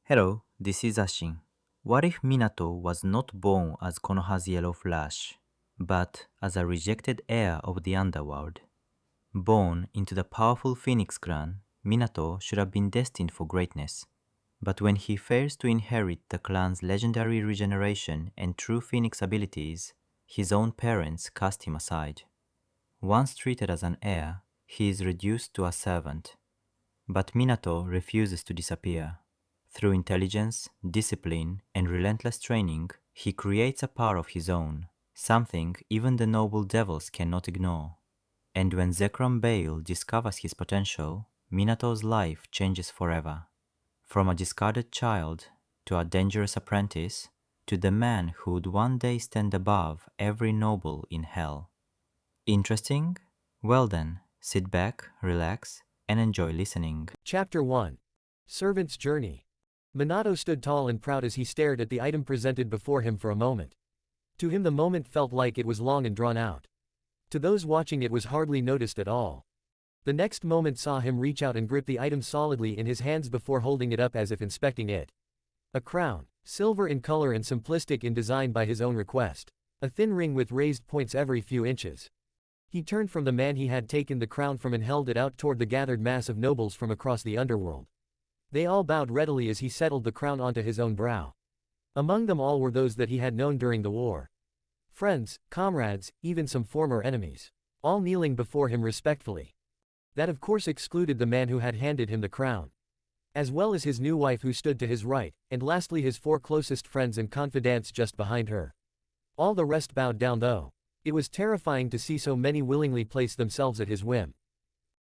Hello, this is Ashin. What if Minato was not born as Konoha's Yellow Flash, but as a rejected heir of the Underworld? Born into the powerful Phoenix clan, Minato should have been destined for greatness. But when he fails to inherit the clan's legendary regeneration and true Phoenix abilities, his own parents cast him aside. Once treated as an heir, he is reduced to a servant. But Minato refuses to disappear. Through intelligence, discipline, and relentless training, he creates a power of his own, something even the noble devils cannot ignore. And when Zekram Bael discovers his potential, Minato's life changes forever. From a discarded child, to a dangerous apprentice, to the man who would one day stand above every noble in hell. Interesting? Well then, sit back, relax, and enjoy listening. Chapter 1. Servant's Journey. Minato stood tall and proud as he stared at the item presented before him for a moment. To him the moment felt like it was long and drawn out. To those watching it was hardly noticed at all. The next moment saw him reach out and grip the item solidly in his hands before holding it up as if inspecting it. A crown, silver in color and simplistic in design by his own request. A thin ring with raised points every few inches. He turned from the man he had taken the crown from and held it out toward the gathered mass of nobles from across the underworld. They all bowed readily as he settled the crown onto his own brow. Among them all were those that he had known during the war. Friends, comrades, even some former enemies. All kneeling before him respectfully. That of course excluded the man who had handed him the crown. As well as his new wife who stood to his right, and lastly his four closest friends and confidants just behind her. All the rest bowed down though. It was terrifying to see so many willingly place themselves at his whim.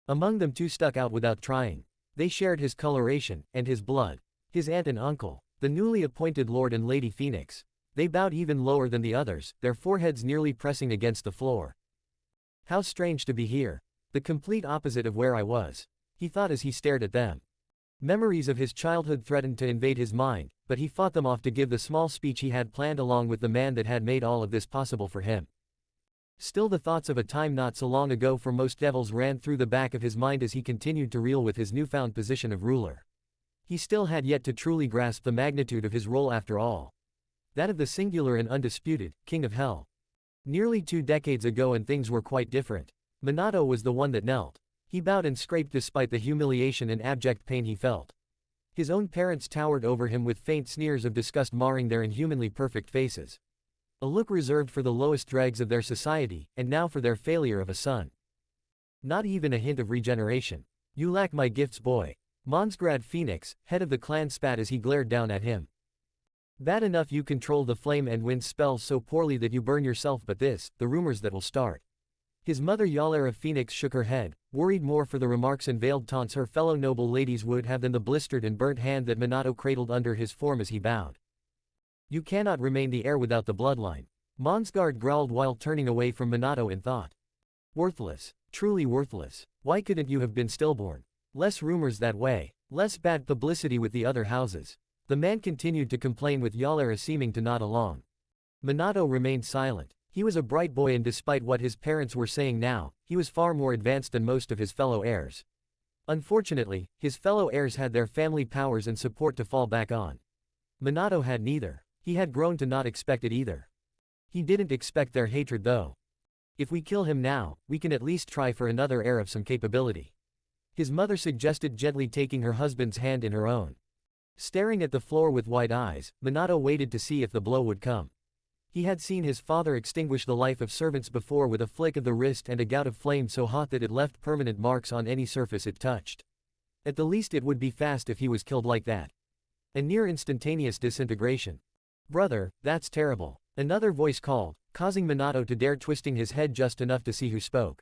Among them two stuck out without trying. They shared his coloration, and his blood. His aunt and uncle, the newly appointed Lord and Lady Phoenix. They bowed even lower than the others, their foreheads nearly pressing against the floor. How strange to be here. The complete opposite of where I was, he thought as he stared at them. Memories of his childhood threatened to invade his mind, but he fought them off to give the small speech he had planned along with the man that had made all of this possible for him. Still the thoughts of a time not so long ago for most devils ran through the back of his mind as he continued to reel with his newfound position of ruler. He still had yet to truly grasp the magnitude of his role after all. That of the singular and undisputed, King of Hell. Nearly 2 decades ago and things were quite different. Minato was the one that knelt. He bowed and scraped despite the humiliation and abject pain he felt. His own parents towered over him with faint sneers of disgust marring their inhumanly perfect faces. A look reserved for the lowest dregs of their society, and now for their failure of a son. Not even a hint of regeneration. You lack my gifts, boy. Monsgrad Phoenix, head of the clan, spat as he glared down at him. Bad enough you control the flame and wind spells so poorly that you burn yourself, but this, the rumors that will start. His mother Yalara Phoenix shook her head, worried more for the remarks and veiled taunts her fellow noble ladies would have than the blistered and burnt hand that Minato cradled under his form as he bowed. You cannot remain the heir without the bloodline. Monsgard growled while turning away from Minato in thought. Worthless. Truly worthless. Why couldn't you have been stillborn? Less rumors that way. Less bad publicity with the other houses. The man continued to complain with Yalara seeming to nod along. Minato remained silent. He was a bright boy and despite what his parents were saying now, he was far more advanced than most of his fellow heirs. Unfortunately, his fellow heirs had their family powers and support to fall back on. Minato had neither. He had grown to not expect it either. He didn't expect their hatred though. If we kill him now, we can at least try for another heir of some capability. His mother suggested, gently taking her husband's hand in her own. Staring at the floor with wide eyes, Minato waited to see if the blow would come. He had seen his father extinguish the life of servants before with a flick of the wrist and a gout of flame so hot that it left permanent marks on any surface it touched. At the least it would be fast if he was killed like that. A near instantaneous disintegration. Brother, that's terrible. Another voice called, causing Minato to dare twisting his head just enough to see who spoke.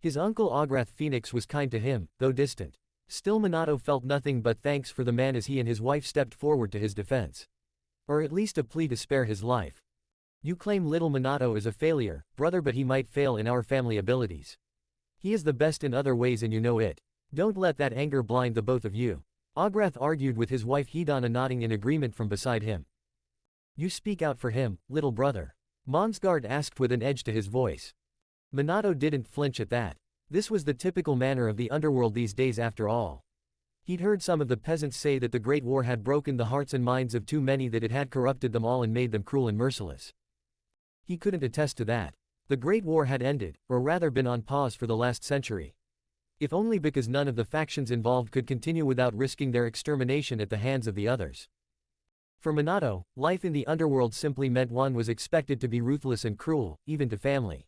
His uncle Ograth Phoenix was kind to him, though distant. Still Minato felt nothing but thanks for the man as he and his wife stepped forward to his defense. Or at least a plea to spare his life. You claim little Minato is a failure, brother, but he might fail in our family abilities. He is the best in other ways and you know it. Don't let that anger blind the both of you. Ograth argued with his wife Hidana nodding in agreement from beside him. You speak out for him, little brother. Monsgard asked with an edge to his voice. Minato didn't flinch at that. This was the typical manner of the underworld these days after all. He'd heard some of the peasants say that the Great War had broken the hearts and minds of too many, that it had corrupted them all and made them cruel and merciless. He couldn't attest to that. The Great War had ended, or rather been on pause for the last century. If only because none of the factions involved could continue without risking their extermination at the hands of the others. For Minato, life in the underworld simply meant one was expected to be ruthless and cruel, even to family.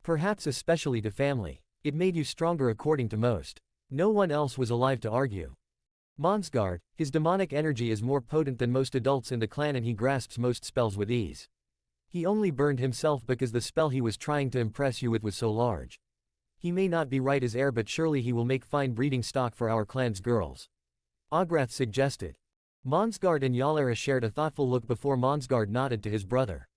Perhaps especially to family. It made you stronger according to most. No one else was alive to argue. Monsgard, his demonic energy is more potent than most adults in the clan, and he grasps most spells with ease. He only burned himself because the spell he was trying to impress you with was so large. He may not be right as heir, but surely he will make fine breeding stock for our clan's girls. Ograth suggested. Monsgard and Yalera shared a thoughtful look before Monsgard nodded to his brother.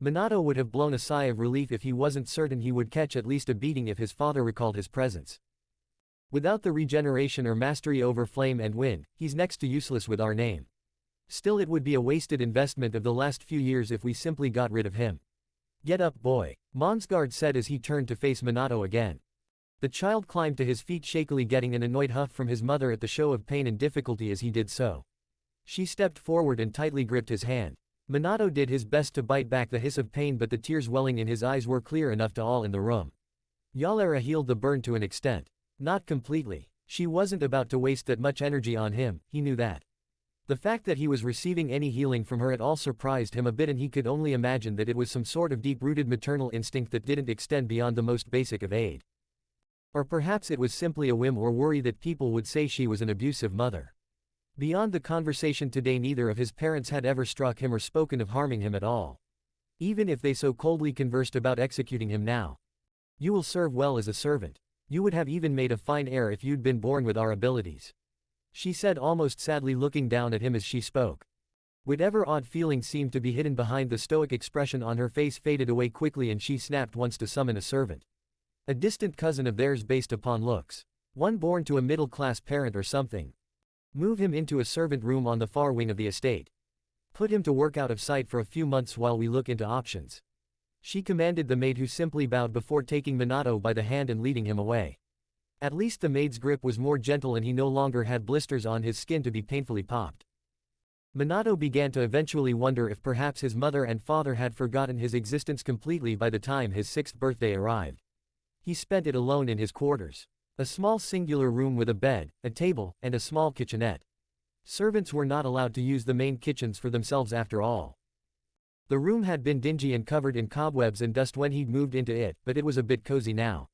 Minato would have blown a sigh of relief if he wasn't certain he would catch at least a beating if his father recalled his presence. Without the regeneration or mastery over flame and wind, he's next to useless with our name. Still, it would be a wasted investment of the last few years if we simply got rid of him. Get up, boy, Monsgard said as he turned to face Minato again. The child climbed to his feet shakily, getting an annoyed huff from his mother at the show of pain and difficulty as he did so. She stepped forward and tightly gripped his hand. Minato did his best to bite back the hiss of pain, but the tears welling in his eyes were clear enough to all in the room. Yalera healed the burn to an extent. Not completely. She wasn't about to waste that much energy on him, he knew that. The fact that he was receiving any healing from her at all surprised him a bit, and he could only imagine that it was some sort of deep-rooted maternal instinct that didn't extend beyond the most basic of aid. Or perhaps it was simply a whim or worry that people would say she was an abusive mother. Beyond the conversation today, neither of his parents had ever struck him or spoken of harming him at all. Even if they so coldly conversed about executing him now. You will serve well as a servant. You would have even made a fine heir if you'd been born with our abilities. She said, almost sadly, looking down at him as she spoke. Whatever odd feeling seemed to be hidden behind the stoic expression on her face faded away quickly, and she snapped once to summon a servant. A distant cousin of theirs based upon looks. One born to a middle-class parent or something. Move him into a servant room on the far wing of the estate. Put him to work out of sight for a few months while we look into options. She commanded the maid, who simply bowed before taking Minato by the hand and leading him away. At least the maid's grip was more gentle, and he no longer had blisters on his skin to be painfully popped. Minato began to eventually wonder if perhaps his mother and father had forgotten his existence completely by the time his 6th birthday arrived. He spent it alone in his quarters. A small singular room with a bed, a table, and a small kitchenette. Servants were not allowed to use the main kitchens for themselves after all. The room had been dingy and covered in cobwebs and dust when he'd moved into it, but it was a bit cozy now.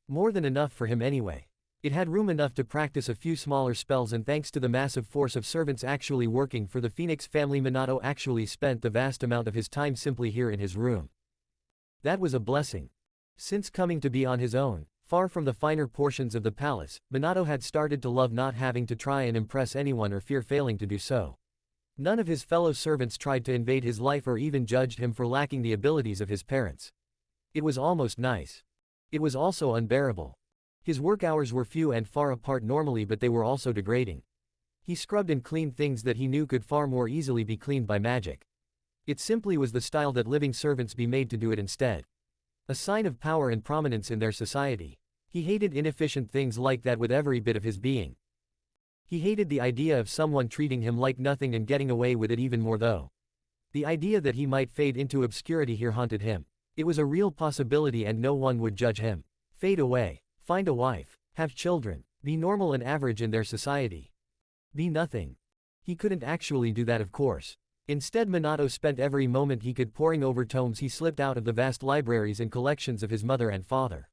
More than enough for him anyway. It had room enough to practice a few smaller spells, and thanks to the massive force of servants actually working for the Phoenix family, Minato actually spent the vast amount of his time simply here in his room. That was a blessing. Since coming to be on his own, far from the finer portions of the palace, Minato had started to love not having to try and impress anyone or fear failing to do so. None of his fellow servants tried to invade his life or even judged him for lacking the abilities of his parents. It was almost nice. It was also unbearable. His work hours were few and far apart normally, but they were also degrading. He scrubbed and cleaned things that he knew could far more easily be cleaned by magic. It simply was the style that living servants be made to do it instead. A sign of power and prominence in their society. He hated inefficient things like that with every bit of his being. He hated the idea of someone treating him like nothing and getting away with it even more, though. The idea that he might fade into obscurity here haunted him. It was a real possibility, and no one would judge him. Fade away, find a wife, have children, be normal and average in their society. Be nothing. He couldn't actually do that, of course. Instead, Minato spent every moment he could poring over tomes he slipped out of the vast libraries and collections of his mother and father.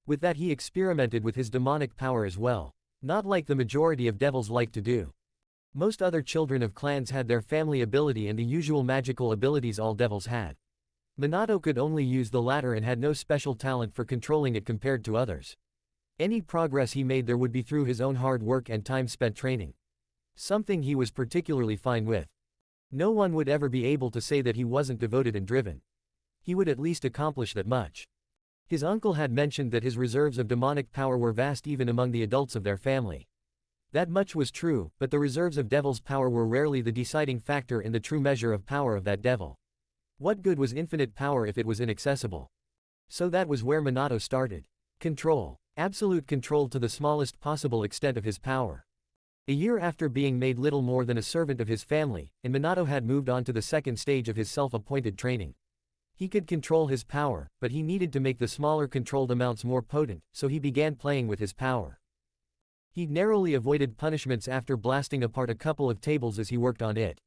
With that, he experimented with his demonic power as well, not like the majority of devils like to do. Most other children of clans had their family ability and the usual magical abilities all devils had. Minato could only use the latter and had no special talent for controlling it compared to others. Any progress he made there would be through his own hard work and time spent training. Something he was particularly fine with. No one would ever be able to say that he wasn't devoted and driven. He would at least accomplish that much. His uncle had mentioned that his reserves of demonic power were vast even among the adults of their family. That much was true, but the reserves of devil's power were rarely the deciding factor in the true measure of power of that devil. What good was infinite power if it was inaccessible? So that was where Minato started. Control. Absolute control to the smallest possible extent of his power. A year after being made little more than a servant of his family, and Minato had moved on to the second stage of his self-appointed training. He could control his power, but he needed to make the smaller controlled amounts more potent, so he began playing with his power. He narrowly avoided punishments after blasting apart a couple of tables as he worked on it.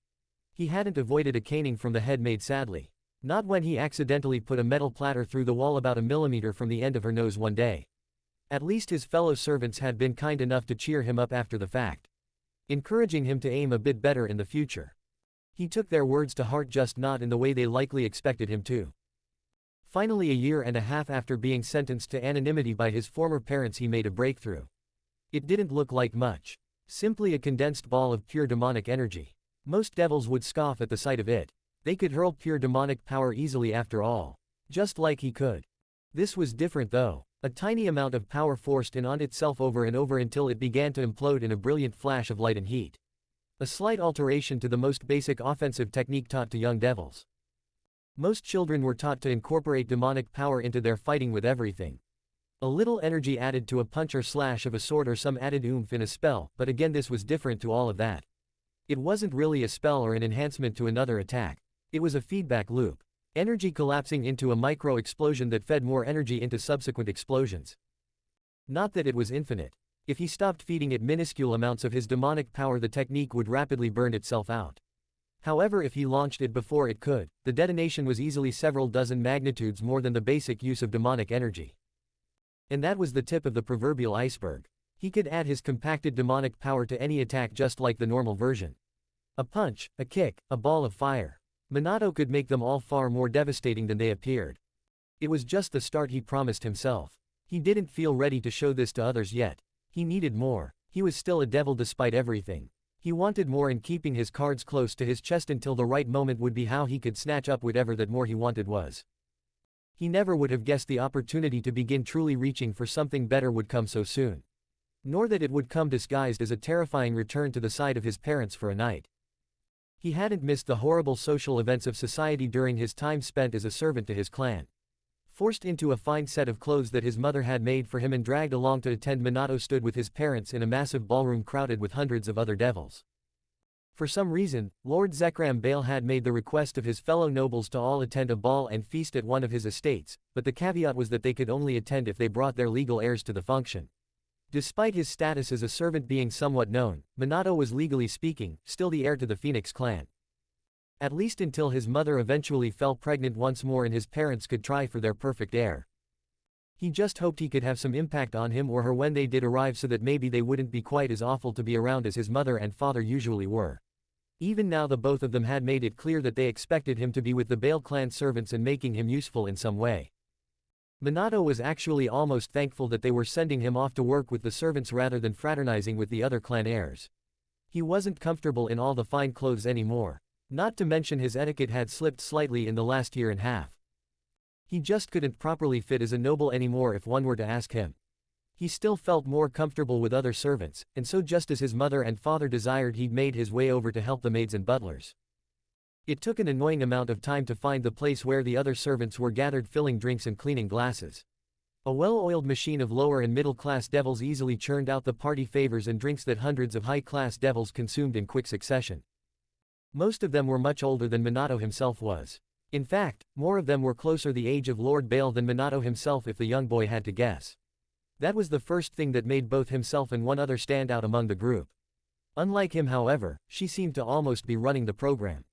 He hadn't avoided a caning from the head maid sadly. Not when he accidentally put a metal platter through the wall about a millimeter from the end of her nose one day. At least his fellow servants had been kind enough to cheer him up after the fact, encouraging him to aim a bit better in the future. He took their words to heart, just not in the way they likely expected him to. Finally, a year and a half after being sentenced to anonymity by his former parents, he made a breakthrough. It didn't look like much. Simply a condensed ball of pure demonic energy. Most devils would scoff at the sight of it. They could hurl pure demonic power easily after all. Just like he could. This was different though. A tiny amount of power forced in on itself over and over until it began to implode in a brilliant flash of light and heat. A slight alteration to the most basic offensive technique taught to young devils. Most children were taught to incorporate demonic power into their fighting with everything. A little energy added to a punch or slash of a sword or some added oomph in a spell, but again this was different to all of that. It wasn't really a spell or an enhancement to another attack. It was a feedback loop. Energy collapsing into a micro-explosion that fed more energy into subsequent explosions. Not that it was infinite. If he stopped feeding it minuscule amounts of his demonic power, the technique would rapidly burn itself out. However, if he launched it before it could, the detonation was easily several dozen magnitudes more than the basic use of demonic energy. And that was the tip of the proverbial iceberg. He could add his compacted demonic power to any attack just like the normal version. A punch, a kick, a ball of fire. Minato could make them all far more devastating than they appeared. It was just the start he promised himself. He didn't feel ready to show this to others yet. He needed more. He was still a devil despite everything. He wanted more, and keeping his cards close to his chest until the right moment would be how he could snatch up whatever that more he wanted was. He never would have guessed the opportunity to begin truly reaching for something better would come so soon. Nor that it would come disguised as a terrifying return to the side of his parents for a night. He hadn't missed the horrible social events of society during his time spent as a servant to his clan. Forced into a fine set of clothes that his mother had made for him and dragged along to attend, Minato stood with his parents in a massive ballroom crowded with hundreds of other devils. For some reason, Lord Zekram Bael had made the request of his fellow nobles to all attend a ball and feast at one of his estates, but the caveat was that they could only attend if they brought their legal heirs to the function. Despite his status as a servant being somewhat known, Minato was, legally speaking, still the heir to the Phoenix clan. At least until his mother eventually fell pregnant once more and his parents could try for their perfect heir. He just hoped he could have some impact on him or her when they did arrive, so that maybe they wouldn't be quite as awful to be around as his mother and father usually were. Even now the both of them had made it clear that they expected him to be with the Bael clan servants and making him useful in some way. Minato was actually almost thankful that they were sending him off to work with the servants rather than fraternizing with the other clan heirs. He wasn't comfortable in all the fine clothes anymore. Not to mention his etiquette had slipped slightly in the last year and a half. He just couldn't properly fit as a noble anymore if one were to ask him. He still felt more comfortable with other servants, and so just as his mother and father desired, he'd made his way over to help the maids and butlers. It took an annoying amount of time to find the place where the other servants were gathered, filling drinks and cleaning glasses. A well-oiled machine of lower and middle-class devils easily churned out the party favors and drinks that hundreds of high-class devils consumed in quick succession. Most of them were much older than Minato himself was. In fact, more of them were closer the age of Lord Bael than Minato himself if the young boy had to guess. That was the first thing that made both himself and one other stand out among the group. Unlike him, however, she seemed to almost be running the program.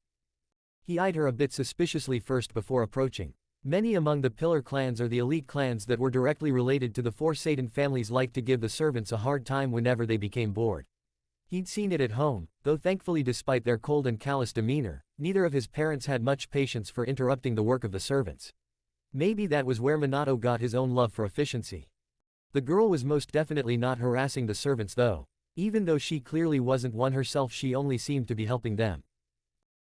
He eyed her a bit suspiciously first before approaching. Many among the pillar clans or the elite clans that were directly related to the four Satan families liked to give the servants a hard time whenever they became bored. He'd seen it at home, though thankfully despite their cold and callous demeanor, neither of his parents had much patience for interrupting the work of the servants. Maybe that was where Minato got his own love for efficiency. The girl was most definitely not harassing the servants though. Even though she clearly wasn't one herself, she only seemed to be helping them.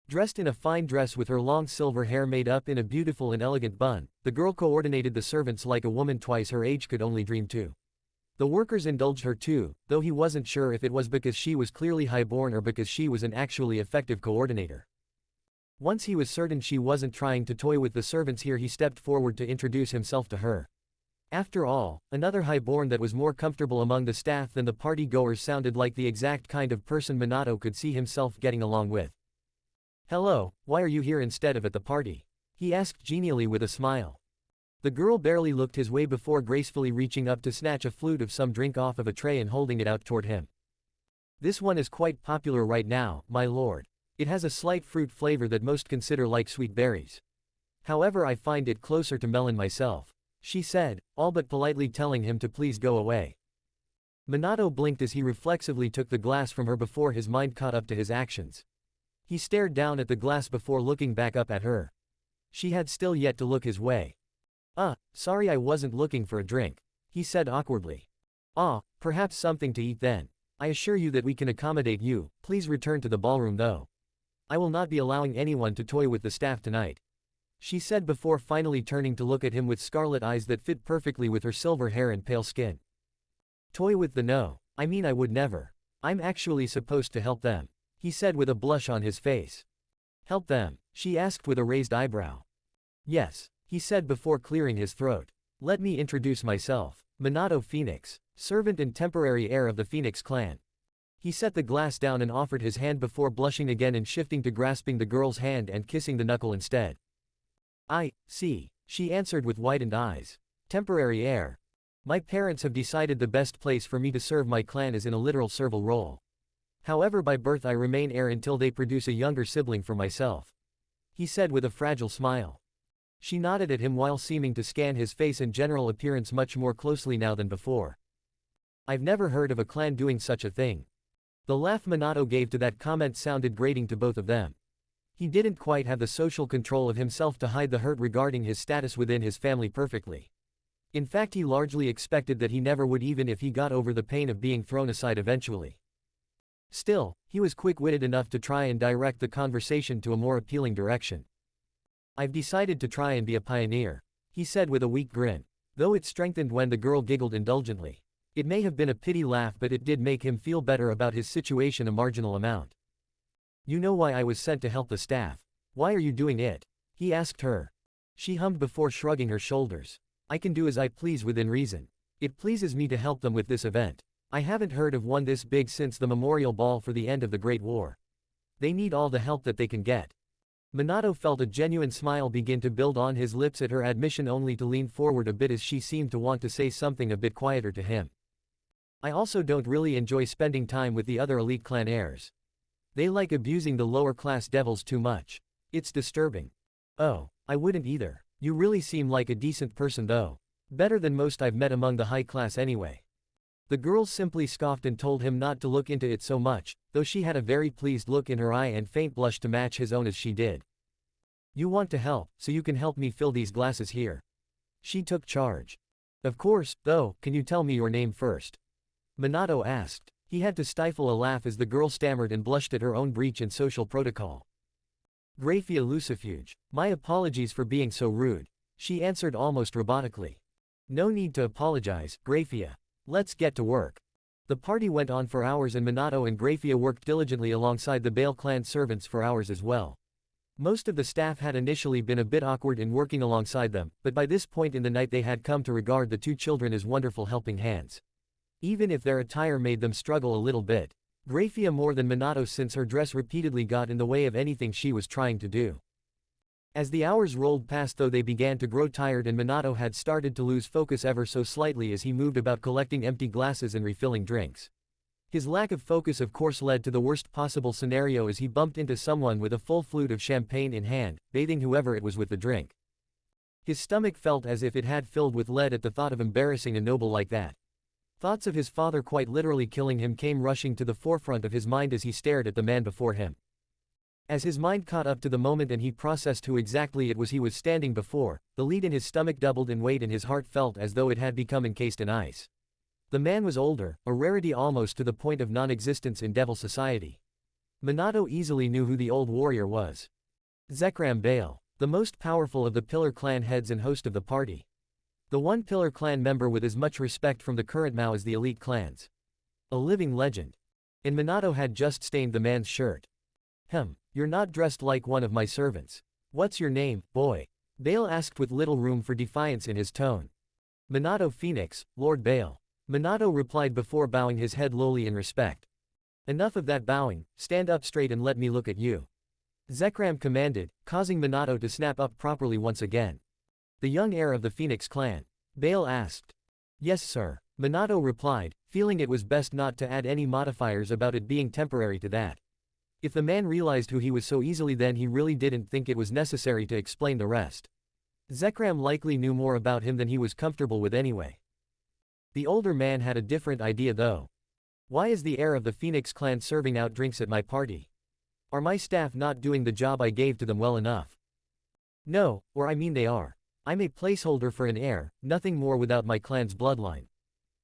Dressed in a fine dress with her long silver hair made up in a beautiful and elegant bun, the girl coordinated the servants like a woman twice her age could only dream to. The workers indulged her too, though he wasn't sure if it was because she was clearly highborn or because she was an actually effective coordinator. Once he was certain she wasn't trying to toy with the servants here, he stepped forward to introduce himself to her. After all, another highborn that was more comfortable among the staff than the party-goers sounded like the exact kind of person Minato could see himself getting along with. "Hello, why are you here instead of at the party?" he asked genially with a smile. The girl barely looked his way before gracefully reaching up to snatch a flute of some drink off of a tray and holding it out toward him. "This one is quite popular right now, my lord. It has a slight fruit flavor that most consider like sweet berries. However, I find it closer to melon myself," she said, all but politely telling him to please go away. Minato blinked as he reflexively took the glass from her before his mind caught up to his actions. He stared down at the glass before looking back up at her. She had still yet to look his way. Sorry, I wasn't looking for a drink," he said awkwardly. Perhaps something to eat then. I assure you that we can accommodate you, please return to the ballroom though. I will not be allowing anyone to toy with the staff tonight," she said before finally turning to look at him with scarlet eyes that fit perfectly with her silver hair and pale skin. "Toy with the no. I mean, I would never. I'm actually supposed to help them," he said with a blush on his face. "Help them?" she asked with a raised eyebrow. "Yes," he said before clearing his throat. "Let me introduce myself. Minato Phoenix, servant and temporary heir of the Phoenix clan." He set the glass down and offered his hand before blushing again and shifting to grasping the girl's hand and kissing the knuckle instead. "I see," she answered with widened eyes. "Temporary heir. My parents have decided the best place for me to serve my clan is in a literal servile role. However, by birth I remain heir until they produce a younger sibling for myself," he said with a fragile smile. She nodded at him while seeming to scan his face and general appearance much more closely now than before. "I've never heard of a clan doing such a thing." The laugh Minato gave to that comment sounded grating to both of them. He didn't quite have the social control of himself to hide the hurt regarding his status within his family perfectly. In fact, he largely expected that he never would, even if he got over the pain of being thrown aside eventually. Still, he was quick-witted enough to try and direct the conversation to a more appealing direction. "I've decided to try and be a pioneer," he said with a weak grin, though it strengthened when the girl giggled indulgently. It may have been a pity laugh, but it did make him feel better about his situation a marginal amount. "You know why I was sent to help the staff. Why are you doing it?" he asked her. She hummed before shrugging her shoulders. "I can do as I please within reason. It pleases me to help them with this event. I haven't heard of one this big since the memorial ball for the end of the Great War. They need all the help that they can get." Minato felt a genuine smile begin to build on his lips at her admission, only to lean forward a bit as she seemed to want to say something a bit quieter to him. "I also don't really enjoy spending time with the other elite clan heirs. They like abusing the lower class devils too much. It's disturbing." "Oh, I wouldn't either. You really seem like a decent person though. Better than most I've met among the high class anyway." The girl simply scoffed and told him not to look into it so much, though she had a very pleased look in her eye and faint blush to match his own as she did. "You want to help, so you can help me fill these glasses here." She took charge. "Of course, though, can you tell me your name first?" Minato asked. He had to stifle a laugh as the girl stammered and blushed at her own breach in social protocol. "Graphia Lucifuge. My apologies for being so rude," she answered almost robotically. "No need to apologize, Graphia. Let's get to work." The party went on for hours and Minato and Graphia worked diligently alongside the Bael clan servants for hours as well. Most of the staff had initially been a bit awkward in working alongside them, but by this point in the night they had come to regard the two children as wonderful helping hands. Even if their attire made them struggle a little bit, Graphia more than Minato, since her dress repeatedly got in the way of anything she was trying to do. As the hours rolled past, though, they began to grow tired and Minato had started to lose focus ever so slightly as he moved about collecting empty glasses and refilling drinks. His lack of focus of course led to the worst possible scenario as he bumped into someone with a full flute of champagne in hand, bathing whoever it was with the drink. His stomach felt as if it had filled with lead at the thought of embarrassing a noble like that. Thoughts of his father quite literally killing him came rushing to the forefront of his mind as he stared at the man before him. As his mind caught up to the moment and he processed who exactly it was he was standing before, the lead in his stomach doubled in weight and his heart felt as though it had become encased in ice. The man was older, a rarity almost to the point of non-existence in Devil Society. Minato easily knew who the old warrior was. Zekram Bael, the most powerful of the Pillar Clan heads and host of the party. The one Pillar Clan member with as much respect from the current Mao as the elite clans. A living legend. And Minato had just stained the man's shirt. You're not dressed like one of my servants. What's your name, boy?" Bael asked with little room for defiance in his tone. Minato Phoenix, Lord Bael. Minato replied before bowing his head lowly in respect. Enough of that bowing, stand up straight and let me look at you. Zekram commanded, causing Minato to snap up properly once again. The young heir of the Phoenix clan. Bael asked. Yes sir. Minato replied, feeling it was best not to add any modifiers about it being temporary to that. If the man realized who he was so easily, then he really didn't think it was necessary to explain the rest. Zekram likely knew more about him than he was comfortable with anyway. The older man had a different idea though. Why is the heir of the Phoenix clan serving out drinks at my party? Are my staff not doing the job I gave to them well enough? No, or I mean they are. I'm a placeholder for an heir, nothing more without my clan's bloodline.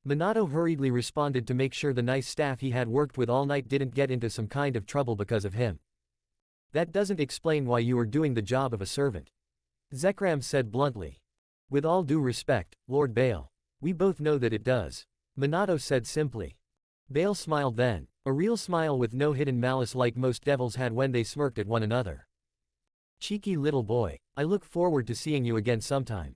Minato hurriedly responded to make sure the nice staff he had worked with all night didn't get into some kind of trouble because of him. That doesn't explain why you are doing the job of a servant. Zekram said bluntly. With all due respect, Lord Bael. We both know that it does. Minato said simply. Bael smiled then, a real smile with no hidden malice like most devils had when they smirked at one another. Cheeky little boy, I look forward to seeing you again sometime.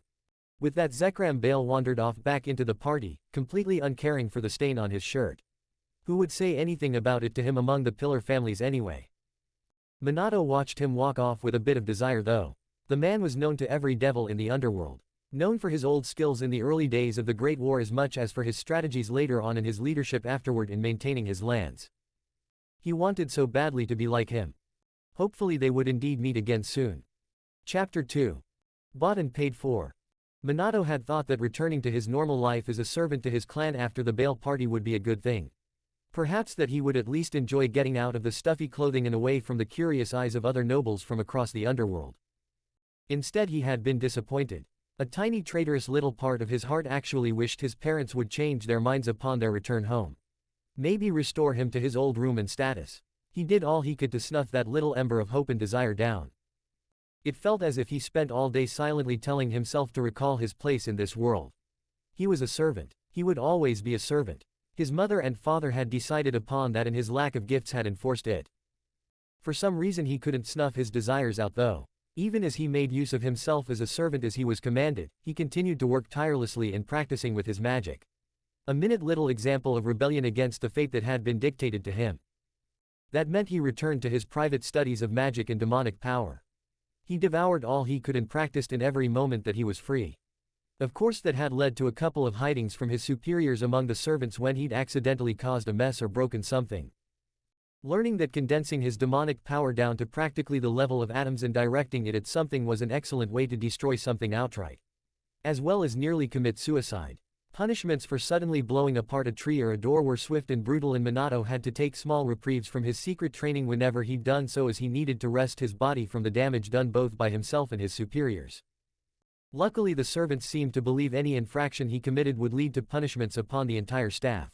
With that, Zekram Bael wandered off back into the party, completely uncaring for the stain on his shirt. Who would say anything about it to him among the pillar families anyway? Minato watched him walk off with a bit of desire though. The man was known to every devil in the underworld. Known for his old skills in the early days of the Great War as much as for his strategies later on and his leadership afterward in maintaining his lands. He wanted so badly to be like him. Hopefully they would indeed meet again soon. Chapter 2. Bought and paid for. Minato had thought that returning to his normal life as a servant to his clan after the Bael party would be a good thing. Perhaps that he would at least enjoy getting out of the stuffy clothing and away from the curious eyes of other nobles from across the underworld. Instead he had been disappointed. A tiny traitorous little part of his heart actually wished his parents would change their minds upon their return home. Maybe restore him to his old room and status. He did all he could to snuff that little ember of hope and desire down. It felt as if he spent all day silently telling himself to recall his place in this world. He was a servant. He would always be a servant. His mother and father had decided upon that and his lack of gifts had enforced it. For some reason he couldn't snuff his desires out though. Even as he made use of himself as a servant as he was commanded, he continued to work tirelessly in practicing with his magic. A minute little example of rebellion against the fate that had been dictated to him. That meant he returned to his private studies of magic and demonic power. He devoured all he could and practiced in every moment that he was free. Of course that had led to a couple of hidings from his superiors among the servants when he'd accidentally caused a mess or broken something. Learning that condensing his demonic power down to practically the level of atoms and directing it at something was an excellent way to destroy something outright. As well as nearly commit suicide. Punishments for suddenly blowing apart a tree or a door were swift and brutal, and Minato had to take small reprieves from his secret training whenever he'd done so, as he needed to rest his body from the damage done both by himself and his superiors. Luckily the servants seemed to believe any infraction he committed would lead to punishments upon the entire staff.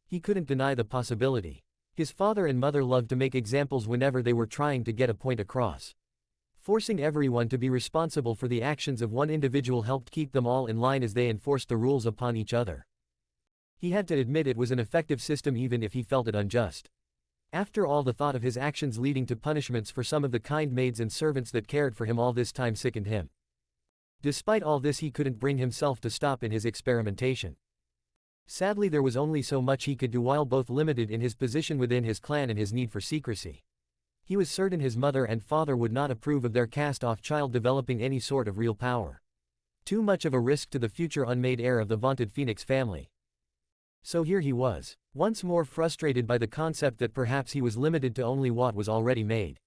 He couldn't deny the possibility. His father and mother loved to make examples whenever they were trying to get a point across. Forcing everyone to be responsible for the actions of one individual helped keep them all in line as they enforced the rules upon each other. He had to admit it was an effective system even if he felt it unjust. After all, the thought of his actions leading to punishments for some of the kind maids and servants that cared for him all this time sickened him. Despite all this, he couldn't bring himself to stop in his experimentation. Sadly, there was only so much he could do while both limited in his position within his clan and his need for secrecy. He was certain his mother and father would not approve of their cast-off child developing any sort of real power. Too much of a risk to the future unmade heir of the vaunted Phoenix family. So here he was, once more frustrated by the concept that perhaps he was limited to only what was already made.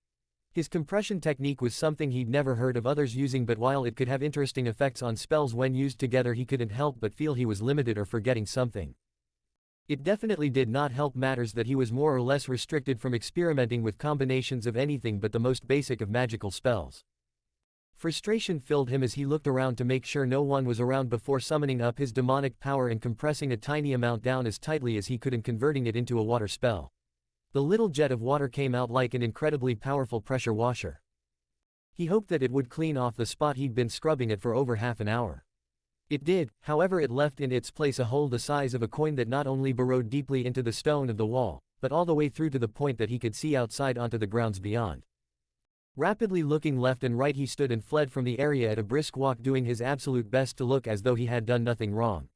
His compression technique was something he'd never heard of others using, but while it could have interesting effects on spells when used together, he couldn't help but feel he was limited or forgetting something. It definitely did not help matters that he was more or less restricted from experimenting with combinations of anything but the most basic of magical spells. Frustration filled him as he looked around to make sure no one was around before summoning up his demonic power and compressing a tiny amount down as tightly as he could and converting it into a water spell. The little jet of water came out like an incredibly powerful pressure washer. He hoped that it would clean off the spot he'd been scrubbing it for over half an hour. It did, however. It left in its place a hole the size of a coin that not only burrowed deeply into the stone of the wall, but all the way through to the point that he could see outside onto the grounds beyond. Rapidly looking left and right he stood and fled from the area at a brisk walk, doing his absolute best to look as though he had done nothing wrong.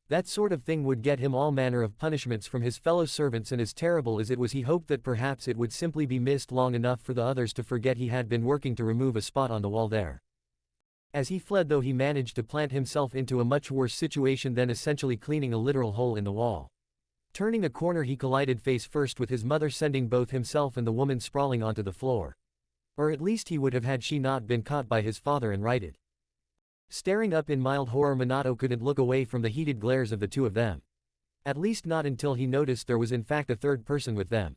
That sort of thing would get him all manner of punishments from his fellow servants, and as terrible as it was, he hoped that perhaps it would simply be missed long enough for the others to forget he had been working to remove a spot on the wall there. As he fled though, he managed to plant himself into a much worse situation than essentially cleaning a literal hole in the wall. Turning a corner he collided face first with his mother, sending both himself and the woman sprawling onto the floor. Or at least he would have had she not been caught by his father and righted. Staring up in mild horror, Minato couldn't look away from the heated glares of the two of them. At least not until he noticed there was in fact a third person with them.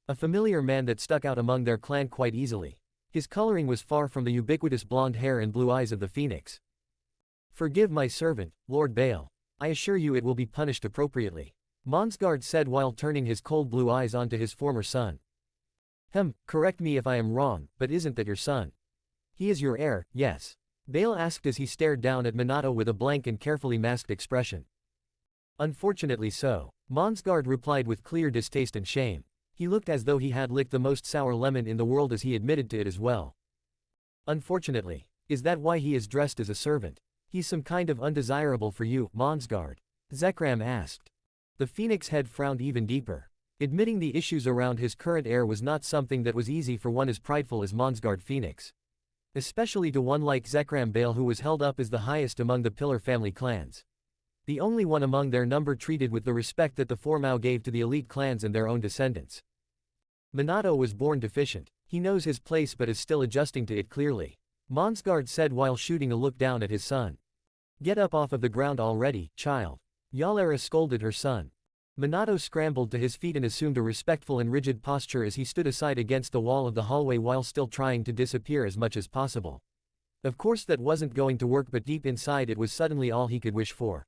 A familiar man that stuck out among their clan quite easily. His coloring was far from the ubiquitous blonde hair and blue eyes of the phoenix. "Forgive my servant, Lord Bael. I assure you it will be punished appropriately," Monsgard said while turning his cold blue eyes onto his former son. Correct me if I am wrong, but isn't that your son? He is your heir, yes?" Bael asked as he stared down at Minato with a blank and carefully masked expression. "Unfortunately so," Monsgard replied with clear distaste and shame. He looked as though he had licked the most sour lemon in the world, as he admitted to it as well. "Unfortunately. Is that why he is dressed as a servant? He's some kind of undesirable for you, Monsgard?" Zekram asked. The phoenix head frowned even deeper. Admitting the issues around his current heir was not something that was easy for one as prideful as Monsgard Phoenix. Especially to one like Zekram Bael, who was held up as the highest among the Pillar family clans. The only one among their number treated with the respect that the Formao gave to the elite clans and their own descendants. Minato was born deficient. He knows his place but is still adjusting to it clearly, Monsgard said while shooting a look down at his son. "Get up off of the ground already, child." Yalera scolded her son. Minato scrambled to his feet and assumed a respectful and rigid posture as he stood aside against the wall of the hallway while still trying to disappear as much as possible. Of course that wasn't going to work, but deep inside it was suddenly all he could wish for.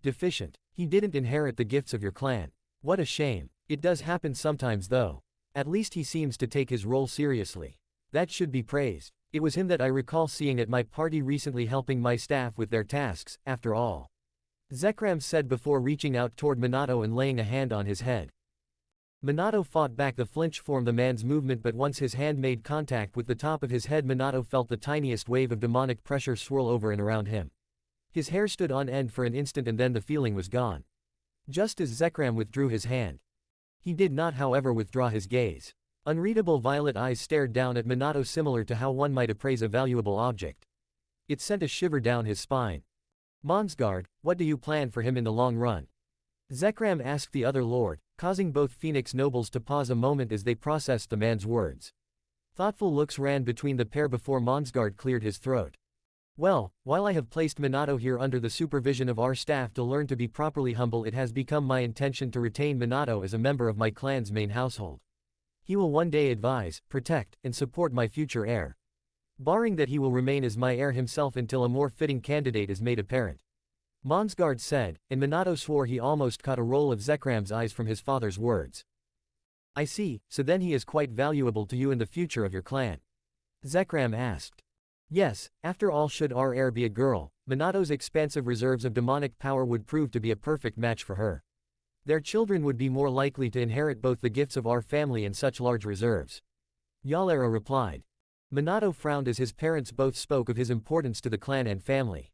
Deficient. He didn't inherit the gifts of your clan. What a shame. It does happen sometimes though. At least he seems to take his role seriously. That should be praised. It was him that I recall seeing at my party recently, helping my staff with their tasks, after all," Zekram said before reaching out toward Minato and laying a hand on his head. Minato fought back the flinch from the man's movement, but once his hand made contact with the top of his head, Minato felt the tiniest wave of demonic pressure swirl over and around him. His hair stood on end for an instant and then the feeling was gone. Just as Zekram withdrew his hand. He did not, however, withdraw his gaze. Unreadable violet eyes stared down at Minato, similar to how one might appraise a valuable object. It sent a shiver down his spine. "Monsgard, what do you plan for him in the long run?" Zekram asked the other lord, causing both Phoenix nobles to pause a moment as they processed the man's words. Thoughtful looks ran between the pair before Monsgard cleared his throat. "Well, while I have placed Minato here under the supervision of our staff to learn to be properly humble, it has become my intention to retain Minato as a member of my clan's main household. He will one day advise, protect, and support my future heir. Barring that, he will remain as my heir himself until a more fitting candidate is made apparent," Monsgard said, and Minato swore he almost caught a roll of Zekram's eyes from his father's words. "I see, so then he is quite valuable to you in the future of your clan?" Zekram asked. "Yes, after all, should our heir be a girl, Minato's expansive reserves of demonic power would prove to be a perfect match for her. Their children would be more likely to inherit both the gifts of our family and such large reserves," Yalera replied. Minato frowned as his parents both spoke of his importance to the clan and family.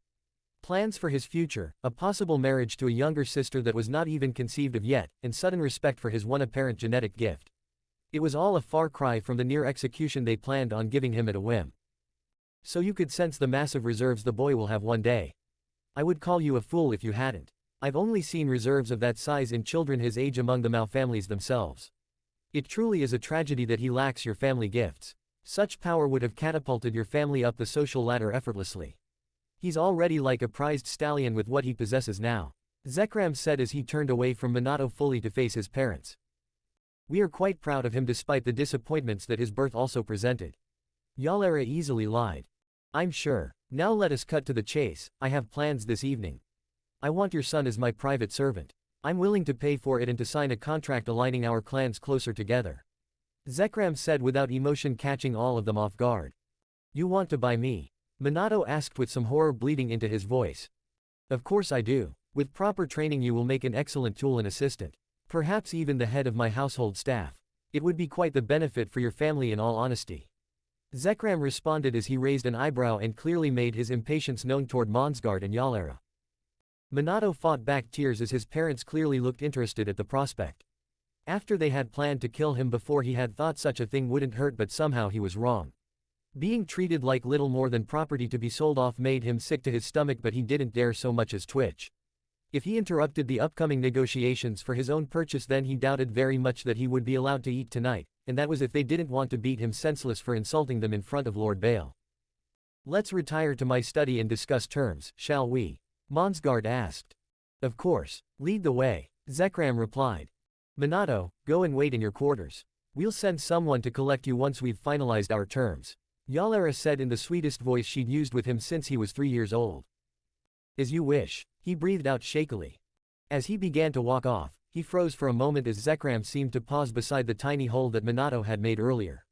Plans for his future, a possible marriage to a younger sister that was not even conceived of yet, and sudden respect for his one apparent genetic gift. It was all a far cry from the near execution they planned on giving him at a whim. "So you could sense the massive reserves the boy will have one day. I would call you a fool if you hadn't. I've only seen reserves of that size in children his age among the Mao families themselves. It truly is a tragedy that he lacks your family gifts. Such power would have catapulted your family up the social ladder effortlessly. He's already like a prized stallion with what he possesses now," Zekram said as he turned away from Minato fully to face his parents. "We are quite proud of him despite the disappointments that his birth also presented," Yalera easily lied. "I'm sure. Now let us cut to the chase. I have plans this evening. I want your son as my private servant. I'm willing to pay for it and to sign a contract aligning our clans closer together," Zekram said without emotion, catching all of them off guard. "You want to buy me?" Minato asked with some horror bleeding into his voice. "Of course I do. With proper training you will make an excellent tool and assistant. Perhaps even the head of my household staff. It would be quite the benefit for your family in all honesty." Zekram responded as he raised an eyebrow and clearly made his impatience known toward Monsgard and Yalera. Minato fought back tears as his parents clearly looked interested at the prospect. After they had planned to kill him before, he had thought such a thing wouldn't hurt, but somehow he was wrong. Being treated like little more than property to be sold off made him sick to his stomach, but he didn't dare so much as twitch. If he interrupted the upcoming negotiations for his own purchase, then he doubted very much that he would be allowed to eat tonight, and that was if they didn't want to beat him senseless for insulting them in front of Lord Bael. "Let's retire to my study and discuss terms, shall we?" Monsgard asked. "Of course. Lead the way," Zekram replied. "Minato, go and wait in your quarters. We'll send someone to collect you once we've finalized our terms," Yalera said in the sweetest voice she'd used with him since he was 3 years old. "As you wish," he breathed out shakily. As he began to walk off, he froze for a moment as Zekram seemed to pause beside the tiny hole that Minato had made earlier.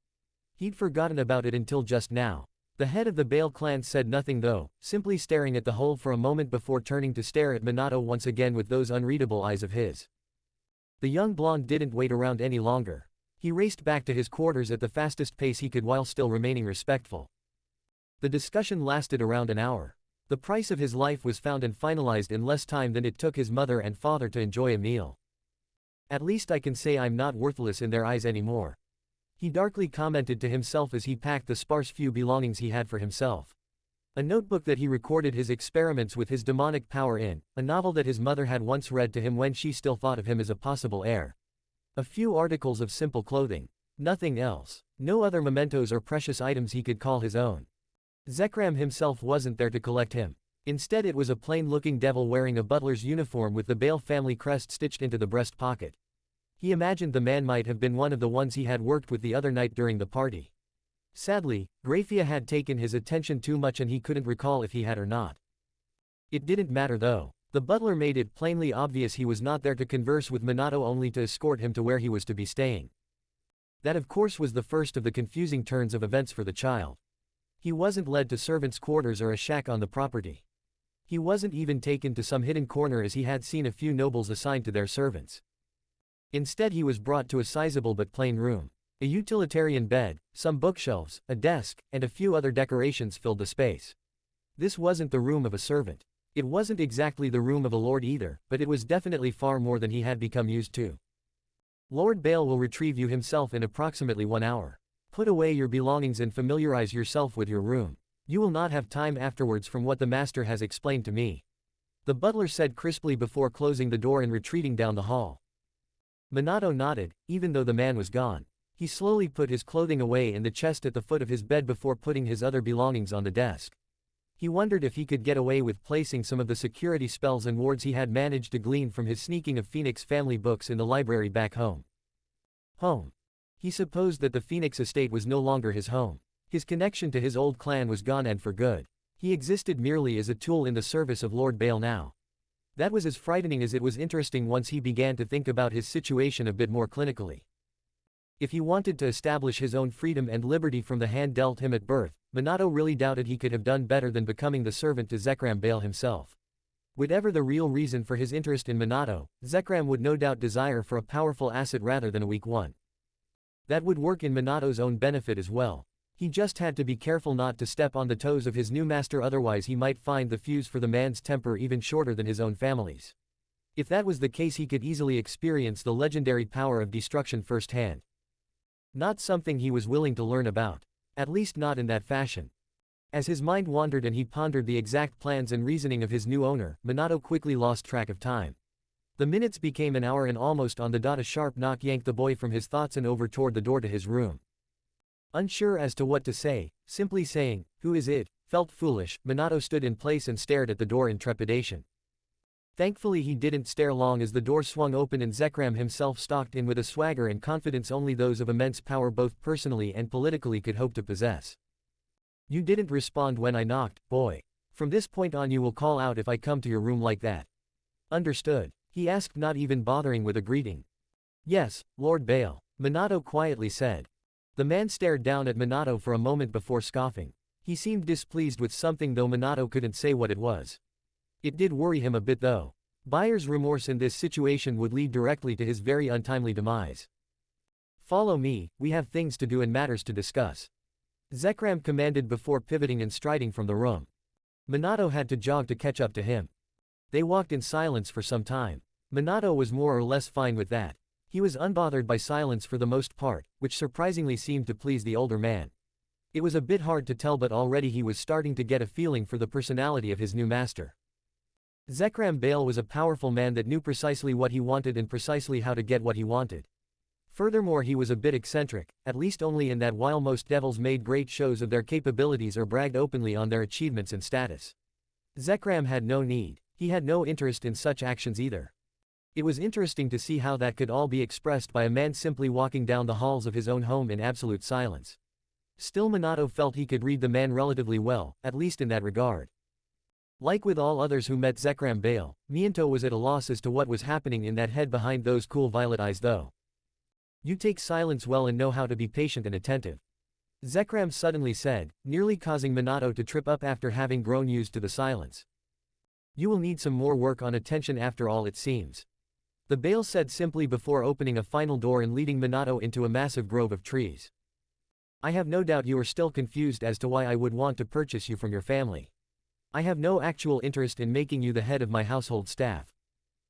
He'd forgotten about it until just now. The head of the Bael clan said nothing though, simply staring at the hole for a moment before turning to stare at Minato once again with those unreadable eyes of his. The young blonde didn't wait around any longer. He raced back to his quarters at the fastest pace he could while still remaining respectful. The discussion lasted around an hour. The price of his life was found and finalized in less time than it took his mother and father to enjoy a meal. "At least I can say I'm not worthless in their eyes anymore," he darkly commented to himself as he packed the sparse few belongings he had for himself. A notebook that he recorded his experiments with his demonic power in, a novel that his mother had once read to him when she still thought of him as a possible heir. A few articles of simple clothing. Nothing else. No other mementos or precious items he could call his own. Zekram himself wasn't there to collect him. Instead, it was a plain-looking devil wearing a butler's uniform with the Bael family crest stitched into the breast pocket. He imagined the man might have been one of the ones he had worked with the other night during the party. Sadly, Graphia had taken his attention too much and he couldn't recall if he had or not. It didn't matter though. The butler made it plainly obvious he was not there to converse with Minato, only to escort him to where he was to be staying. That of course was the first of the confusing turns of events for the child. He wasn't led to servants' quarters or a shack on the property. He wasn't even taken to some hidden corner as he had seen a few nobles assigned to their servants. Instead, he was brought to a sizable but plain room. A utilitarian bed, some bookshelves, a desk, and a few other decorations filled the space. This wasn't the room of a servant. It wasn't exactly the room of a lord either, but it was definitely far more than he had become used to. "Lord Bael will retrieve you himself in approximately 1 hour. Put away your belongings and familiarize yourself with your room. You will not have time afterwards from what the master has explained to me," the butler said crisply before closing the door and retreating down the hall. Minato nodded, even though the man was gone. He slowly put his clothing away in the chest at the foot of his bed before putting his other belongings on the desk. He wondered if he could get away with placing some of the security spells and wards he had managed to glean from his sneaking of Phoenix family books in the library back home. Home. He supposed that the Phoenix estate was no longer his home. His connection to his old clan was gone and for good. He existed merely as a tool in the service of Lord Bael now. That was as frightening as it was interesting once he began to think about his situation a bit more clinically. If he wanted to establish his own freedom and liberty from the hand dealt him at birth, Minato really doubted he could have done better than becoming the servant to Zekram Bael himself. Whatever the real reason for his interest in Minato, Zekram would no doubt desire for a powerful asset rather than a weak one. That would work in Minato's own benefit as well. He just had to be careful not to step on the toes of his new master, otherwise he might find the fuse for the man's temper even shorter than his own family's. If that was the case, he could easily experience the legendary power of destruction firsthand. Not something he was willing to learn about. At least not in that fashion. As his mind wandered and he pondered the exact plans and reasoning of his new owner, Minato quickly lost track of time. The minutes became an hour and almost on the dot a sharp knock yanked the boy from his thoughts and over toward the door to his room. Unsure as to what to say, simply saying, "Who is it?" felt foolish. Minato stood in place and stared at the door in trepidation. Thankfully he didn't stare long as the door swung open and Zekram himself stalked in with a swagger and confidence only those of immense power both personally and politically could hope to possess. "You didn't respond when I knocked, boy. From this point on you will call out if I come to your room like that. Understood?" he asked, not even bothering with a greeting. "Yes, Lord Bael," Minato quietly said. The man stared down at Minato for a moment before scoffing. He seemed displeased with something, though Minato couldn't say what it was. It did worry him a bit though. Buyer's remorse in this situation would lead directly to his very untimely demise. "Follow me, we have things to do and matters to discuss." Zekram commanded before pivoting and striding from the room. Minato had to jog to catch up to him. They walked in silence for some time. Minato was more or less fine with that. He was unbothered by silence for the most part, which surprisingly seemed to please the older man. It was a bit hard to tell, but already he was starting to get a feeling for the personality of his new master. Zekram Bael was a powerful man that knew precisely what he wanted and precisely how to get what he wanted. Furthermore, he was a bit eccentric, at least only in that while most devils made great shows of their capabilities or bragged openly on their achievements and status, Zekram had no need. He had no interest in such actions either. It was interesting to see how that could all be expressed by a man simply walking down the halls of his own home in absolute silence. Still, Minato felt he could read the man relatively well, at least in that regard. Like with all others who met Zekram Bael, Minato was at a loss as to what was happening in that head behind those cool violet eyes though. You take silence well and know how to be patient and attentive. Zekram suddenly said, nearly causing Minato to trip up after having grown used to the silence. You will need some more work on attention after all, it seems. The Bael said simply before opening a final door and leading Minato into a massive grove of trees. I have no doubt you are still confused as to why I would want to purchase you from your family. I have no actual interest in making you the head of my household staff.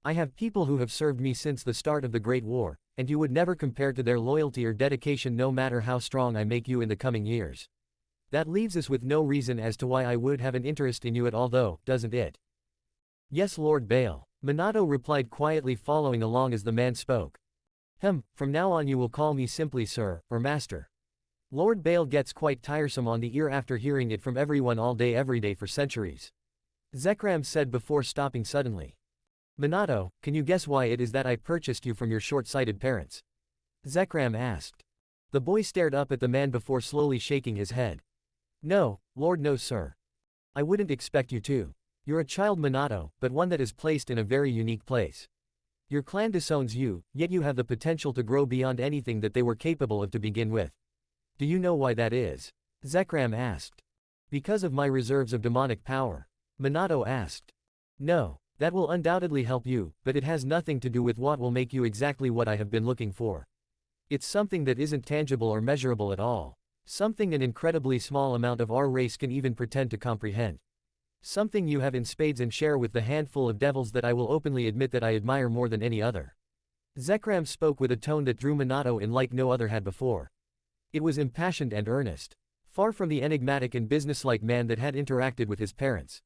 I have people who have served me since the start of the Great War, and you would never compare to their loyalty or dedication no matter how strong I make you in the coming years. That leaves us with no reason as to why I would have an interest in you at all though, doesn't it? Yes, Lord Bael, Minato replied quietly, following along as the man spoke. From now on you will call me simply sir, or master. Lord Bael gets quite tiresome on the ear after hearing it from everyone all day every day for centuries. Zekram said before stopping suddenly. Minato, can you guess why it is that I purchased you from your short-sighted parents? Zekram asked. The boy stared up at the man before slowly shaking his head. No, Lord no sir. I wouldn't expect you to. You're a child Minato, but one that is placed in a very unique place. Your clan disowns you, yet you have the potential to grow beyond anything that they were capable of to begin with. Do you know why that is? Zekram asked. Because of my reserves of demonic power. Minato asked. No. That will undoubtedly help you, but it has nothing to do with what will make you exactly what I have been looking for. It's something that isn't tangible or measurable at all. Something an incredibly small amount of our race can even pretend to comprehend. Something you have in spades and share with the handful of devils that I will openly admit that I admire more than any other. Zekram spoke with a tone that drew Minato in like no other had before. It was impassioned and earnest, far from the enigmatic and businesslike man that had interacted with his parents.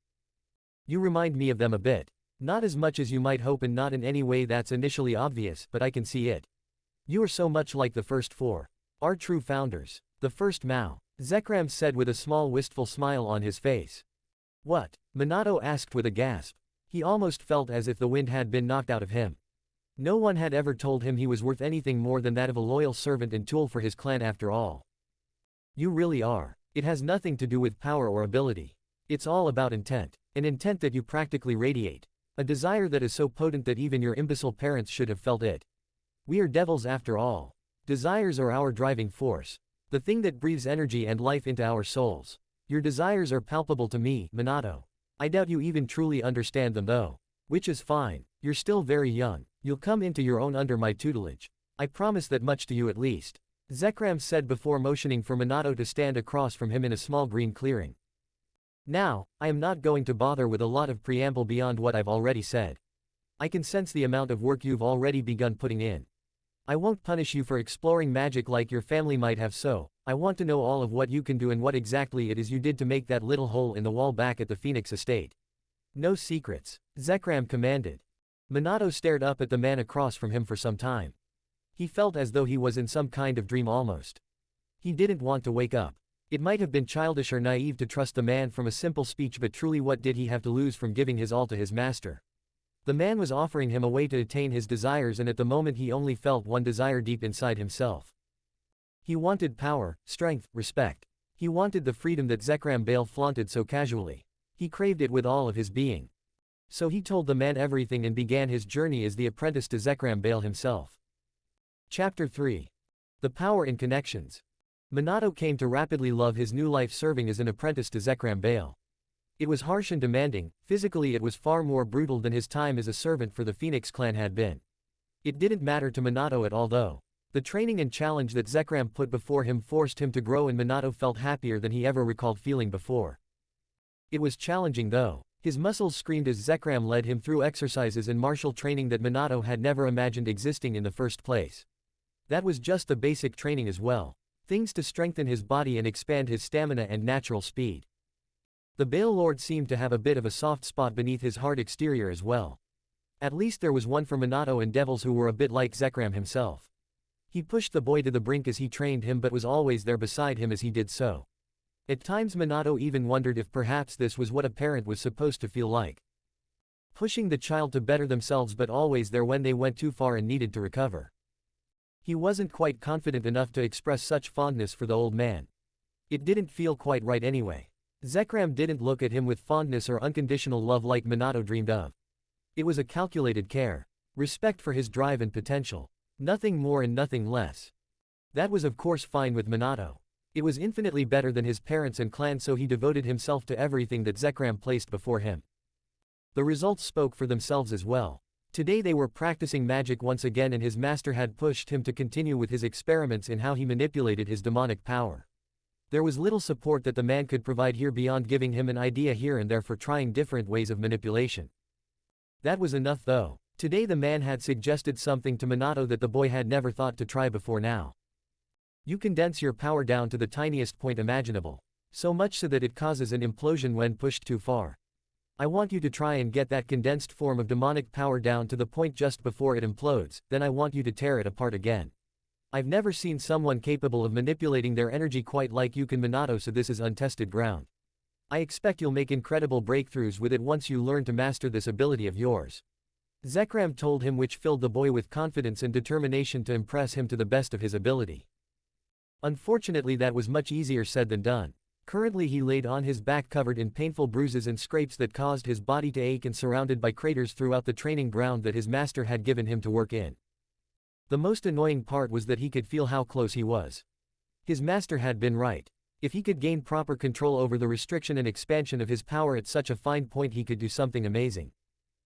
You remind me of them a bit. Not as much as you might hope and not in any way that's initially obvious, but I can see it. You are so much like the first four. Our true founders. The first Mao. Zekram said with a small wistful smile on his face. What? Minato asked with a gasp. He almost felt as if the wind had been knocked out of him. No one had ever told him he was worth anything more than that of a loyal servant and tool for his clan after all. You really are. It has nothing to do with power or ability. It's all about intent. An intent that you practically radiate. A desire that is so potent that even your imbecile parents should have felt it. We are devils after all. Desires are our driving force. The thing that breathes energy and life into our souls. Your desires are palpable to me, Minato. I doubt you even truly understand them though. Which is fine. You're still very young. You'll come into your own under my tutelage. I promise that much to you at least. Zekram said before motioning for Minato to stand across from him in a small green clearing. Now, I am not going to bother with a lot of preamble beyond what I've already said. I can sense the amount of work you've already begun putting in. I won't punish you for exploring magic like your family might have, so I want to know all of what you can do and what exactly it is you did to make that little hole in the wall back at the Phoenix estate. No secrets, Zekram commanded. Minato stared up at the man across from him for some time. He felt as though he was in some kind of dream almost. He didn't want to wake up. It might have been childish or naive to trust the man from a simple speech, but truly what did he have to lose from giving his all to his master? The man was offering him a way to attain his desires, and at the moment he only felt one desire deep inside himself. He wanted power, strength, respect. He wanted the freedom that Zekram Bael flaunted so casually. He craved it with all of his being. So he told the man everything and began his journey as the apprentice to Zekram Bael himself. Chapter 3. The Power in Connections. Minato came to rapidly love his new life serving as an apprentice to Zekram Bael. It was harsh and demanding, physically it was far more brutal than his time as a servant for the Phoenix clan had been. It didn't matter to Minato at all though. The training and challenge that Zekram put before him forced him to grow, and Minato felt happier than he ever recalled feeling before. It was challenging though. His muscles screamed as Zekram led him through exercises and martial training that Minato had never imagined existing in the first place. That was just the basic training as well. Things to strengthen his body and expand his stamina and natural speed. The Bael Lord seemed to have a bit of a soft spot beneath his hard exterior as well. At least there was one for Minato and devils who were a bit like Zekram himself. He pushed the boy to the brink as he trained him, but was always there beside him as he did so. At times Minato even wondered if perhaps this was what a parent was supposed to feel like. Pushing the child to better themselves, but always there when they went too far and needed to recover. He wasn't quite confident enough to express such fondness for the old man. It didn't feel quite right anyway. Zekram didn't look at him with fondness or unconditional love like Minato dreamed of. It was a calculated care. Respect for his drive and potential. Nothing more and nothing less. That was of course fine with Minato. It was infinitely better than his parents and clan, so he devoted himself to everything that Zekram placed before him. The results spoke for themselves as well. Today they were practicing magic once again, and his master had pushed him to continue with his experiments in how he manipulated his demonic power. There was little support that the man could provide here beyond giving him an idea here and there for trying different ways of manipulation. That was enough though. Today the man had suggested something to Minato that the boy had never thought to try before now. You condense your power down to the tiniest point imaginable. So much so that it causes an implosion when pushed too far. I want you to try and get that condensed form of demonic power down to the point just before it implodes, then I want you to tear it apart again. I've never seen someone capable of manipulating their energy quite like you can, Minato, so this is untested ground. I expect you'll make incredible breakthroughs with it once you learn to master this ability of yours. Zekram told him, which filled the boy with confidence and determination to impress him to the best of his ability. Unfortunately that was much easier said than done. Currently he laid on his back covered in painful bruises and scrapes that caused his body to ache and surrounded by craters throughout the training ground that his master had given him to work in. The most annoying part was that he could feel how close he was. His master had been right. If he could gain proper control over the restriction and expansion of his power at such a fine point, he could do something amazing.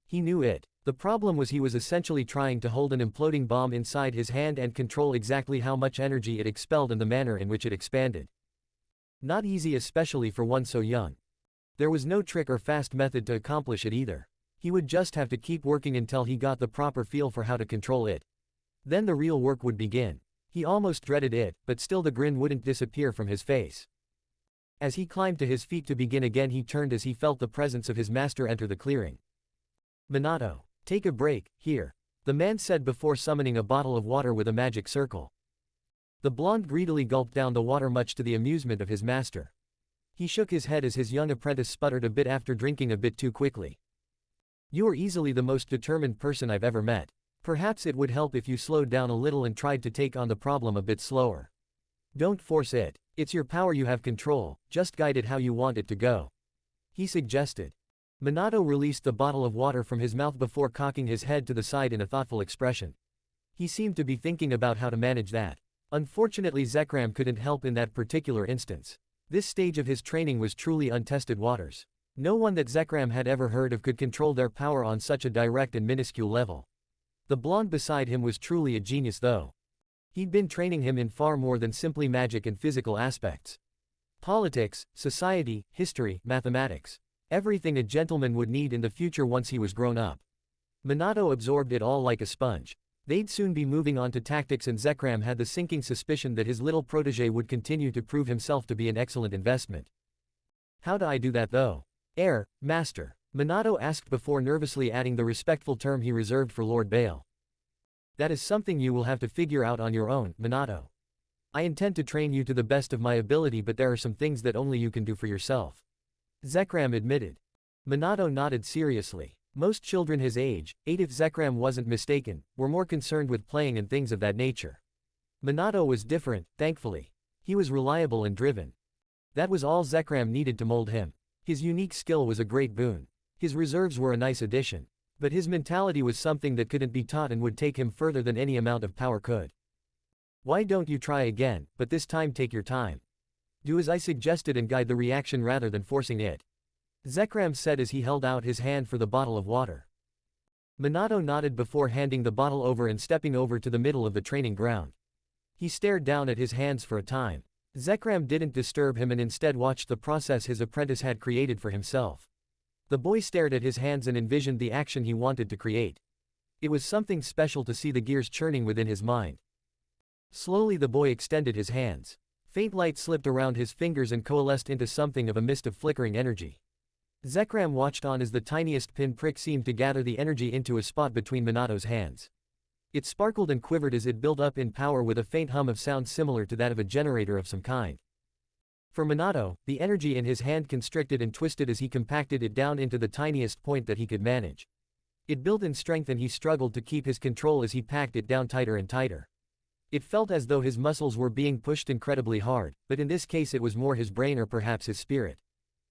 He knew it. The problem was he was essentially trying to hold an imploding bomb inside his hand and control exactly how much energy it expelled and the manner in which it expanded. Not easy, especially for one so young. There was no trick or fast method to accomplish it either. He would just have to keep working until he got the proper feel for how to control it. Then the real work would begin. He almost dreaded it, but still the grin wouldn't disappear from his face. As he climbed to his feet to begin again, he turned as he felt the presence of his master enter the clearing. Minato, take a break, here, the man said before summoning a bottle of water with a magic circle. The blonde greedily gulped down the water, much to the amusement of his master. He shook his head as his young apprentice sputtered a bit after drinking a bit too quickly. You are easily the most determined person I've ever met. Perhaps it would help if you slowed down a little and tried to take on the problem a bit slower. Don't force it. It's your power, you have control, just guide it how you want it to go. He suggested. Minato released the bottle of water from his mouth before cocking his head to the side in a thoughtful expression. He seemed to be thinking about how to manage that. Unfortunately Zekram couldn't help in that particular instance. This stage of his training was truly untested waters. No one that Zekram had ever heard of could control their power on such a direct and minuscule level. The blonde beside him was truly a genius though. He'd been training him in far more than simply magic and physical aspects. Politics, society, history, mathematics. Everything a gentleman would need in the future once he was grown up. Minato absorbed it all like a sponge. They'd soon be moving on to tactics, and Zekram had the sinking suspicion that his little protege would continue to prove himself to be an excellent investment. How do I do that though? Heir, master, Minato asked before nervously adding the respectful term he reserved for Lord Bael. That is something you will have to figure out on your own, Minato. I intend to train you to the best of my ability, but there are some things that only you can do for yourself. Zekram admitted. Minato nodded seriously. Most children his age, 8 if Zekram wasn't mistaken, were more concerned with playing and things of that nature. Minato was different, thankfully. He was reliable and driven. That was all Zekram needed to mold him. His unique skill was a great boon. His reserves were a nice addition. But his mentality was something that couldn't be taught and would take him further than any amount of power could. Why don't you try again, but this time take your time. Do as I suggested and guide the reaction rather than forcing it. Zekram said as he held out his hand for the bottle of water. Minato nodded before handing the bottle over and stepping over to the middle of the training ground. He stared down at his hands for a time. Zekram didn't disturb him and instead watched the process his apprentice had created for himself. The boy stared at his hands and envisioned the action he wanted to create. It was something special to see the gears churning within his mind. Slowly the boy extended his hands. Faint light slipped around his fingers and coalesced into something of a mist of flickering energy. Zekram watched on as the tiniest pinprick seemed to gather the energy into a spot between Minato's hands. It sparkled and quivered as it built up in power with a faint hum of sound similar to that of a generator of some kind. For Minato, the energy in his hand constricted and twisted as he compacted it down into the tiniest point that he could manage. It built in strength and he struggled to keep his control as he packed it down tighter and tighter. It felt as though his muscles were being pushed incredibly hard, but in this case it was more his brain or perhaps his spirit.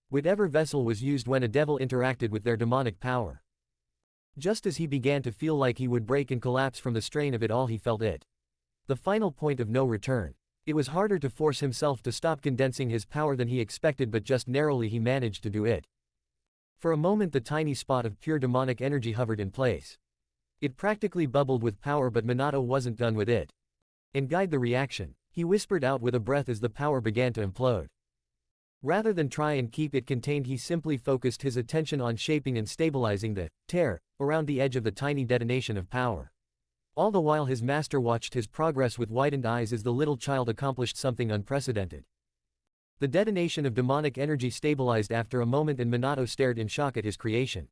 Whatever vessel was used when a devil interacted with their demonic power. Just as he began to feel like he would break and collapse from the strain of it all, he felt it. The final point of no return. It was harder to force himself to stop condensing his power than he expected, but just narrowly he managed to do it. For a moment the tiny spot of pure demonic energy hovered in place. It practically bubbled with power, but Minato wasn't done with it. And guide the reaction, he whispered out with a breath as the power began to implode. Rather than try and keep it contained, he simply focused his attention on shaping and stabilizing the tear around the edge of the tiny detonation of power. All the while his master watched his progress with widened eyes as the little child accomplished something unprecedented. The detonation of demonic energy stabilized after a moment and Minato stared in shock at his creation.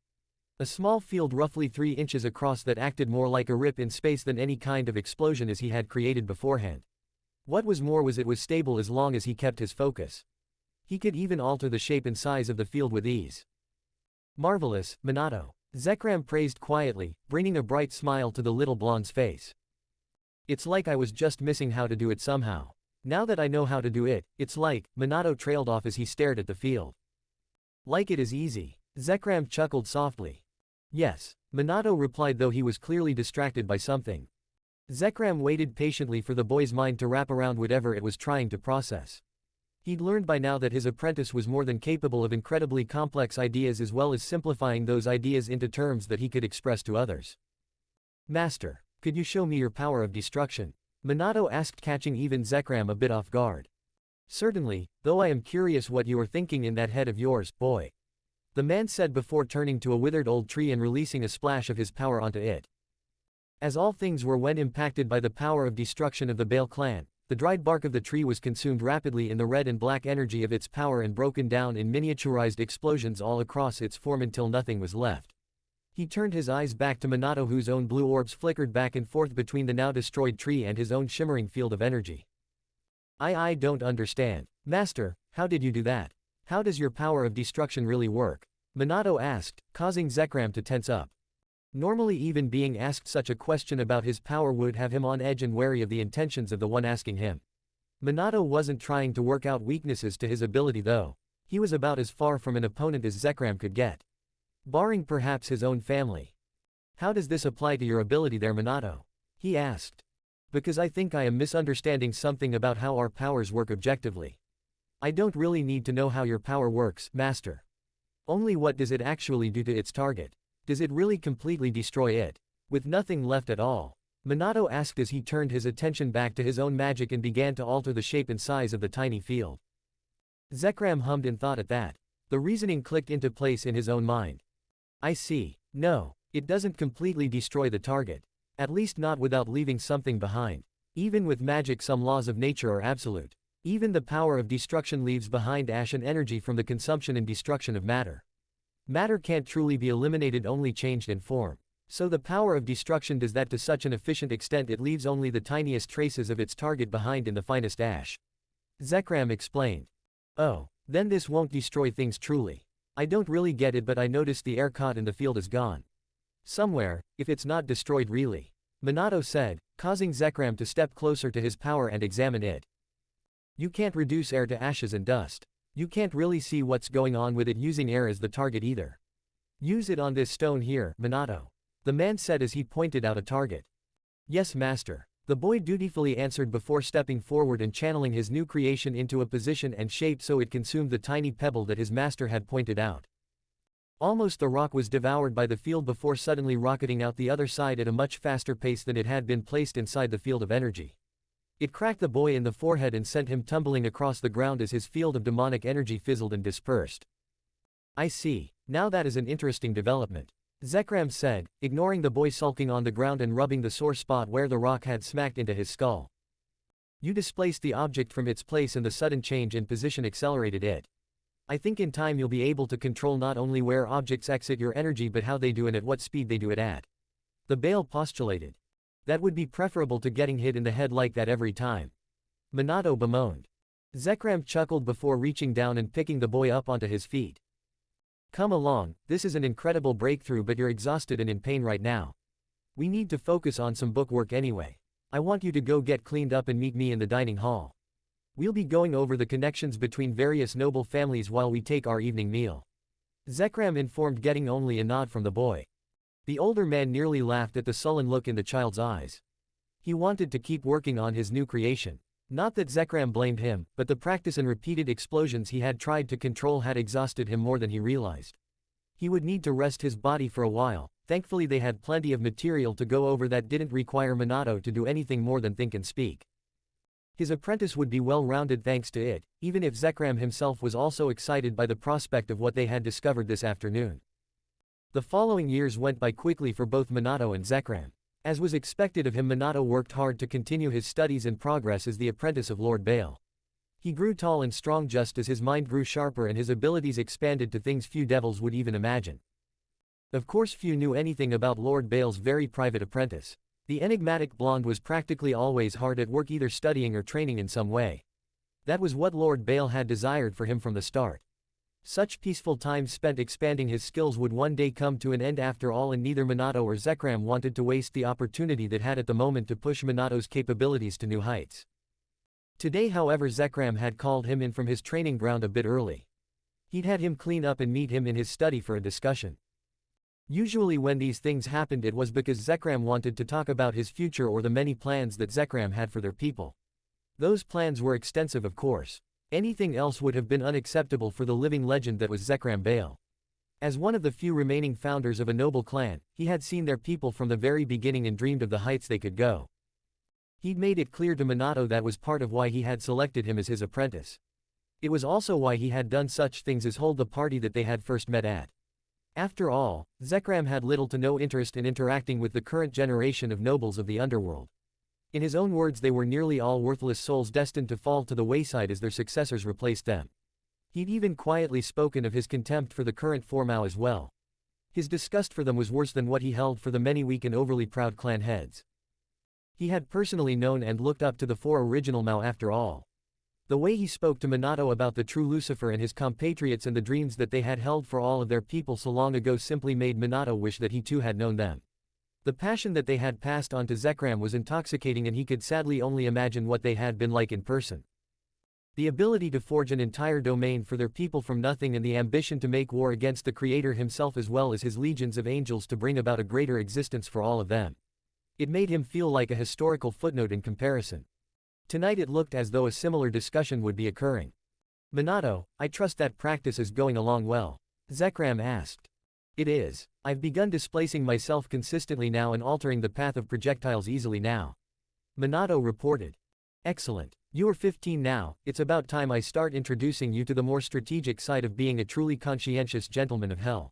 A small field roughly 3 inches across that acted more like a rip in space than any kind of explosion as he had created beforehand. What was more was it was stable as long as he kept his focus. He could even alter the shape and size of the field with ease. Marvelous, Minato. Zekram praised quietly, bringing a bright smile to the little blonde's face. It's like I was just missing how to do it somehow. Now that I know how to do it, it's like, Minato trailed off as he stared at the field. Like it is easy. Zekram chuckled softly. Yes, Minato replied, though he was clearly distracted by something. Zekram waited patiently for the boy's mind to wrap around whatever it was trying to process. He'd learned by now that his apprentice was more than capable of incredibly complex ideas as well as simplifying those ideas into terms that he could express to others. Master, could you show me your power of destruction? Minato asked, catching even Zekram a bit off guard. Certainly, though I am curious what you are thinking in that head of yours, boy. The man said before turning to a withered old tree and releasing a splash of his power onto it. As all things were when impacted by the power of destruction of the Bael clan, the dried bark of the tree was consumed rapidly in the red and black energy of its power and broken down in miniaturized explosions all across its form until nothing was left. He turned his eyes back to Minato, whose own blue orbs flickered back and forth between the now destroyed tree and his own shimmering field of energy. I don't understand. Master, how did you do that? How does your power of destruction really work? Minato asked, causing Zekram to tense up. Normally, even being asked such a question about his power would have him on edge and wary of the intentions of the one asking him. Minato wasn't trying to work out weaknesses to his ability though. He was about as far from an opponent as Zekram could get. Barring perhaps his own family. How does this apply to your ability there, Minato? He asked. Because I think I am misunderstanding something about how our powers work objectively. I don't really need to know how your power works, Master. Only what does it actually do to its target? Does it really completely destroy it? With nothing left at all? Minato asked as he turned his attention back to his own magic and began to alter the shape and size of the tiny field. Zekram hummed in thought at that. The reasoning clicked into place in his own mind. I see. No, it doesn't completely destroy the target. At least not without leaving something behind. Even with magic, some laws of nature are absolute. Even the power of destruction leaves behind ash and energy from the consumption and destruction of matter. Matter can't truly be eliminated, only changed in form. So the power of destruction does that to such an efficient extent it leaves only the tiniest traces of its target behind in the finest ash. Zekram explained. Oh, then this won't destroy things truly. I don't really get it, but I noticed the air caught in the field is gone. Somewhere, if it's not destroyed really. Minato said, causing Zekram to step closer to his power and examine it. You can't reduce air to ashes and dust. You can't really see what's going on with it using air as the target either. Use it on this stone here, Minato. The man said as he pointed out a target. Yes, master. The boy dutifully answered before stepping forward and channeling his new creation into a position and shape so it consumed the tiny pebble that his master had pointed out. Almost the rock was devoured by the field before suddenly rocketing out the other side at a much faster pace than it had been placed inside the field of energy. It cracked the boy in the forehead and sent him tumbling across the ground as his field of demonic energy fizzled and dispersed. I see. Now that is an interesting development. Zekram said, ignoring the boy sulking on the ground and rubbing the sore spot where the rock had smacked into his skull. You displaced the object from its place and the sudden change in position accelerated it. I think in time you'll be able to control not only where objects exit your energy but how they do and at what speed they do it at. The Bael postulated. That would be preferable to getting hit in the head like that every time. Minato bemoaned. Zekram chuckled before reaching down and picking the boy up onto his feet. Come along, this is an incredible breakthrough but you're exhausted and in pain right now. We need to focus on some bookwork anyway. I want you to go get cleaned up and meet me in the dining hall. We'll be going over the connections between various noble families while we take our evening meal. Zekram informed, getting only a nod from the boy. The older man nearly laughed at the sullen look in the child's eyes. He wanted to keep working on his new creation. Not that Zekram blamed him, but the practice and repeated explosions he had tried to control had exhausted him more than he realized. He would need to rest his body for a while. Thankfully they had plenty of material to go over that didn't require Minato to do anything more than think and speak. His apprentice would be well-rounded thanks to it, even if Zekram himself was also excited by the prospect of what they had discovered this afternoon. The following years went by quickly for both Minato and Zekram. As was expected of him, Minato worked hard to continue his studies and progress as the apprentice of Lord Bael. He grew tall and strong just as his mind grew sharper and his abilities expanded to things few devils would even imagine. Of course few knew anything about Lord Bael's very private apprentice. The enigmatic blonde was practically always hard at work, either studying or training in some way. That was what Lord Bael had desired for him from the start. Such peaceful time spent expanding his skills would one day come to an end after all, and neither Minato or Zekram wanted to waste the opportunity that had at the moment to push Minato's capabilities to new heights. Today however Zekram had called him in from his training ground a bit early. He'd had him clean up and meet him in his study for a discussion. Usually when these things happened it was because Zekram wanted to talk about his future or the many plans that Zekram had for their people. Those plans were extensive of course. Anything else would have been unacceptable for the living legend that was Zekram Bael. As one of the few remaining founders of a noble clan, he had seen their people from the very beginning and dreamed of the heights they could go. He'd made it clear to Minato that was part of why he had selected him as his apprentice. It was also why he had done such things as hold the party that they had first met at. After all, Zekram had little to no interest in interacting with the current generation of nobles of the Underworld. In his own words, they were nearly all worthless souls destined to fall to the wayside as their successors replaced them. He'd even quietly spoken of his contempt for the current Formao as well. His disgust for them was worse than what he held for the many weak and overly proud clan heads. He had personally known and looked up to the four original Mao after all. The way he spoke to Minato about the true Lucifer and his compatriots and the dreams that they had held for all of their people so long ago simply made Minato wish that he too had known them. The passion that they had passed on to Zekram was intoxicating, and he could sadly only imagine what they had been like in person. The ability to forge an entire domain for their people from nothing and the ambition to make war against the Creator himself as well as his legions of angels to bring about a greater existence for all of them. It made him feel like a historical footnote in comparison. Tonight it looked as though a similar discussion would be occurring. Minato, I trust that practice is going along well? Zekram asked. It is. I've begun displacing myself consistently now and altering the path of projectiles easily now. Minato reported. Excellent. You are 15 now, it's about time I start introducing you to the more strategic side of being a truly conscientious gentleman of hell.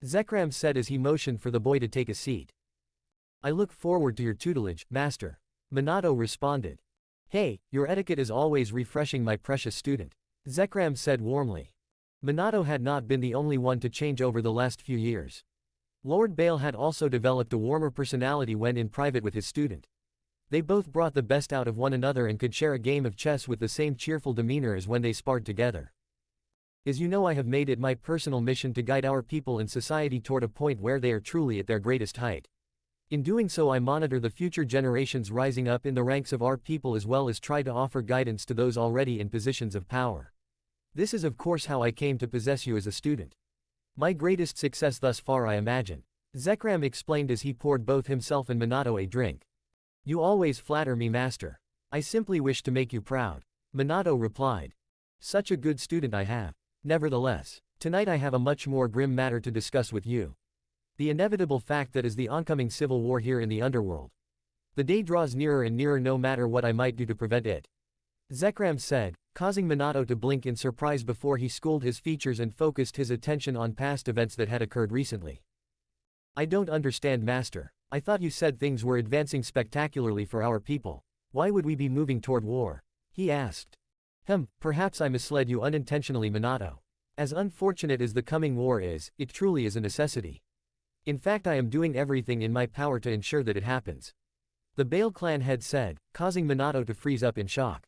Zekram said as he motioned for the boy to take a seat. I look forward to your tutelage, master. Minato responded. Hey, your etiquette is always refreshing, my precious student. Zekram said warmly. Minato had not been the only one to change over the last few years. Lord Bael had also developed a warmer personality when in private with his student. They both brought the best out of one another and could share a game of chess with the same cheerful demeanor as when they sparred together. As you know, I have made it my personal mission to guide our people and society toward a point where they are truly at their greatest height. In doing so, I monitor the future generations rising up in the ranks of our people as well as try to offer guidance to those already in positions of power. This is of course how I came to possess you as a student. My greatest success thus far, I imagine. Zekram explained as he poured both himself and Minato a drink. You always flatter me, master. I simply wish to make you proud. Minato replied. Such a good student I have. Nevertheless, tonight I have a much more grim matter to discuss with you. The inevitable fact that is the oncoming civil war here in the Underworld. The day draws nearer and nearer no matter what I might do to prevent it. Zekram said, causing Minato to blink in surprise before he schooled his features and focused his attention on past events that had occurred recently. I don't understand, Master. I thought you said things were advancing spectacularly for our people. Why would we be moving toward war? He asked. Perhaps I misled you unintentionally, Minato. As unfortunate as the coming war is, it truly is a necessity. In fact, I am doing everything in my power to ensure that it happens. The Bael clan head said, causing Minato to freeze up in shock.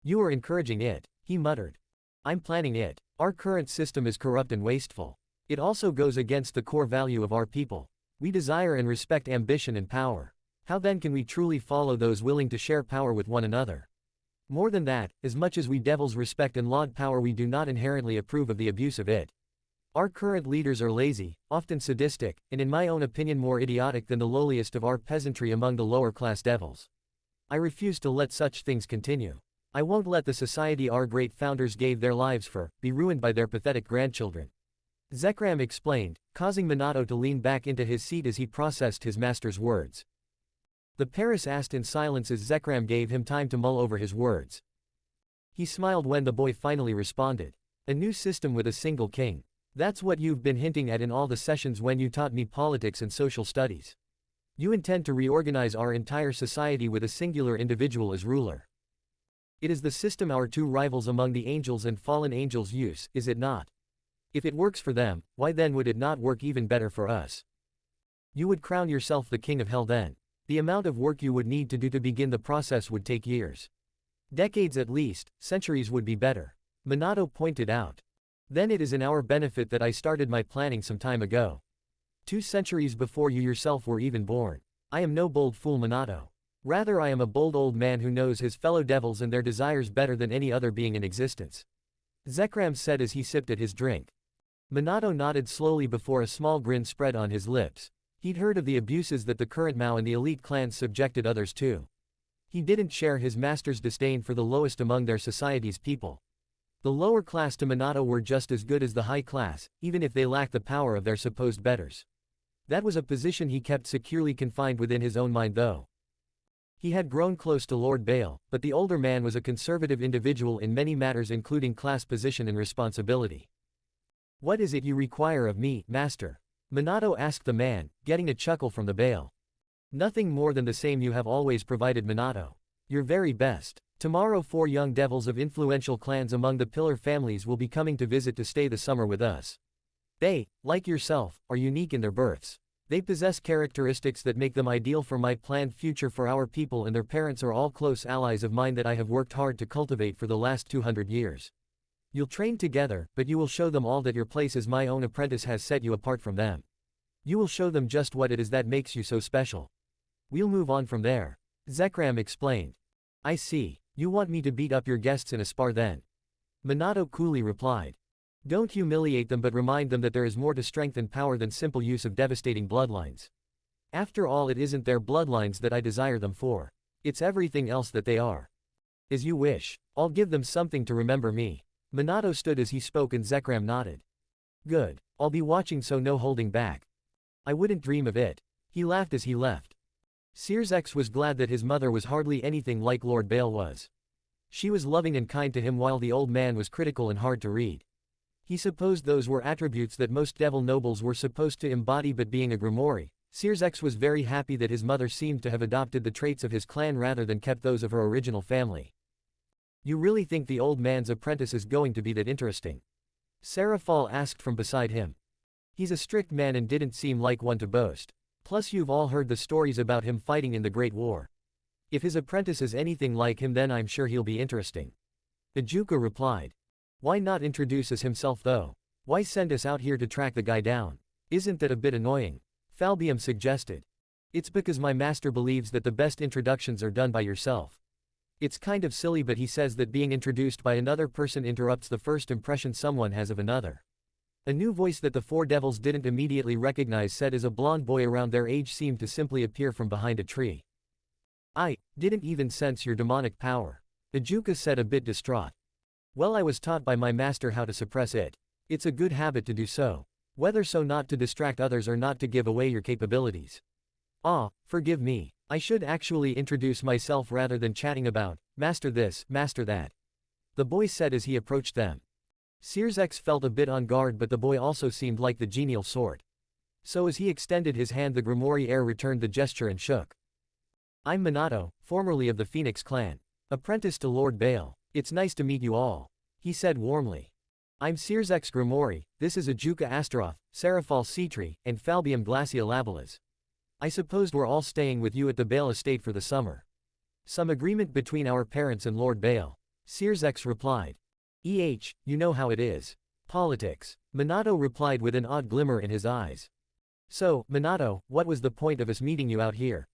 You are encouraging it, he muttered. I'm planning it. Our current system is corrupt and wasteful. It also goes against the core value of our people. We desire and respect ambition and power. How then can we truly follow those willing to share power with one another? More than that, as much as we devils respect and laud power, we do not inherently approve of the abuse of it. Our current leaders are lazy, often sadistic, and in my own opinion more idiotic than the lowliest of our peasantry among the lower class devils. I refuse to let such things continue. I won't let the society our great founders gave their lives for be ruined by their pathetic grandchildren. Zekram explained, causing Minato to lean back into his seat as he processed his master's words. The Paris asked in silence as Zekram gave him time to mull over his words. He smiled when the boy finally responded. A new system with a single king. That's what you've been hinting at in all the sessions when you taught me politics and social studies. You intend to reorganize our entire society with a singular individual as ruler. It is the system our two rivals among the angels and fallen angels use, is it not? If it works for them, why then would it not work even better for us? You would crown yourself the king of hell then. The amount of work you would need to do to begin the process would take years. Decades at least, centuries would be better. Minato pointed out. Then it is in our benefit that I started my planning some time ago. 2 centuries before you yourself were even born. I am no bold fool, Minato. Rather, I am a bold old man who knows his fellow devils and their desires better than any other being in existence. Zekram said as he sipped at his drink. Minato nodded slowly before a small grin spread on his lips. He'd heard of the abuses that the current Mao and the elite clans subjected others to. He didn't share his master's disdain for the lowest among their society's people. The lower class to Minato were just as good as the high class, even if they lacked the power of their supposed betters. That was a position he kept securely confined within his own mind though. He had grown close to Lord Bael, but the older man was a conservative individual in many matters including class position and responsibility. What is it you require of me, master? Minato asked the man, getting a chuckle from the Bael. Nothing more than the same you have always provided, Minato. Your very best. Tomorrow 4 young devils of influential clans among the pillar families will be coming to visit to stay the summer with us. They, like yourself, are unique in their births. They possess characteristics that make them ideal for my planned future for our people, and their parents are all close allies of mine that I have worked hard to cultivate for the last 200 years. You'll train together, but you will show them all that your place as my own apprentice has set you apart from them. You will show them just what it is that makes you so special. We'll move on from there. Zekram explained. I see. You want me to beat up your guests in a spar then? Minato coolly replied. Don't humiliate them, but remind them that there is more to strength and power than simple use of devastating bloodlines. After all, it isn't their bloodlines that I desire them for. It's everything else that they are. As you wish. I'll give them something to remember me. Minato stood as he spoke and Zekram nodded. Good. I'll be watching, so no holding back. I wouldn't dream of it. He laughed as he left. Sears was glad that his mother was hardly anything like Lord Bael was. She was loving and kind to him while the old man was critical and hard to read. He supposed those were attributes that most devil nobles were supposed to embody, but being a grimoire, Sears was very happy that his mother seemed to have adopted the traits of his clan rather than kept those of her original family. You really think the old man's apprentice is going to be that interesting? Sarafal asked from beside him. He's a strict man and didn't seem like one to boast. Plus you've all heard the stories about him fighting in the Great War. If his apprentice is anything like him, then I'm sure he'll be interesting. Ijuka replied. Why not introduce us himself though? Why send us out here to track the guy down? Isn't that a bit annoying? Falbium suggested. It's because my master believes that the best introductions are done by yourself. It's kind of silly, but he says that being introduced by another person interrupts the first impression someone has of another. A new voice that the 4 devils didn't immediately recognize said as a blonde boy around their age seemed to simply appear from behind a tree. I didn't even sense your demonic power. Ijuka said, a bit distraught. Well, I was taught by my master how to suppress it. It's a good habit to do so. Whether so not to distract others or not to give away your capabilities. Ah, forgive me. I should actually introduce myself rather than chatting about, master this, master that. The boy said as he approached them. Searsex felt a bit on guard, but the boy also seemed like the genial sort. So as he extended his hand, the Grimoire heir returned the gesture and shook. I'm Minato, formerly of the Phoenix clan. Apprentice to Lord Bael. It's nice to meet you all. He said warmly. I'm Searsex Grimoire, this is Ajuka Astaroth, Serafal Citri, and Falbium Glacia Labelas. I supposed we're all staying with you at the Bael estate for the summer. Some agreement between our parents and Lord Bael. Searsex replied. You know how it is. Politics. Minato replied with an odd glimmer in his eyes. So, Minato, what was the point of us meeting you out here?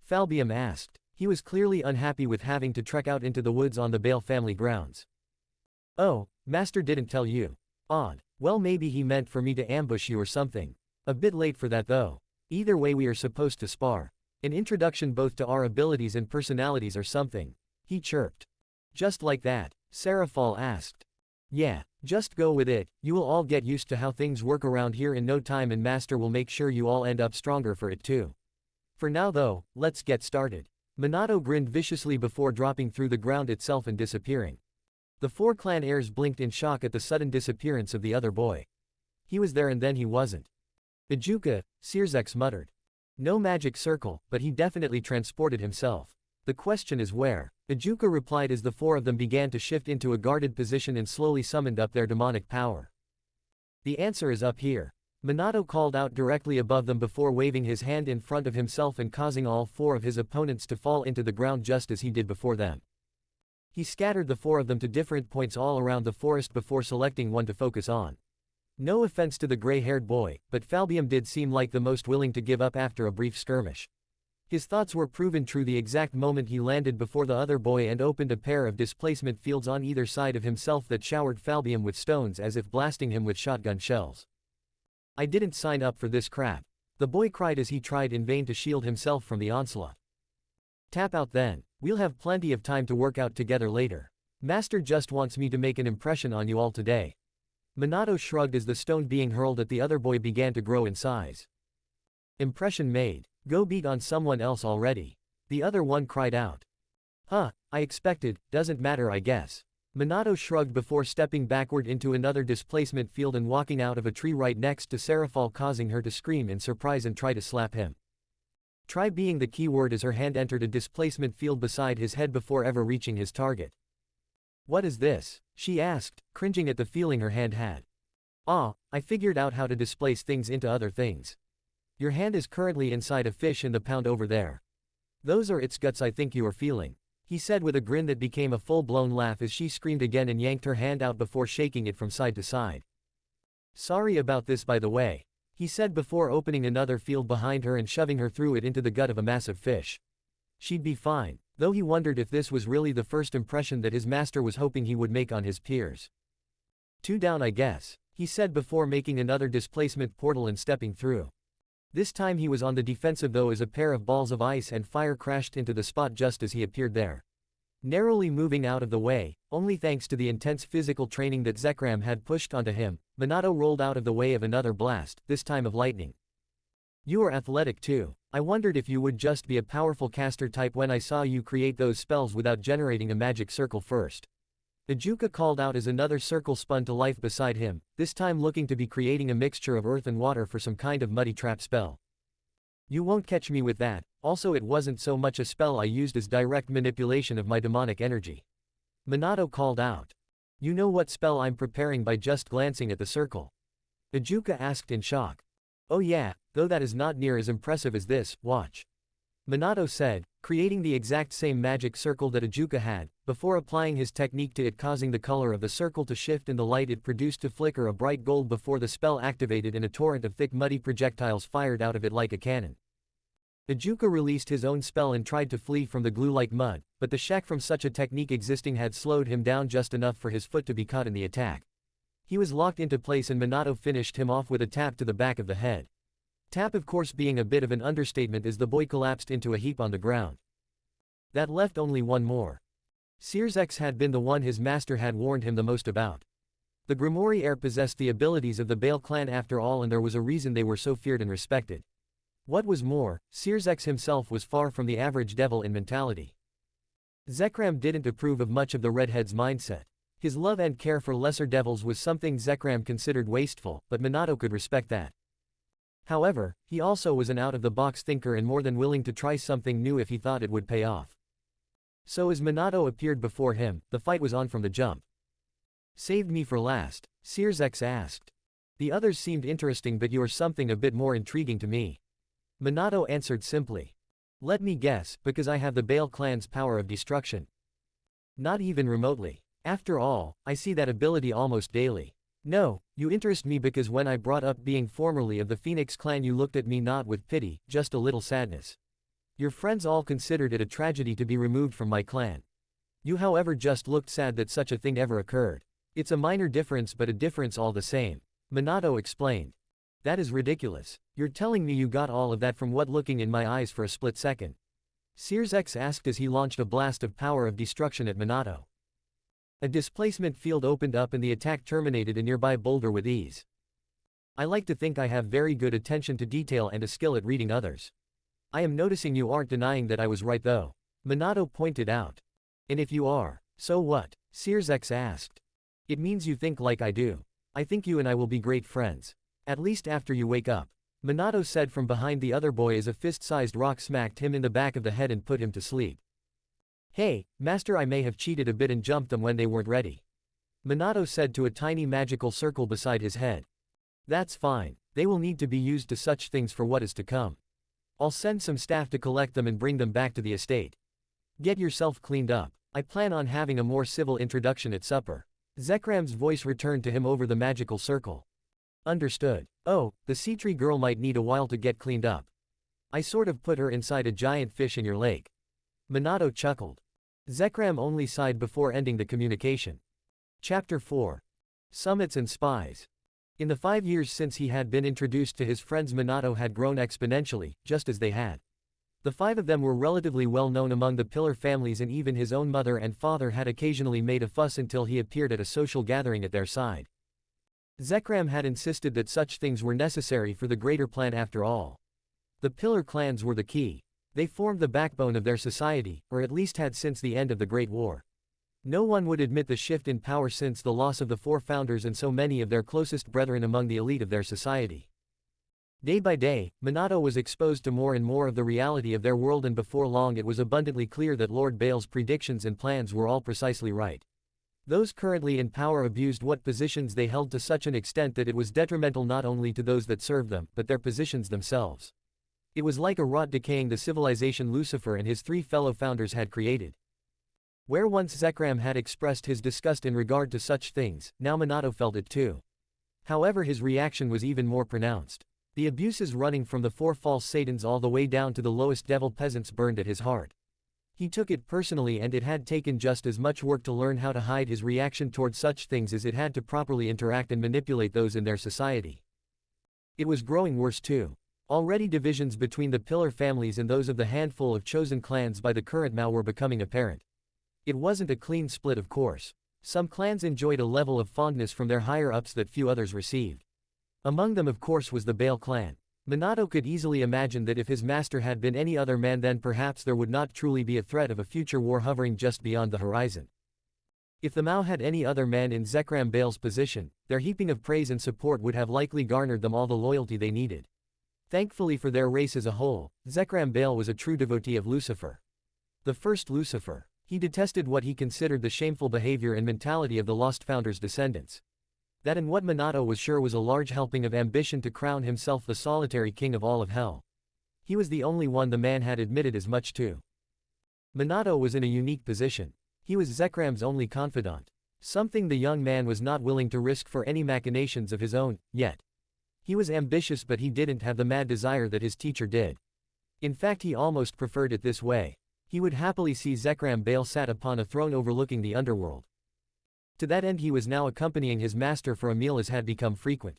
Falbium asked. He was clearly unhappy with having to trek out into the woods on the Bael family grounds. Oh, Master didn't tell you. Odd. Well, maybe he meant for me to ambush you or something. A bit late for that though. Either way, we are supposed to spar. An introduction both to our abilities and personalities or something. He chirped. Just like that? Serafal asked. Yeah, just go with it, you will all get used to how things work around here in no time, and Master will make sure you all end up stronger for it too. For now though, let's get started. Minato grinned viciously before dropping through the ground itself and disappearing. The 4 clan heirs blinked in shock at the sudden disappearance of the other boy. He was there and then he wasn't. Ajuka, Searsex muttered. No magic circle, but he definitely transported himself. The question is where? Ajuka replied as the 4 of them began to shift into a guarded position and slowly summoned up their demonic power. The answer is up here. Minato called out directly above them before waving his hand in front of himself and causing all 4 of his opponents to fall into the ground just as he did before them. He scattered the 4 of them to different points all around the forest before selecting one to focus on. No offense to the gray-haired boy, but Falbium did seem like the most willing to give up after a brief skirmish. His thoughts were proven true the exact moment he landed before the other boy and opened a pair of displacement fields on either side of himself that showered Falbium with stones as if blasting him with shotgun shells. I didn't sign up for this crap. The boy cried as he tried in vain to shield himself from the onslaught. Tap out then. We'll have plenty of time to work out together later. Master just wants me to make an impression on you all today. Minato shrugged as the stone being hurled at the other boy began to grow in size. Impression made. Go beat on someone else already. The other one cried out. Huh, I expected, doesn't matter I guess. Minato shrugged before stepping backward into another displacement field and walking out of a tree right next to Serafal, causing her to scream in surprise and try to slap him. Try being the key word as her hand entered a displacement field beside his head before ever reaching his target. What is this? She asked, cringing at the feeling her hand had. Ah, I figured out how to displace things into other things. Your hand is currently inside a fish in the pound over there. Those are its guts I think you are feeling, he said with a grin that became a full-blown laugh as she screamed again and yanked her hand out before shaking it from side to side. Sorry about this by the way, he said before opening another field behind her and shoving her through it into the gut of a massive fish. She'd be fine, though he wondered if this was really the first impression that his master was hoping he would make on his peers. 2 down I guess, he said before making another displacement portal and stepping through. This time he was on the defensive though as a pair of balls of ice and fire crashed into the spot just as he appeared there. Narrowly moving out of the way, only thanks to the intense physical training that Zekram had pushed onto him, Minato rolled out of the way of another blast, this time of lightning. You are athletic too. I wondered if you would just be a powerful caster type when I saw you create those spells without generating a magic circle first. Ajuka called out as another circle spun to life beside him, this time looking to be creating a mixture of earth and water for some kind of muddy trap spell. You won't catch me with that, also it wasn't so much a spell I used as direct manipulation of my demonic energy. Minato called out. You know what spell I'm preparing by just glancing at the circle? Ajuka asked in shock. Oh yeah, though that is not near as impressive as this, watch. Minato said, creating the exact same magic circle that Ajuka had, before applying his technique to it, causing the color of the circle to shift and the light it produced to flicker a bright gold before the spell activated and a torrent of thick muddy projectiles fired out of it like a cannon. Ajuka released his own spell and tried to flee from the glue-like mud, but the shock from such a technique existing had slowed him down just enough for his foot to be caught in the attack. He was locked into place and Minato finished him off with a tap to the back of the head. Tap of course being a bit of an understatement as the boy collapsed into a heap on the ground. That left only one more. Searsex had been the one his master had warned him the most about. The Grimoire heir possessed the abilities of the Bael clan after all, and there was a reason they were so feared and respected. What was more, Sears himself was far from the average devil in mentality. Zekram didn't approve of much of the redhead's mindset. His love and care for lesser devils was something Zekram considered wasteful, but Minato could respect that. However, he also was an out-of-the-box thinker and more than willing to try something new if he thought it would pay off. So as Minato appeared before him, the fight was on from the jump. "Saved me for last?" Sears asked. "The others seemed interesting, but you're something a bit more intriguing to me." Minato answered simply. "Let me guess, because I have the Bael clan's power of destruction." "Not even remotely. After all, I see that ability almost daily." "No, you interest me because when I brought up being formerly of the Phoenix clan you looked at me not with pity, just a little sadness. Your friends all considered it a tragedy to be removed from my clan. You however just looked sad that such a thing ever occurred. It's a minor difference but a difference all the same," Minato explained. "That is ridiculous. You're telling me you got all of that from what looking in my eyes for a split second?" Sears asked as he launched a blast of power of destruction at Minato. A displacement field opened up and the attack terminated a nearby boulder with ease. "I like to think I have very good attention to detail and a skill at reading others. I am noticing you aren't denying that I was right though," Minato pointed out. "And if you are, so what?" Sears asked. "It means you think like I do. I think you and I will be great friends. At least after you wake up," Minato said from behind the other boy as a fist-sized rock smacked him in the back of the head and put him to sleep. "Hey, Master, I may have cheated a bit and jumped them when they weren't ready," Minato said to a tiny magical circle beside his head. "That's fine, they will need to be used to such things for what is to come. I'll send some staff to collect them and bring them back to the estate. Get yourself cleaned up. I plan on having a more civil introduction at supper." Zekram's voice returned to him over the magical circle. "Understood. Oh, the sea tree girl might need a while to get cleaned up. I sort of put her inside a giant fish in your lake." Minato chuckled. Zekram only sighed before ending the communication. Chapter 4. Summits and Spies. In the 5 years since he had been introduced to his friends, Minato had grown exponentially, just as they had. The 5 of them were relatively well known among the pillar families and even his own mother and father had occasionally made a fuss until he appeared at a social gathering at their side. Zekram had insisted that such things were necessary for the greater plan after all. The pillar clans were the key. They formed the backbone of their society, or at least had since the end of the Great War. No one would admit the shift in power since the loss of the 4 founders and so many of their closest brethren among the elite of their society. Day by day, Minato was exposed to more and more of the reality of their world, and before long it was abundantly clear that Lord Bael's predictions and plans were all precisely right. Those currently in power abused what positions they held to such an extent that it was detrimental not only to those that served them, but their positions themselves. It was like a rot decaying the civilization Lucifer and his 3 fellow founders had created. Where once Zekram had expressed his disgust in regard to such things, now Minato felt it too. However, his reaction was even more pronounced. The abuses running from the 4 false Satans all the way down to the lowest devil peasants burned at his heart. He took it personally, and it had taken just as much work to learn how to hide his reaction towards such things as it had to properly interact and manipulate those in their society. It was growing worse too. Already divisions between the pillar families and those of the handful of chosen clans by the current Mao were becoming apparent. It wasn't a clean split, of course. Some clans enjoyed a level of fondness from their higher-ups that few others received. Among them, of course, was the Bael clan. Minato could easily imagine that if his master had been any other man, then perhaps there would not truly be a threat of a future war hovering just beyond the horizon. If the Mao had any other man in Zekram Bael's position, their heaping of praise and support would have likely garnered them all the loyalty they needed. Thankfully for their race as a whole, Zekram Bael was a true devotee of Lucifer. The first Lucifer. He detested what he considered the shameful behavior and mentality of the lost founder's descendants. That, and what Minato was sure, was a large helping of ambition to crown himself the solitary king of all of hell. He was the only one the man had admitted as much to. Minato was in a unique position. He was Zekram's only confidant. Something the young man was not willing to risk for any machinations of his own, yet. He was ambitious, but he didn't have the mad desire that his teacher did. In fact, he almost preferred it this way. He would happily see Zekram Bael sat upon a throne overlooking the underworld. To that end, he was now accompanying his master for a meal, as had become frequent.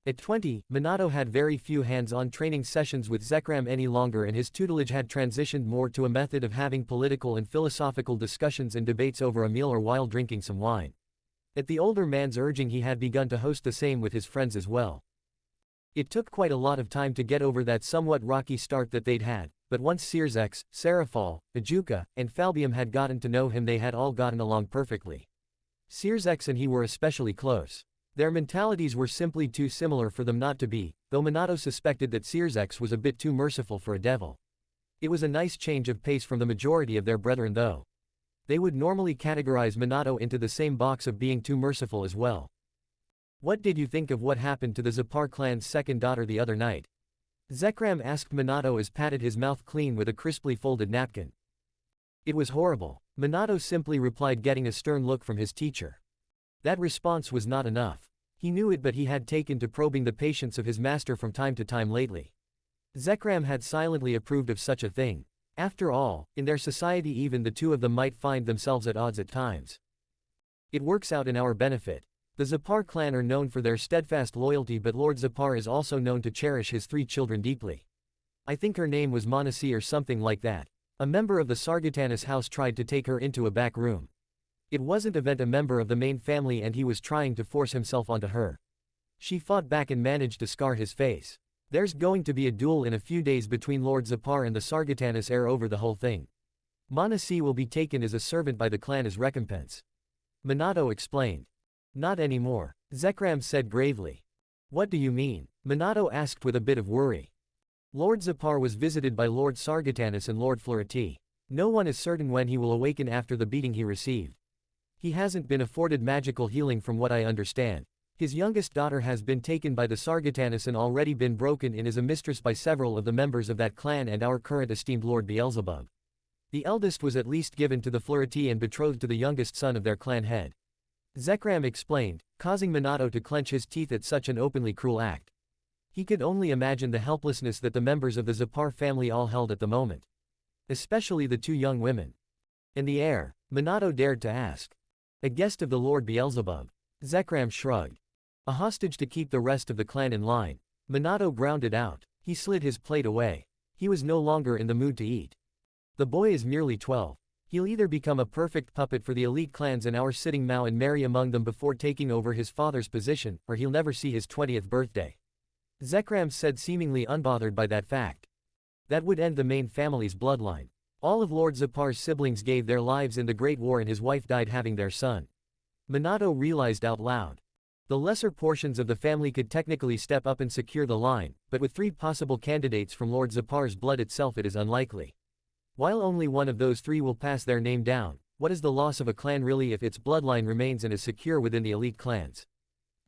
At 20, Minato had very few hands-on training sessions with Zekram any longer, and his tutelage had transitioned more to a method of having political and philosophical discussions and debates over a meal or while drinking some wine. At the older man's urging, he had begun to host the same with his friends as well. It took quite a lot of time to get over that somewhat rocky start that they'd had, but once Searsex, Serafal, Ajuka, and Falbium had gotten to know him, they had all gotten along perfectly. Searsex and he were especially close. Their mentalities were simply too similar for them not to be, though Minato suspected that Searsex was a bit too merciful for a devil. It was a nice change of pace from the majority of their brethren though. They would normally categorize Minato into the same box of being too merciful as well. What did you think of what happened to the Zepar clan's second daughter the other night? Zekram asked Minato as patted his mouth clean with a crisply folded napkin. It was horrible, Minato simply replied, getting a stern look from his teacher. That response was not enough. He knew it, but he had taken to probing the patience of his master from time to time lately. Zekram had silently approved of such a thing. After all, in their society even the two of them might find themselves at odds at times. It works out in our benefit. The Zepar clan are known for their steadfast loyalty, but Lord Zepar is also known to cherish his 3 children deeply. I think her name was Monasi or something like that. A member of the Sargatanas house tried to take her into a back room. It wasn't a member of the main family and he was trying to force himself onto her. She fought back and managed to scar his face. There's going to be a duel in a few days between Lord Zepar and the Sargatanas heir over the whole thing. Monasi will be taken as a servant by the clan as recompense. Minato explained. Not anymore, Zekram said gravely. What do you mean? Minato asked with a bit of worry. Lord Zepar was visited by Lord Sargatanas and Lord Florati. No one is certain when he will awaken after the beating he received. He hasn't been afforded magical healing from what I understand. His youngest daughter has been taken by the Sargatanas and already been broken in as a mistress by several of the members of that clan and our current esteemed Lord Beelzebub. The eldest was at least given to the Florati and betrothed to the youngest son of their clan head. Zekram explained, causing Minato to clench his teeth at such an openly cruel act. He could only imagine the helplessness that the members of the Zepar family all held at the moment. Especially the 2 young women. And the heir, Minato dared to ask. A guest of the Lord Beelzebub. Zekram shrugged. A hostage to keep the rest of the clan in line. Minato ground it out. He slid his plate away. He was no longer in the mood to eat. The boy is merely 12. He'll either become a perfect puppet for the elite clans in our sitting Mao and marry among them before taking over his father's position, or he'll never see his 20th birthday. Zekram said, seemingly unbothered by that fact. That would end the main family's bloodline. All of Lord Zepar's siblings gave their lives in the Great War and his wife died having their son. Minato realized out loud. The lesser portions of the family could technically step up and secure the line, but with 3 possible candidates from Lord Zepar's blood itself it is unlikely. While only one of those 3 will pass their name down, what is the loss of a clan really if its bloodline remains and is secure within the elite clans?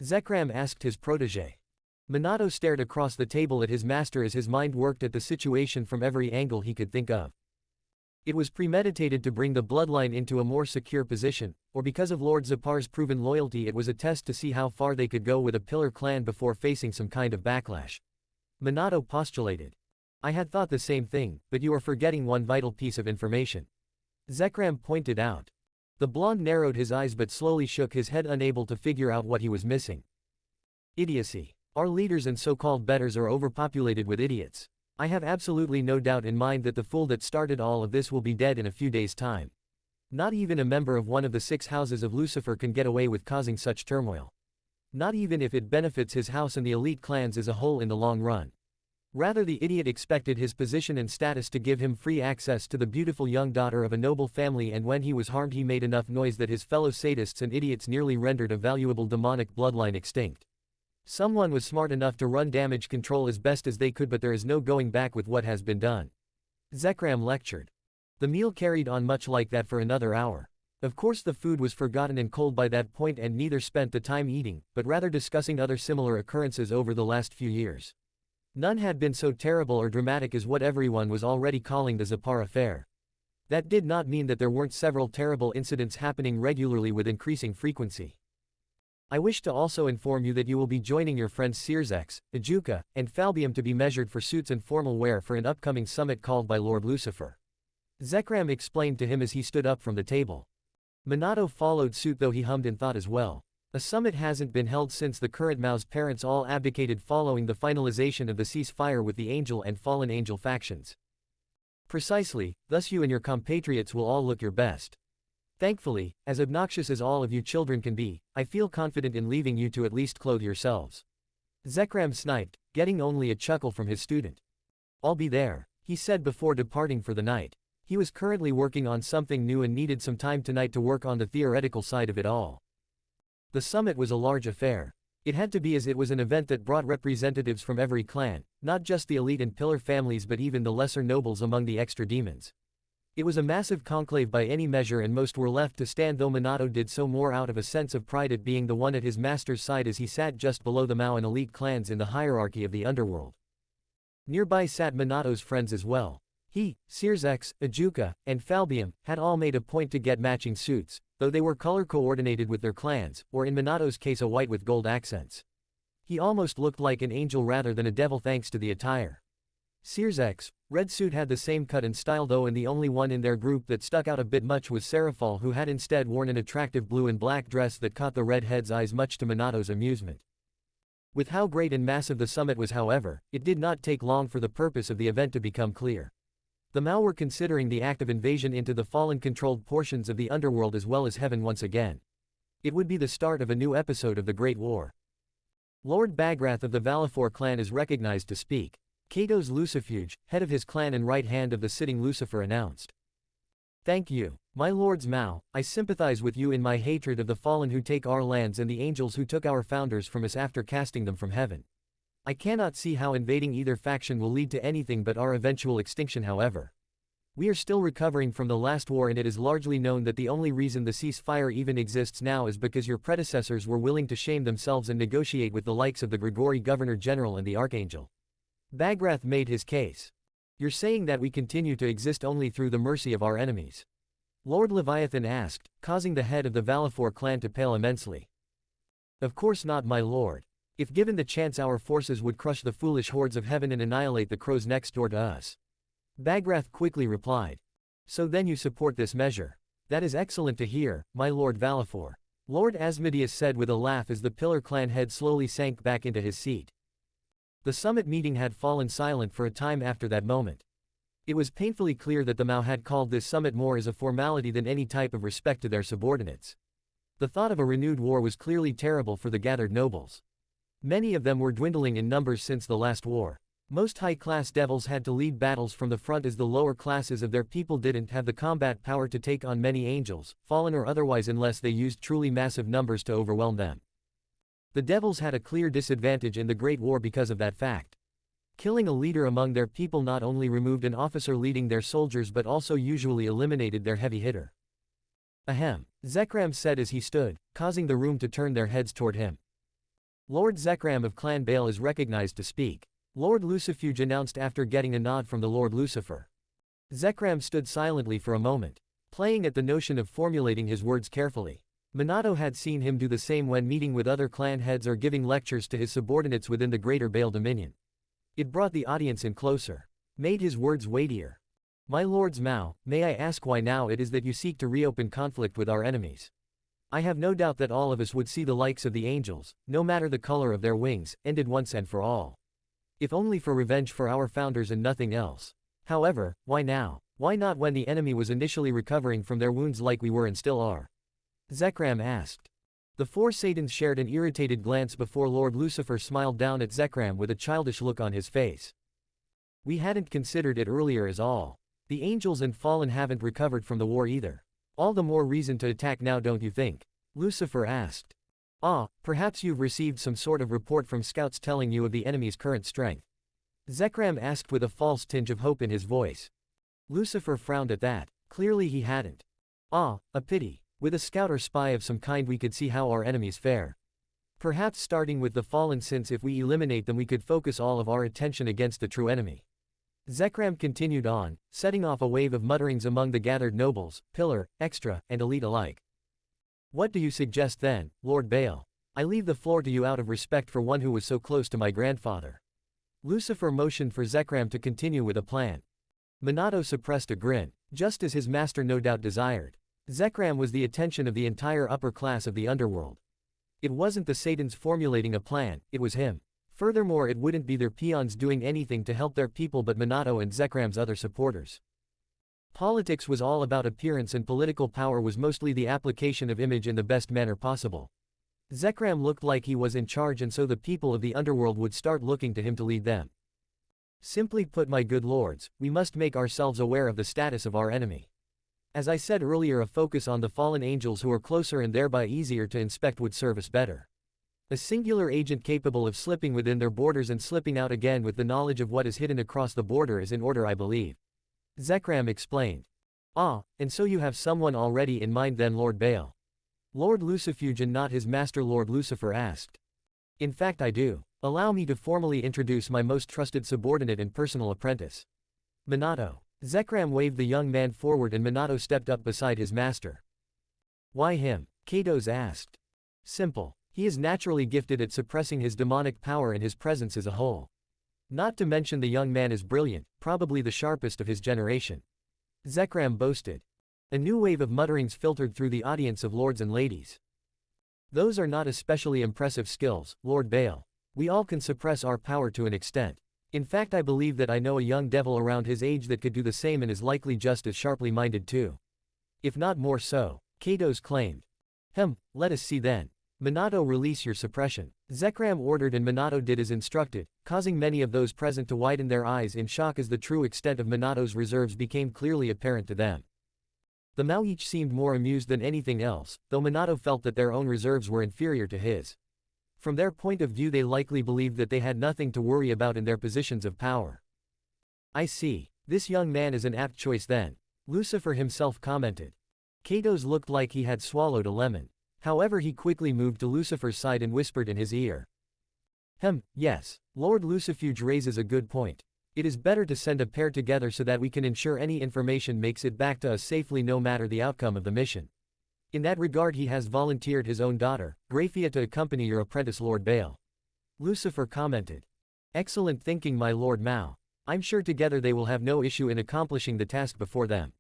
Zekram asked his protege. Minato stared across the table at his master as his mind worked at the situation from every angle he could think of. It was premeditated to bring the bloodline into a more secure position, or because of Lord Zepar's proven loyalty it was a test to see how far they could go with a pillar clan before facing some kind of backlash. Minato postulated. I had thought the same thing, but you are forgetting one vital piece of information. Zekram pointed out. The blonde narrowed his eyes but slowly shook his head, unable to figure out what he was missing. Idiocy. Our leaders and so-called betters are overpopulated with idiots. I have absolutely no doubt in mind that the fool that started all of this will be dead in a few days' time. Not even a member of one of the 6 houses of Lucifer can get away with causing such turmoil. Not even if it benefits his house and the elite clans as a whole in the long run. Rather, the idiot expected his position and status to give him free access to the beautiful young daughter of a noble family, and when he was harmed he made enough noise that his fellow sadists and idiots nearly rendered a valuable demonic bloodline extinct. Someone was smart enough to run damage control as best as they could, but there is no going back with what has been done. Zekram lectured. The meal carried on much like that for another hour. Of course the food was forgotten and cold by that point, and neither spent the time eating, but rather discussing other similar occurrences over the last few years. None had been so terrible or dramatic as what everyone was already calling the Zepar affair. That did not mean that there weren't several terrible incidents happening regularly with increasing frequency. I wish to also inform you that you will be joining your friends Searsex, Ajuka, and Falbium to be measured for suits and formal wear for an upcoming summit called by Lord Lucifer. Zekram explained to him as he stood up from the table. Minato followed suit, though he hummed in thought as well. A summit hasn't been held since the current Mao's parents all abdicated following the finalization of the ceasefire with the Angel and Fallen Angel factions. Precisely, thus you and your compatriots will all look your best. Thankfully, as obnoxious as all of you children can be, I feel confident in leaving you to at least clothe yourselves. Zekram sniped, getting only a chuckle from his student. "I'll be there," he said before departing for the night. He was currently working on something new and needed some time tonight to work on the theoretical side of it all. The summit was a large affair. It had to be, as it was an event that brought representatives from every clan, not just the elite and pillar families but even the lesser nobles among the extra demons. It was a massive conclave by any measure, and most were left to stand, though Minato did so more out of a sense of pride at being the one at his master's side, as he sat just below the Mao and elite clans in the hierarchy of the underworld. Nearby sat Minato's friends as well. He, Searsex, Ajuka, and Falbium had all made a point to get matching suits, though they were color coordinated with their clans, or in Minato's case a white with gold accents. He almost looked like an angel rather than a devil thanks to the attire. Searsex, red suit, had the same cut and style though, and the only one in their group that stuck out a bit much was Seraphal, who had instead worn an attractive blue and black dress that caught the redhead's eyes, much to Minato's amusement. With how great and massive the summit was, however, it did not take long for the purpose of the event to become clear. The Mao were considering the act of invasion into the fallen-controlled portions of the underworld as well as heaven once again. It would be the start of a new episode of the Great War. Lord Bagrath of the Valifor clan is recognized to speak. Kato's Lucifuge, head of his clan and right hand of the sitting Lucifer, announced. "Thank you, my lords Mao. I sympathize with you in my hatred of the fallen who take our lands and the angels who took our founders from us after casting them from heaven. I cannot see how invading either faction will lead to anything but our eventual extinction, however. We are still recovering from the last war, and it is largely known that the only reason the ceasefire even exists now is because your predecessors were willing to shame themselves and negotiate with the likes of the Grigori Governor-General and the Archangel." Bagrath made his case. "You're saying that we continue to exist only through the mercy of our enemies?" Lord Leviathan asked, causing the head of the Valifor clan to pale immensely. "Of course not, my lord. If given the chance, our forces would crush the foolish hordes of heaven and annihilate the crows next door to us." Bagrath quickly replied. "So then you support this measure? That is excellent to hear, my lord Valifor," Lord Asmodeus said with a laugh as the Pillar clan head slowly sank back into his seat. The summit meeting had fallen silent for a time after that moment. It was painfully clear that the Mao had called this summit more as a formality than any type of respect to their subordinates. The thought of a renewed war was clearly terrible for the gathered nobles. Many of them were dwindling in numbers since the last war. Most high-class devils had to lead battles from the front, as the lower classes of their people didn't have the combat power to take on many angels, fallen or otherwise, unless they used truly massive numbers to overwhelm them. The devils had a clear disadvantage in the Great War because of that fact. Killing a leader among their people not only removed an officer leading their soldiers but also usually eliminated their heavy hitter. "Ahem," Zekram said as he stood, causing the room to turn their heads toward him. "Lord Zekram of Clan Bael is recognized to speak," Lord Lucifuge announced after getting a nod from the Lord Lucifer. Zekram stood silently for a moment, playing at the notion of formulating his words carefully. Minato had seen him do the same when meeting with other clan heads or giving lectures to his subordinates within the Greater Bael Dominion. It brought the audience in closer, made his words weightier. "My lords Mao, may I ask why now it is that you seek to reopen conflict with our enemies? I have no doubt that all of us would see the likes of the angels, no matter the color of their wings, ended once and for all. If only for revenge for our founders and nothing else. However, why now? Why not when the enemy was initially recovering from their wounds like we were and still are?" Zekram asked. The four Satans shared an irritated glance before Lord Lucifer smiled down at Zekram with a childish look on his face. "We hadn't considered it earlier as all. The angels and fallen haven't recovered from the war either. All the more reason to attack now, don't you think?" Lucifer asked. "Ah, perhaps you've received some sort of report from scouts telling you of the enemy's current strength?" Zekram asked with a false tinge of hope in his voice. Lucifer frowned at that. Clearly he hadn't. "Ah, a pity. With a scout or spy of some kind we could see how our enemies fare. Perhaps starting with the fallen, since if we eliminate them we could focus all of our attention against the true enemy." Zekram continued on, setting off a wave of mutterings among the gathered nobles, pillar, extra, and elite alike. "What do you suggest then, Lord Bael? I leave the floor to you out of respect for one who was so close to my grandfather." Lucifer motioned for Zekram to continue with a plan. Minato suppressed a grin, just as his master no doubt desired. Zekram was the attention of the entire upper class of the underworld. It wasn't the Satans formulating a plan, it was him. Furthermore, it wouldn't be their peons doing anything to help their people but Minato and Zekram's other supporters. Politics was all about appearance, and political power was mostly the application of image in the best manner possible. Zekram looked like he was in charge, and so the people of the underworld would start looking to him to lead them. Simply put, my good lords, we must make ourselves aware of the status of our enemy. As I said earlier, a focus on the fallen angels who are closer and thereby easier to inspect would serve us better. A singular agent capable of slipping within their borders and slipping out again with the knowledge of what is hidden across the border is in order, I believe. Zekram explained. Ah, and so you have someone already in mind then, Lord Bael? Lord Lucifuge and not his master Lord Lucifer asked. In fact I do. Allow me to formally introduce my most trusted subordinate and personal apprentice. Minato. Zekram waved the young man forward and Minato stepped up beside his master. Why him? Katos asked. Simple. He is naturally gifted at suppressing his demonic power and his presence as a whole. Not to mention the young man is brilliant, probably the sharpest of his generation. Zekram boasted. A new wave of mutterings filtered through the audience of lords and ladies. Those are not especially impressive skills, Lord Bael. We all can suppress our power to an extent. In fact, I believe that I know a young devil around his age that could do the same and is likely just as sharply minded too. If not more so, Katos claimed. Let us see then. Minato, release your suppression. Zekram ordered and Minato did as instructed, causing many of those present to widen their eyes in shock as the true extent of Minato's reserves became clearly apparent to them. The Mao each seemed more amused than anything else, though Minato felt that their own reserves were inferior to his. From their point of view, they likely believed that they had nothing to worry about in their positions of power. I see. This young man is an apt choice then. Lucifer himself commented. Katos looked like he had swallowed a lemon. However, he quickly moved to Lucifer's side and whispered in his ear. Yes. Lord Lucifuge raises a good point. It is better to send a pair together so that we can ensure any information makes it back to us safely no matter the outcome of the mission. In that regard, he has volunteered his own daughter, Graphia, to accompany your apprentice Lord Bael. Lucifer commented. Excellent thinking, my Lord Mao. I'm sure together they will have no issue in accomplishing the task before them.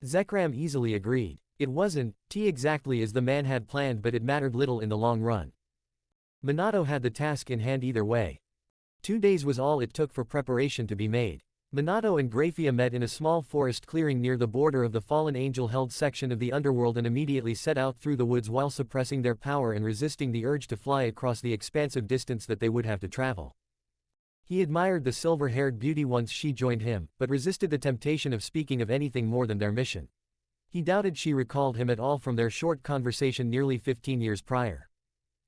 Zekram easily agreed. It wasn't exactly as the man had planned, but it mattered little in the long run. Minato had the task in hand either way. 2 days was all it took for preparation to be made. Minato and Graphia met in a small forest clearing near the border of the fallen angel-held section of the underworld and immediately set out through the woods while suppressing their power and resisting the urge to fly across the expansive distance that they would have to travel. He admired the silver-haired beauty once she joined him, but resisted the temptation of speaking of anything more than their mission. He doubted she recalled him at all from their short conversation nearly 15 years prior.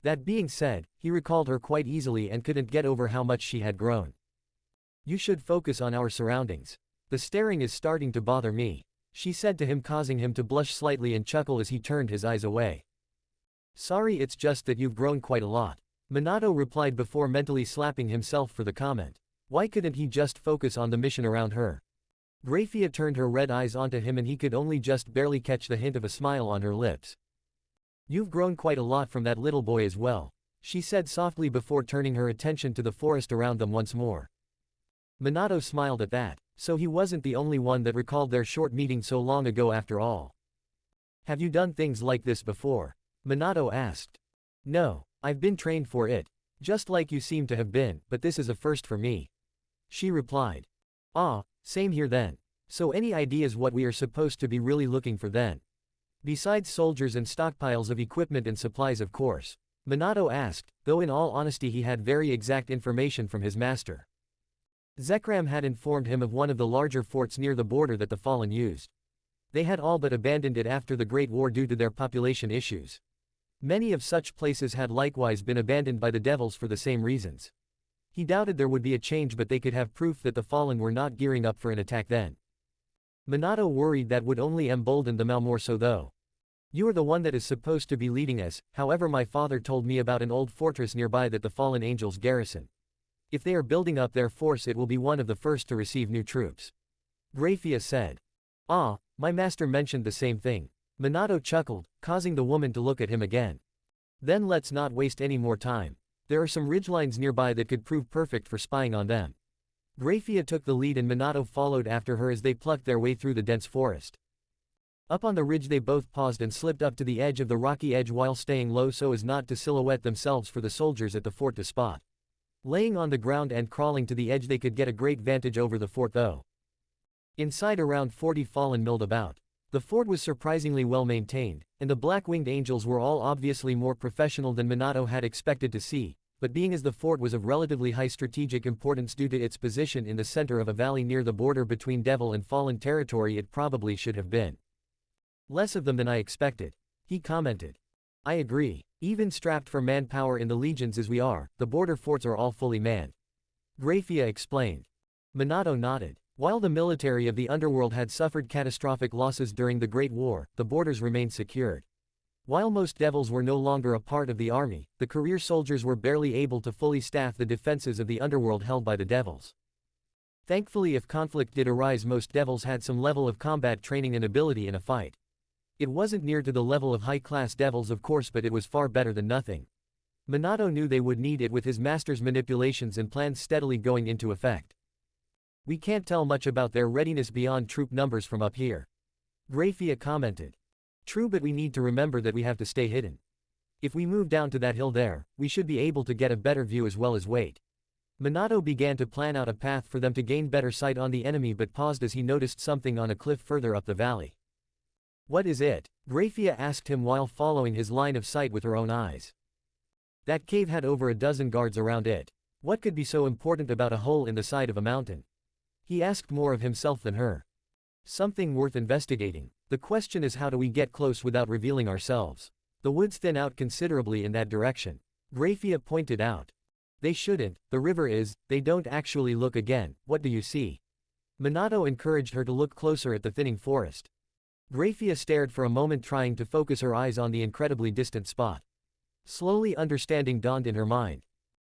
That being said, he recalled her quite easily and couldn't get over how much she had grown. You should focus on our surroundings. The staring is starting to bother me, she said to him, causing him to blush slightly and chuckle as he turned his eyes away. Sorry, it's just that you've grown quite a lot. Minato replied before mentally slapping himself for the comment. Why couldn't he just focus on the mission around her? Graphia turned her red eyes onto him and he could only just barely catch the hint of a smile on her lips. You've grown quite a lot from that little boy as well, she said softly before turning her attention to the forest around them once more. Minato smiled at that, so he wasn't the only one that recalled their short meeting so long ago after all. Have you done things like this before? Minato asked. No, I've been trained for it, just like you seem to have been, but this is a first for me, she replied. Ah, same here then. So any ideas what we are supposed to be really looking for then? Besides soldiers and stockpiles of equipment and supplies, of course. Minato asked, though in all honesty he had very exact information from his master. Zekram had informed him of one of the larger forts near the border that the Fallen used. They had all but abandoned it after the Great War due to their population issues. Many of such places had likewise been abandoned by the devils for the same reasons. He doubted there would be a change, but they could have proof that the Fallen were not gearing up for an attack then. Minato worried that would only embolden the Mao more so though. You are the one that is supposed to be leading us, however my father told me about an old fortress nearby that the fallen angels garrison. If they are building up their force, it will be one of the first to receive new troops. Graphia said. Ah, my master mentioned the same thing. Minato chuckled, causing the woman to look at him again. Then let's not waste any more time. There are some ridgelines nearby that could prove perfect for spying on them. Graphia took the lead and Minato followed after her as they plucked their way through the dense forest. Up on the ridge they both paused and slipped up to the edge of the rocky edge while staying low so as not to silhouette themselves for the soldiers at the fort to spot. Laying on the ground and crawling to the edge they could get a great vantage over the fort though. Inside around 40 fallen milled about. The fort was surprisingly well maintained, and the black-winged angels were all obviously more professional than Minato had expected to see, but being as the fort was of relatively high strategic importance due to its position in the center of a valley near the border between Devil and Fallen territory, it probably should have been less of them than I expected, he commented. I agree. Even strapped for manpower in the legions as we are, the border forts are all fully manned. Graphia explained. Minato nodded. While the military of the Underworld had suffered catastrophic losses during the Great War, the borders remained secured. While most devils were no longer a part of the army, the career soldiers were barely able to fully staff the defenses of the Underworld held by the devils. Thankfully, if conflict did arise, most devils had some level of combat training and ability in a fight. It wasn't near to the level of high-class devils, of course, but it was far better than nothing. Minato knew they would need it with his master's manipulations and plans steadily going into effect. We can't tell much about their readiness beyond troop numbers from up here. Graphia commented. True, but we need to remember that we have to stay hidden. If we move down to that hill there, we should be able to get a better view as well as wait. Minato began to plan out a path for them to gain better sight on the enemy, but paused as he noticed something on a cliff further up the valley. What is it? Graphia asked him while following his line of sight with her own eyes. That cave had over a dozen guards around it. What could be so important about a hole in the side of a mountain? He asked more of himself than her. Something worth investigating. The question is, how do we get close without revealing ourselves? The woods thin out considerably in that direction. Graphia pointed out. They shouldn't, the river is, they don't actually look again, what do you see? Minato encouraged her to look closer at the thinning forest. Graphia stared for a moment, trying to focus her eyes on the incredibly distant spot. Slowly understanding dawned in her mind.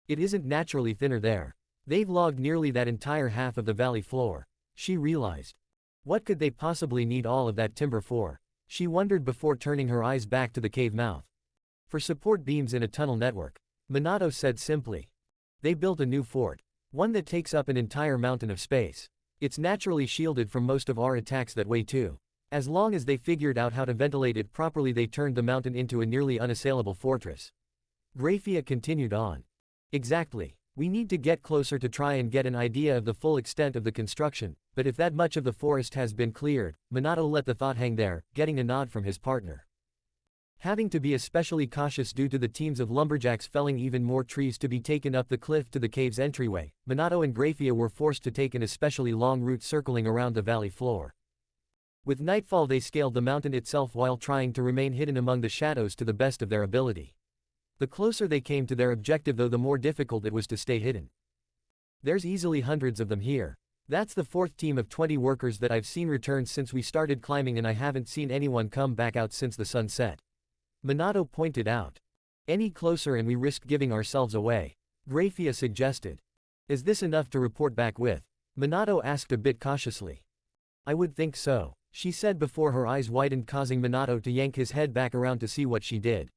It isn't naturally thinner there. They've logged nearly that entire half of the valley floor. She realized. What could they possibly need all of that timber for? She wondered before turning her eyes back to the cave mouth. For support beams in a tunnel network. Minato said simply. They built a new fort. One that takes up an entire mountain of space. It's naturally shielded from most of our attacks that way too. As long as they figured out how to ventilate it properly, they turned the mountain into a nearly unassailable fortress. Graphia continued on. Exactly. We need to get closer to try and get an idea of the full extent of the construction, but if that much of the forest has been cleared, Minato let the thought hang there, getting a nod from his partner. Having to be especially cautious due to the teams of lumberjacks felling even more trees to be taken up the cliff to the cave's entryway, Minato and Graphia were forced to take an especially long route circling around the valley floor. With nightfall, they scaled the mountain itself while trying to remain hidden among the shadows to the best of their ability. The closer they came to their objective, though, the more difficult it was to stay hidden. There's easily hundreds of them here. That's the fourth team of 20 workers that I've seen return since we started climbing, and I haven't seen anyone come back out since the sun set. Minato pointed out. Any closer and we risk giving ourselves away. Graphia suggested. Is this enough to report back with? Minato asked a bit cautiously. I would think so, she said before her eyes widened, causing Minato to yank his head back around to see what she did.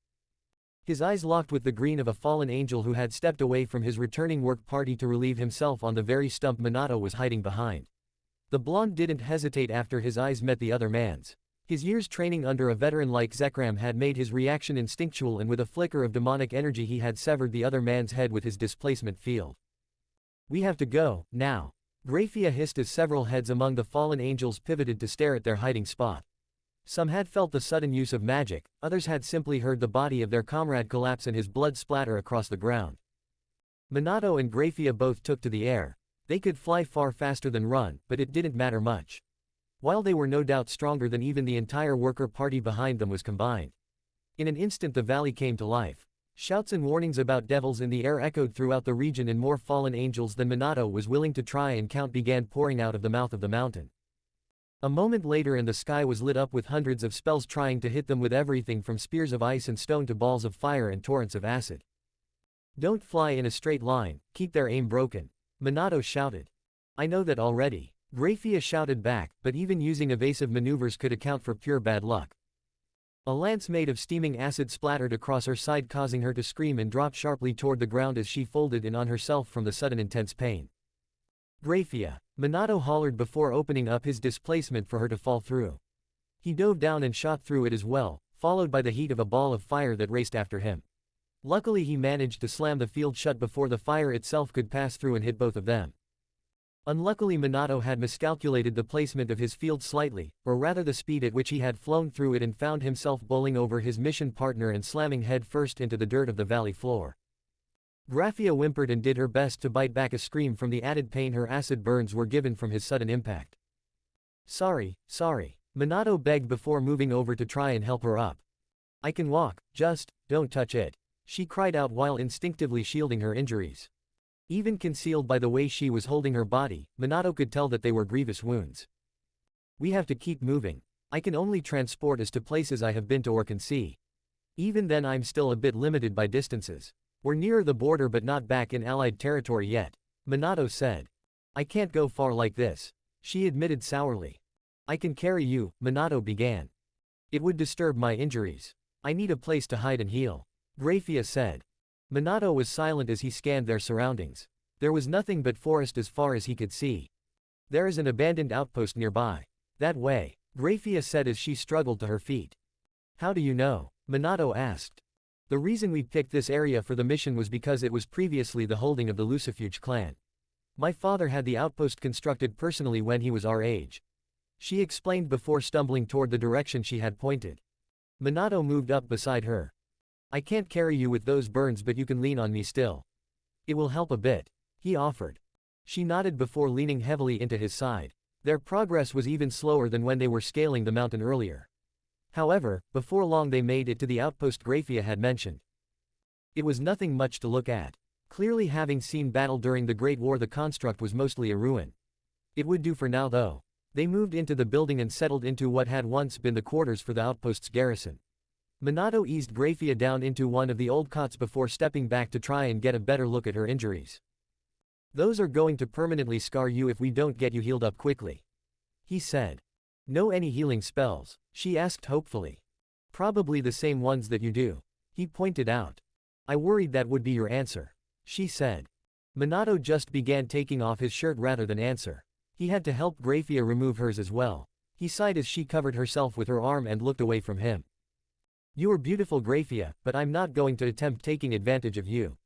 His eyes locked with the green of a fallen angel who had stepped away from his returning work party to relieve himself on the very stump Minato was hiding behind. The blonde didn't hesitate after his eyes met the other man's. His years training under a veteran like Zekram had made his reaction instinctual, and with a flicker of demonic energy he had severed the other man's head with his displacement field. We have to go, now. Graphia hissed as several heads among the fallen angels pivoted to stare at their hiding spot. Some had felt the sudden use of magic, others had simply heard the body of their comrade collapse and his blood splatter across the ground. Minato and Graphia both took to the air. They could fly far faster than run, but it didn't matter much. While they were no doubt stronger than even the entire worker party behind them was combined. In an instant the valley came to life. Shouts and warnings about devils in the air echoed throughout the region, and more fallen angels than Minato was willing to try and count began pouring out of the mouth of the mountain. A moment later and the sky was lit up with hundreds of spells trying to hit them, with everything from spears of ice and stone to balls of fire and torrents of acid. Don't fly in a straight line, keep their aim broken. Minato shouted. I know that already. Graphia shouted back, but even using evasive maneuvers could account for pure bad luck. A lance made of steaming acid splattered across her side, causing her to scream and drop sharply toward the ground as she folded in on herself from the sudden intense pain. Graphia! Minato hollered before opening up his displacement for her to fall through. He dove down and shot through it as well, followed by the heat of a ball of fire that raced after him. Luckily he managed to slam the field shut before the fire itself could pass through and hit both of them. Unluckily, Minato had miscalculated the placement of his field slightly, or rather the speed at which he had flown through it, and found himself bowling over his mission partner and slamming head first into the dirt of the valley floor. Graphia whimpered and did her best to bite back a scream from the added pain her acid burns were given from his sudden impact. Sorry, Minato begged before moving over to try and help her up. I can walk, just, don't touch it, she cried out while instinctively shielding her injuries. Even concealed by the way she was holding her body, Minato could tell that they were grievous wounds. We have to keep moving. I can only transport us to places I have been to or can see. Even then I'm still a bit limited by distances. We're nearer the border but not back in Allied territory yet, Minato said. I can't go far like this, she admitted sourly. I can carry you, Minato began. It would disturb my injuries. I need a place to hide and heal, Graphia said. Minato was silent as he scanned their surroundings. There was nothing but forest as far as he could see. There is an abandoned outpost nearby. That way, Graphia said as she struggled to her feet. How do you know? Minato asked. The reason we picked this area for the mission was because it was previously the holding of the Lucifuge clan. My father had the outpost constructed personally when he was our age, she explained before stumbling toward the direction she had pointed. Minato moved up beside her. I can't carry you with those burns, but you can lean on me still. It will help a bit, he offered. She nodded before leaning heavily into his side. Their progress was even slower than when they were scaling the mountain earlier. However, before long they made it to the outpost Graphia had mentioned. It was nothing much to look at. Clearly, having seen battle during the Great War, the construct was mostly a ruin. It would do for now though. They moved into the building and settled into what had once been the quarters for the outpost's garrison. Minato eased Graphia down into one of the old cots before stepping back to try and get a better look at her injuries. Those are going to permanently scar you if we don't get you healed up quickly, he said. Know any healing spells? She asked hopefully. Probably the same ones that you do, he pointed out. I worried that would be your answer, she said. Minato just began taking off his shirt rather than answer. He had to help Graphia remove hers as well. He sighed as she covered herself with her arm and looked away from him. You are beautiful, Graphia, but I'm not going to attempt taking advantage of you,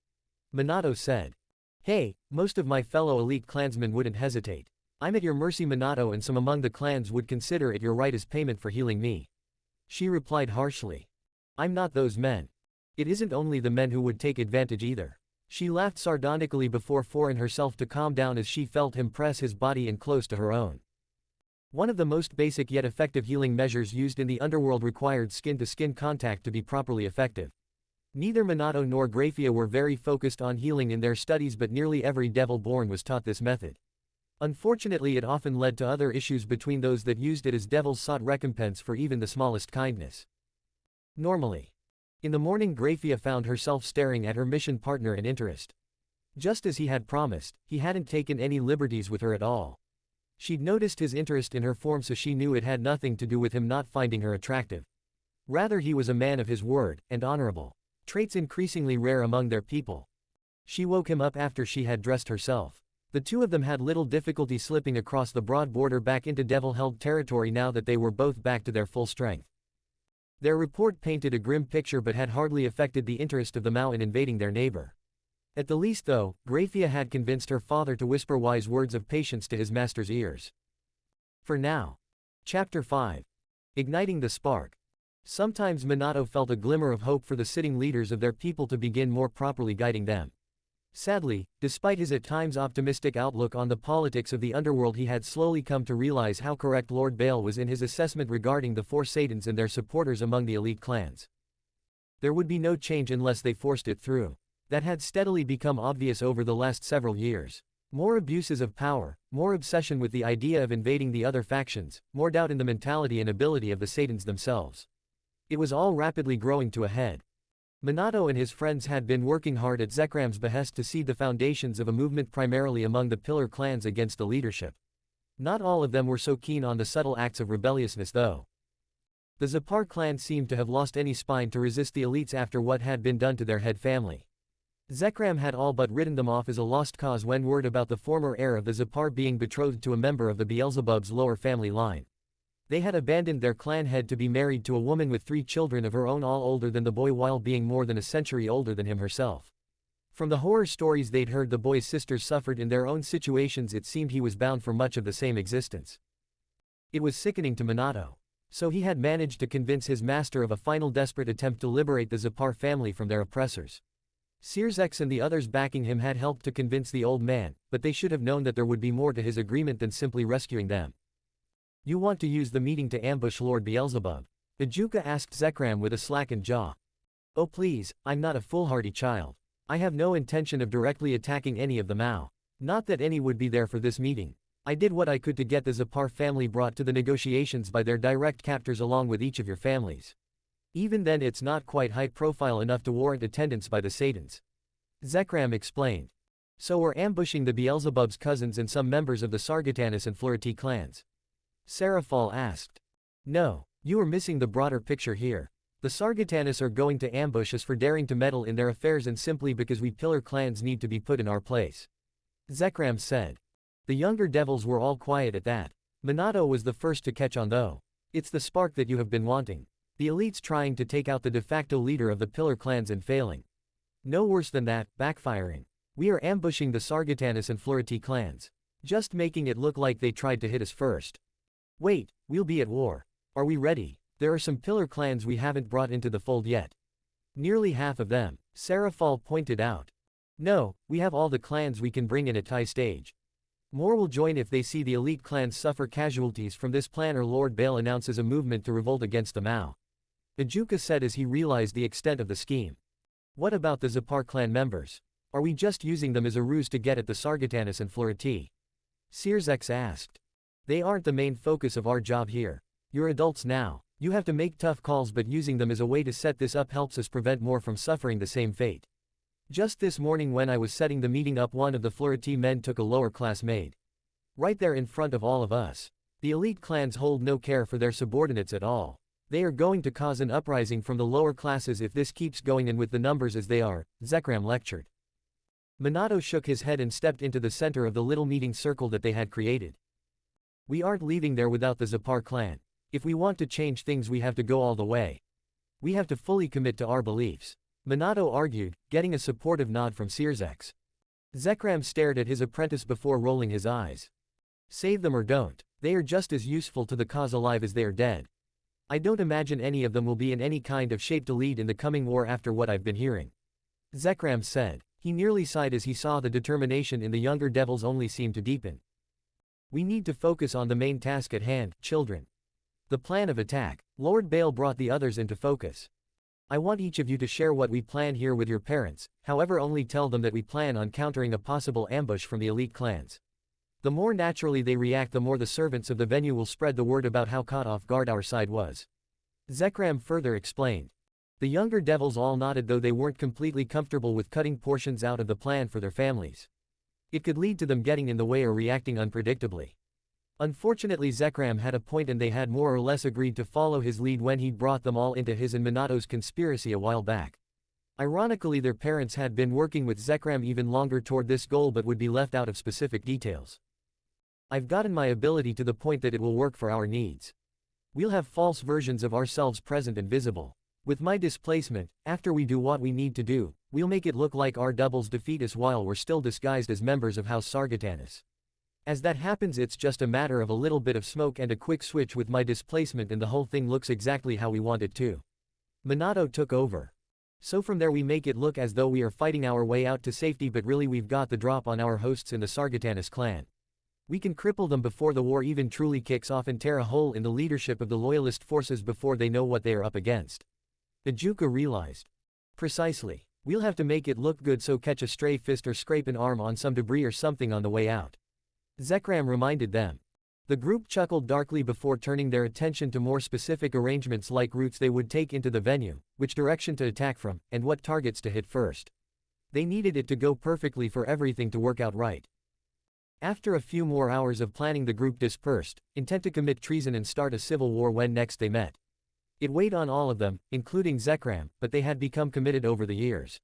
Minato said. Hey, most of my fellow elite clansmen wouldn't hesitate. I'm at your mercy, Minato, and some among the clans would consider it your right as payment for healing me, she replied harshly. I'm not those men. It isn't only the men who would take advantage either. She laughed sardonically before forcing herself to calm down as she felt him press his body in close to her own. One of the most basic yet effective healing measures used in the Underworld required skin-to-skin contact to be properly effective. Neither Minato nor Graphia were very focused on healing in their studies, but nearly every devil-born was taught this method. Unfortunately, it often led to other issues between those that used it, as devils sought recompense for even the smallest kindness. Normally, in the morning, Graphia found herself staring at her mission partner in interest. Just as he had promised, he hadn't taken any liberties with her at all. She'd noticed his interest in her form, so she knew it had nothing to do with him not finding her attractive. Rather, he was a man of his word, and honorable, traits increasingly rare among their people. She woke him up after she had dressed herself. The two of them had little difficulty slipping across the broad border back into devil-held territory now that they were both back to their full strength. Their report painted a grim picture but had hardly affected the interest of the Mao in invading their neighbor. At the least though, Graphia had convinced her father to whisper wise words of patience to his master's ears. For now. Chapter 5. Igniting the Spark. Sometimes Minato felt a glimmer of hope for the sitting leaders of their people to begin more properly guiding them. Sadly, despite his at times optimistic outlook on the politics of the Underworld, he had slowly come to realize how correct Lord Bael was in his assessment regarding the four Satans and their supporters among the elite clans. There would be no change unless they forced it through. That had steadily become obvious over the last several years. More abuses of power, more obsession with the idea of invading the other factions, more doubt in the mentality and ability of the Satans themselves. It was all rapidly growing to a head. Minato and his friends had been working hard at Zekram's behest to seed the foundations of a movement primarily among the pillar clans against the leadership. Not all of them were so keen on the subtle acts of rebelliousness though. The Zapar clan seemed to have lost any spine to resist the elites after what had been done to their head family. Zekram had all but written them off as a lost cause when word about the former heir of the Zapar being betrothed to a member of the Beelzebub's lower family line. They had abandoned their clan head to be married to a woman with 3 children of her own, all older than the boy while being more than a century older than him herself. From the horror stories they'd heard the boy's sisters suffered in their own situations, it seemed he was bound for much of the same existence. It was sickening to Minato. So he had managed to convince his master of a final desperate attempt to liberate the Zeppar family from their oppressors. Searzex and the others backing him had helped to convince the old man, but they should have known that there would be more to his agreement than simply rescuing them. You want to use the meeting to ambush Lord Beelzebub? Ijuka asked Zekram with a slackened jaw. Oh please, I'm not a foolhardy child. I have no intention of directly attacking any of the Mao. Not that any would be there for this meeting. I did what I could to get the Zeppar family brought to the negotiations by their direct captors along with each of your families. Even then it's not quite high profile enough to warrant attendance by the Satans. Zekram explained. So we're ambushing the Beelzebub's cousins and some members of the Sargatanas and Flority clans. Serafal asked. No, you are missing the broader picture here. The Sargatanas are going to ambush us for daring to meddle in their affairs and simply because we pillar clans need to be put in our place. Zekram said. The younger devils were all quiet at that. Minato was the first to catch on though. It's the spark that you have been wanting. The elites trying to take out the de facto leader of the pillar clans and failing. No worse than that, backfiring. We are ambushing the Sargatanas and Flority clans. Just making it look like they tried to hit us first. Wait, we'll be at war. Are we ready? There are some pillar clans we haven't brought into the fold yet. Nearly half of them, Serafal pointed out. No, we have all the clans we can bring in at high stage. More will join if they see the elite clans suffer casualties from this plan or Lord Bael announces a movement to revolt against the Mao. Ijuka said as he realized the extent of the scheme. What about the Zeppar clan members? Are we just using them as a ruse to get at the Sargatanas and Flority? Searzex asked. They aren't the main focus of our job here. You're adults now. You have to make tough calls, but using them as a way to set this up helps us prevent more from suffering the same fate. Just this morning when I was setting the meeting up, one of the Flority men took a lower class maid. Right there in front of all of us. The elite clans hold no care for their subordinates at all. They are going to cause an uprising from the lower classes if this keeps going, and with the numbers as they are, Zekram lectured. Minato shook his head and stepped into the center of the little meeting circle that they had created. We aren't leaving there without the Zeppar clan. If we want to change things we have to go all the way. We have to fully commit to our beliefs. Minato argued, getting a supportive nod from Searzex. Zekram stared at his apprentice before rolling his eyes. Save them or don't. They are just as useful to the cause alive as they are dead. I don't imagine any of them will be in any kind of shape to lead in the coming war after what I've been hearing. Zekram said. He nearly sighed as he saw the determination in the younger devils only seemed to deepen. We need to focus on the main task at hand, children. The plan of attack. Lord Bael brought the others into focus. I want each of you to share what we plan here with your parents, however only tell them that we plan on countering a possible ambush from the elite clans. The more naturally they react, the more the servants of the venue will spread the word about how caught off guard our side was. Zekram further explained. The younger devils all nodded, though they weren't completely comfortable with cutting portions out of the plan for their families. It could lead to them getting in the way or reacting unpredictably. Unfortunately, Zekram had a point, and they had more or less agreed to follow his lead when he'd brought them all into his and Minato's conspiracy a while back. Ironically, their parents had been working with Zekram even longer toward this goal but would be left out of specific details. I've gotten my ability to the point that it will work for our needs. We'll have false versions of ourselves present and visible. With my displacement, after we do what we need to do, we'll make it look like our doubles defeat us while we're still disguised as members of House Sargatanas. As that happens, it's just a matter of a little bit of smoke and a quick switch with my displacement, and the whole thing looks exactly how we want it to. Minato took over. So from there we make it look as though we are fighting our way out to safety, but really we've got the drop on our hosts in the Sargatanas clan. We can cripple them before the war even truly kicks off and tear a hole in the leadership of the loyalist forces before they know what they are up against. Ijuka realized. Precisely. We'll have to make it look good, so catch a stray fist or scrape an arm on some debris or something on the way out. Zekram reminded them. The group chuckled darkly before turning their attention to more specific arrangements, like routes they would take into the venue, which direction to attack from, and what targets to hit first. They needed it to go perfectly for everything to work out right. After a few more hours of planning, the group dispersed, intent to commit treason and start a civil war when next they met. It weighed on all of them, including Zekram, but they had become committed over the years.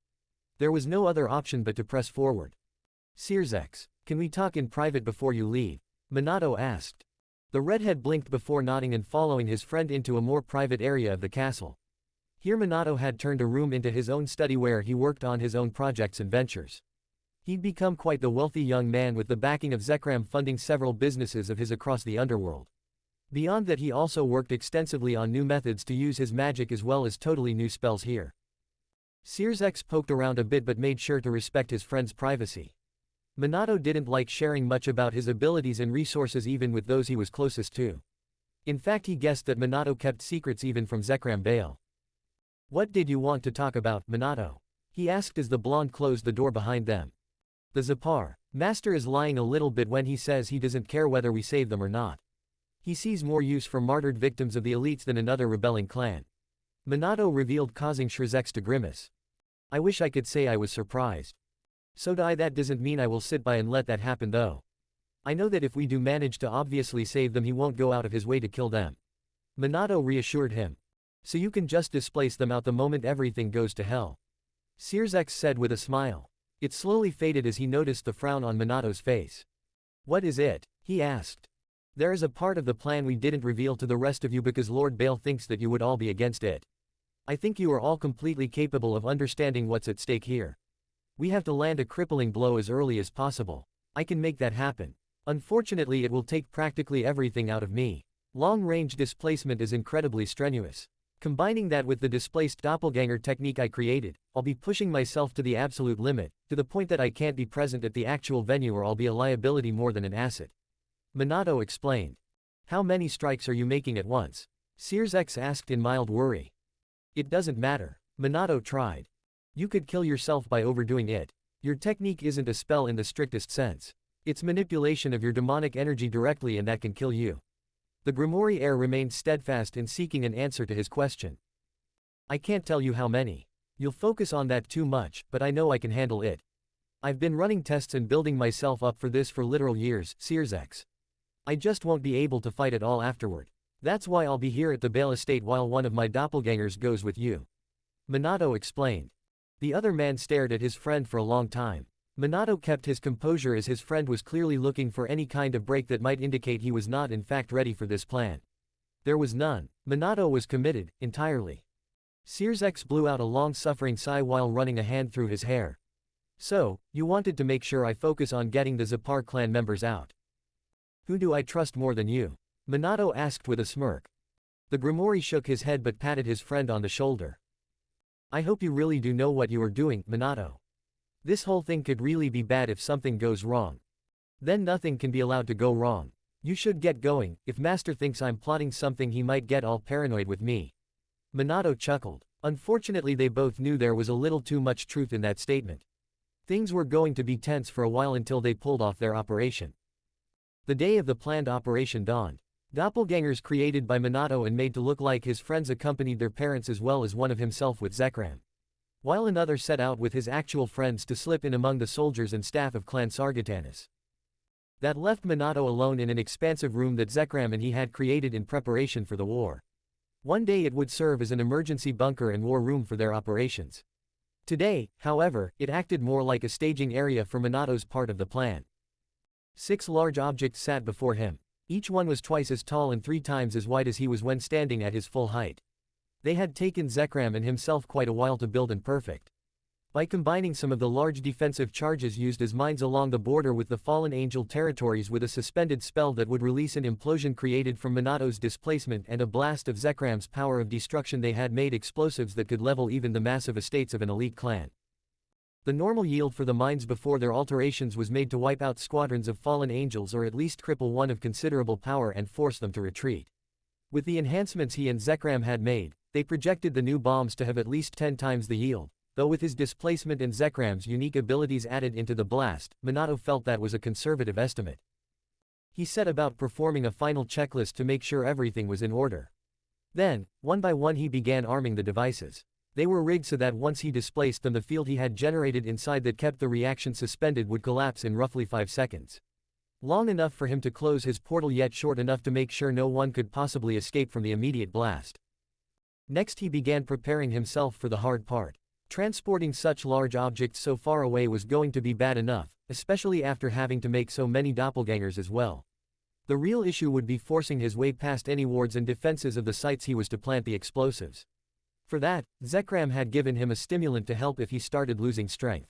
There was no other option but to press forward. Searzex, can we talk in private before you leave? Minato asked. The redhead blinked before nodding and following his friend into a more private area of the castle. Here Minato had turned a room into his own study where he worked on his own projects and ventures. He'd become quite the wealthy young man with the backing of Zekram funding several businesses of his across the underworld. Beyond that, he also worked extensively on new methods to use his magic as well as totally new spells here. Sears poked around a bit but made sure to respect his friend's privacy. Minato didn't like sharing much about his abilities and resources even with those he was closest to. In fact, he guessed that Minato kept secrets even from Zekram Bael. "What did you want to talk about, Minato?" he asked as the blonde closed the door behind them. "The Zapar master is lying a little bit when he says he doesn't care whether we save them or not. He sees more use for martyred victims of the elites than another rebelling clan." Minato revealed, causing Shrezex to grimace. "I wish I could say I was surprised. So that doesn't mean I will sit by and let that happen though. I know that if we do manage to obviously save them, he won't go out of his way to kill them." Minato reassured him. "So you can just displace them out the moment everything goes to hell," Sears said with a smile. It slowly faded as he noticed the frown on Minato's face. "What is it?" he asked. "There is a part of the plan we didn't reveal to the rest of you because Lord Bael thinks that you would all be against it. I think you are all completely capable of understanding what's at stake here. We have to land a crippling blow as early as possible. I can make that happen. Unfortunately, it will take practically everything out of me. Long-range displacement is incredibly strenuous. Combining that with the displaced doppelganger technique I created, I'll be pushing myself to the absolute limit, to the point that I can't be present at the actual venue or I'll be a liability more than an asset," Minato explained. "How many strikes are you making at once?" Sears asked in mild worry. "It doesn't matter," Minato tried. "You could kill yourself by overdoing it. Your technique isn't a spell in the strictest sense. It's manipulation of your demonic energy directly, and that can kill you." The Grimoire heir remained steadfast in seeking an answer to his question. "I can't tell you how many. You'll focus on that too much, but I know I can handle it. I've been running tests and building myself up for this for literal years, Sears. I just won't be able to fight at all afterward. That's why I'll be here at the Bael estate while one of my doppelgangers goes with you," Minato explained. The other man stared at his friend for a long time. Minato kept his composure as his friend was clearly looking for any kind of break that might indicate he was not in fact ready for this plan. There was none. Minato was committed, entirely. Sears blew out a long-suffering sigh while running a hand through his hair. "So, you wanted to make sure I focus on getting the Zapar clan members out. Who do I trust more than you?" Minato asked with a smirk. The Grimoire shook his head but patted his friend on the shoulder. "I hope you really do know what you are doing, Minato. This whole thing could really be bad if something goes wrong. Then nothing can be allowed to go wrong. You should get going. If Master thinks I'm plotting something, he might get all paranoid with me." Minato chuckled. Unfortunately, they both knew there was a little too much truth in that statement. Things were going to be tense for a while until they pulled off their operation. The day of the planned operation dawned. Doppelgangers created by Minato and made to look like his friends accompanied their parents as well as one of himself with Zekram, while another set out with his actual friends to slip in among the soldiers and staff of Clan Sargatanas. That left Minato alone in an expansive room that Zekram and he had created in preparation for the war. One day it would serve as an emergency bunker and war room for their operations. Today, however, it acted more like a staging area for Minato's part of the plan. 6 large objects sat before him. Each one was twice as tall and 3 times as wide as he was when standing at his full height. They had taken Zekram and himself quite a while to build and perfect. By combining some of the large defensive charges used as mines along the border with the Fallen Angel territories with a suspended spell that would release an implosion created from Minato's displacement and a blast of Zekram's power of destruction, they had made explosives that could level even the massive estates of an elite clan. The normal yield for the mines before their alterations was made to wipe out squadrons of fallen angels or at least cripple one of considerable power and force them to retreat. With the enhancements he and Zekram had made, they projected the new bombs to have at least 10 times the yield, though with his displacement and Zekram's unique abilities added into the blast, Minato felt that was a conservative estimate. He set about performing a final checklist to make sure everything was in order. Then, one by one he began arming the devices. They were rigged so that once he displaced them, the field he had generated inside that kept the reaction suspended would collapse in roughly 5 seconds. Long enough for him to close his portal, yet short enough to make sure no one could possibly escape from the immediate blast. Next he began preparing himself for the hard part. Transporting such large objects so far away was going to be bad enough, especially after having to make so many doppelgangers as well. The real issue would be forcing his way past any wards and defenses of the sites he was to plant the explosives. For that, Zekram had given him a stimulant to help if he started losing strength.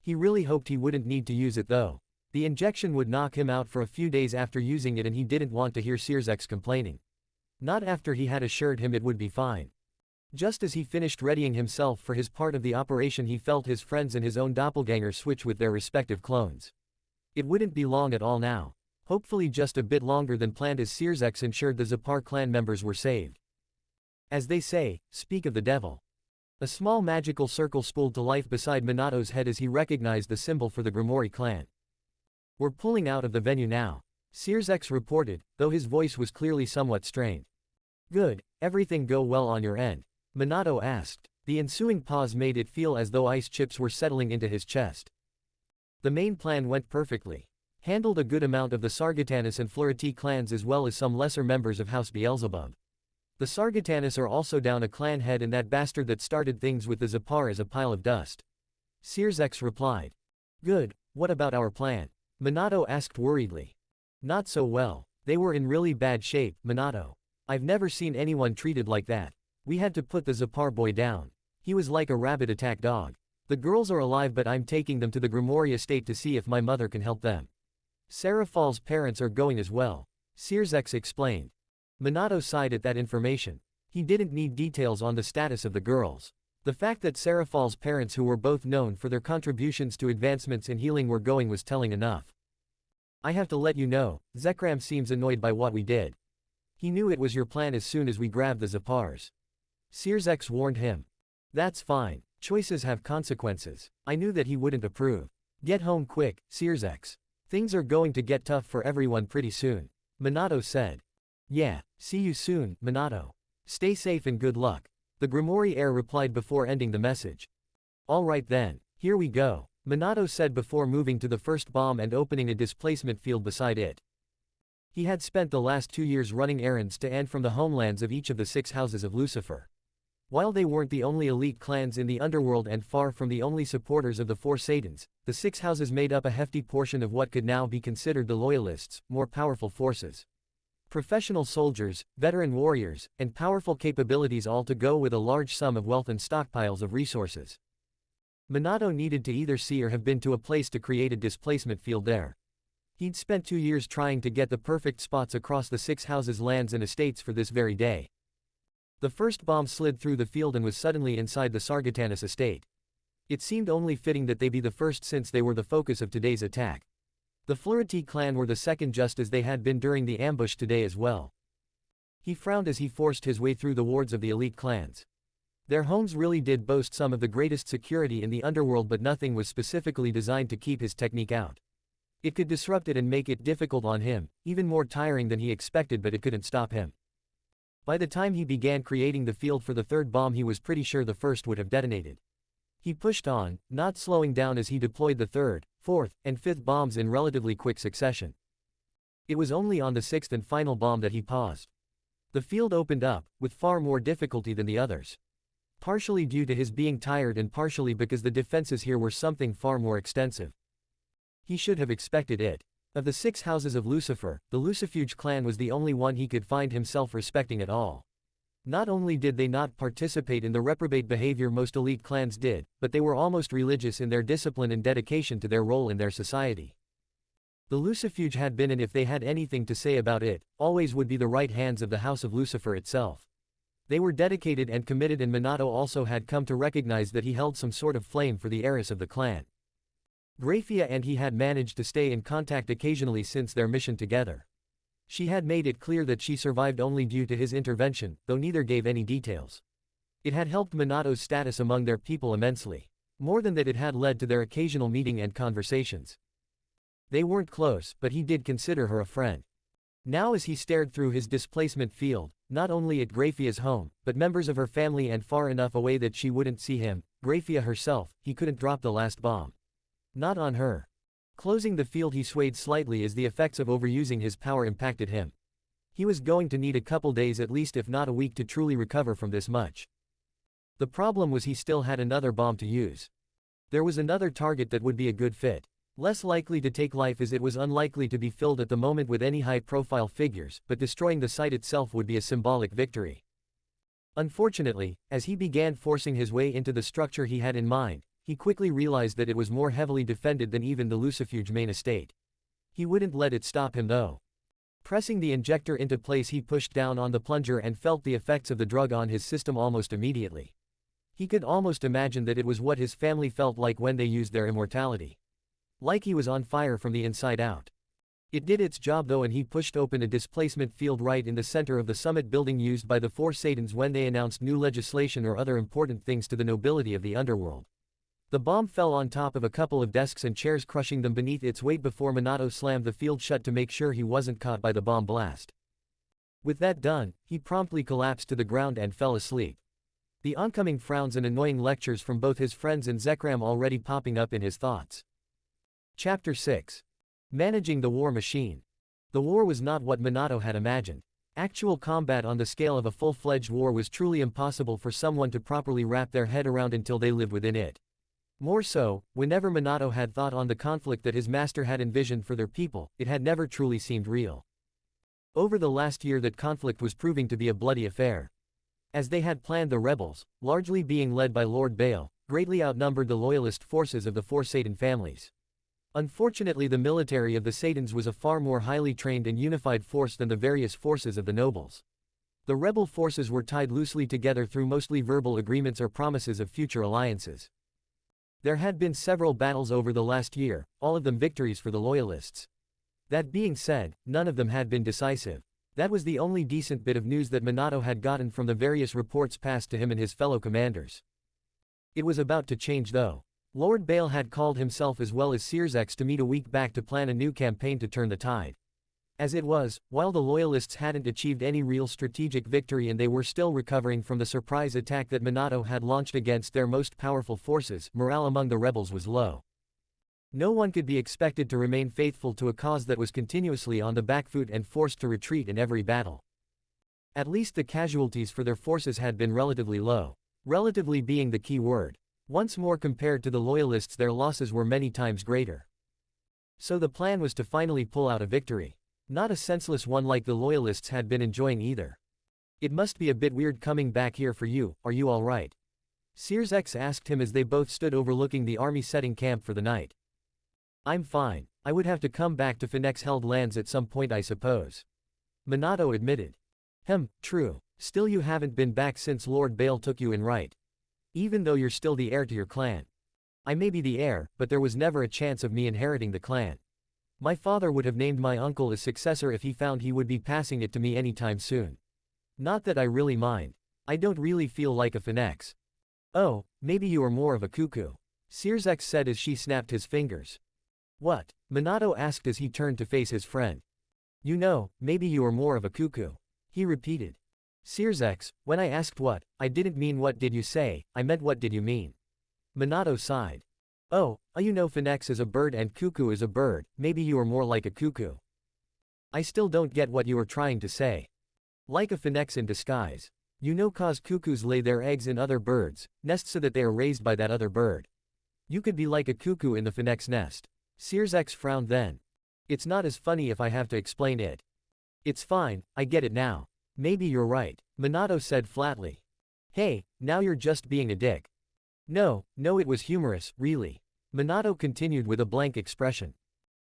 He really hoped he wouldn't need to use it though. The injection would knock him out for a few days after using it and he didn't want to hear Searzek's complaining. Not after he had assured him it would be fine. Just as he finished readying himself for his part of the operation, he felt his friends and his own doppelganger switch with their respective clones. It wouldn't be long at all now. Hopefully just a bit longer than planned, as Searzek ensured the Zapar clan members were saved. As they say, speak of the devil. A small magical circle spooled to life beside Minato's head as he recognized the symbol for the Grimoire clan. We're pulling out of the venue now, Searzek reported, though his voice was clearly somewhat strained. Good, everything go well on your end? Minato asked. The ensuing pause made it feel as though ice chips were settling into his chest. The main plan went perfectly. Handled a good amount of the Sargatanas and Floriti clans as well as some lesser members of House Beelzebub. The Sargatanas are also down a clan head, and that bastard that started things with the Zapar is a pile of dust. Searzek replied. Good, what about our plan? Minato asked worriedly. Not so well. They were in really bad shape, Minato. I've never seen anyone treated like that. We had to put the Zapar boy down. He was like a rabid attack dog. The girls are alive, but I'm taking them to the Grimoire estate to see if my mother can help them. Serafal's parents are going as well, Searzek explained. Minato sighed at that information. He didn't need details on the status of the girls. The fact that Serafal's parents, who were both known for their contributions to advancements in healing, were going was telling enough. I have to let you know, Zekram seems annoyed by what we did. He knew it was your plan as soon as we grabbed the Zapars. Searzek warned him. That's fine, choices have consequences. I knew that he wouldn't approve. Get home quick, Searzek. Things are going to get tough for everyone pretty soon, Minato said. Yeah, see you soon, Minato. Stay safe and good luck, the Grimoire heir replied before ending the message. Alright then, here we go, Minato said before moving to the first bomb and opening a displacement field beside it. He had spent the last 2 years running errands to and from the homelands of each of the 6 houses of Lucifer. While they weren't the only elite clans in the underworld and far from the only supporters of the 4 Satans, the 6 houses made up a hefty portion of what could now be considered the Loyalists' more powerful forces. Professional soldiers, veteran warriors, and powerful capabilities, all to go with a large sum of wealth and stockpiles of resources. Minato needed to either see or have been to a place to create a displacement field there. He'd spent 2 years trying to get the perfect spots across the 6 houses' lands and estates for this very day. The first bomb slid through the field and was suddenly inside the Sargatanas estate. It seemed only fitting that they be the first, since they were the focus of today's attack. The Floriti clan were the second, just as they had been during the ambush today as well. He frowned as he forced his way through the wards of the elite clans. Their homes really did boast some of the greatest security in the underworld, but nothing was specifically designed to keep his technique out. It could disrupt it and make it difficult on him, even more tiring than he expected, but it couldn't stop him. By the time he began creating the field for the third bomb, he was pretty sure the first would have detonated. He pushed on, not slowing down as he deployed the third, fourth, and fifth bombs in relatively quick succession. It was only on the sixth and final bomb that he paused. The field opened up, with far more difficulty than the others. Partially due to his being tired and partially because the defenses here were something far more extensive. He should have expected it. Of the 6 houses of Lucifer, the Lucifuge clan was the only one he could find himself respecting at all. Not only did they not participate in the reprobate behavior most elite clans did, but they were almost religious in their discipline and dedication to their role in their society. The Lucifuge had been, and if they had anything to say about it, always would be the right hands of the House of Lucifer itself. They were dedicated and committed, and Minato also had come to recognize that he held some sort of flame for the heiress of the clan. Grafia and he had managed to stay in contact occasionally since their mission together. She had made it clear that she survived only due to his intervention, though neither gave any details. It had helped Minato's status among their people immensely. More than that, it had led to their occasional meeting and conversations. They weren't close, but he did consider her a friend. Now as he stared through his displacement field, not only at Grafia's home, but members of her family and far enough away that she wouldn't see him, Grafia herself, he couldn't drop the last bomb. Not on her. Closing the field, he swayed slightly as the effects of overusing his power impacted him. He was going to need a couple days at least, if not a week, to truly recover from this much. The problem was he still had another bomb to use. There was another target that would be a good fit. Less likely to take life as it was unlikely to be filled at the moment with any high-profile figures, but destroying the site itself would be a symbolic victory. Unfortunately, as he began forcing his way into the structure he had in mind, he quickly realized that it was more heavily defended than even the Lucifuge main estate. He wouldn't let it stop him though. Pressing the injector into place, he pushed down on the plunger and felt the effects of the drug on his system almost immediately. He could almost imagine that it was what his family felt like when they used their immortality. Like he was on fire from the inside out. It did its job though, and he pushed open a displacement field right in the center of the summit building used by the four Satans when they announced new legislation or other important things to the nobility of the underworld. The bomb fell on top of a couple of desks and chairs, crushing them beneath its weight before Minato slammed the field shut to make sure he wasn't caught by the bomb blast. With that done, he promptly collapsed to the ground and fell asleep. The oncoming frowns and annoying lectures from both his friends and Zekram already popping up in his thoughts. Chapter 6. Managing the War Machine. The war was not what Minato had imagined. Actual combat on the scale of a full-fledged war was truly impossible for someone to properly wrap their head around until they lived within it. More so, whenever Minato had thought on the conflict that his master had envisioned for their people, it had never truly seemed real. Over the last year, that conflict was proving to be a bloody affair. As they had planned, the rebels, largely being led by Lord Bael, greatly outnumbered the loyalist forces of the four Satan families. Unfortunately, the military of the Satans was a far more highly trained and unified force than the various forces of the nobles. The rebel forces were tied loosely together through mostly verbal agreements or promises of future alliances. There had been several battles over the last year, all of them victories for the loyalists. That being said, none of them had been decisive. That was the only decent bit of news that Minato had gotten from the various reports passed to him and his fellow commanders. It was about to change though. Lord Bael had called himself as well as Searsex to meet a week back to plan a new campaign to turn the tide. As it was, while the loyalists hadn't achieved any real strategic victory and they were still recovering from the surprise attack that Minato had launched against their most powerful forces, morale among the rebels was low. No one could be expected to remain faithful to a cause that was continuously on the back foot and forced to retreat in every battle. At least the casualties for their forces had been relatively low. Relatively being the key word. Once more, compared to the loyalists, their losses were many times greater. So the plan was to finally pull out a victory. Not a senseless one like the loyalists had been enjoying either. "It must be a bit weird coming back here for you, are you alright?" Searsex asked him as they both stood overlooking the army setting camp for the night. "I'm fine. I would have to come back to Phoenix-held lands at some point, I suppose." Minato admitted. True. Still, you haven't been back since Lord Bael took you in, right? Even though you're still the heir to your clan. I may be the heir, but there was never a chance of me inheriting the clan. My father would have named my uncle as successor if he found he would be passing it to me anytime soon. Not that I really mind. I don't really feel like a Phoenix. Oh, maybe you are more of a cuckoo. Searsex said as she snapped his fingers. What? Minato asked as he turned to face his friend. You know, maybe you are more of a cuckoo. He repeated. Searsex, when I asked what, I didn't mean what did you say, I meant what did you mean. Minato sighed. Oh, you know, Phoenix is a bird and cuckoo is a bird, maybe you are more like a cuckoo. I still don't get what you are trying to say. Like a Phoenix in disguise. You know, cause cuckoos lay their eggs in other birds' nests so that they are raised by that other bird. You could be like a cuckoo in the Phoenix nest. Searsex frowned then. It's not as funny if I have to explain it. It's fine, I get it now. Maybe you're right, Minato said flatly. Hey, now you're just being a dick. No, it was humorous, really. Minato continued with a blank expression.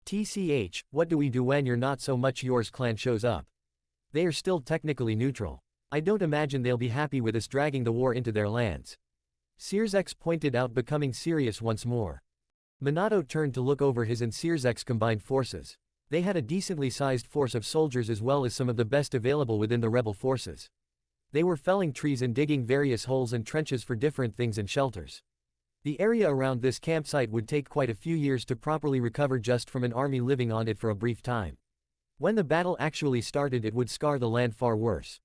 TCH, what do we do when you're not so much yours clan shows up? They are still technically neutral. I don't imagine they'll be happy with us dragging the war into their lands. Searsex pointed out, becoming serious once more. Minato turned to look over his and Searsex combined forces. They had a decently sized force of soldiers as well as some of the best available within the rebel forces. They were felling trees and digging various holes and trenches for different things and shelters. The area around this campsite would take quite a few years to properly recover just from an army living on it for a brief time. When the battle actually started, it would scar the land far worse.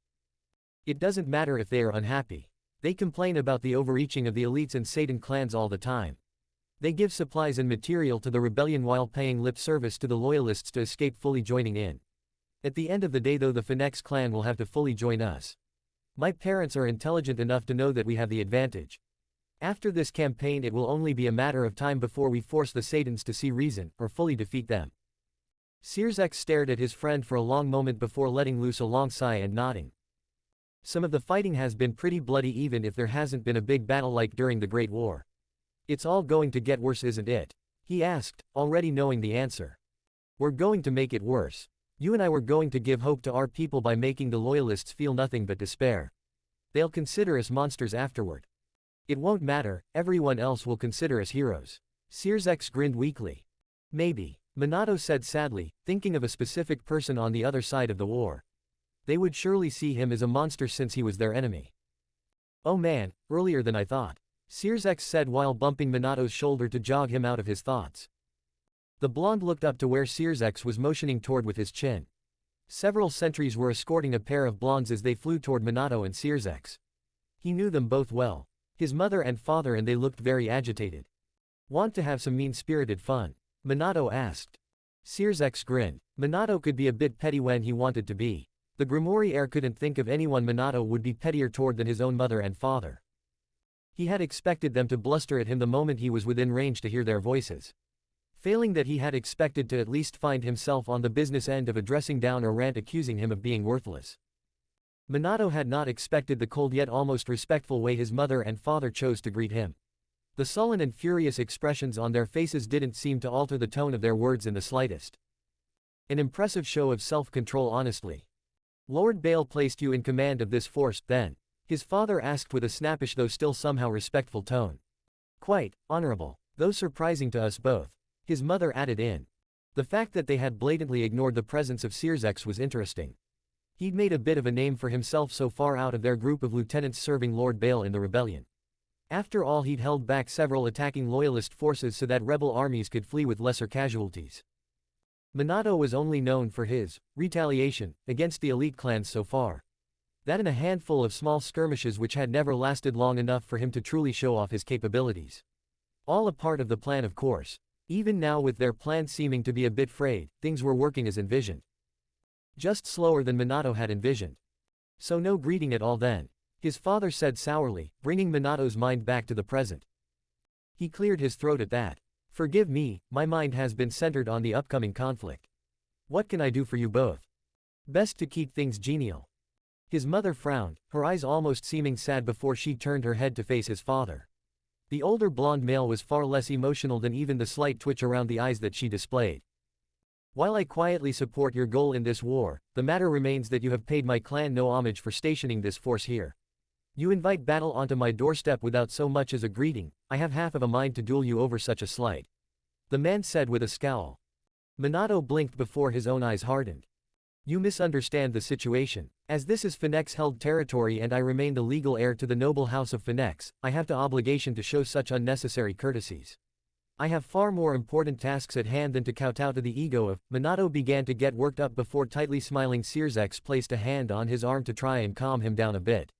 It doesn't matter if they are unhappy. They complain about the overreaching of the elites and Satan clans all the time. They give supplies and material to the rebellion while paying lip service to the loyalists to escape fully joining in. At the end of the day though, the Phoenix clan will have to fully join us. My parents are intelligent enough to know that we have the advantage. After this campaign, it will only be a matter of time before we force the Satans to see reason, or fully defeat them. Searsex stared at his friend for a long moment before letting loose a long sigh and nodding. Some of the fighting has been pretty bloody even if there hasn't been a big battle like during the Great War. It's all going to get worse, isn't it? He asked, already knowing the answer. We're going to make it worse. You and I were going to give hope to our people by making the loyalists feel nothing but despair. They'll consider us monsters afterward. It won't matter, everyone else will consider us heroes. Sears grinned weakly. Maybe, Minato said sadly, thinking of a specific person on the other side of the war. They would surely see him as a monster since he was their enemy. Oh man, earlier than I thought. Sears said while bumping Minato's shoulder to jog him out of his thoughts. The blonde looked up to where Sears was motioning toward with his chin. Several sentries were escorting a pair of blondes as they flew toward Minato and Sears. He knew them both well. His mother and father, and they looked very agitated. Want to have some mean-spirited fun? Minato asked. Sears grinned. Minato could be a bit petty when he wanted to be. The Grimoire heir couldn't think of anyone Minato would be pettier toward than his own mother and father. He had expected them to bluster at him the moment he was within range to hear their voices. Failing that, he had expected to at least find himself on the business end of a dressing down or rant accusing him of being worthless. Minato had not expected the cold yet almost respectful way his mother and father chose to greet him. The sullen and furious expressions on their faces didn't seem to alter the tone of their words in the slightest. An impressive show of self-control, honestly. Lord Bael placed you in command of this force, then? His father asked with a snappish though still somehow respectful tone. Quite, honorable. Though surprising to us both. His mother added in. The fact that they had blatantly ignored the presence of Sears was interesting. He'd made a bit of a name for himself so far out of their group of lieutenants serving Lord Bael in the rebellion. After all, he'd held back several attacking loyalist forces so that rebel armies could flee with lesser casualties. Minato was only known for his retaliation against the elite clans so far. That and a handful of small skirmishes which had never lasted long enough for him to truly show off his capabilities. All a part of the plan, of course. Even now, with their plan seeming to be a bit frayed, things were working as envisioned. Just slower than Minato had envisioned. So no greeting at all then? His father said sourly, bringing Minato's mind back to the present. He cleared his throat at that. Forgive me, my mind has been centered on the upcoming conflict. What can I do for you both? Best to keep things genial. His mother frowned, her eyes almost seeming sad before she turned her head to face his father. The older blonde male was far less emotional than even the slight twitch around the eyes that she displayed. While I quietly support your goal in this war, the matter remains that you have paid my clan no homage for stationing this force here. You invite battle onto my doorstep without so much as a greeting. I have half of a mind to duel you over such a slight. The man said with a scowl. Minato blinked before his own eyes hardened. You misunderstand the situation. As this is Phoenix-held territory and I remain the legal heir to the noble house of Phoenix, I have the obligation to show such unnecessary courtesies. I have far more important tasks at hand than to kowtow to the ego of. Minato began to get worked up before tightly smiling Sears placed a hand on his arm to try and calm him down a bit.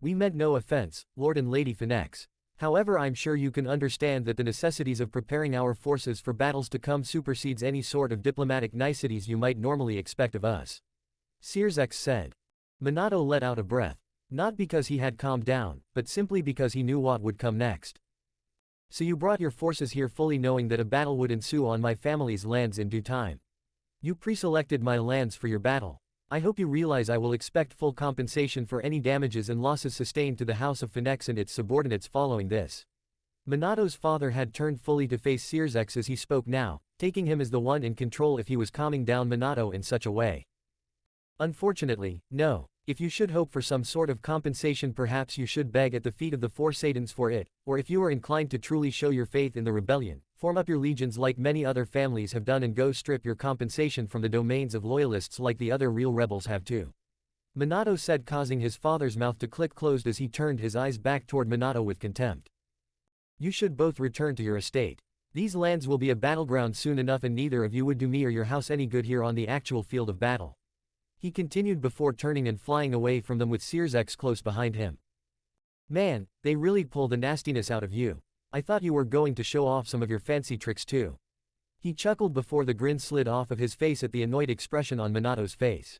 We meant no offense, Lord and Lady Phoenix. However, I'm sure you can understand that the necessities of preparing our forces for battles to come supersedes any sort of diplomatic niceties you might normally expect of us. Sears said. Minato let out a breath. Not because he had calmed down, but simply because he knew what would come next. So you brought your forces here fully knowing that a battle would ensue on my family's lands in due time. You pre-selected my lands for your battle. I hope you realize I will expect full compensation for any damages and losses sustained to the House of Phoenix and its subordinates following this. Minato's father had turned fully to face Sears as he spoke now, taking him as the one in control if he was calming down Minato in such a way. Unfortunately, no. If you should hope for some sort of compensation, perhaps you should beg at the feet of the four Satans for it, or if you are inclined to truly show your faith in the rebellion, form up your legions like many other families have done and go strip your compensation from the domains of loyalists like the other real rebels have too. Minato said, causing his father's mouth to click closed as he turned his eyes back toward Minato with contempt. You should both return to your estate. These lands will be a battleground soon enough and neither of you would do me or your house any good here on the actual field of battle. He continued before turning and flying away from them with Sears close behind him. Man, they really pull the nastiness out of you. I thought you were going to show off some of your fancy tricks too. He chuckled before the grin slid off of his face at the annoyed expression on Minato's face.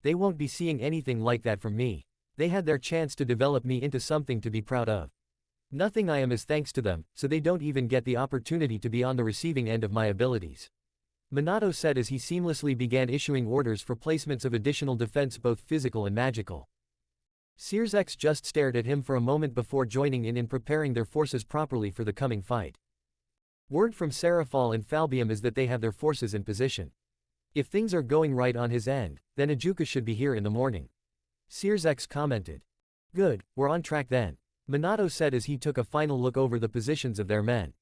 They won't be seeing anything like that from me. They had their chance to develop me into something to be proud of. Nothing I am is thanks to them, so they don't even get the opportunity to be on the receiving end of my abilities. Minato said as he seamlessly began issuing orders for placements of additional defense, both physical and magical. Sears just stared at him for a moment before joining in preparing their forces properly for the coming fight. Word from Serafal and Falbium is that they have their forces in position. If things are going right on his end, then Ajuka should be here in the morning. Sears commented. Good, we're on track then, Minato said as he took a final look over the positions of their men.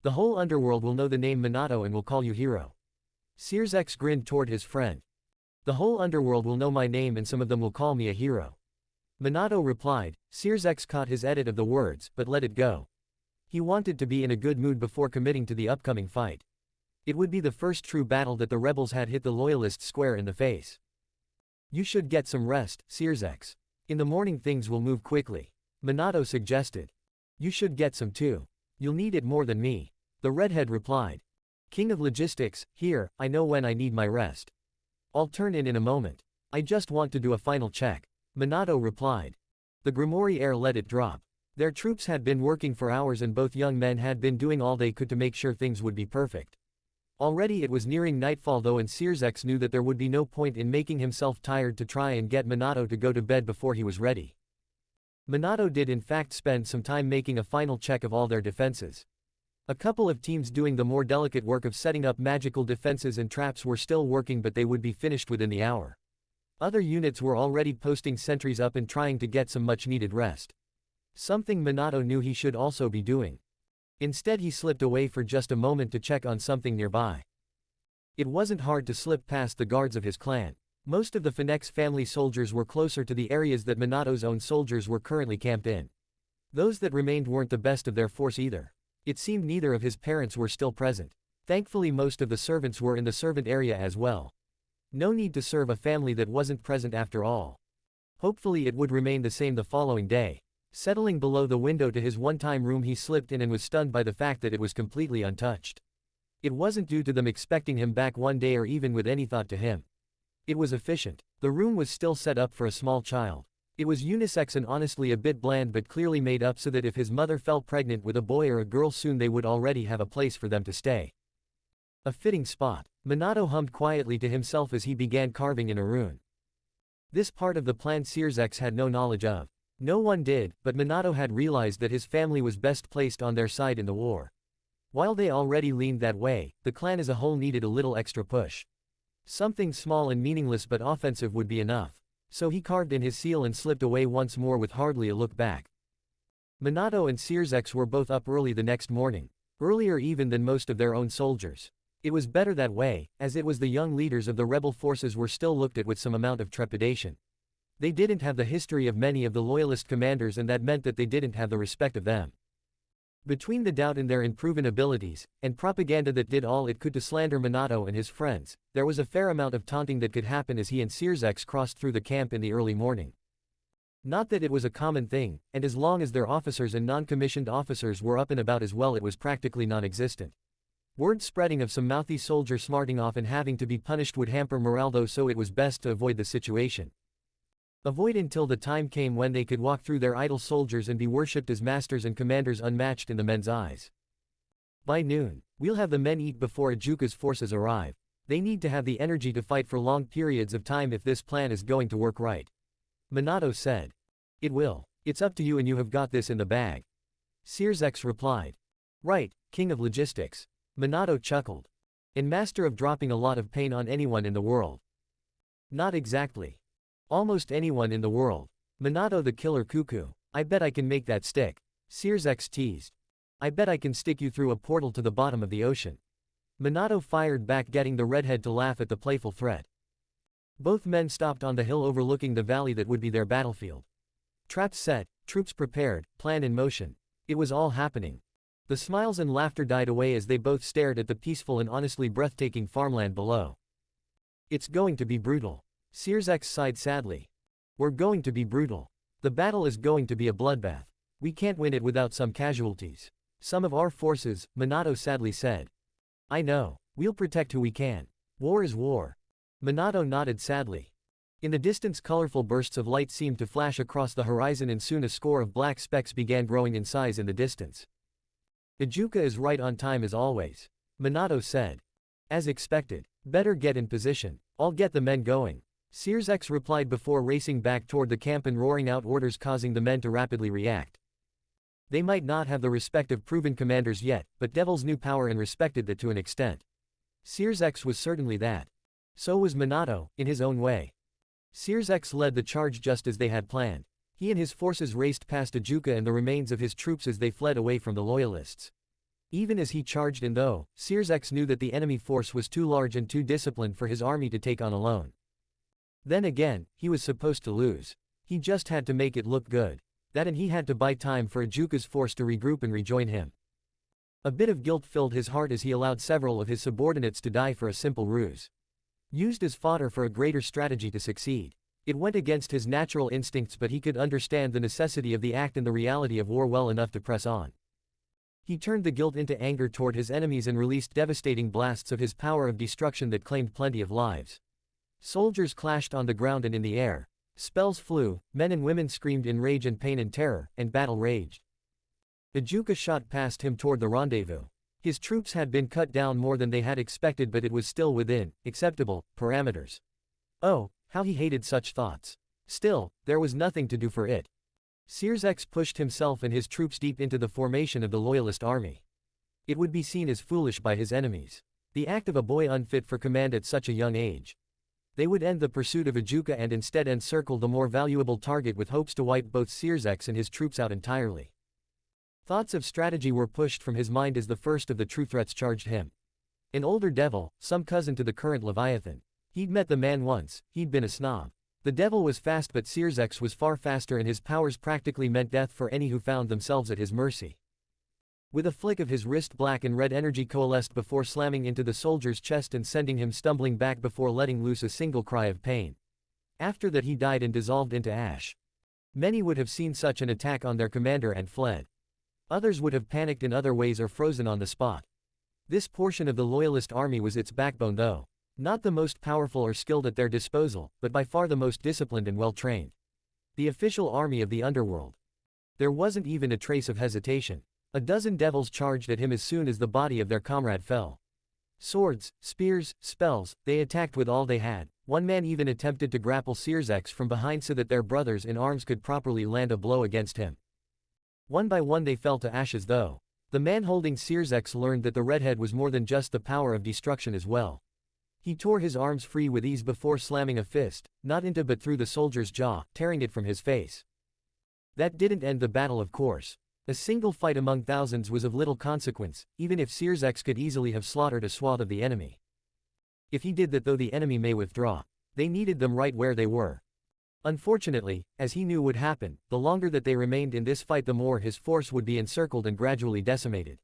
The whole underworld will know the name Minato and will call you hero. Sears grinned toward his friend. The whole underworld will know my name and some of them will call me a hero. Minato replied. Sears caught his edit of the words, but let it go. He wanted to be in a good mood before committing to the upcoming fight. It would be the first true battle that the rebels had hit the loyalists square in the face. You should get some rest, Sears. In the morning things will move quickly. Minato suggested. You should get some too. You'll need it more than me. The redhead replied. King of logistics, here, I know when I need my rest. I'll turn in a moment. I just want to do a final check. Minato replied. The Grimoire heir let it drop. Their troops had been working for hours and both young men had been doing all they could to make sure things would be perfect. Already it was nearing nightfall though and Sears knew that there would be no point in making himself tired to try and get Minato to go to bed before he was ready. Minato did in fact spend some time making a final check of all their defenses. A couple of teams doing the more delicate work of setting up magical defenses and traps were still working but they would be finished within the hour. Other units were already posting sentries up and trying to get some much needed rest. Something Minato knew he should also be doing. Instead he slipped away for just a moment to check on something nearby. It wasn't hard to slip past the guards of his clan. Most of the Phoenix family soldiers were closer to the areas that Minato's own soldiers were currently camped in. Those that remained weren't the best of their force either. It seemed neither of his parents were still present. Thankfully most of the servants were in the servant area as well. No need to serve a family that wasn't present after all. Hopefully it would remain the same the following day. Settling below the window to his one-time room he slipped in and was stunned by the fact that it was completely untouched. It wasn't due to them expecting him back one day or even with any thought to him. It was efficient. The room was still set up for a small child. It was unisex and honestly a bit bland but clearly made up so that if his mother fell pregnant with a boy or a girl soon they would already have a place for them to stay. A fitting spot. Minato hummed quietly to himself as he began carving in a rune. This part of the plan Sears had no knowledge of. No one did, but Minato had realized that his family was best placed on their side in the war. While they already leaned that way, the clan as a whole needed a little extra push. Something small and meaningless but offensive would be enough. So he carved in his seal and slipped away once more with hardly a look back. Minato and Sears were both up early the next morning. Earlier even than most of their own soldiers. It was better that way, as it was the young leaders of the rebel forces were still looked at with some amount of trepidation. They didn't have the history of many of the loyalist commanders and that meant that they didn't have the respect of them. Between the doubt in their unproven abilities, and propaganda that did all it could to slander Minato and his friends, there was a fair amount of taunting that could happen as he and Sears crossed through the camp in the early morning. Not that it was a common thing, and as long as their officers and non-commissioned officers were up and about as well it was practically non-existent. Word spreading of some mouthy soldier smarting off and having to be punished would hamper morale though so it was best to avoid the situation. Avoid until the time came when they could walk through their idle soldiers and be worshipped as masters and commanders unmatched in the men's eyes. By noon, we'll have the men eat before Ajuka's forces arrive. They need to have the energy to fight for long periods of time if this plan is going to work right. Minato said. It will. It's up to you and you have got this in the bag. Sears replied. Right, King of Logistics. Minato chuckled. And master of dropping a lot of pain on anyone in the world. Not exactly. Almost anyone in the world. Minato the killer cuckoo. I bet I can make that stick. Sears teased. I bet I can stick you through a portal to the bottom of the ocean. Minato fired back getting the redhead to laugh at the playful threat. Both men stopped on the hill overlooking the valley that would be their battlefield. Traps set, troops prepared, plan in motion. It was all happening. The smiles and laughter died away as they both stared at the peaceful and honestly breathtaking farmland below. It's going to be brutal. Sears sighed sadly. We're going to be brutal. The battle is going to be a bloodbath. We can't win it without some casualties. Some of our forces, Minato sadly said. I know. We'll protect who we can. War is war. Minato nodded sadly. In the distance colorful bursts of light seemed to flash across the horizon and soon a score of black specks began growing in size in the distance. Ajuka is right on time as always. Minato said. As expected. Better get in position. I'll get the men going. Sears X replied before racing back toward the camp and roaring out orders, causing the men to rapidly react. They might not have the respect of proven commanders yet, but Devils knew power and respected that to an extent. Sears X was certainly that. So was Minato, in his own way. Sears X led the charge just as they had planned. He and his forces raced past Ajuka and the remains of his troops as they fled away from the Loyalists. Even as he charged in though, Sears X knew that the enemy force was too large and too disciplined for his army to take on alone. Then again, he was supposed to lose. He just had to make it look good. That and he had to buy time for Ajuka's force to regroup and rejoin him. A bit of guilt filled his heart as he allowed several of his subordinates to die for a simple ruse. Used as fodder for a greater strategy to succeed. It went against his natural instincts, but he could understand the necessity of the act and the reality of war well enough to press on. He turned the guilt into anger toward his enemies and released devastating blasts of his power of destruction that claimed plenty of lives. Soldiers clashed on the ground and in the air. Spells flew, men and women screamed in rage and pain and terror, and battle raged. Ajuka shot past him toward the rendezvous. His troops had been cut down more than they had expected, but it was still within acceptable parameters. Oh, how he hated such thoughts. Still, there was nothing to do for it. Sears X pushed himself and his troops deep into the formation of the Loyalist army. It would be seen as foolish by his enemies. The act of a boy unfit for command at such a young age. They would end the pursuit of Ajuka and instead encircle the more valuable target with hopes to wipe both Sears X and his troops out entirely. Thoughts of strategy were pushed from his mind as the first of the true threats charged him. An older devil, some cousin to the current Leviathan. He'd met the man once, he'd been a snob. The devil was fast, but Sears X was far faster, and his powers practically meant death for any who found themselves at his mercy. With a flick of his wrist, black and red energy coalesced before slamming into the soldier's chest and sending him stumbling back before letting loose a single cry of pain. After that he died and dissolved into ash. Many would have seen such an attack on their commander and fled. Others would have panicked in other ways or frozen on the spot. This portion of the Loyalist army was its backbone, though. Not the most powerful or skilled at their disposal, but by far the most disciplined and well-trained. The official army of the Underworld. There wasn't even a trace of hesitation. A dozen devils charged at him as soon as the body of their comrade fell. Swords, spears, spells, they attacked with all they had. One man even attempted to grapple Sears X from behind so that their brothers in arms could properly land a blow against him. One by one they fell to ashes, though. The man holding Sears X learned that the redhead was more than just the power of destruction as well. He tore his arms free with ease before slamming a fist, not into but through the soldier's jaw, tearing it from his face. That didn't end the battle, of course. A single fight among thousands was of little consequence, even if Sears X could easily have slaughtered a swath of the enemy. If he did that, though, the enemy may withdraw. They needed them right where they were. Unfortunately, as he knew would happen, the longer that they remained in this fight, the more his force would be encircled and gradually decimated.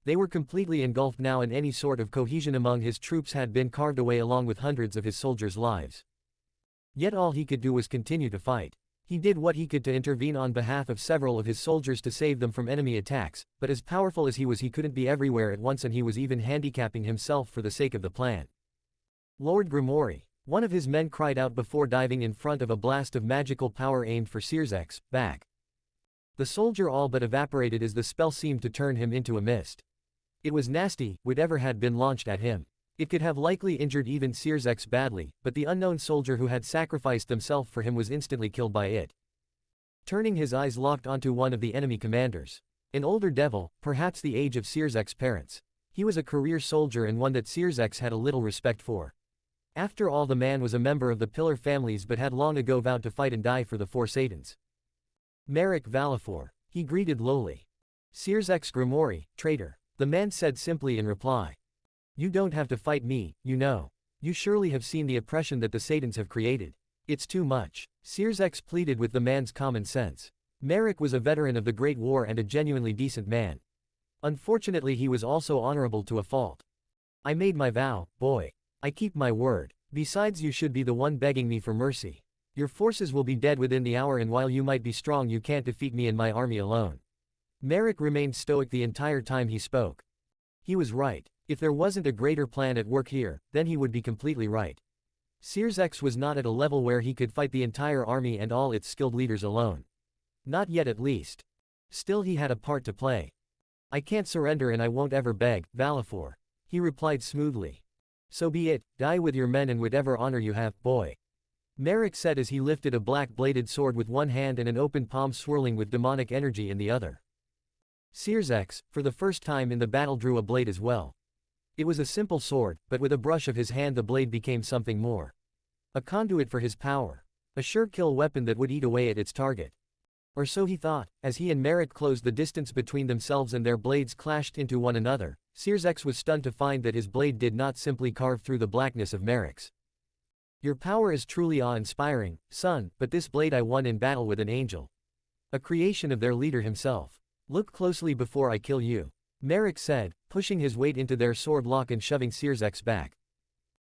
They were completely engulfed now, and any sort of cohesion among his troops had been carved away along with hundreds of his soldiers' lives. Yet all he could do was continue to fight. He did what he could to intervene on behalf of several of his soldiers to save them from enemy attacks, but as powerful as he was, he couldn't be everywhere at once, and he was even handicapping himself for the sake of the plan. Lord Grimoire, one of his men cried out before diving in front of a blast of magical power aimed for Sears X, back. The soldier all but evaporated as the spell seemed to turn him into a mist. It was nasty, whatever had been launched at him. It could have likely injured even Sears X badly, but the unknown soldier who had sacrificed himself for him was instantly killed by it. Turning, his eyes locked onto one of the enemy commanders. An older devil, perhaps the age of Sears X's parents. He was a career soldier and one that Sears X had a little respect for. After all, the man was a member of the Pillar families but had long ago vowed to fight and die for the four Satans. Merrick Valifor, he greeted lowly. Sears X Grimoire, traitor. The man said simply in reply. You don't have to fight me, you know. You surely have seen the oppression that the Satans have created. It's too much. Sears X pleaded with the man's common sense. Merrick was a veteran of the Great War and a genuinely decent man. Unfortunately, he was also honorable to a fault. I made my vow, boy. I keep my word. Besides, you should be the one begging me for mercy. Your forces will be dead within the hour, and while you might be strong, you can't defeat me and my army alone. Merrick remained stoic the entire time he spoke. He was right. If there wasn't a greater plan at work here, then he would be completely right. Sears X was not at a level where he could fight the entire army and all its skilled leaders alone. Not yet, at least. Still, he had a part to play. I can't surrender, and I won't ever beg, Valifor. He replied smoothly. So be it, die with your men and whatever honor you have, boy. Merrick said as he lifted a black-bladed sword with one hand and an open palm swirling with demonic energy in the other. Searsex, for the first time in the battle, drew a blade as well. It was a simple sword, but with a brush of his hand the blade became something more. A conduit for his power. A sure-kill weapon that would eat away at its target. Or so he thought, as he and Merrick closed the distance between themselves and their blades clashed into one another. Searsex was stunned to find that his blade did not simply carve through the blackness of Merrick's. Your power is truly awe-inspiring, son, but this blade I won in battle with an angel. A creation of their leader himself. Look closely before I kill you, Merrick said, pushing his weight into their sword lock and shoving Searsex back.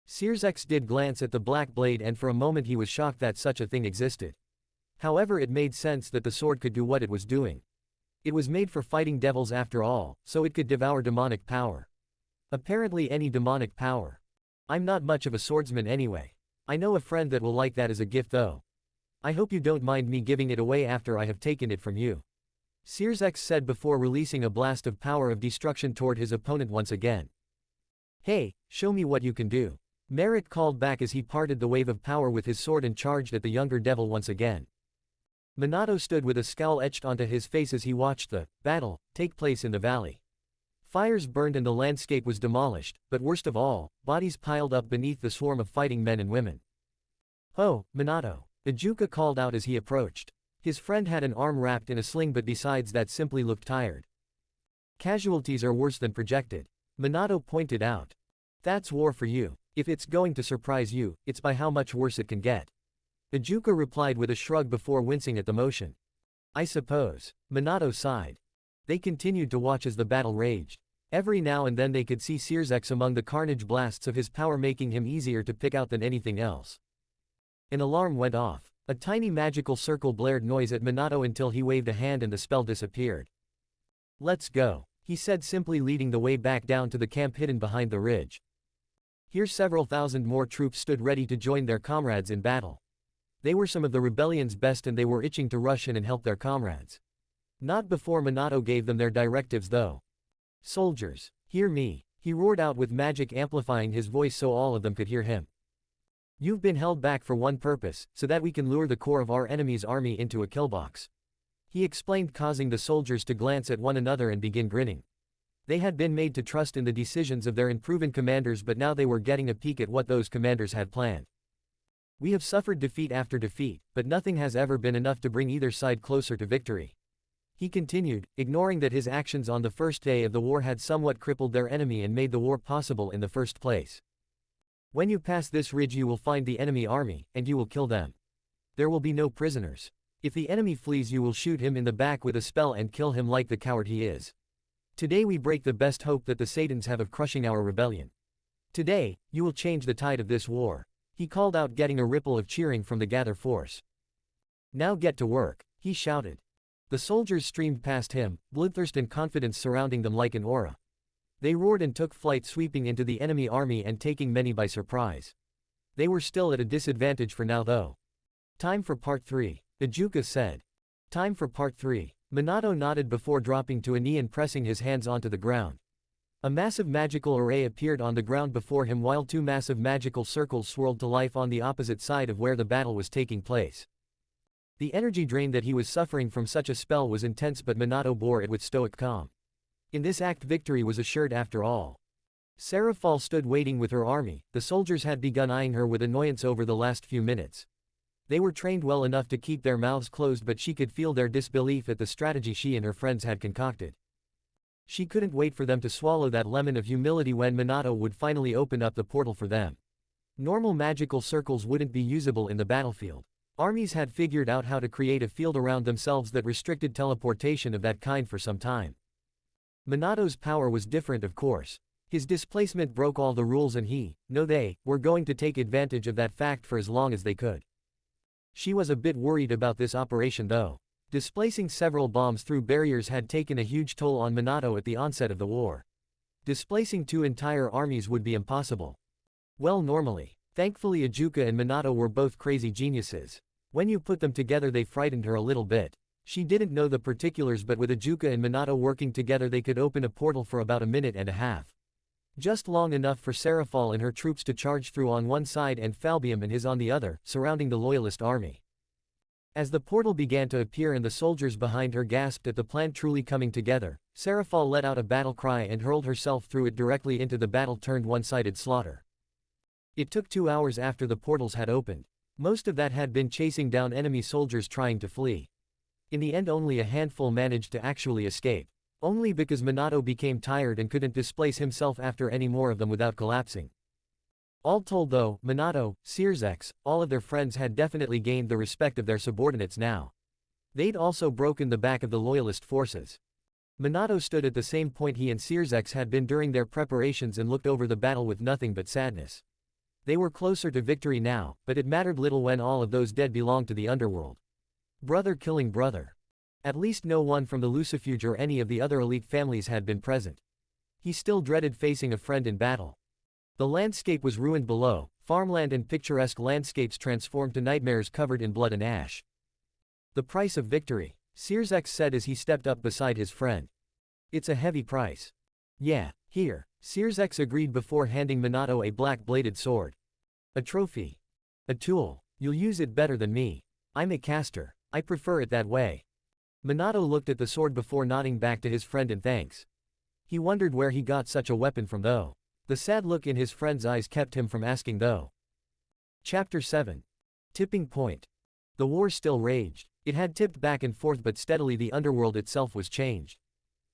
Searsex did glance at the black blade and for a moment he was shocked that such a thing existed. However, it made sense that the sword could do what it was doing. It was made for fighting devils after all, so it could devour demonic power. Apparently any demonic power. I'm not much of a swordsman anyway. I know a friend that will like that as a gift though. I hope you don't mind me giving it away after I have taken it from you, Searsex said before releasing a blast of power of destruction toward his opponent once again. Hey, show me what you can do, Merrick called back as he parted the wave of power with his sword and charged at the younger devil once again. Minato stood with a scowl etched onto his face as he watched the battle take place in the valley. Fires burned and the landscape was demolished, but worst of all, bodies piled up beneath the swarm of fighting men and women. Oh, Minato, Ijuka called out as he approached. His friend had an arm wrapped in a sling but besides that simply looked tired. Casualties are worse than projected, Minato pointed out. That's war for you. If it's going to surprise you, it's by how much worse it can get. Ijuka replied with a shrug before wincing at the motion. I suppose, Minato sighed. They continued to watch as the battle raged. Every now and then they could see Searsex among the carnage blasts of his power, making him easier to pick out than anything else. An alarm went off. A tiny magical circle blared noise at Minato until he waved a hand and the spell disappeared. Let's go, he said, simply leading the way back down to the camp hidden behind the ridge. Here several thousand more troops stood ready to join their comrades in battle. They were some of the rebellion's best and they were itching to rush in and help their comrades. Not before Minato gave them their directives though. Soldiers, hear me, he roared out with magic amplifying his voice so all of them could hear him. You've been held back for one purpose, so that we can lure the core of our enemy's army into a killbox. He explained, causing the soldiers to glance at one another and begin grinning. They had been made to trust in the decisions of their unproven commanders, but now they were getting a peek at what those commanders had planned. We have suffered defeat after defeat, but nothing has ever been enough to bring either side closer to victory. He continued, ignoring that his actions on the first day of the war had somewhat crippled their enemy and made the war possible in the first place. When you pass this ridge you will find the enemy army, and you will kill them. There will be no prisoners. If the enemy flees you will shoot him in the back with a spell and kill him like the coward he is. Today we break the best hope that the Satans have of crushing our rebellion. Today, you will change the tide of this war, he called out, getting a ripple of cheering from the gather force. Now get to work, he shouted. The soldiers streamed past him, bloodthirst and confidence surrounding them like an aura. They roared and took flight, sweeping into the enemy army and taking many by surprise. They were still at a disadvantage for now though. Time for part 3, Ijuka said. Time for part 3. Minato nodded before dropping to a knee and pressing his hands onto the ground. A massive magical array appeared on the ground before him while two massive magical circles swirled to life on the opposite side of where the battle was taking place. The energy drain that he was suffering from such a spell was intense, but Minato bore it with stoic calm. In this act victory was assured after all. Seraphal stood waiting with her army. The soldiers had begun eyeing her with annoyance over the last few minutes. They were trained well enough to keep their mouths closed, but she could feel their disbelief at the strategy she and her friends had concocted. She couldn't wait for them to swallow that lemon of humility when Minato would finally open up the portal for them. Normal magical circles wouldn't be usable in the battlefield. Armies had figured out how to create a field around themselves that restricted teleportation of that kind for some time. Minato's power was different, of course. His displacement broke all the rules and they were going to take advantage of that fact for as long as they could. She was a bit worried about this operation though. Displacing several bombs through barriers had taken a huge toll on Minato at the onset of the war. Displacing two entire armies would be impossible. Well, normally. Thankfully Ijuka and Minato were both crazy geniuses. When you put them together they frightened her a little bit. She didn't know the particulars, but with Ijuka and Minato working together they could open a portal for about a minute and a half. Just long enough for Serafal and her troops to charge through on one side and Falbium and his on the other, surrounding the Loyalist army. As the portal began to appear and the soldiers behind her gasped at the plan truly coming together, Serafal let out a battle cry and hurled herself through it directly into the battle-turned one-sided slaughter. It took 2 hours after the portals had opened. Most of that had been chasing down enemy soldiers trying to flee. In the end only a handful managed to actually escape. Only because Minato became tired and couldn't displace himself after any more of them without collapsing. All told though, Minato, Searsex, all of their friends had definitely gained the respect of their subordinates now. They'd also broken the back of the Loyalist forces. Minato stood at the same point he and Searsex had been during their preparations and looked over the battle with nothing but sadness. They were closer to victory now, but it mattered little when all of those dead belonged to the Underworld. Brother killing brother. At least no one from the Lucifuge or any of the other elite families had been present. He still dreaded facing a friend in battle. The landscape was ruined below, farmland and picturesque landscapes transformed to nightmares covered in blood and ash. The price of victory, Searsex said as he stepped up beside his friend. It's a heavy price. Yeah, here, Searsex agreed before handing Minato a black-bladed sword. A trophy. A tool. You'll use it better than me. I'm a caster, I prefer it that way. Minato looked at the sword before nodding back to his friend in thanks. He wondered where he got such a weapon from though. The sad look in his friend's eyes kept him from asking though. Chapter 7. Tipping Point. The war still raged. It had tipped back and forth but steadily the underworld itself was changed.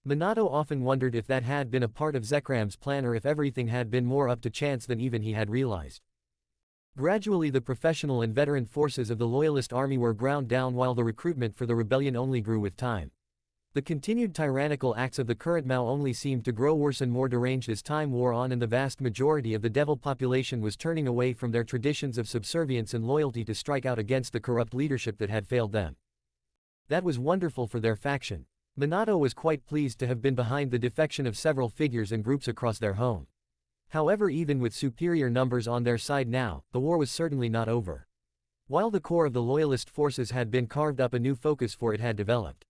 Minato often wondered if that had been a part of Zekram's plan or if everything had been more up to chance than even he had realized. Gradually the professional and veteran forces of the Loyalist army were ground down while the recruitment for the rebellion only grew with time. The continued tyrannical acts of the current Mao only seemed to grow worse and more deranged as time wore on and the vast majority of the devil population was turning away from their traditions of subservience and loyalty to strike out against the corrupt leadership that had failed them. That was wonderful for their faction. Minato was quite pleased to have been behind the defection of several figures and groups across their home. However, even with superior numbers on their side now, the war was certainly not over. While the core of the Loyalist forces had been carved up, a new focus for it had developed.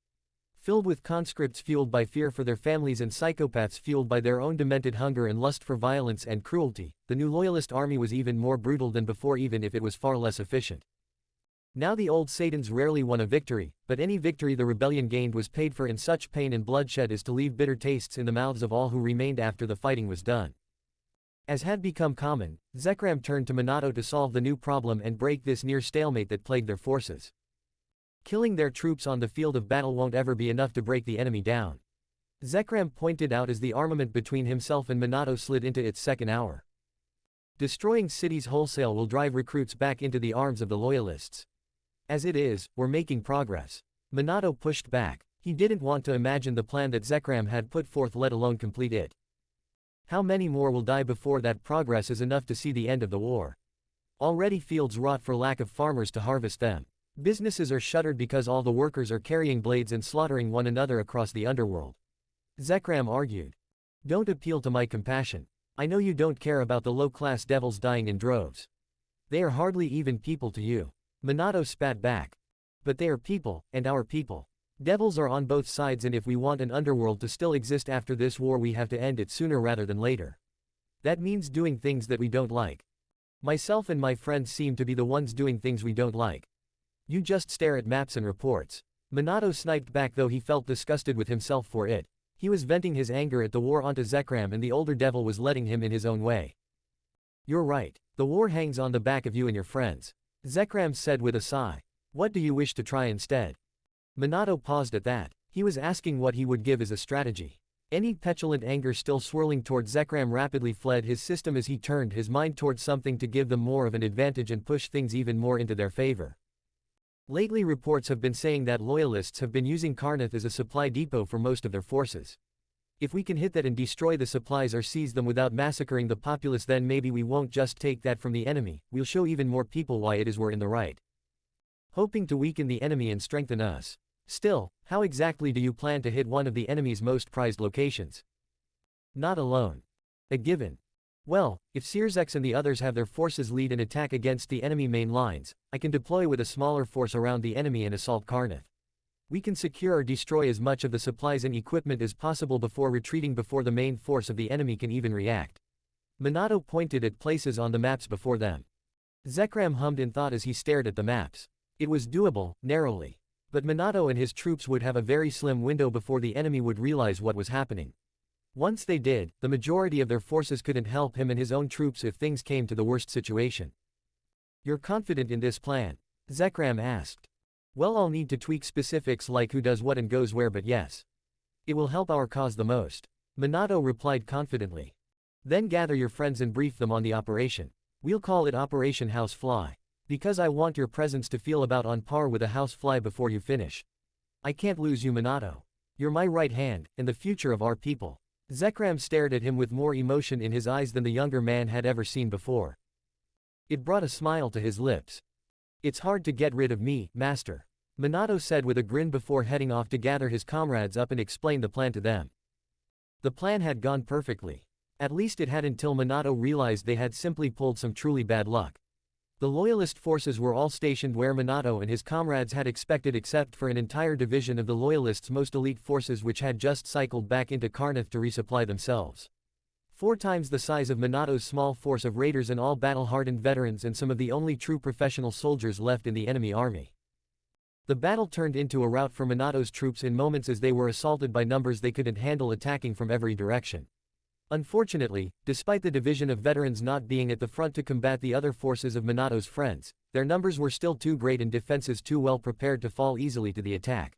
Filled with conscripts fueled by fear for their families and psychopaths fueled by their own demented hunger and lust for violence and cruelty, the new Loyalist army was even more brutal than before, even if it was far less efficient. Now the old Satans rarely won a victory, but any victory the rebellion gained was paid for in such pain and bloodshed as to leave bitter tastes in the mouths of all who remained after the fighting was done. As had become common, Zekram turned to Minato to solve the new problem and break this near stalemate that plagued their forces. Killing their troops on the field of battle won't ever be enough to break the enemy down. Zekram pointed out as the armament between himself and Minato slid into its second hour. Destroying cities wholesale will drive recruits back into the arms of the Loyalists. As it is, we're making progress. Minato pushed back. He didn't want to imagine the plan that Zekram had put forth, let alone complete it. How many more will die before that progress is enough to see the end of the war? Already fields rot for lack of farmers to harvest them. Businesses are shuttered because all the workers are carrying blades and slaughtering one another across the underworld. Zekram argued. Don't appeal to my compassion. I know you don't care about the low-class devils dying in droves. They are hardly even people to you. Minato spat back. But they are people, and our people. Devils are on both sides, and if we want an underworld to still exist after this war, we have to end it sooner rather than later. That means doing things that we don't like. Myself and my friends seem to be the ones doing things we don't like. You just stare at maps and reports. Minato sniped back, though he felt disgusted with himself for it. He was venting his anger at the war onto Zekram, and the older devil was letting him in his own way. You're right. The war hangs on the back of you and your friends. Zekram said with a sigh. What do you wish to try instead? Minato paused at that. He was asking what he would give as a strategy. Any petulant anger still swirling toward Zekram rapidly fled his system as he turned his mind toward something to give them more of an advantage and push things even more into their favor. Lately reports have been saying that Loyalists have been using Karnath as a supply depot for most of their forces. If we can hit that and destroy the supplies or seize them without massacring the populace, then maybe we won't just take that from the enemy, we'll show even more people why it is we're in the right. Hoping to weaken the enemy and strengthen us. Still, how exactly do you plan to hit one of the enemy's most prized locations? Not alone. A given. Well, if Searsex and the others have their forces lead an attack against the enemy main lines, I can deploy with a smaller force around the enemy and assault Karnath. We can secure or destroy as much of the supplies and equipment as possible before retreating before the main force of the enemy can even react. Minato pointed at places on the maps before them. Zekram hummed in thought as he stared at the maps. It was doable, narrowly. But Minato and his troops would have a very slim window before the enemy would realize what was happening. Once they did, the majority of their forces couldn't help him and his own troops if things came to the worst situation. "You're confident in this plan?" Zekram asked. "Well, I'll need to tweak specifics like who does what and goes where, but yes. It will help our cause the most," Minato replied confidently. "Then gather your friends and brief them on the operation. We'll call it Operation Housefly. Because I want your presence to feel about on par with a housefly before you finish. I can't lose you, Minato. You're my right hand, and the future of our people." Zekram stared at him with more emotion in his eyes than the younger man had ever seen before. It brought a smile to his lips. "It's hard to get rid of me, master," Minato said with a grin before heading off to gather his comrades up and explain the plan to them. The plan had gone perfectly. At least it had until Minato realized they had simply pulled some truly bad luck. The loyalist forces were all stationed where Minato and his comrades had expected except for an entire division of the loyalists' most elite forces which had just cycled back into Karnath to resupply themselves. 4 times the size of Minato's small force of raiders and all battle-hardened veterans and some of the only true professional soldiers left in the enemy army. The battle turned into a rout for Minato's troops in moments as they were assaulted by numbers they couldn't handle attacking from every direction. Unfortunately, despite the division of veterans not being at the front to combat the other forces of Minato's friends, their numbers were still too great and defenses too well prepared to fall easily to the attack.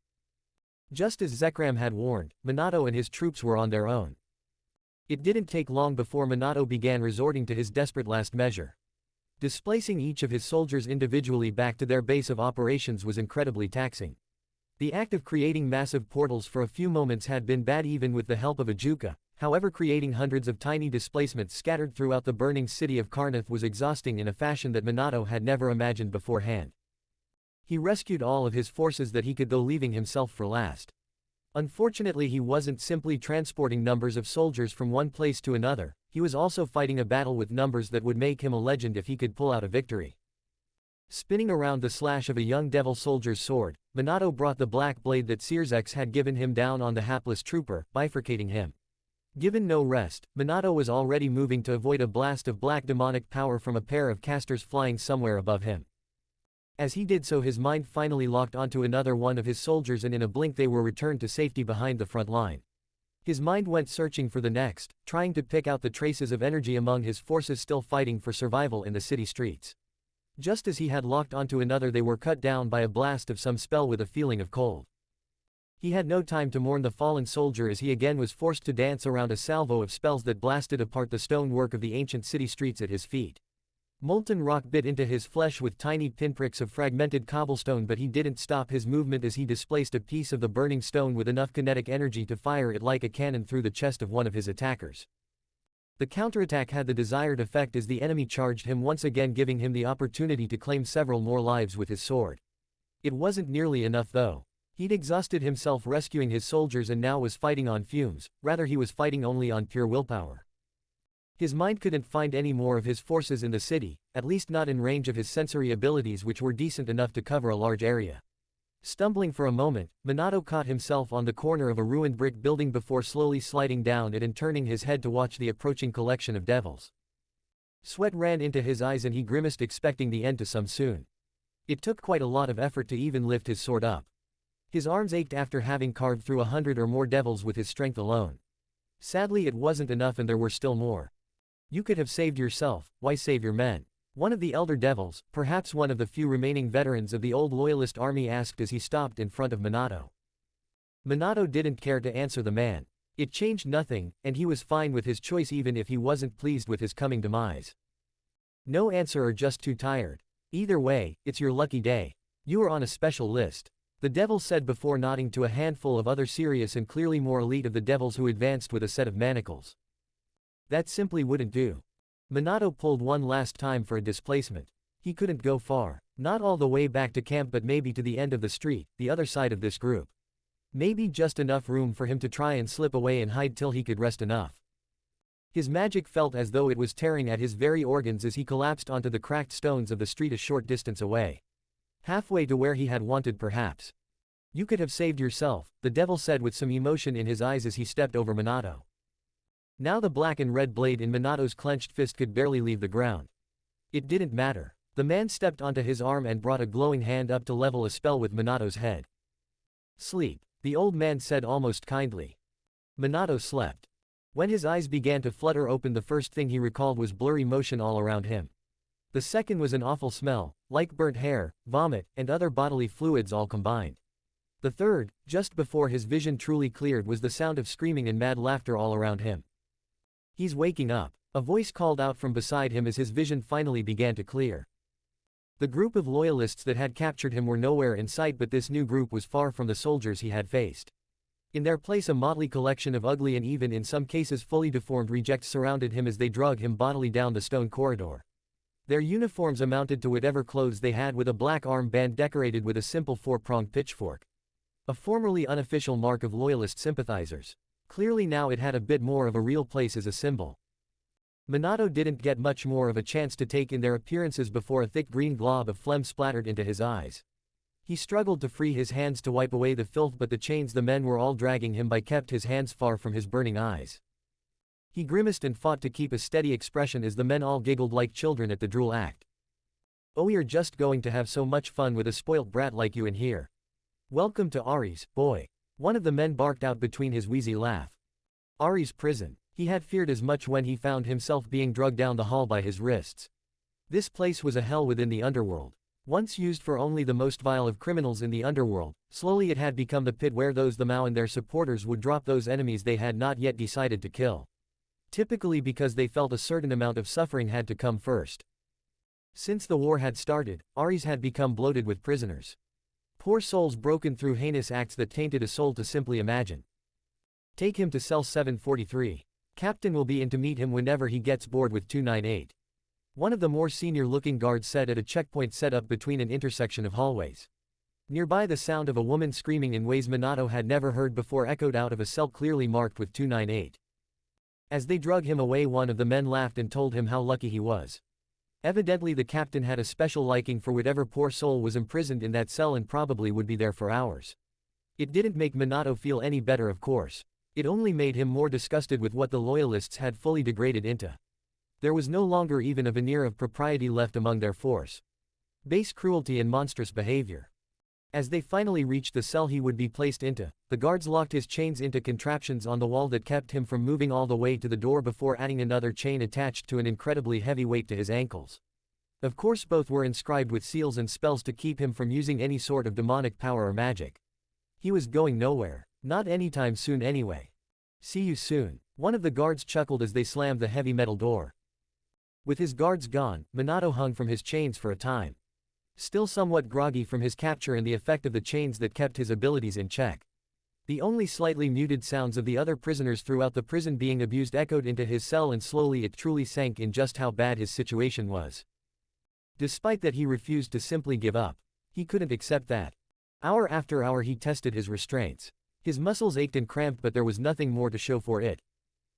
Just as Zekram had warned, Minato and his troops were on their own. It didn't take long before Minato began resorting to his desperate last measure. Displacing each of his soldiers individually back to their base of operations was incredibly taxing. The act of creating massive portals for a few moments had been bad even with the help of a Juka. However, creating hundreds of tiny displacements scattered throughout the burning city of Karnath was exhausting in a fashion that Minato had never imagined beforehand. He rescued all of his forces that he could, though leaving himself for last. Unfortunately, he wasn't simply transporting numbers of soldiers from one place to another, he was also fighting a battle with numbers that would make him a legend if he could pull out a victory. Spinning around the slash of a young devil soldier's sword, Minato brought the black blade that Searsex had given him down on the hapless trooper, bifurcating him. Given no rest, Minato was already moving to avoid a blast of black demonic power from a pair of casters flying somewhere above him. As he did so, his mind finally locked onto another one of his soldiers and in a blink they were returned to safety behind the front line. His mind went searching for the next, trying to pick out the traces of energy among his forces still fighting for survival in the city streets. Just as he had locked onto another, they were cut down by a blast of some spell with a feeling of cold. He had no time to mourn the fallen soldier as he again was forced to dance around a salvo of spells that blasted apart the stonework of the ancient city streets at his feet. Molten rock bit into his flesh with tiny pinpricks of fragmented cobblestone, but he didn't stop his movement as he displaced a piece of the burning stone with enough kinetic energy to fire it like a cannon through the chest of one of his attackers. The counterattack had the desired effect as the enemy charged him once again, giving him the opportunity to claim several more lives with his sword. It wasn't nearly enough though. He'd exhausted himself rescuing his soldiers and now was fighting on fumes, rather he was fighting only on pure willpower. His mind couldn't find any more of his forces in the city, at least not in range of his sensory abilities which were decent enough to cover a large area. Stumbling for a moment, Minato caught himself on the corner of a ruined brick building before slowly sliding down it and turning his head to watch the approaching collection of devils. Sweat ran into his eyes and he grimaced, expecting the end to come soon. It took quite a lot of effort to even lift his sword up. His arms ached after having carved through 100 or more devils with his strength alone. Sadly, it wasn't enough and there were still more. "You could have saved yourself, why save your men?" one of the elder devils, perhaps one of the few remaining veterans of the old loyalist army, asked as he stopped in front of Minato. Minato didn't care to answer the man. It changed nothing, and he was fine with his choice even if he wasn't pleased with his coming demise. "No answer or just too tired? Either way, it's your lucky day. You are on a special list," the devil said before nodding to a handful of other serious and clearly more elite of the devils who advanced with a set of manacles. That simply wouldn't do. Minato pulled one last time for a displacement. He couldn't go far. Not all the way back to camp, but maybe to the end of the street, the other side of this group. Maybe just enough room for him to try and slip away and hide till he could rest enough. His magic felt as though it was tearing at his very organs as he collapsed onto the cracked stones of the street a short distance away. Halfway to where he had wanted, perhaps. "You could have saved yourself," the devil said with some emotion in his eyes as he stepped over Minato. Now the black and red blade in Minato's clenched fist could barely leave the ground. It didn't matter. The man stepped onto his arm and brought a glowing hand up to level a spell with Minato's head. Sleep, the old man said almost kindly. Minato slept. When his eyes began to flutter open, the first thing he recalled was blurry motion all around him. The second was an awful smell, like burnt hair, vomit, and other bodily fluids all combined. The third, just before his vision truly cleared, was the sound of screaming and mad laughter all around him. He's waking up. A voice called out from beside him as his vision finally began to clear. The group of loyalists that had captured him were nowhere in sight, but this new group was far from the soldiers he had faced. In their place, a motley collection of ugly and even in some cases fully deformed rejects surrounded him as they drug him bodily down the stone corridor. Their uniforms amounted to whatever clothes they had, with a black armband decorated with a simple four-pronged pitchfork. A formerly unofficial mark of loyalist sympathizers. Clearly now it had a bit more of a real place as a symbol. Minato didn't get much more of a chance to take in their appearances before a thick green glob of phlegm splattered into his eyes. He struggled to free his hands to wipe away the filth, but the chains the men were all dragging him by kept his hands far from his burning eyes. He grimaced and fought to keep a steady expression as the men all giggled like children at the drool act. "Oh, you're just going to have so much fun with a spoilt brat like you in here. Welcome to Ari's, boy," one of the men barked out between his wheezy laugh. Ari's prison. He had feared as much when he found himself being dragged down the hall by his wrists. This place was a hell within the underworld. Once used for only the most vile of criminals in the underworld, slowly it had become the pit where the Mao and their supporters would drop those enemies they had not yet decided to kill. Typically because they felt a certain amount of suffering had to come first. Since the war had started, Ares had become bloated with prisoners. Poor souls broken through heinous acts that tainted a soul to simply imagine. "Take him to cell 743. Captain will be in to meet him whenever he gets bored with 298. One of the more senior-looking guards said at a checkpoint set up between an intersection of hallways. Nearby, the sound of a woman screaming in ways Minato had never heard before echoed out of a cell clearly marked with 298. As they drug him away, one of the men laughed and told him how lucky he was. Evidently the captain had a special liking for whatever poor soul was imprisoned in that cell and probably would be there for hours. It didn't make Minato feel any better, of course. It only made him more disgusted with what the loyalists had fully degraded into. There was no longer even a veneer of propriety left among their force. Base cruelty and monstrous behavior. As they finally reached the cell he would be placed into, the guards locked his chains into contraptions on the wall that kept him from moving all the way to the door before adding another chain attached to an incredibly heavy weight to his ankles. Of course both were inscribed with seals and spells to keep him from using any sort of demonic power or magic. He was going nowhere. Not anytime soon anyway. "See you soon," one of the guards chuckled as they slammed the heavy metal door. With his guards gone, Minato hung from his chains for a time. Still somewhat groggy from his capture and the effect of the chains that kept his abilities in check. The only slightly muted sounds of the other prisoners throughout the prison being abused echoed into his cell, and slowly it truly sank in just how bad his situation was. Despite that, he refused to simply give up. He couldn't accept that. Hour after hour he tested his restraints. His muscles ached and cramped, but there was nothing more to show for it.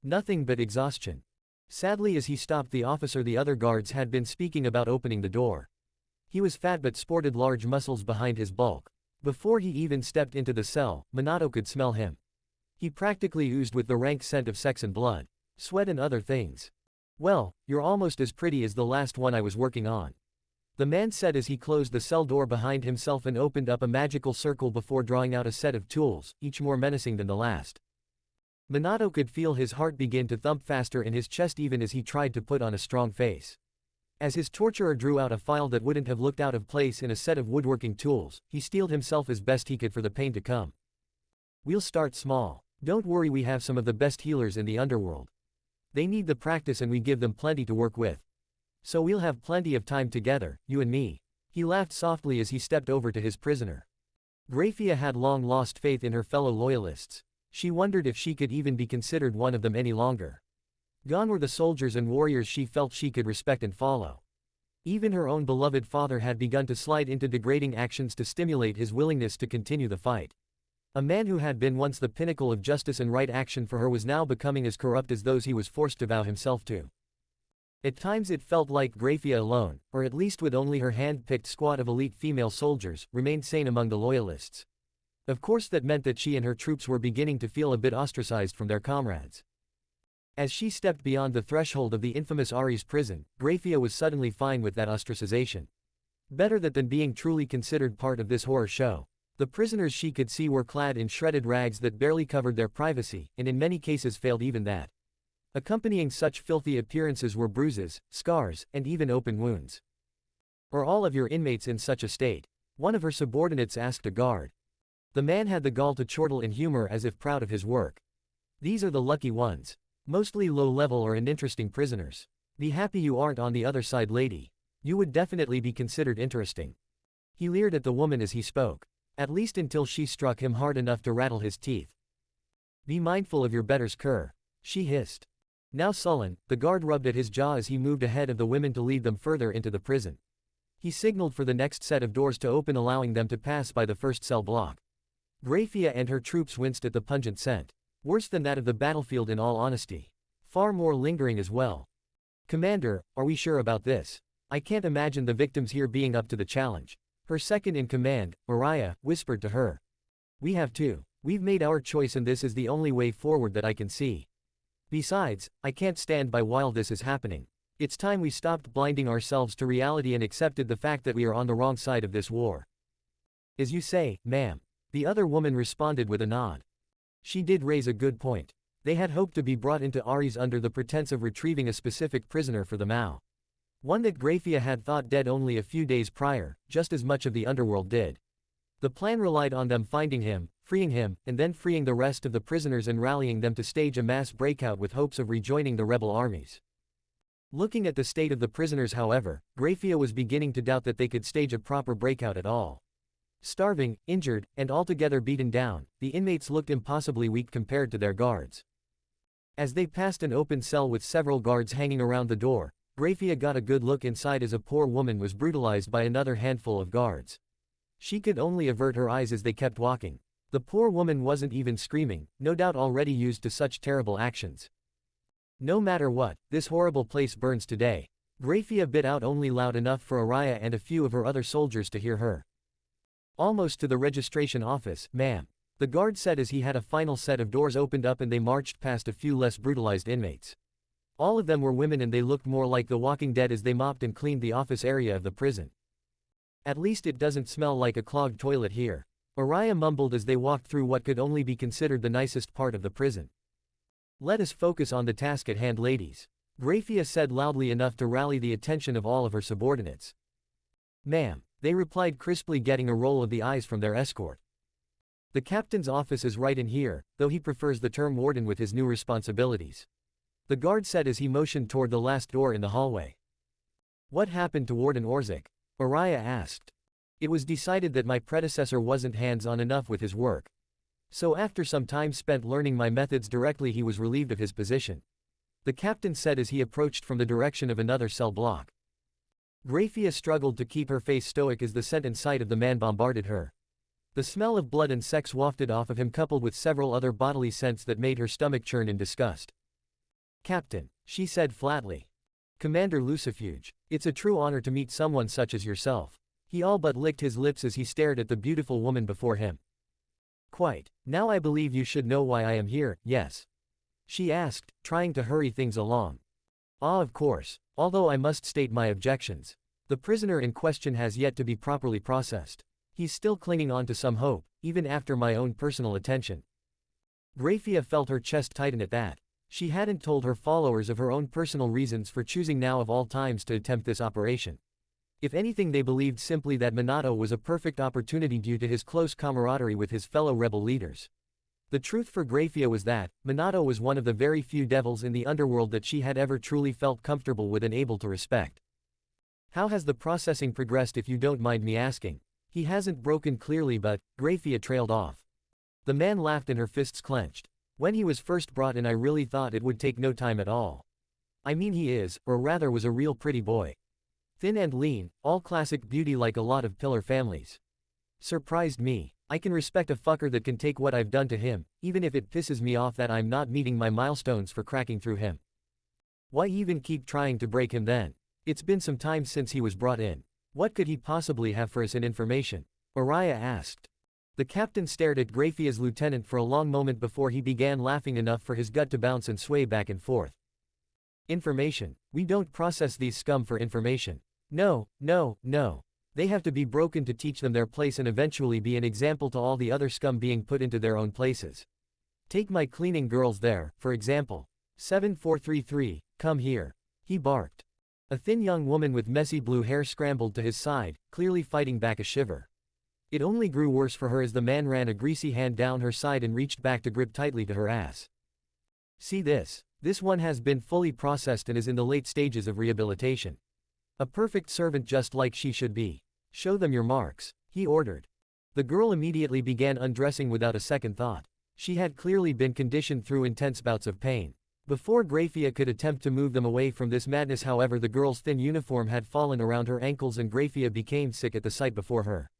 Nothing but exhaustion. Sadly, as he stopped the officer the other guards had been speaking about opening the door. He was fat but sported large muscles behind his bulk. Before he even stepped into the cell, Minato could smell him. He practically oozed with the rank scent of sex and blood, sweat and other things. "Well, you're almost as pretty as the last one I was working on," the man said as he closed the cell door behind himself and opened up a magical circle before drawing out a set of tools, each more menacing than the last. Minato could feel his heart begin to thump faster in his chest even as he tried to put on a strong face. As his torturer drew out a file that wouldn't have looked out of place in a set of woodworking tools, he steeled himself as best he could for the pain to come. "We'll start small. Don't worry, we have some of the best healers in the underworld. They need the practice and we give them plenty to work with. So we'll have plenty of time together, you and me." He laughed softly as he stepped over to his prisoner. Graphia had long lost faith in her fellow loyalists. She wondered if she could even be considered one of them any longer. Gone were the soldiers and warriors she felt she could respect and follow. Even her own beloved father had begun to slide into degrading actions to stimulate his willingness to continue the fight. A man who had been once the pinnacle of justice and right action for her was now becoming as corrupt as those he was forced to vow himself to. At times it felt like Graphia alone, or at least with only her hand-picked squad of elite female soldiers, remained sane among the loyalists. Of course that meant that she and her troops were beginning to feel a bit ostracized from their comrades. As she stepped beyond the threshold of the infamous Ari's prison, Grafia was suddenly fine with that ostracization. Better that than being truly considered part of this horror show. The prisoners she could see were clad in shredded rags that barely covered their privacy, and in many cases failed even that. Accompanying such filthy appearances were bruises, scars, and even open wounds. "Are all of your inmates in such a state?" one of her subordinates asked a guard. The man had the gall to chortle in humor as if proud of his work. "These are the lucky ones. Mostly low-level or uninteresting prisoners. Be happy you aren't on the other side, lady. You would definitely be considered interesting." He leered at the woman as he spoke. At least until she struck him hard enough to rattle his teeth. "Be mindful of your betters, cur," she hissed. Now sullen, the guard rubbed at his jaw as he moved ahead of the women to lead them further into the prison. He signaled for the next set of doors to open, allowing them to pass by the first cell block. Grafia and her troops winced at the pungent scent. Worse than that of the battlefield, in all honesty. Far more lingering as well. "Commander, are we sure about this? I can't imagine the victims here being up to the challenge." Her second-in-command, Mariah, whispered to her. "We have too. We've made our choice and this is the only way forward that I can see. Besides, I can't stand by while this is happening. It's time we stopped blinding ourselves to reality and accepted the fact that we are on the wrong side of this war." "As you say, ma'am," the other woman responded with a nod. She did raise a good point. They had hoped to be brought into Ares under the pretense of retrieving a specific prisoner for the Mao. One that Grafia had thought dead only a few days prior, just as much of the Underworld did. The plan relied on them finding him, freeing him, and then freeing the rest of the prisoners and rallying them to stage a mass breakout with hopes of rejoining the rebel armies. Looking at the state of the prisoners, however, Grafia was beginning to doubt that they could stage a proper breakout at all. Starving, injured, and altogether beaten down, the inmates looked impossibly weak compared to their guards. As they passed an open cell with several guards hanging around the door, Grafia got a good look inside as a poor woman was brutalized by another handful of guards. She could only avert her eyes as they kept walking. The poor woman wasn't even screaming, no doubt already used to such terrible actions. "No matter what, this horrible place burns today." Grafia bit out only loud enough for Araya and a few of her other soldiers to hear her. "Almost to the registration office, ma'am," the guard said as he had a final set of doors opened up and they marched past a few less brutalized inmates. All of them were women and they looked more like the Walking Dead as they mopped and cleaned the office area of the prison. "At least it doesn't smell like a clogged toilet here," Araya mumbled as they walked through what could only be considered the nicest part of the prison. "Let us focus on the task at hand, ladies," Grafia said loudly enough to rally the attention of all of her subordinates. "Ma'am," they replied crisply, getting a roll of the eyes from their escort. "The captain's office is right in here, though he prefers the term warden with his new responsibilities," the guard said as he motioned toward the last door in the hallway. "What happened to Warden Orzik?" Araya asked. "It was decided that my predecessor wasn't hands-on enough with his work. So after some time spent learning my methods directly, he was relieved of his position," the captain said as he approached from the direction of another cell block. Grafia struggled to keep her face stoic as the scent and sight of the man bombarded her. The smell of blood and sex wafted off of him, coupled with several other bodily scents that made her stomach churn in disgust. "Captain," she said flatly. "Commander Lucifuge, it's a true honor to meet someone such as yourself." He all but licked his lips as he stared at the beautiful woman before him. "Quite. Now I believe you should know why I am here, yes?" she asked, trying to hurry things along. "Ah, of course. Although I must state my objections. The prisoner in question has yet to be properly processed. He's still clinging on to some hope, even after my own personal attention." Grafia felt her chest tighten at that. She hadn't told her followers of her own personal reasons for choosing now of all times to attempt this operation. If anything, they believed simply that Minato was a perfect opportunity due to his close camaraderie with his fellow rebel leaders. The truth for Grafia was that Minato was one of the very few devils in the underworld that she had ever truly felt comfortable with and able to respect. "How has the processing progressed, if you don't mind me asking?" "He hasn't broken clearly, but," Grafia trailed off. The man laughed and her fists clenched. "When he was first brought in I really thought it would take no time at all. I mean, he is, or rather was, a real pretty boy. Thin and lean, all classic beauty like a lot of pillar families. Surprised me. I can respect a fucker that can take what I've done to him, even if it pisses me off that I'm not meeting my milestones for cracking through him. Why even keep trying to break him then? It's been some time since he was brought in. What could he possibly have for us in information?" Araya asked. The captain stared at Graphia's lieutenant for a long moment before he began laughing enough for his gut to bounce and sway back and forth. Information. We don't process these scum for information. No, no, no. They have to be broken to teach them their place and eventually be an example to all the other scum being put into their own places. Take my cleaning girls there, for example. 7433, come here. He barked. A thin young woman with messy blue hair scrambled to his side, clearly fighting back a shiver. It only grew worse for her as the man ran a greasy hand down her side and reached back to grip tightly to her ass. See this. This one has been fully processed and is in the late stages of rehabilitation. A perfect servant just like she should be. Show them your marks, he ordered. The girl immediately began undressing without a second thought. She had clearly been conditioned through intense bouts of pain. Before Graphia could attempt to move them away from this madness, however, the girl's thin uniform had fallen around her ankles and Graphia became sick at the sight before her.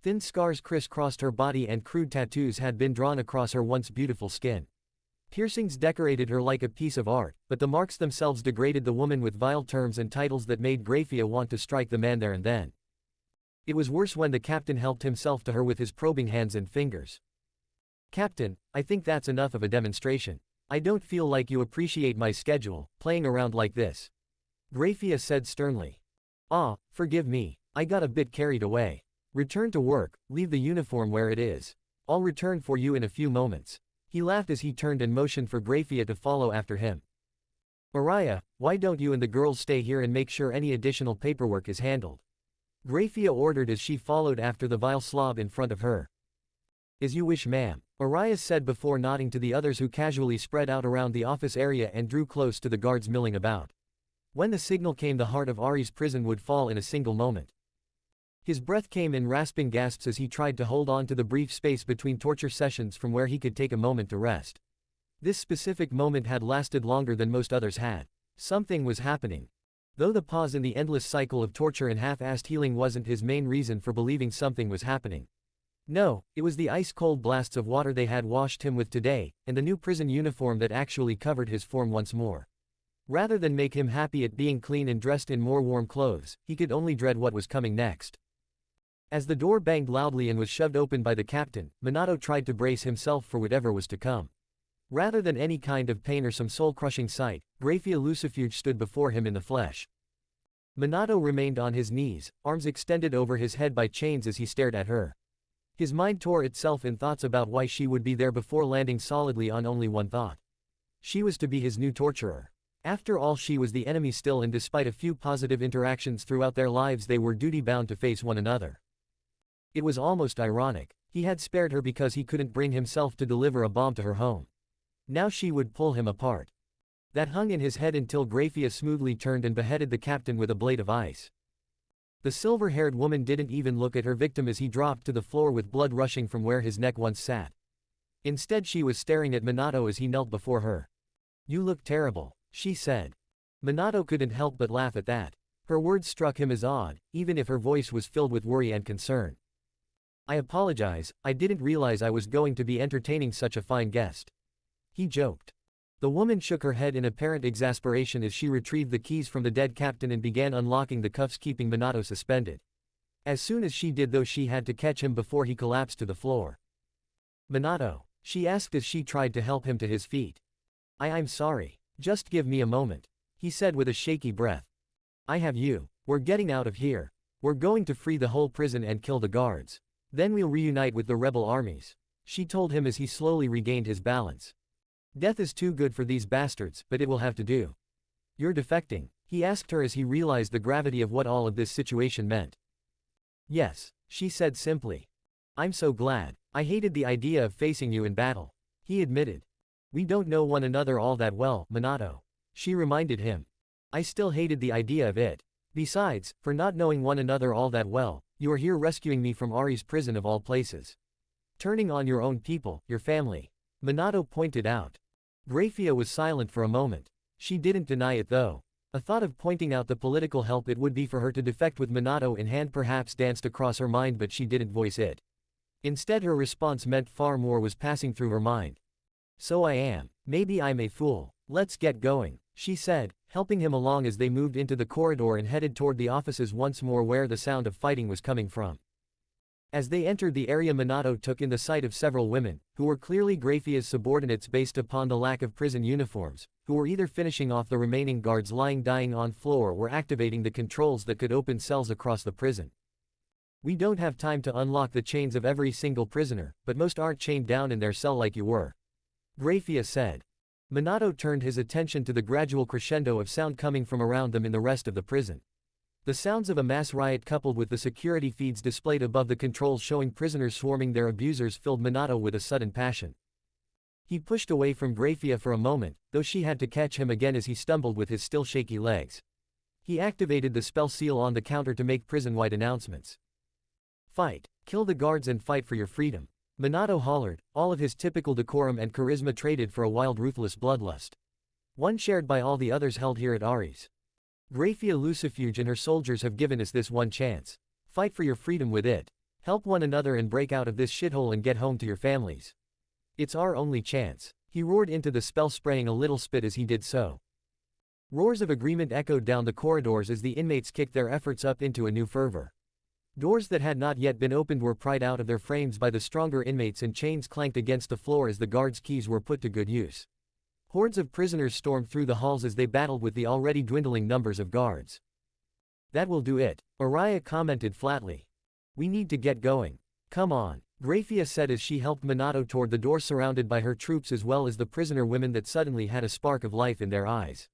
Thin scars crisscrossed her body and crude tattoos had been drawn across her once beautiful skin. Piercings decorated her like a piece of art, but the marks themselves degraded the woman with vile terms and titles that made Graphia want to strike the man there and then. It was worse when the captain helped himself to her with his probing hands and fingers. Captain, I think that's enough of a demonstration. I don't feel like you appreciate my schedule, playing around like this. Graphia said sternly. Ah, forgive me, I got a bit carried away. Return to work, leave the uniform where it is. I'll return for you in a few moments. He laughed as he turned and motioned for Graphia to follow after him. Mariah, why don't you and the girls stay here and make sure any additional paperwork is handled? Graphia ordered as she followed after the vile slob in front of her. As you wish, ma'am, Mariah said before nodding to the others who casually spread out around the office area and drew close to the guards milling about. When the signal came, the heart of Ari's prison would fall in a single moment. His breath came in rasping gasps as he tried to hold on to the brief space between torture sessions from where he could take a moment to rest. This specific moment had lasted longer than most others had. Something was happening. Though the pause in the endless cycle of torture and half-assed healing wasn't his main reason for believing something was happening. No, it was the ice-cold blasts of water they had washed him with today, and the new prison uniform that actually covered his form once more. Rather than make him happy at being clean and dressed in more warm clothes, he could only dread what was coming next. As the door banged loudly and was shoved open by the captain, Minato tried to brace himself for whatever was to come. Rather than any kind of pain or some soul-crushing sight, Graphia Lucifuge stood before him in the flesh. Minato remained on his knees, arms extended over his head by chains as he stared at her. His mind tore itself in thoughts about why she would be there before landing solidly on only one thought. She was to be his new torturer. After all, she was the enemy still, and despite a few positive interactions throughout their lives, they were duty-bound to face one another. It was almost ironic. He had spared her because he couldn't bring himself to deliver a bomb to her home. Now she would pull him apart. That hung in his head until Graphia smoothly turned and beheaded the captain with a blade of ice. The silver-haired woman didn't even look at her victim as he dropped to the floor with blood rushing from where his neck once sat. Instead, she was staring at Minato as he knelt before her. You look terrible, she said. Minato couldn't help but laugh at that. Her words struck him as odd, even if her voice was filled with worry and concern. I apologize, I didn't realize I was going to be entertaining such a fine guest. He joked. The woman shook her head in apparent exasperation as she retrieved the keys from the dead captain and began unlocking the cuffs keeping Minato suspended. As soon as she did, though, she had to catch him before he collapsed to the floor. Minato, she asked as she tried to help him to his feet. I'm sorry. Just give me a moment, he said with a shaky breath. I have you. We're getting out of here. We're going to free the whole prison and kill the guards. Then we'll reunite with the rebel armies, she told him as he slowly regained his balance. Death is too good for these bastards, but it will have to do. You're defecting, he asked her as he realized the gravity of what all of this situation meant. Yes, she said simply. I'm so glad. I hated the idea of facing you in battle, he admitted. We don't know one another all that well, Minato, she reminded him. I still hated the idea of it. Besides, for not knowing one another all that well, you are here rescuing me from Ari's prison of all places. Turning on your own people, your family, Minato pointed out. Graphia was silent for a moment. She didn't deny it though. A thought of pointing out the political help it would be for her to defect with Minato in hand perhaps danced across her mind, but she didn't voice it. Instead, her response meant far more was passing through her mind. So I am. Maybe I'm a fool. Let's get going, she said, helping him along as they moved into the corridor and headed toward the offices once more where the sound of fighting was coming from. As they entered the area, Minato took in the sight of several women, who were clearly Graphia's subordinates based upon the lack of prison uniforms, who were either finishing off the remaining guards lying dying on floor or activating the controls that could open cells across the prison. We don't have time to unlock the chains of every single prisoner, but most aren't chained down in their cell like you were, Graphia said. Minato turned his attention to the gradual crescendo of sound coming from around them in the rest of the prison. The sounds of a mass riot coupled with the security feeds displayed above the controls showing prisoners swarming their abusers filled Minato with a sudden passion. He pushed away from Graphia for a moment, though she had to catch him again as he stumbled with his still shaky legs. He activated the spell seal on the counter to make prison-wide announcements. Fight, kill the guards and fight for your freedom, Minato hollered, all of his typical decorum and charisma traded for a wild ruthless bloodlust. One shared by all the others held here at Ares. Graphia Lucifuge and her soldiers have given us this one chance. Fight for your freedom with it. Help one another and break out of this shithole and get home to your families. It's our only chance. He roared into the spell, spraying a little spit as he did so. Roars of agreement echoed down the corridors as the inmates kicked their efforts up into a new fervor. Doors that had not yet been opened were pried out of their frames by the stronger inmates and chains clanked against the floor as the guards' keys were put to good use. Hordes of prisoners stormed through the halls as they battled with the already dwindling numbers of guards. That will do it, Araya commented flatly. We need to get going. Come on, Graphia said as she helped Minato toward the door surrounded by her troops as well as the prisoner women that suddenly had a spark of life in their eyes.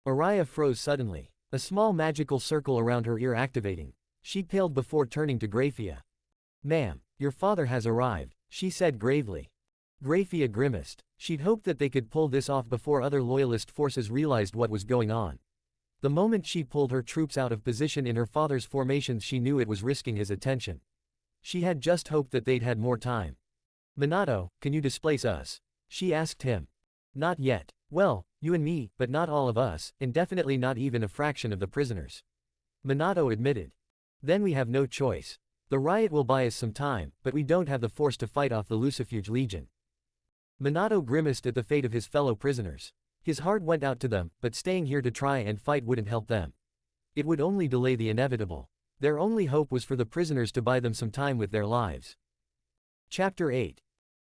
Araya froze suddenly, a small magical circle around her ear activating. She paled before turning to Graphia. Ma'am, your father has arrived, she said gravely. Graphia grimaced. She'd hoped that they could pull this off before other loyalist forces realized what was going on. The moment she pulled her troops out of position in her father's formations, she knew it was risking his attention. She had just hoped that they'd had more time. Minato, can you displace us? She asked him. Not yet. Well, you and me, but not all of us, and definitely not even a fraction of the prisoners. Minato admitted. Then we have no choice. The riot will buy us some time, but we don't have the force to fight off the Lucifuge Legion. Minato grimaced at the fate of his fellow prisoners. His heart went out to them, but staying here to try and fight wouldn't help them. It would only delay the inevitable. Their only hope was for the prisoners to buy them some time with their lives. Chapter 8.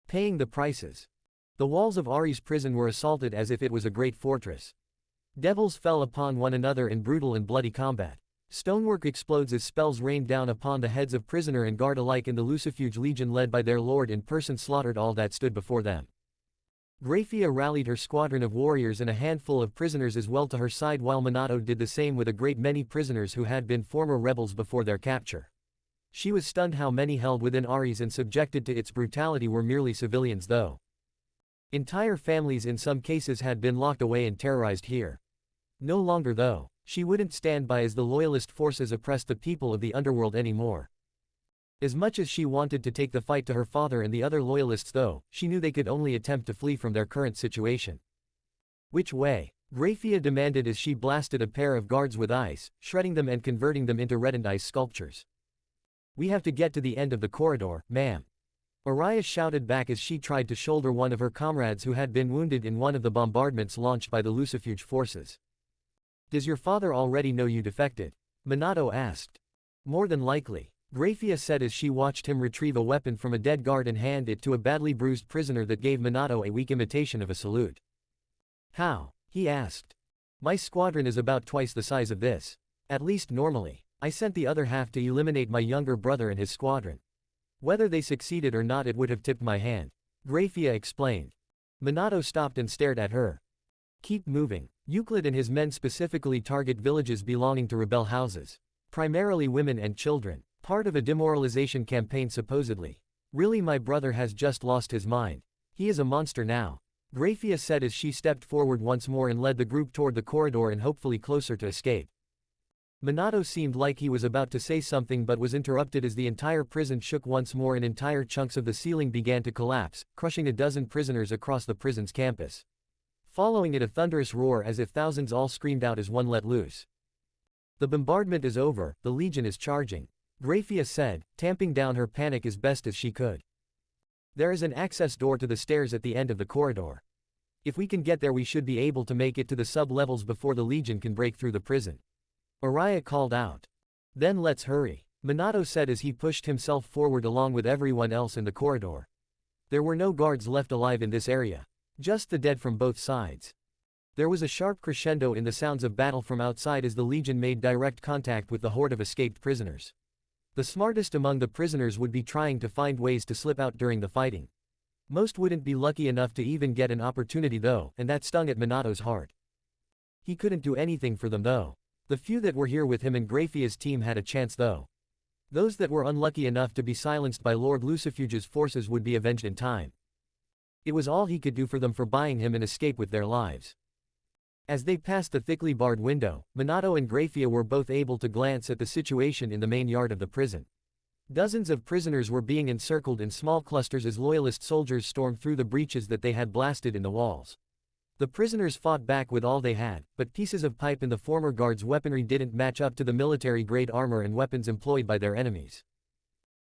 Paying the prices. The walls of Ares' prison were assaulted as if it was a great fortress. Devils fell upon one another in brutal and bloody combat. Stonework explodes as spells rained down upon the heads of prisoner and guard alike, and the Lucifuge Legion led by their lord in person slaughtered all that stood before them. Graphia rallied her squadron of warriors and a handful of prisoners as well to her side, while Minato did the same with a great many prisoners who had been former rebels before their capture. She was stunned how many held within Ares and subjected to its brutality were merely civilians, though. Entire families in some cases had been locked away and terrorized here. No longer, though. She wouldn't stand by as the loyalist forces oppressed the people of the Underworld anymore. As much as she wanted to take the fight to her father and the other loyalists, though, she knew they could only attempt to flee from their current situation. Which way? Graphia demanded as she blasted a pair of guards with ice, shredding them and converting them into reddened ice sculptures. We have to get to the end of the corridor, ma'am. Araya shouted back as she tried to shoulder one of her comrades who had been wounded in one of the bombardments launched by the Lucifuge forces. Does your father already know you defected? Minato asked. More than likely, Graphia said as she watched him retrieve a weapon from a dead guard and hand it to a badly bruised prisoner that gave Minato a weak imitation of a salute. How? He asked. My squadron is about twice the size of this. At least normally. I sent the other half to eliminate my younger brother and his squadron. Whether they succeeded or not, it would have tipped my hand, Graphia explained. Minato stopped and stared at her. Keep moving. Euclid and his men specifically target villages belonging to rebel houses. Primarily women and children. Part of a demoralization campaign supposedly. Really, my brother has just lost his mind. He is a monster now, Graphia said as she stepped forward once more and led the group toward the corridor and hopefully closer to escape. Minato seemed like he was about to say something but was interrupted as the entire prison shook once more and entire chunks of the ceiling began to collapse, crushing a dozen prisoners across the prison's campus. Following it, a thunderous roar as if thousands all screamed out as one let loose. The bombardment is over, the Legion is charging, Graphia said, tamping down her panic as best as she could. There is an access door to the stairs at the end of the corridor. If we can get there, we should be able to make it to the sub-levels before the Legion can break through the prison. Araya called out. Then let's hurry. Minato said as he pushed himself forward along with everyone else in the corridor. There were no guards left alive in this area. Just the dead from both sides. There was a sharp crescendo in the sounds of battle from outside as the Legion made direct contact with the horde of escaped prisoners. The smartest among the prisoners would be trying to find ways to slip out during the fighting. Most wouldn't be lucky enough to even get an opportunity though, and that stung at Minato's heart. He couldn't do anything for them though. The few that were here with him and Graphia's team had a chance though. Those that were unlucky enough to be silenced by Lord Lucifuge's forces would be avenged in time. It was all he could do for them for buying him an escape with their lives. As they passed the thickly barred window, Minato and Graphia were both able to glance at the situation in the main yard of the prison. Dozens of prisoners were being encircled in small clusters as loyalist soldiers stormed through the breaches that they had blasted in the walls. The prisoners fought back with all they had, but pieces of pipe in the former guards' weaponry didn't match up to the military-grade armor and weapons employed by their enemies.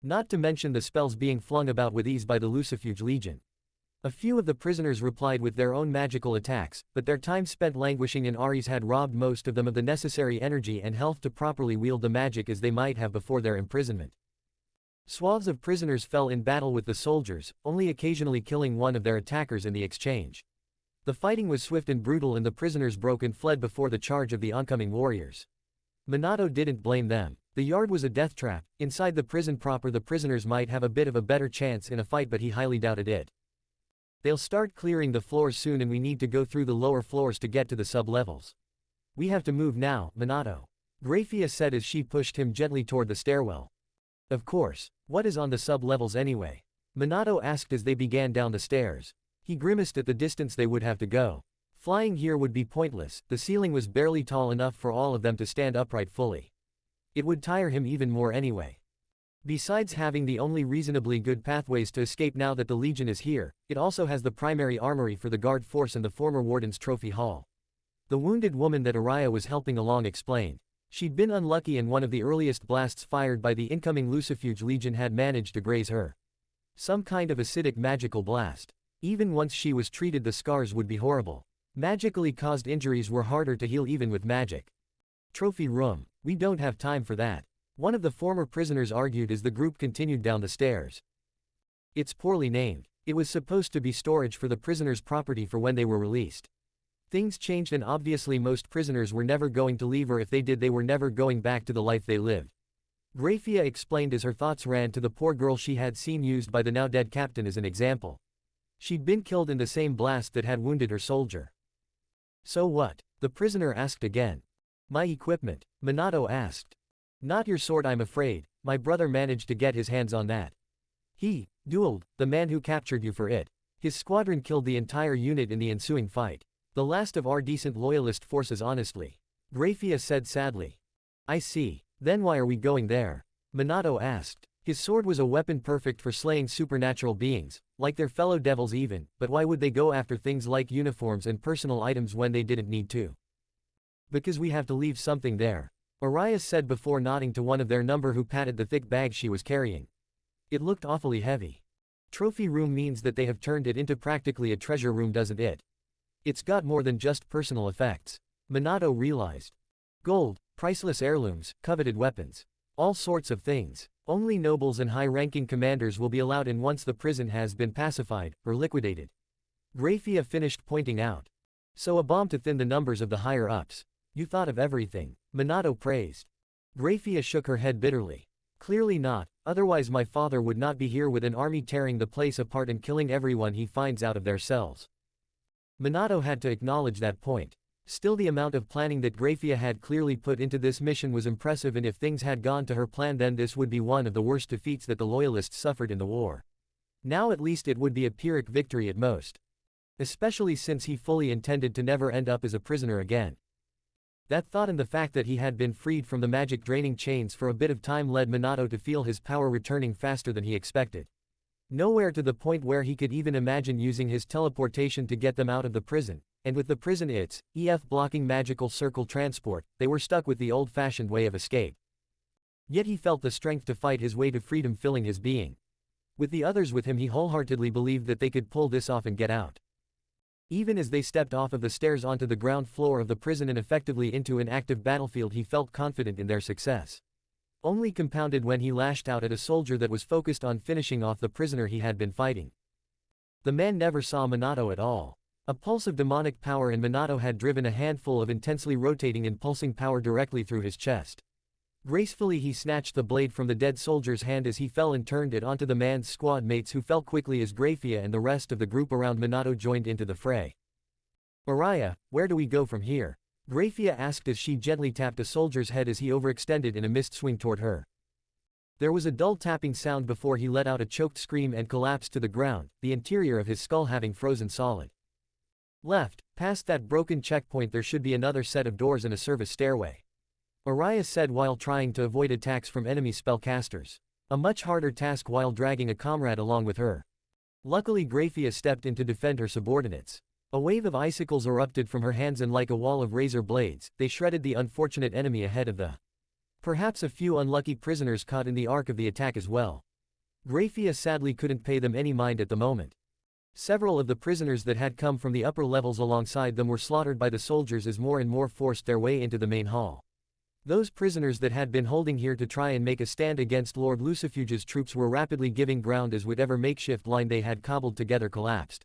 Not to mention the spells being flung about with ease by the Lucifuge Legion. A few of the prisoners replied with their own magical attacks, but their time spent languishing in Ares had robbed most of them of the necessary energy and health to properly wield the magic as they might have before their imprisonment. Swaths of prisoners fell in battle with the soldiers, only occasionally killing one of their attackers in the exchange. The fighting was swift and brutal and the prisoners broke and fled before the charge of the oncoming warriors. Minato didn't blame them. The yard was a death trap. Inside the prison proper the prisoners might have a bit of a better chance in a fight, but he highly doubted it. They'll start clearing the floors soon and we need to go through the lower floors to get to the sub-levels. We have to move now, Minato. Graphia said as she pushed him gently toward the stairwell. Of course. What is on the sub-levels anyway? Minato asked as they began down the stairs. He grimaced at the distance they would have to go. Flying here would be pointless, the ceiling was barely tall enough for all of them to stand upright fully. It would tire him even more anyway. Besides having the only reasonably good pathways to escape now that the Legion is here, it also has the primary armory for the guard force and the former warden's trophy hall. The wounded woman that Araya was helping along explained. She'd been unlucky and one of the earliest blasts fired by the incoming Lucifuge Legion had managed to graze her. Some kind of acidic magical blast. Even once she was treated the scars would be horrible. Magically caused injuries were harder to heal even with magic. Trophy room. We don't have time for that. One of the former prisoners argued as the group continued down the stairs. It's poorly named. It was supposed to be storage for the prisoners' property for when they were released. Things changed and obviously most prisoners were never going to leave, or if they did they were never going back to the life they lived. Graphia explained as her thoughts ran to the poor girl she had seen used by the now dead captain as an example. She'd been killed in the same blast that had wounded her soldier. So what? The prisoner asked again. My equipment, Minato asked. Not your sword, I'm afraid. My brother managed to get his hands on that. He dueled the man who captured you for it. His squadron killed the entire unit in the ensuing fight. The last of our decent loyalist forces, honestly. Graphia said sadly. I see. Then why are we going there? Minato asked. His sword was a weapon perfect for slaying supernatural beings, like their fellow devils even, but why would they go after things like uniforms and personal items when they didn't need to? Because we have to leave something there. Araya said before nodding to one of their number who patted the thick bag she was carrying. It looked awfully heavy. Trophy room means that they have turned it into practically a treasure room, doesn't it? It's got more than just personal effects. Minato realized. Gold, priceless heirlooms, coveted weapons. All sorts of things. Only nobles and high-ranking commanders will be allowed in once the prison has been pacified, or liquidated. Graphia finished pointing out. So a bomb to thin the numbers of the higher-ups. You thought of everything. Minato praised. Graphia shook her head bitterly. Clearly not, otherwise my father would not be here with an army tearing the place apart and killing everyone he finds out of their cells. Minato had to acknowledge that point. Still, the amount of planning that Graphia had clearly put into this mission was impressive, and if things had gone to her plan then this would be one of the worst defeats that the Loyalists suffered in the war. Now at least it would be a Pyrrhic victory at most. Especially since he fully intended to never end up as a prisoner again. That thought and the fact that he had been freed from the magic draining chains for a bit of time led Minato to feel his power returning faster than he expected. Nowhere to the point where he could even imagine using his teleportation to get them out of the prison, and with the prison its EF blocking magical circle transport, they were stuck with the old-fashioned way of escape. Yet he felt the strength to fight his way to freedom filling his being. With the others with him he wholeheartedly believed that they could pull this off and get out. Even as they stepped off of the stairs onto the ground floor of the prison and effectively into an active battlefield he felt confident in their success. only compounded when he lashed out at a soldier that was focused on finishing off the prisoner he had been fighting. The man never saw Minato at all. A pulse of demonic power in Minato had driven a handful of intensely rotating and pulsing power directly through his chest. Gracefully he snatched the blade from the dead soldier's hand as he fell and turned it onto the man's squad mates, who fell quickly as Grafia and the rest of the group around Minato joined into the fray. "Araya, where do we go from here?" Grafia asked as she gently tapped a soldier's head as he overextended in a mist swing toward her. There was a dull tapping sound before he let out a choked scream and collapsed to the ground, the interior of his skull having frozen solid. "Left, past that broken checkpoint there should be another set of doors and a service stairway," Araya said while trying to avoid attacks from enemy spellcasters. A much harder task while dragging a comrade along with her. Luckily Grafia stepped in to defend her subordinates. A wave of icicles erupted from her hands and like a wall of razor blades, they shredded the unfortunate enemy ahead of the. Perhaps a few unlucky prisoners caught in the arc of the attack as well. Grafia sadly couldn't pay them any mind at the moment. Several of the prisoners that had come from the upper levels alongside them were slaughtered by the soldiers as more and more forced their way into the main hall. Those prisoners that had been holding here to try and make a stand against Lord Lucifuge's troops were rapidly giving ground as whatever makeshift line they had cobbled together collapsed.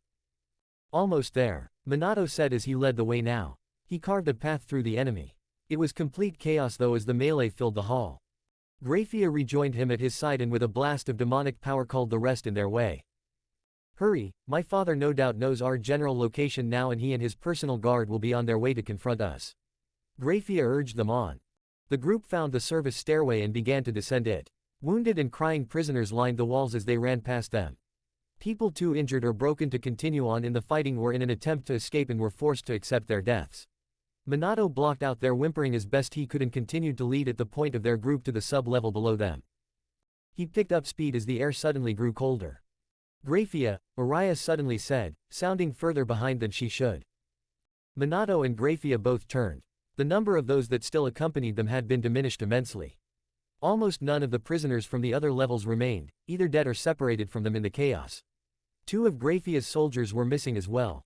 "Almost there," Minato said as he led the way now. He carved a path through the enemy. It was complete chaos though as the melee filled the hall. Grafia rejoined him at his side and with a blast of demonic power called the rest in their way. "Hurry, my father no doubt knows our general location now and he and his personal guard will be on their way to confront us." Grafia urged them on. The group found the service stairway and began to descend it. Wounded and crying prisoners lined the walls as they ran past them. People too injured or broken to continue on in the fighting were in an attempt to escape and were forced to accept their deaths. Minato blocked out their whimpering as best he could and continued to lead at the point of their group to the sub-level below them. He picked up speed as the air suddenly grew colder. "Grafia," Araya suddenly said, sounding further behind than she should. Minato and Grafia both turned. The number of those that still accompanied them had been diminished immensely. Almost none of the prisoners from the other levels remained, either dead or separated from them in the chaos. 2 of Grafia's soldiers were missing as well.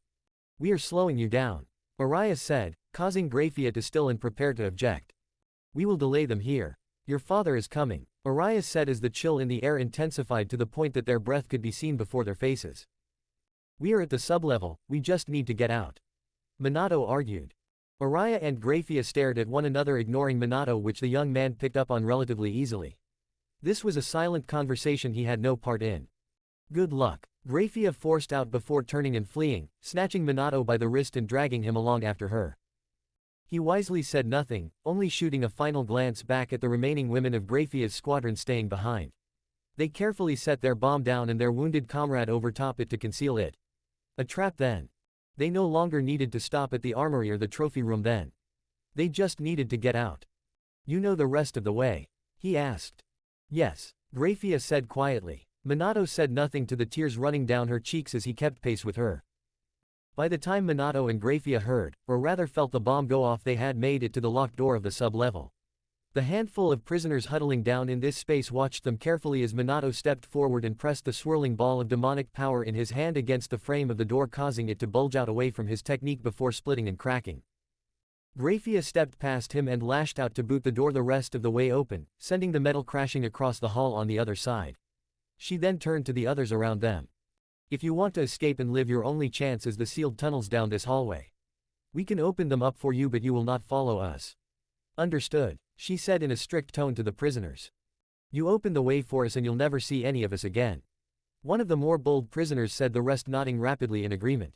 "We are slowing you down," Araya said, causing Grafia to still and prepare to object. "We will delay them here. Your father is coming," Araya said as the chill in the air intensified to the point that their breath could be seen before their faces. "We are at the sublevel, we just need to get out," Minato argued. Araya and Grafia stared at one another, ignoring Minato, which the young man picked up on relatively easily. This was a silent conversation he had no part in. "Good luck," Grafia forced out before turning and fleeing, snatching Minato by the wrist and dragging him along after her. He wisely said nothing, only shooting a final glance back at the remaining women of Grafia's squadron staying behind. They carefully set their bomb down and their wounded comrade overtop it to conceal it. A trap then. They no longer needed to stop at the armory or the trophy room then. They just needed to get out. "You know the rest of the way?" he asked. "Yes," Grafia said quietly. Minato said nothing to the tears running down her cheeks as he kept pace with her. By the time Minato and Grafia heard, or rather felt the bomb go off, they had made it to the locked door of the sub-level. The handful of prisoners huddling down in this space watched them carefully as Minato stepped forward and pressed the swirling ball of demonic power in his hand against the frame of the door, causing it to bulge out away from his technique before splitting and cracking. Grafia stepped past him and lashed out to boot the door the rest of the way open, sending the metal crashing across the hall on the other side. She then turned to the others around them. "If you want to escape and live, your only chance is the sealed tunnels down this hallway. We can open them up for you, but you will not follow us." "Understood," she said in a strict tone to the prisoners. "You open the way for us and you'll never see any of us again," one of the more bold prisoners said, the rest nodding rapidly in agreement.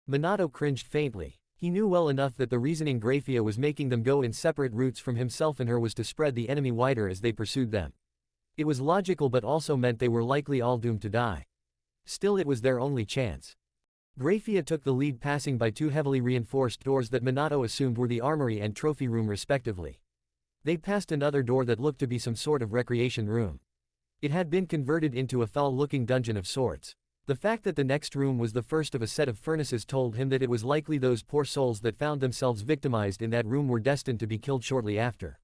Minato cringed faintly. He knew well enough that the reasoning Grafia was making them go in separate routes from himself and her was to spread the enemy wider as they pursued them. It was logical but also meant they were likely all doomed to die. Still, it was their only chance. Grafia took the lead, passing by 2 heavily reinforced doors that Minato assumed were the armory and trophy room respectively. They passed another door that looked to be some sort of recreation room. It had been converted into a foul-looking dungeon of sorts. The fact that the next room was the first of a set of furnaces told him that it was likely those poor souls that found themselves victimized in that room were destined to be killed shortly after.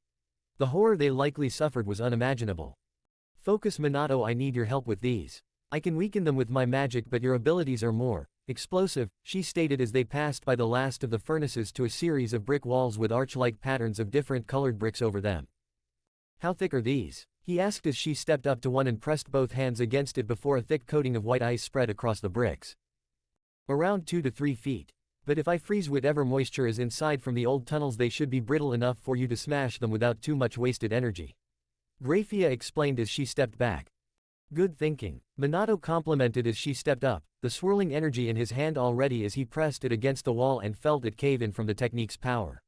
The horror they likely suffered was unimaginable. "Focus, Minato, I need your help with these. I can weaken them with my magic, but your abilities are more explosive," she stated as they passed by the last of the furnaces to a series of brick walls with arch-like patterns of different colored bricks over them. How thick are these? He asked as she stepped up to one and pressed both hands against it before a thick coating of white ice spread across the bricks. Around 2 to 3 feet. But if I freeze whatever moisture is inside from the old tunnels, they should be brittle enough for you to smash them without too much wasted energy. Grafia explained as she stepped back. Good thinking. Minato complimented as she stepped up, the swirling energy in his hand already as he pressed it against the wall and felt it cave in from the technique's power.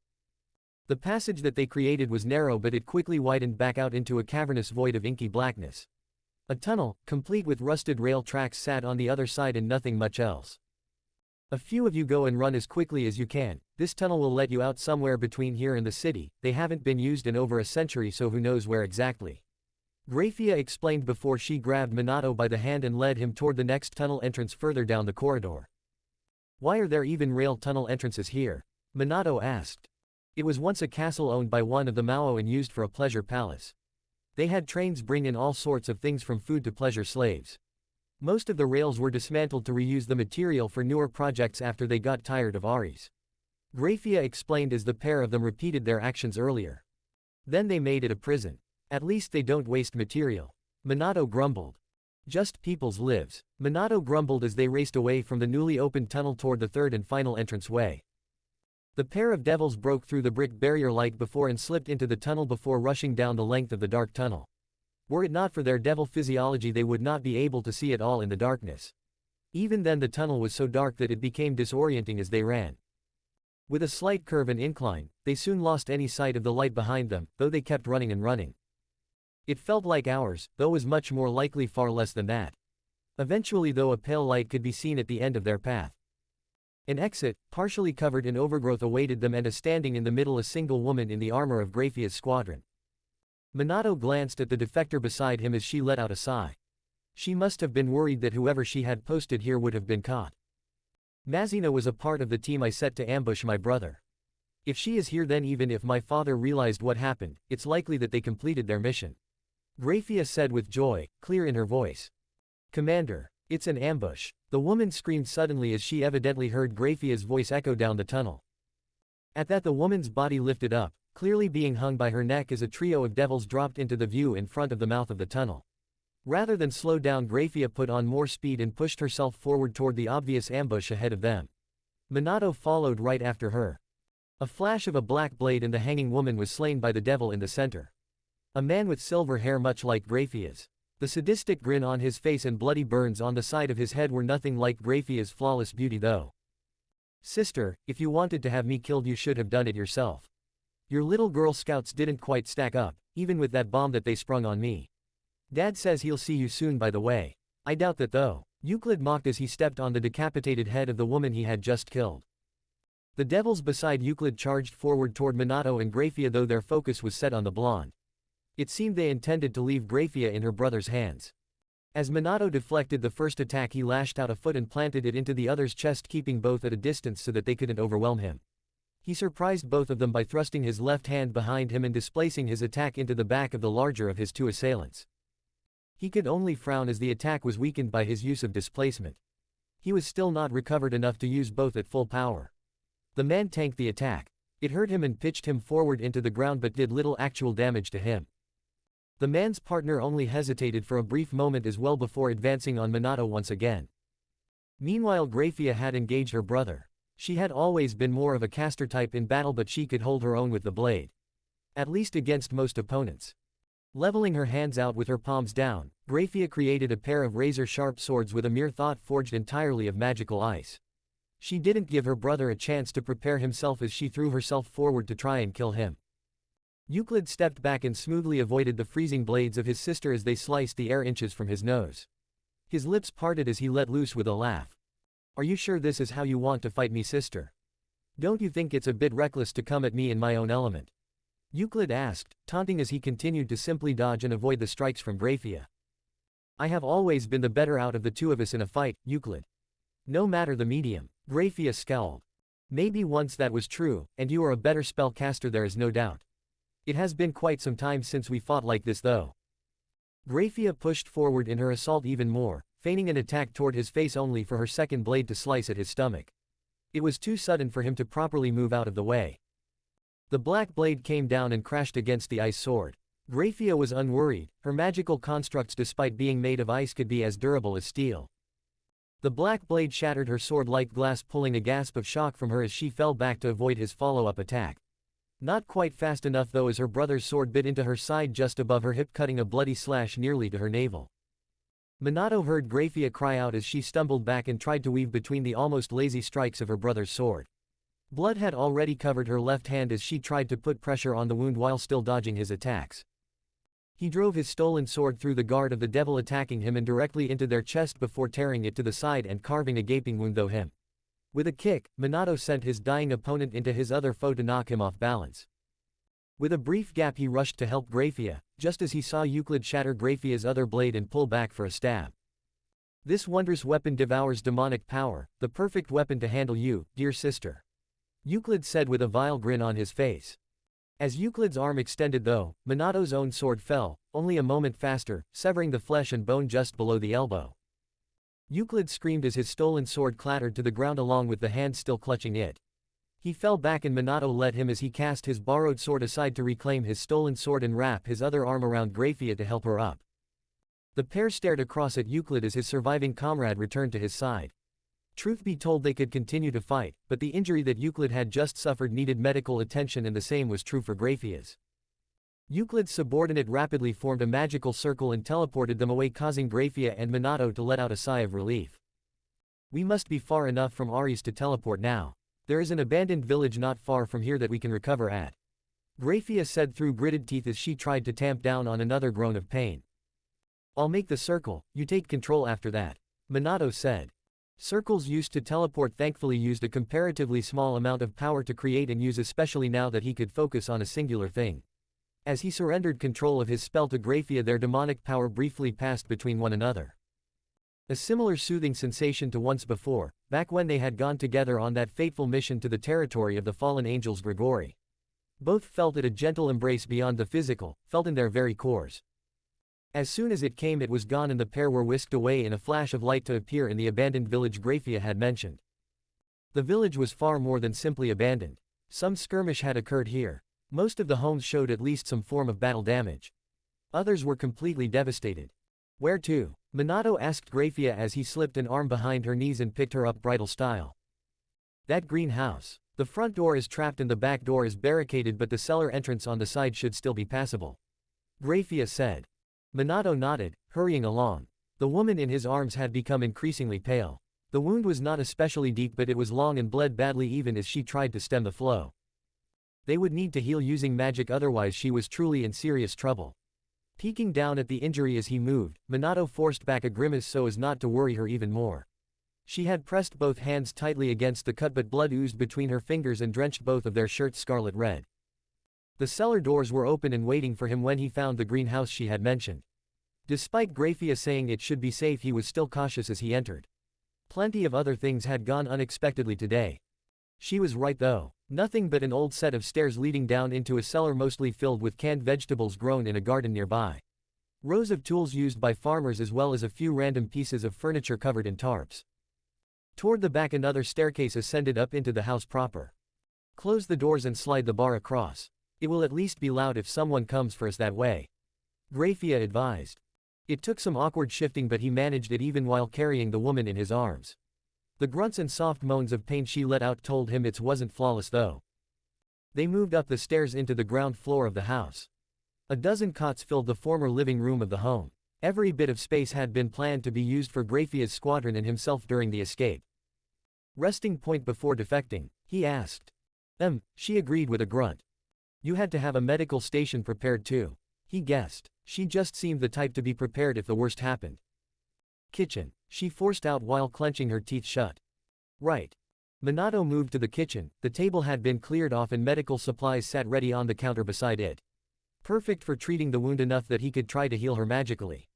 The passage that they created was narrow, but it quickly widened back out into a cavernous void of inky blackness. A tunnel, complete with rusted rail tracks, sat on the other side and nothing much else. A few of you go and run as quickly as you can. This tunnel will let you out somewhere between here and the city. They haven't been used in over a century, so who knows where exactly. Grafia explained before she grabbed Minato by the hand and led him toward the next tunnel entrance further down the corridor. Why are there even rail tunnel entrances here? Minato asked. It was once a castle owned by one of the Mao and used for a pleasure palace. They had trains bring in all sorts of things from food to pleasure slaves. Most of the rails were dismantled to reuse the material for newer projects after they got tired of Ari's. Grafia explained as the pair of them repeated their actions earlier. Then they made it a prison. At least they don't waste material. Minato grumbled. Just people's lives. Minato grumbled as they raced away from the newly opened tunnel toward the third and final entranceway. The pair of devils broke through the brick barrier like before and slipped into the tunnel before rushing down the length of the dark tunnel. Were it not for their devil physiology, they would not be able to see at all in the darkness. Even then, the tunnel was so dark that it became disorienting as they ran. With a slight curve and incline, they soon lost any sight of the light behind them, though they kept running and running. It felt like hours, though was much more likely far less than that. Eventually, though, a pale light could be seen at the end of their path. An exit, partially covered in overgrowth, awaited them, and standing in the middle a single woman in the armor of Grafia's squadron. Minato glanced at the defector beside him as she let out a sigh. She must have been worried that whoever she had posted here would have been caught. Mazina was a part of the team I set to ambush my brother. If she is here, then even if my father realized what happened, it's likely that they completed their mission. Grafia said with joy, clear in her voice. Commander, it's an ambush. The woman screamed suddenly as she evidently heard Grafia's voice echo down the tunnel. At that, the woman's body lifted up, clearly being hung by her neck as a trio of devils dropped into the view in front of the mouth of the tunnel. Rather than slow down, Grafia put on more speed and pushed herself forward toward the obvious ambush ahead of them. Minato followed right after her. A flash of a black blade and the hanging woman was slain by the devil in the center. A man with silver hair much like Grafia's. The sadistic grin on his face and bloody burns on the side of his head were nothing like Grafia's flawless beauty, though. Sister, if you wanted to have me killed, you should have done it yourself. Your little Girl Scouts didn't quite stack up, even with that bomb that they sprung on me. Dad says he'll see you soon, by the way. I doubt that, though. Euclid mocked as he stepped on the decapitated head of the woman he had just killed. The devils beside Euclid charged forward toward Minato and Grafia, though their focus was set on the blonde. It seemed they intended to leave Grafia in her brother's hands. As Minato deflected the first attack, he lashed out a foot and planted it into the other's chest, keeping both at a distance so that they couldn't overwhelm him. He surprised both of them by thrusting his left hand behind him and displacing his attack into the back of the larger of his two assailants. He could only frown as the attack was weakened by his use of displacement. He was still not recovered enough to use both at full power. The man tanked the attack. It hurt him and pitched him forward into the ground, but did little actual damage to him. The man's partner only hesitated for a brief moment as well before advancing on Minato once again. Meanwhile, Grafia had engaged her brother. She had always been more of a caster type in battle, but she could hold her own with the blade. At least against most opponents. Leveling her hands out with her palms down, Grafia created a pair of razor-sharp swords with a mere thought forged entirely of magical ice. She didn't give her brother a chance to prepare himself as she threw herself forward to try and kill him. Euclid stepped back and smoothly avoided the freezing blades of his sister as they sliced the air inches from his nose. His lips parted as he let loose with a laugh. Are you sure this is how you want to fight me, sister? Don't you think it's a bit reckless to come at me in my own element? Euclid asked, taunting as he continued to simply dodge and avoid the strikes from Grafia. I have always been the better out of the two of us in a fight, Euclid. No matter the medium. Grafia scowled. Maybe once that was true, and you are a better spellcaster, there is no doubt. It has been quite some time since we fought like this, though. Grafia pushed forward in her assault even more, feigning an attack toward his face only for her second blade to slice at his stomach. It was too sudden for him to properly move out of the way. The black blade came down and crashed against the ice sword. Graphia was unworried, her magical constructs despite being made of ice could be as durable as steel. The black blade shattered her sword like glass, pulling a gasp of shock from her as she fell back to avoid his follow-up attack. Not quite fast enough though, as her brother's sword bit into her side just above her hip, cutting a bloody slash nearly to her navel. Minato heard Graphia cry out as she stumbled back and tried to weave between the almost lazy strikes of her brother's sword. Blood had already covered her left hand as she tried to put pressure on the wound while still dodging his attacks. He drove his stolen sword through the guard of the devil attacking him and directly into their chest before tearing it to the side and carving a gaping wound through him. With a kick, Minato sent his dying opponent into his other foe to knock him off balance. With a brief gap he rushed to help Graphia, just as he saw Euclid shatter Graphia's other blade and pull back for a stab. This wondrous weapon devours demonic power, the perfect weapon to handle you, dear sister. Euclid said with a vile grin on his face. As Euclid's arm extended though, Minato's own sword fell, only a moment faster, severing the flesh and bone just below the elbow. Euclid screamed as his stolen sword clattered to the ground along with the hand still clutching it. He fell back and Minato led him as he cast his borrowed sword aside to reclaim his stolen sword and wrap his other arm around Graphia to help her up. The pair stared across at Euclid as his surviving comrade returned to his side. Truth be told, they could continue to fight, but the injury that Euclid had just suffered needed medical attention, and the same was true for Graphia's. Euclid's subordinate rapidly formed a magical circle and teleported them away, causing Graphia and Minato to let out a sigh of relief. We must be far enough from Ares to teleport now. There is an abandoned village not far from here that we can recover at. Graphia said through gritted teeth as she tried to tamp down on another groan of pain. I'll make the circle, you take control after that, Minato said. Circles used to teleport thankfully used a comparatively small amount of power to create and use, especially now that he could focus on a singular thing. As he surrendered control of his spell to Graphia, their demonic power briefly passed between one another. A similar soothing sensation to once before, back when they had gone together on that fateful mission to the territory of the fallen angels Grigori. Both felt it, a gentle embrace beyond the physical, felt in their very cores. As soon as it came, it was gone and the pair were whisked away in a flash of light to appear in the abandoned village Graphia had mentioned. The village was far more than simply abandoned. Some skirmish had occurred here. Most of the homes showed at least some form of battle damage. Others were completely devastated. Where to? Minato asked Graphia as he slipped an arm behind her knees and picked her up bridal style. That greenhouse. The front door is trapped and the back door is barricaded, but the cellar entrance on the side should still be passable, Graphia said. Minato nodded, hurrying along. The woman in his arms had become increasingly pale. The wound was not especially deep, but it was long and bled badly even as she tried to stem the flow. They would need to heal using magic, otherwise she was truly in serious trouble. Peeking down at the injury as he moved, Minato forced back a grimace so as not to worry her even more. She had pressed both hands tightly against the cut, but blood oozed between her fingers and drenched both of their shirts scarlet red. The cellar doors were open and waiting for him when he found the greenhouse she had mentioned. Despite Graphia saying it should be safe, he was still cautious as he entered. Plenty of other things had gone unexpectedly today. She was right though. Nothing but an old set of stairs leading down into a cellar mostly filled with canned vegetables grown in a garden nearby. Rows of tools used by farmers as well as a few random pieces of furniture covered in tarps. Toward the back another staircase ascended up into the house proper. Close the doors and slide the bar across. It will at least be loud if someone comes for us that way, Graphia advised. It took some awkward shifting, but he managed it even while carrying the woman in his arms. The grunts and soft moans of pain she let out told him it wasn't flawless though. They moved up the stairs into the ground floor of the house. A dozen cots filled the former living room of the home. Every bit of space had been planned to be used for Graphia's squadron and himself during the escape. Resting point before defecting, he asked. She agreed with a grunt. You had to have a medical station prepared too, he guessed. She just seemed the type to be prepared if the worst happened. Kitchen, she forced out while clenching her teeth shut. Right. Minato moved to the kitchen. The table had been cleared off and medical supplies sat ready on the counter beside it. Perfect for treating the wound, enough that he could try to heal her magically.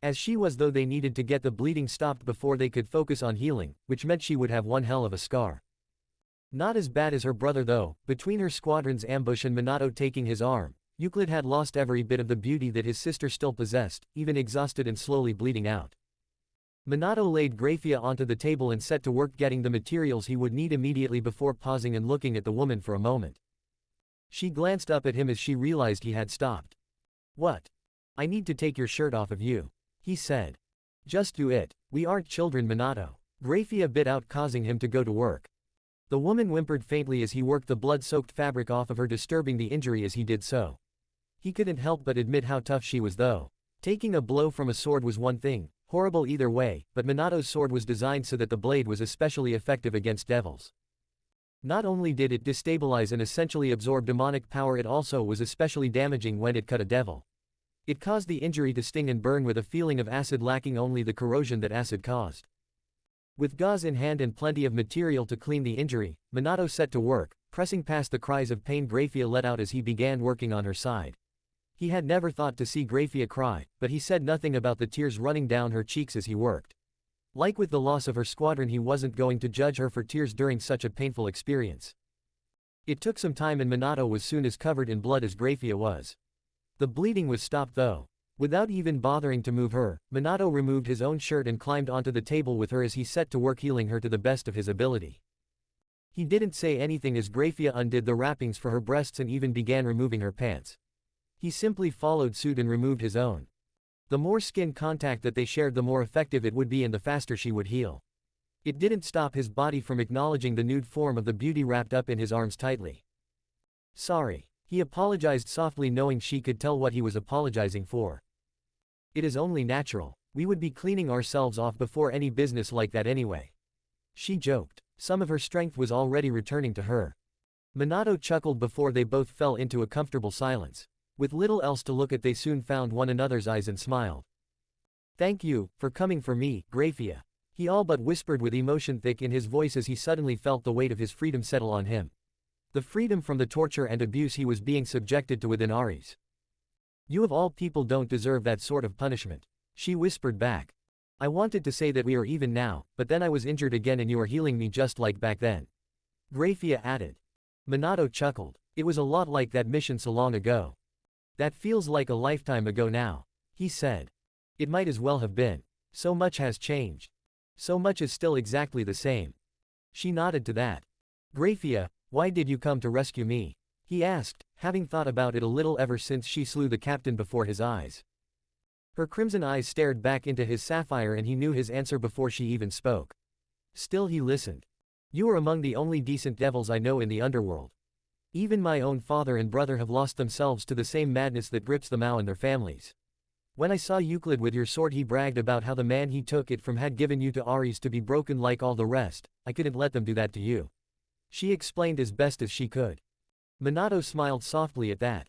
As she was though, they needed to get the bleeding stopped before they could focus on healing, which meant she would have one hell of a scar. Not as bad as her brother though. Between her squadron's ambush and Minato taking his arm, Euclid had lost every bit of the beauty that his sister still possessed, even exhausted and slowly bleeding out. Minato laid Graphia onto the table and set to work getting the materials he would need immediately before pausing and looking at the woman for a moment. She glanced up at him as she realized he had stopped. What? I need to take your shirt off of you, he said. Just do it. We aren't children, Minato. Grafia bit out, causing him to go to work. The woman whimpered faintly as he worked the blood-soaked fabric off of her, disturbing the injury as he did so. He couldn't help but admit how tough she was though. Taking a blow from a sword was one thing, horrible either way, but Minato's sword was designed so that the blade was especially effective against devils. Not only did it destabilize and essentially absorb demonic power, it also was especially damaging when it cut a devil. It caused the injury to sting and burn with a feeling of acid, lacking only the corrosion that acid caused. With gauze in hand and plenty of material to clean the injury, Minato set to work, pressing past the cries of pain Grafia let out as he began working on her side. He had never thought to see Grafia cry, but he said nothing about the tears running down her cheeks as he worked. Like with the loss of her squadron, he wasn't going to judge her for tears during such a painful experience. It took some time and Minato was soon as covered in blood as Grafia was. The bleeding was stopped though. Without even bothering to move her, Minato removed his own shirt and climbed onto the table with her as he set to work healing her to the best of his ability. He didn't say anything as Grafia undid the wrappings for her breasts and even began removing her pants. He simply followed suit and removed his own. The more skin contact that they shared, the more effective it would be and the faster she would heal. It didn't stop his body from acknowledging the nude form of the beauty wrapped up in his arms tightly. Sorry. He apologized softly, knowing she could tell what he was apologizing for. It is only natural. We would be cleaning ourselves off before any business like that anyway. She joked. Some of her strength was already returning to her. Minato chuckled before they both fell into a comfortable silence. With little else to look at, they soon found one another's eyes and smiled. Thank you for coming for me, Grafia. He all but whispered with emotion thick in his voice as he suddenly felt the weight of his freedom settle on him. The freedom from the torture and abuse he was being subjected to within Ares. You of all people don't deserve that sort of punishment, she whispered back. I wanted to say that we are even now, but then I was injured again and you are healing me just like back then. Grafia added. Minato chuckled. It was a lot like that mission so long ago. That feels like a lifetime ago now, he said. It might as well have been. So much has changed. So much is still exactly the same. She nodded to that. Grafia, why did you come to rescue me? He asked, having thought about it a little ever since she slew the captain before his eyes. Her crimson eyes stared back into his sapphire and he knew his answer before she even spoke. Still he listened. You are among the only decent devils I know in the underworld. Even my own father and brother have lost themselves to the same madness that grips them now and their families. When I saw Euclid with your sword, he bragged about how the man he took it from had given you to Ares to be broken like all the rest. I couldn't let them do that to you. She explained as best as she could. Minato smiled softly at that.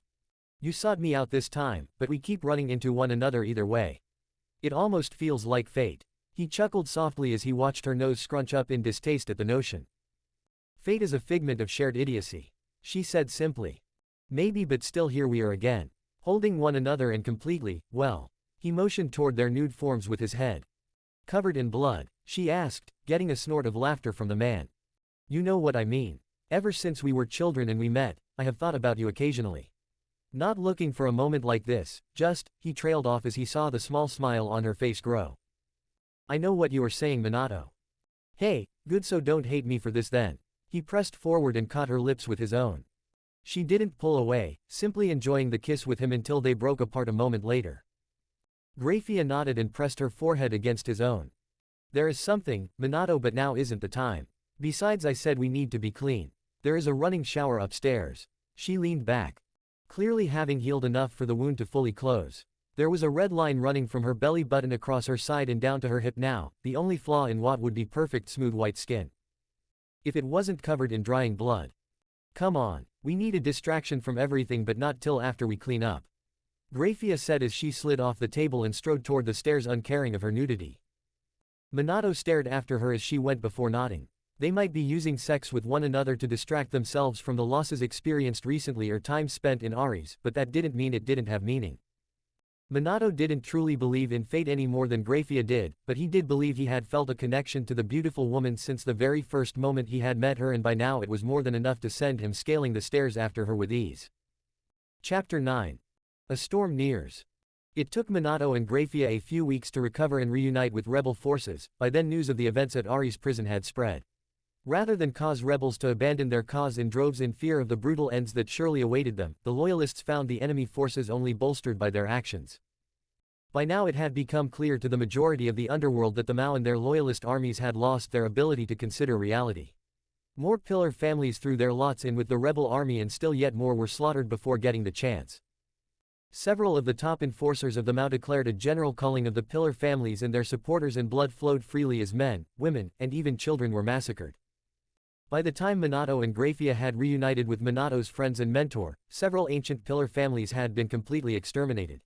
You sought me out this time, but we keep running into one another either way. It almost feels like fate. He chuckled softly as he watched her nose scrunch up in distaste at the notion. Fate is a figment of shared idiocy, she said simply. Maybe, but still here we are again. Holding one another and completely, well. He motioned toward their nude forms with his head. Covered in blood, she asked, getting a snort of laughter from the man. You know what I mean. Ever since we were children and we met, I have thought about you occasionally. Not looking for a moment like this, just, he trailed off as he saw the small smile on her face grow. I know what you are saying, Minato. Hey, good, so don't hate me for this then. He pressed forward and caught her lips with his own. She didn't pull away, simply enjoying the kiss with him until they broke apart a moment later. Grafia nodded and pressed her forehead against his own. There is something, Minato, but now isn't the time. Besides, I said we need to be clean. There is a running shower upstairs. She leaned back. Clearly having healed enough for the wound to fully close. There was a red line running from her belly button across her side and down to her hip now, the only flaw in what would be perfect smooth white skin. If it wasn't covered in drying blood. Come on, we need a distraction from everything, but not till after we clean up. Grafia said as she slid off the table and strode toward the stairs, uncaring of her nudity. Minato stared after her as she went before nodding. They might be using sex with one another to distract themselves from the losses experienced recently or time spent in Ares, but that didn't mean it didn't have meaning. Minato didn't truly believe in fate any more than Grafia did, but he did believe he had felt a connection to the beautiful woman since the very first moment he had met her, and by now it was more than enough to send him scaling the stairs after her with ease. Chapter 9. A storm nears. It took Minato and Grafia a few weeks to recover and reunite with rebel forces. By then news of the events at Ares prison had spread. Rather than cause rebels to abandon their cause in droves in fear of the brutal ends that surely awaited them, the loyalists found the enemy forces only bolstered by their actions. By now it had become clear to the majority of the underworld that the Mao and their loyalist armies had lost their ability to consider reality. More pillar families threw their lots in with the rebel army and still yet more were slaughtered before getting the chance. Several of the top enforcers of the Mao declared a general culling of the pillar families and their supporters, and blood flowed freely as men, women, and even children were massacred. By the time Minato and Grafia had reunited with Minato's friends and mentor, several ancient pillar families had been completely exterminated.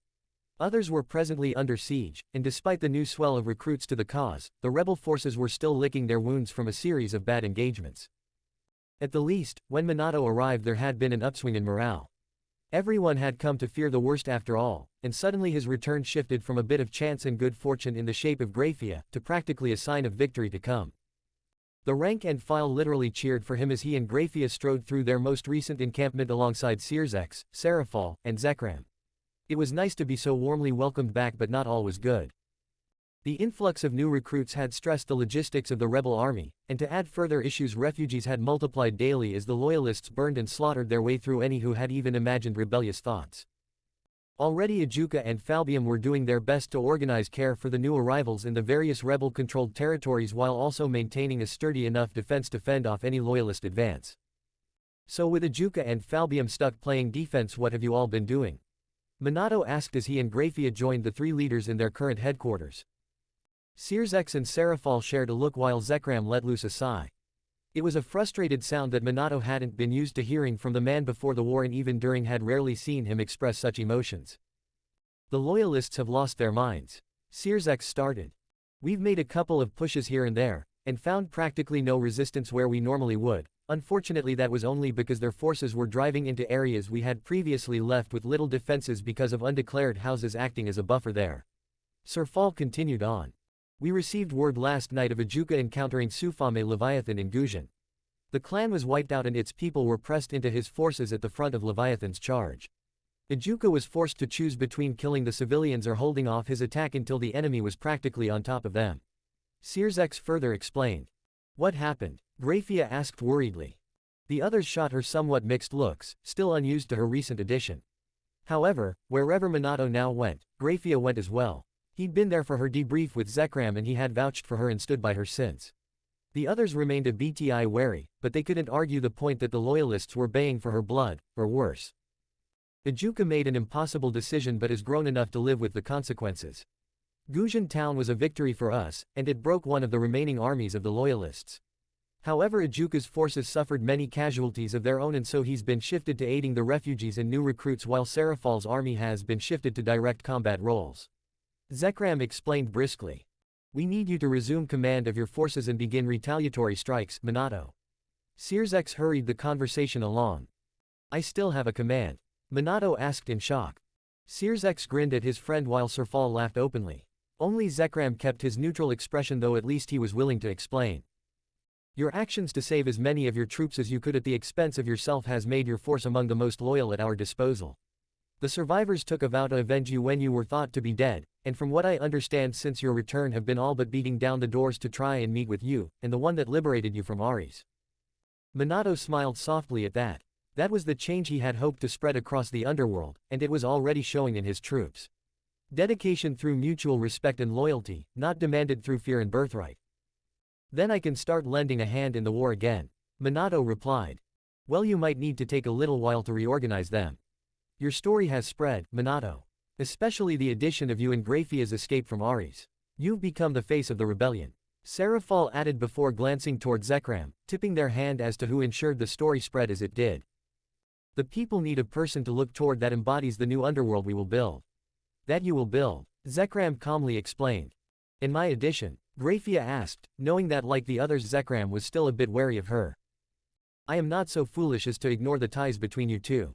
Others were presently under siege, and despite the new swell of recruits to the cause, the rebel forces were still licking their wounds from a series of bad engagements. At the least, when Minato arrived there had been an upswing in morale. Everyone had come to fear the worst after all, and suddenly his return shifted from a bit of chance and good fortune in the shape of Grafia, to practically a sign of victory to come. The rank and file literally cheered for him as he and Grafia strode through their most recent encampment alongside Searzek, Serafal, and Zekram. It was nice to be so warmly welcomed back, but not all was good. The influx of new recruits had stressed the logistics of the rebel army, and to add further issues, refugees had multiplied daily as the loyalists burned and slaughtered their way through any who had even imagined rebellious thoughts. Already Ajuka and Falbium were doing their best to organize care for the new arrivals in the various rebel-controlled territories while also maintaining a sturdy enough defense to fend off any loyalist advance. So with Ajuka and Falbium stuck playing defense, what have you all been doing? Minato asked as he and Grafia joined the three leaders in their current headquarters. Searzek and Serafal shared a look while Zekram let loose a sigh. It was a frustrated sound that Minato hadn't been used to hearing from the man before the war, and even during had rarely seen him express such emotions. The loyalists have lost their minds. Searzek started. We've made a couple of pushes here and there, and found practically no resistance where we normally would. Unfortunately that was only because their forces were driving into areas we had previously left with little defenses because of undeclared houses acting as a buffer there. Serafal continued on. We received word last night of Ajuka encountering Sufame Leviathan in Guzhan. The clan was wiped out and its people were pressed into his forces at the front of Leviathan's charge. Ajuka was forced to choose between killing the civilians or holding off his attack until the enemy was practically on top of them. Searzek further explained. What happened? Grafia asked worriedly. The others shot her somewhat mixed looks, still unused to her recent addition. However, wherever Minato now went, Grafia went as well. He'd been there for her debrief with Zekram and he had vouched for her and stood by her since. The others remained a bit wary, but they couldn't argue the point that the loyalists were baying for her blood, or worse. Ajuka made an impossible decision but has grown enough to live with the consequences. Guzhan town was a victory for us, and it broke one of the remaining armies of the loyalists. However, Ajuka's forces suffered many casualties of their own, and so he's been shifted to aiding the refugees and new recruits while Serafal's army has been shifted to direct combat roles. Zekram explained briskly. We need you to resume command of your forces and begin retaliatory strikes, Minato. Searzek hurried the conversation along. I still have a command? Minato asked in shock. Searzek grinned at his friend while Serafal laughed openly. Only Zekram kept his neutral expression, though at least he was willing to explain. Your actions to save as many of your troops as you could at the expense of yourself has made your force among the most loyal at our disposal. The survivors took a vow to avenge you when you were thought to be dead, and from what I understand since your return have been all but beating down the doors to try and meet with you, and the one that liberated you from Ares. Minato smiled softly at that. That was the change he had hoped to spread across the underworld, and it was already showing in his troops. Dedication through mutual respect and loyalty, not demanded through fear and birthright. Then I can start lending a hand in the war again, Minato replied. Well, you might need to take a little while to reorganize them. Your story has spread, Minato. Especially the addition of you and Grafia's escape from Ares. You've become the face of the rebellion. Serafal added before glancing toward Zekram, tipping their hand as to who ensured the story spread as it did. The people need a person to look toward that embodies the new underworld we will build. That you will build, Zekram calmly explained. In my addition, Grafia asked, knowing that like the others Zekram was still a bit wary of her. I am not so foolish as to ignore the ties between you two.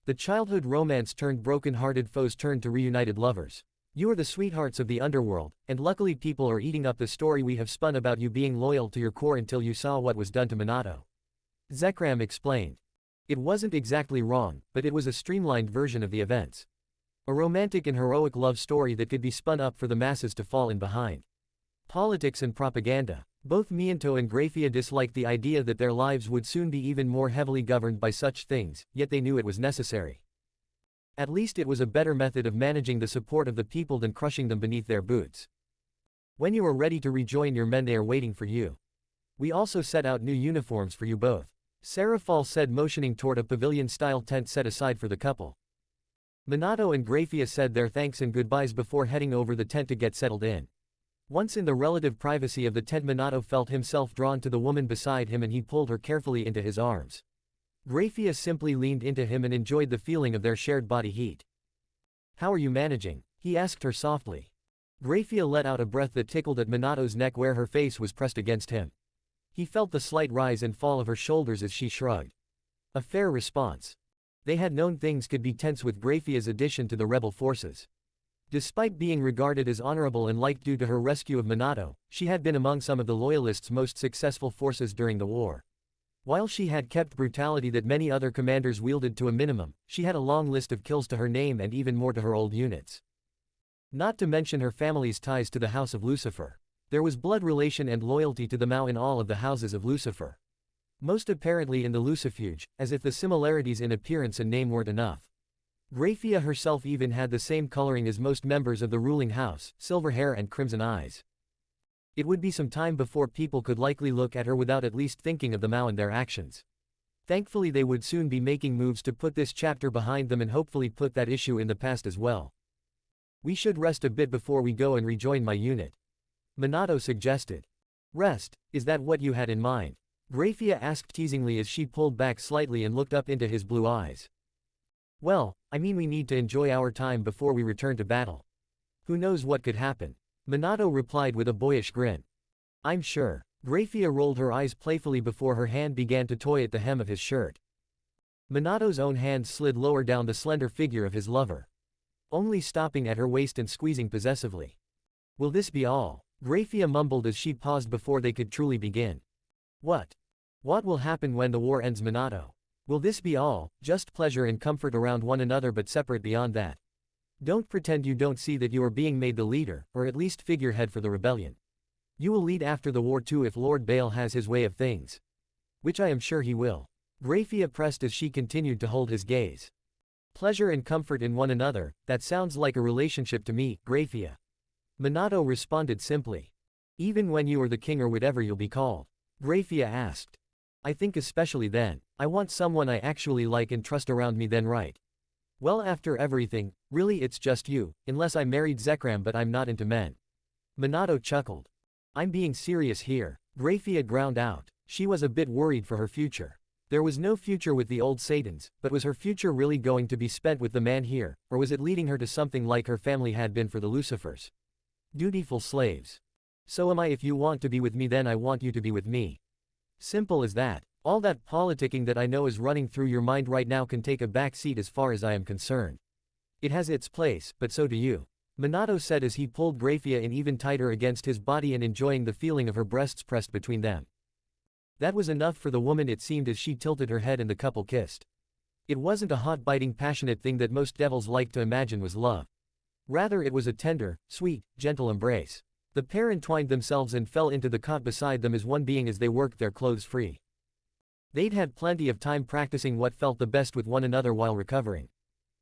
The childhood romance turned broken-hearted foes turned to reunited lovers. You are the sweethearts of the underworld, and luckily people are eating up the story we have spun about you being loyal to your core until you saw what was done to Minato. Zekram explained. It wasn't exactly wrong, but it was a streamlined version of the events. A romantic and heroic love story that could be spun up for the masses to fall in behind. Politics and propaganda. Both Minato and Grafia disliked the idea that their lives would soon be even more heavily governed by such things, yet they knew it was necessary. At least it was a better method of managing the support of the people than crushing them beneath their boots. When you are ready to rejoin your men, they are waiting for you. We also set out new uniforms for you both, Serafal said, motioning toward a pavilion-style tent set aside for the couple. Minato and Grafia said their thanks and goodbyes before heading over the tent to get settled in. Once in the relative privacy of the tent, Minato felt himself drawn to the woman beside him and he pulled her carefully into his arms. Grafia simply leaned into him and enjoyed the feeling of their shared body heat. "How are you managing?" he asked her softly. Grafia let out a breath that tickled at Minato's neck where her face was pressed against him. He felt the slight rise and fall of her shoulders as she shrugged. A fair response. They had known things could be tense with Grafia's addition to the rebel forces. Despite being regarded as honorable and liked due to her rescue of Minato, she had been among some of the Loyalists' most successful forces during the war. While she had kept brutality that many other commanders wielded to a minimum, she had a long list of kills to her name and even more to her old units. Not to mention her family's ties to the House of Lucifer. There was blood relation and loyalty to the Mao in all of the houses of Lucifer. Most apparently in the Lucifuge, as if the similarities in appearance and name weren't enough. Grafia herself even had the same coloring as most members of the ruling house, silver hair and crimson eyes. It would be some time before people could likely look at her without at least thinking of the Mao and their actions. Thankfully they would soon be making moves to put this chapter behind them and hopefully put that issue in the past as well. "We should rest a bit before we go and rejoin my unit," Minato suggested. "Rest, is that what you had in mind?" Grafia asked teasingly as she pulled back slightly and looked up into his blue eyes. "Well, I mean we need to enjoy our time before we return to battle. Who knows what could happen?" Minato replied with a boyish grin. "I'm sure." Grafia rolled her eyes playfully before her hand began to toy at the hem of his shirt. Minato's own hand slid lower down the slender figure of his lover, only stopping at her waist and squeezing possessively. "Will this be all?" Grafia mumbled as she paused before they could truly begin. What will happen when the war ends, Minato? Will this be all, just pleasure and comfort around one another but separate beyond that? Don't pretend you don't see that you are being made the leader, or at least figurehead for the rebellion. You will lead after the war too if Lord Bael has his way of things. Which I am sure he will. Grafia pressed as she continued to hold his gaze. Pleasure and comfort in one another, that sounds like a relationship to me, Grafia. Minato responded simply. Even when you are the king or whatever you'll be called? Grafia asked. I think especially then, I want someone I actually like and trust around me then, right? Well, after everything, really it's just you, unless I married Zekram, but I'm not into men. Minato chuckled. I'm being serious here, Grafia ground out. She was a bit worried for her future. There was no future with the old Satans, but was her future really going to be spent with the man here, or was it leading her to something like her family had been for the Lucifers? Dutiful slaves. So am I. If you want to be with me, then I want you to be with me. Simple as that. All that politicking that I know is running through your mind right now can take a back seat as far as I am concerned. It has its place, but so do you. Minato said as he pulled Grafia in even tighter against his body and enjoying the feeling of her breasts pressed between them. That was enough for the woman, it seemed, as she tilted her head and the couple kissed. It wasn't a hot, biting, passionate thing that most devils like to imagine was love. Rather, it was a tender, sweet, gentle embrace. The pair entwined themselves and fell into the cot beside them as one being as they worked their clothes free. They'd had plenty of time practicing what felt the best with one another while recovering.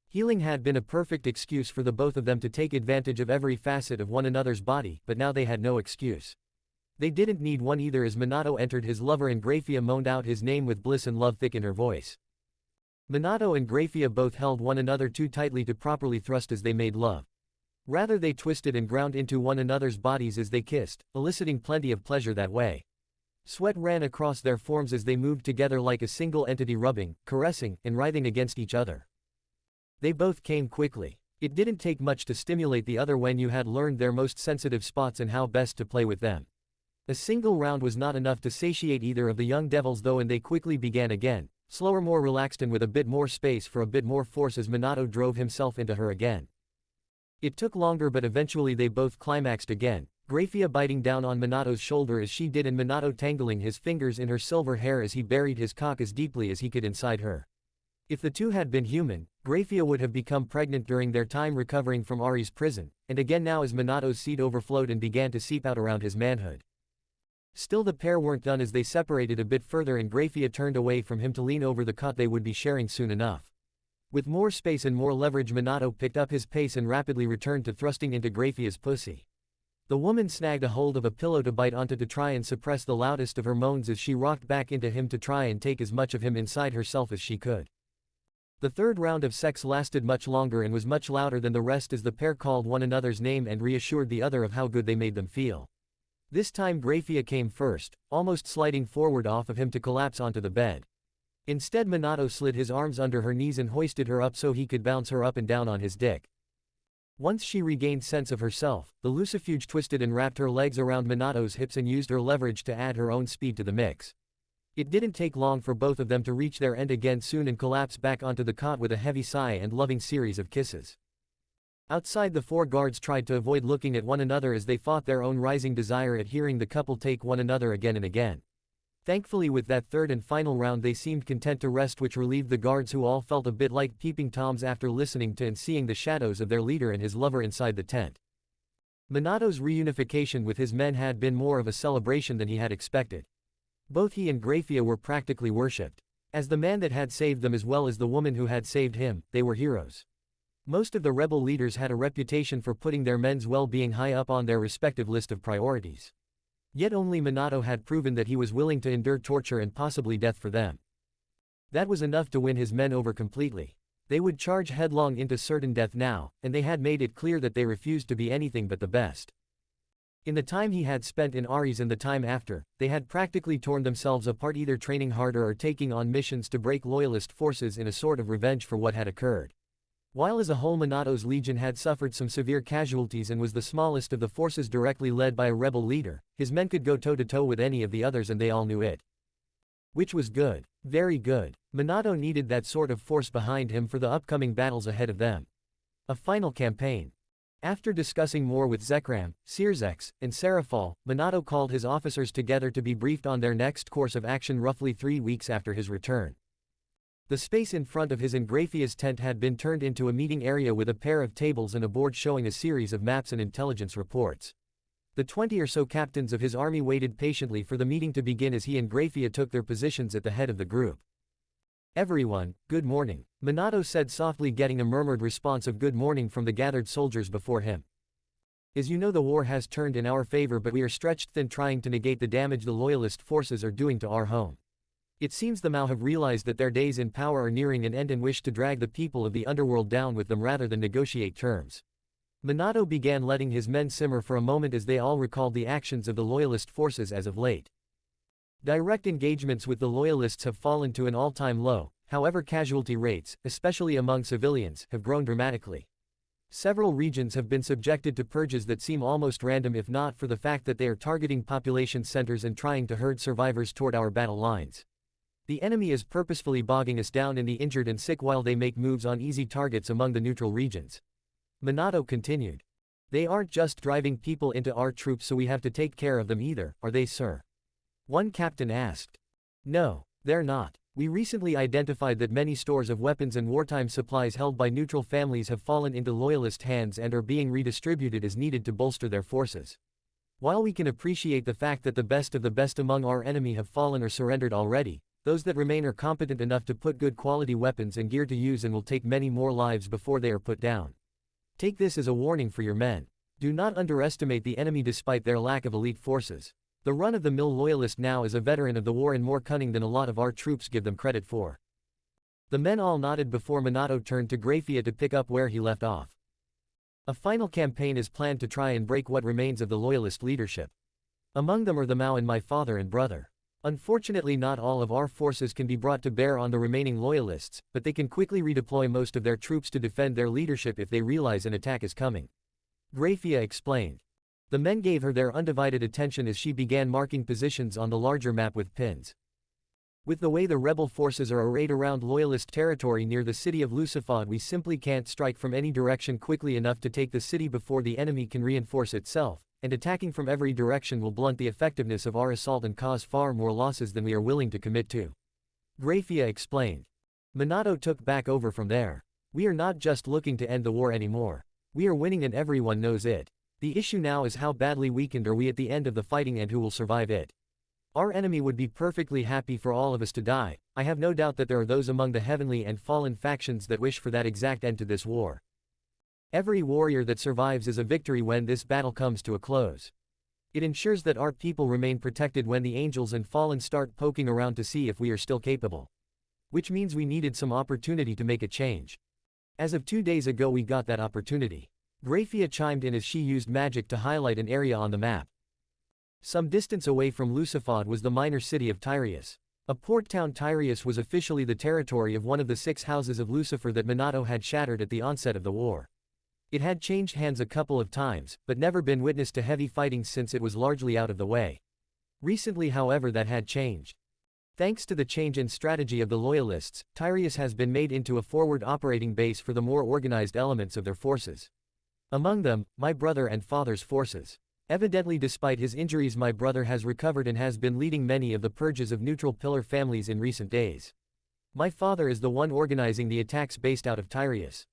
Healing had been a perfect excuse for the both of them to take advantage of every facet of one another's body, but now they had no excuse. They didn't need one either as Minato entered his lover and Grafia moaned out his name with bliss and love thick in her voice. Minato and Grafia both held one another too tightly to properly thrust as they made love. Rather, they twisted and ground into one another's bodies as they kissed, eliciting plenty of pleasure that way. Sweat ran across their forms as they moved together like a single entity, rubbing, caressing, and writhing against each other. They both came quickly. It didn't take much to stimulate the other when you had learned their most sensitive spots and how best to play with them. A single round was not enough to satiate either of the young devils though, and they quickly began again, slower, more relaxed, and with a bit more space for a bit more force as Minato drove himself into her again. It took longer, but eventually they both climaxed again, Grafia biting down on Minato's shoulder as she did and Minato tangling his fingers in her silver hair as he buried his cock as deeply as he could inside her. If the two had been human, Grafia would have become pregnant during their time recovering from Ari's prison, and again now as Minato's seed overflowed and began to seep out around his manhood. Still the pair weren't done as they separated a bit further and Grafia turned away from him to lean over the cot they would be sharing soon enough. With more space and more leverage, Minato picked up his pace and rapidly returned to thrusting into Grafia's pussy. The woman snagged a hold of a pillow to bite onto to try and suppress the loudest of her moans as she rocked back into him to try and take as much of him inside herself as she could. The third round of sex lasted much longer and was much louder than the rest as the pair called one another's name and reassured the other of how good they made them feel. This time Grafia came first, almost sliding forward off of him to collapse onto the bed. Instead Minato slid his arms under her knees and hoisted her up so he could bounce her up and down on his dick. Once she regained sense of herself, the Lucifuge twisted and wrapped her legs around Minato's hips and used her leverage to add her own speed to the mix. It didn't take long for both of them to reach their end again soon and collapse back onto the cot with a heavy sigh and loving series of kisses. Outside, the four guards tried to avoid looking at one another as they fought their own rising desire at hearing the couple take one another again and again. Thankfully, with that third and final round they seemed content to rest, which relieved the guards, who all felt a bit like peeping toms after listening to and seeing the shadows of their leader and his lover inside the tent. Minato's reunification with his men had been more of a celebration than he had expected. Both he and Grafia were practically worshipped. As the man that had saved them as well as the woman who had saved him, they were heroes. Most of the rebel leaders had a reputation for putting their men's well-being high up on their respective list of priorities. Yet only Minato had proven that he was willing to endure torture and possibly death for them. That was enough to win his men over completely. They would charge headlong into certain death now, and they had made it clear that they refused to be anything but the best. In the time he had spent in Ares and the time after, they had practically torn themselves apart, either training harder or taking on missions to break loyalist forces in a sort of revenge for what had occurred. While as a whole Minato's legion had suffered some severe casualties and was the smallest of the forces directly led by a rebel leader, his men could go toe-to-toe with any of the others and they all knew it. Which was good. Very good. Minato needed that sort of force behind him for the upcoming battles ahead of them. A final campaign. After discussing more with Zekram, Searzex, and Serafal, Minato called his officers together to be briefed on their next course of action roughly 3 weeks after his return. The space in front of his and Grafia's tent had been turned into a meeting area with a pair of tables and a board showing a series of maps and intelligence reports. The 20 or so captains of his army waited patiently for the meeting to begin as he and Grafia took their positions at the head of the group. "Everyone, good morning," Minato said softly, getting a murmured response of good morning from the gathered soldiers before him. "As you know, the war has turned in our favor, but we are stretched thin trying to negate the damage the loyalist forces are doing to our home. It seems the Mao have realized that their days in power are nearing an end and wish to drag the people of the Underworld down with them rather than negotiate terms." Minato began letting his men simmer for a moment as they all recalled the actions of the loyalist forces as of late. Direct engagements with the loyalists have fallen to an all-time low, however casualty rates, especially among civilians, have grown dramatically. Several regions have been subjected to purges that seem almost random if not for the fact that they are targeting population centers and trying to herd survivors toward our battle lines. The enemy is purposefully bogging us down in the injured and sick while they make moves on easy targets among the neutral regions. Minato continued. "They aren't just driving people into our troops, so we have to take care of them either, are they, sir?" one captain asked. "No, they're not. We recently identified that many stores of weapons and wartime supplies held by neutral families have fallen into loyalist hands and are being redistributed as needed to bolster their forces. While we can appreciate the fact that the best of the best among our enemy have fallen or surrendered already, those that remain are competent enough to put good quality weapons and gear to use and will take many more lives before they are put down. Take this as a warning for your men. Do not underestimate the enemy despite their lack of elite forces. The run-of-the-mill loyalist now is a veteran of the war and more cunning than a lot of our troops give them credit for." The men all nodded before Minato turned to Grafia to pick up where he left off. "A final campaign is planned to try and break what remains of the loyalist leadership. Among them are the Mao and my father and brother. Unfortunately, not all of our forces can be brought to bear on the remaining loyalists, but they can quickly redeploy most of their troops to defend their leadership if they realize an attack is coming," Grafia explained. The men gave her their undivided attention as she began marking positions on the larger map with pins. "With the way the rebel forces are arrayed around loyalist territory near the city of Lucifod, we simply can't strike from any direction quickly enough to take the city before the enemy can reinforce itself, and attacking from every direction will blunt the effectiveness of our assault and cause far more losses than we are willing to commit to," Grafia explained. Minato took back over from there. "We are not just looking to end the war anymore. We are winning and everyone knows it. The issue now is how badly weakened are we at the end of the fighting and who will survive it. Our enemy would be perfectly happy for all of us to die. I have no doubt that there are those among the heavenly and fallen factions that wish for that exact end to this war. Every warrior that survives is a victory when this battle comes to a close. It ensures that our people remain protected when the angels and fallen start poking around to see if we are still capable. Which means we needed some opportunity to make a change. As of 2 days ago we got that opportunity. Graphia chimed in as she used magic to highlight an area on the map. Some distance away from Lucifod was the minor city of Tyrius. A port town. Tyrius was officially the territory of one of the 6 houses of Lucifer that Minato had shattered at the onset of the war. It had changed hands a couple of times, but never been witness to heavy fighting since it was largely out of the way. Recently however that had changed. Thanks to the change in strategy of the Loyalists, Tyrius has been made into a forward operating base for the more organized elements of their forces. Among them, my brother and father's forces. Evidently despite his injuries my brother has recovered and has been leading many of the purges of neutral pillar families in recent days. My father is the one organizing the attacks based out of Tyrius.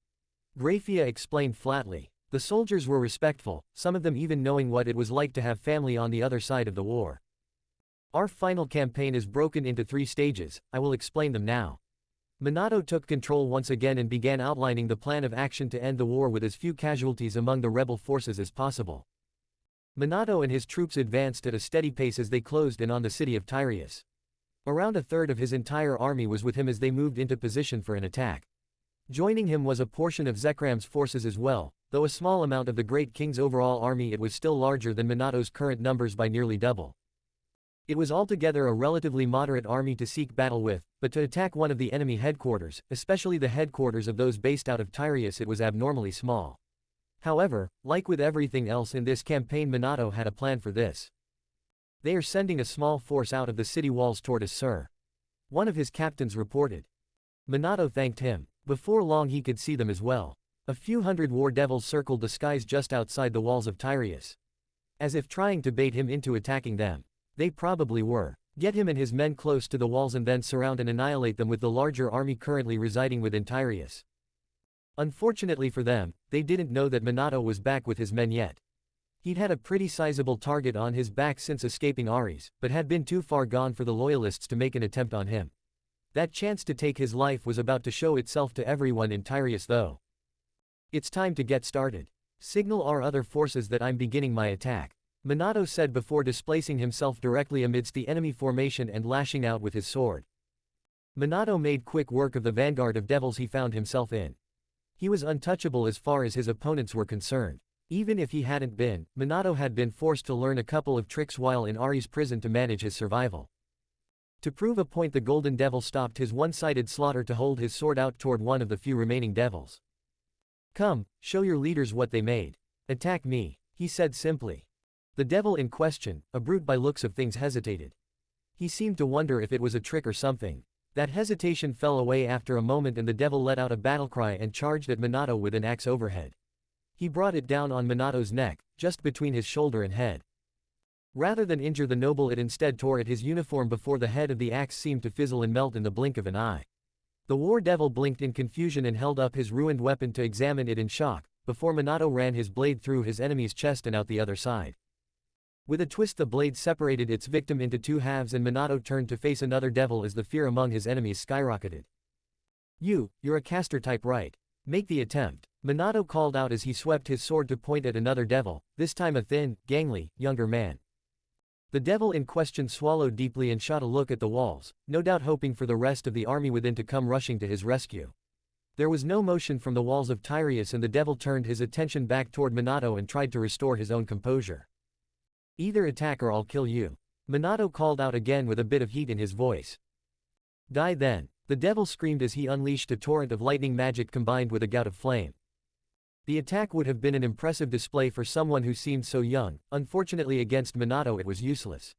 Graphia explained flatly. The soldiers were respectful, some of them even knowing what it was like to have family on the other side of the war. Our final campaign is broken into 3 stages, I will explain them now. Minato took control once again and began outlining the plan of action to end the war with as few casualties among the rebel forces as possible. Minato and his troops advanced at a steady pace as they closed in on the city of Tyrius. Around a third of his entire army was with him as they moved into position for an attack. Joining him was a portion of Zekram's forces as well, though a small amount of the Great King's overall army. It was still larger than Minato's current numbers by nearly double. It was altogether a relatively moderate army to seek battle with, but to attack one of the enemy headquarters, especially the headquarters of those based out of Tyrius, it was abnormally small. However, like with everything else in this campaign, Minato had a plan for this. They are sending a small force out of the city walls toward us, sir. One of his captains reported. Minato thanked him. Before long he could see them as well. A few hundred war devils circled the skies just outside the walls of Tyrius. As if trying to bait him into attacking them. They probably were. Get him and his men close to the walls and then surround and annihilate them with the larger army currently residing within Tyrius. Unfortunately for them, they didn't know that Minato was back with his men yet. He'd had a pretty sizable target on his back since escaping Ares, but had been too far gone for the Loyalists to make an attempt on him. That chance to take his life was about to show itself to everyone in Tyrius though. It's time to get started. Signal our other forces that I'm beginning my attack. Minato said before displacing himself directly amidst the enemy formation and lashing out with his sword. Minato made quick work of the vanguard of devils he found himself in. He was untouchable as far as his opponents were concerned. Even if he hadn't been, Minato had been forced to learn a couple of tricks while in Ares prison to manage his survival. To prove a point, the Golden Devil stopped his one-sided slaughter to hold his sword out toward one of the few remaining devils. Come, show your leaders what they made. Attack me, he said simply. The devil in question, a brute by looks of things, hesitated. He seemed to wonder if it was a trick or something. That hesitation fell away after a moment and the devil let out a battle cry and charged at Minato with an axe overhead. He brought it down on Minato's neck, just between his shoulder and head. Rather than injure the noble, it instead tore at his uniform before the head of the axe seemed to fizzle and melt in the blink of an eye. The war devil blinked in confusion and held up his ruined weapon to examine it in shock, before Minato ran his blade through his enemy's chest and out the other side. With a twist the blade separated its victim into 2 halves and Minato turned to face another devil as the fear among his enemies skyrocketed. You're a caster type, right? Make the attempt. Minato called out as he swept his sword to point at another devil, this time a thin, gangly, younger man. The devil in question swallowed deeply and shot a look at the walls, no doubt hoping for the rest of the army within to come rushing to his rescue. There was no motion from the walls of Tyrius and the devil turned his attention back toward Minato and tried to restore his own composure. Either attack or I'll kill you. Minato called out again with a bit of heat in his voice. Die then, the devil screamed as he unleashed a torrent of lightning magic combined with a gout of flame. The attack would have been an impressive display for someone who seemed so young. Unfortunately against Minato it was useless.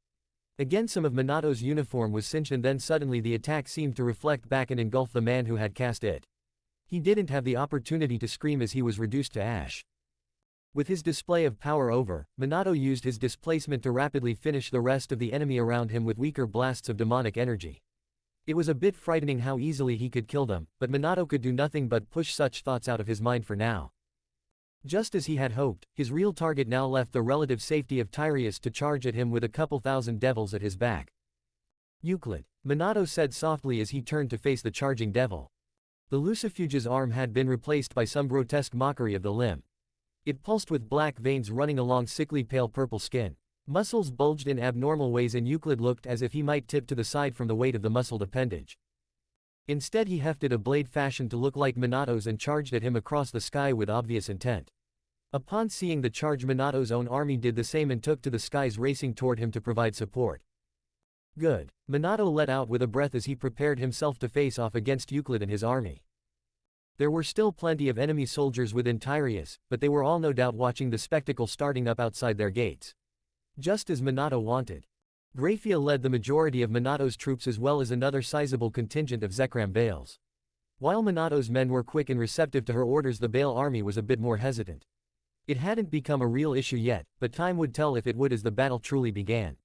Again some of Minato's uniform was singed and then suddenly the attack seemed to reflect back and engulf the man who had cast it. He didn't have the opportunity to scream as he was reduced to ash. With his display of power over, Minato used his displacement to rapidly finish the rest of the enemy around him with weaker blasts of demonic energy. It was a bit frightening how easily he could kill them, but Minato could do nothing but push such thoughts out of his mind for now. Just as he had hoped, his real target now left the relative safety of Tyrus to charge at him with a couple thousand devils at his back. Euclid, Minato said softly as he turned to face the charging devil. The Lucifuge's arm had been replaced by some grotesque mockery of the limb. It pulsed with black veins running along sickly pale purple skin. Muscles bulged in abnormal ways and Euclid looked as if he might tip to the side from the weight of the muscled appendage. Instead he hefted a blade fashioned to look like Minato's and charged at him across the sky with obvious intent. Upon seeing the charge, Minato's own army did the same and took to the skies, racing toward him to provide support. Good. Minato let out with a breath as he prepared himself to face off against Euclid and his army. There were still plenty of enemy soldiers within Tyrus, but they were all no doubt watching the spectacle starting up outside their gates. Just as Minato wanted. Graphia led the majority of Minato's troops as well as another sizable contingent of Zekram Bael's. While Minato's men were quick and receptive to her orders, the Bael army was a bit more hesitant. It hadn't become a real issue yet, but time would tell if it would as the battle truly began.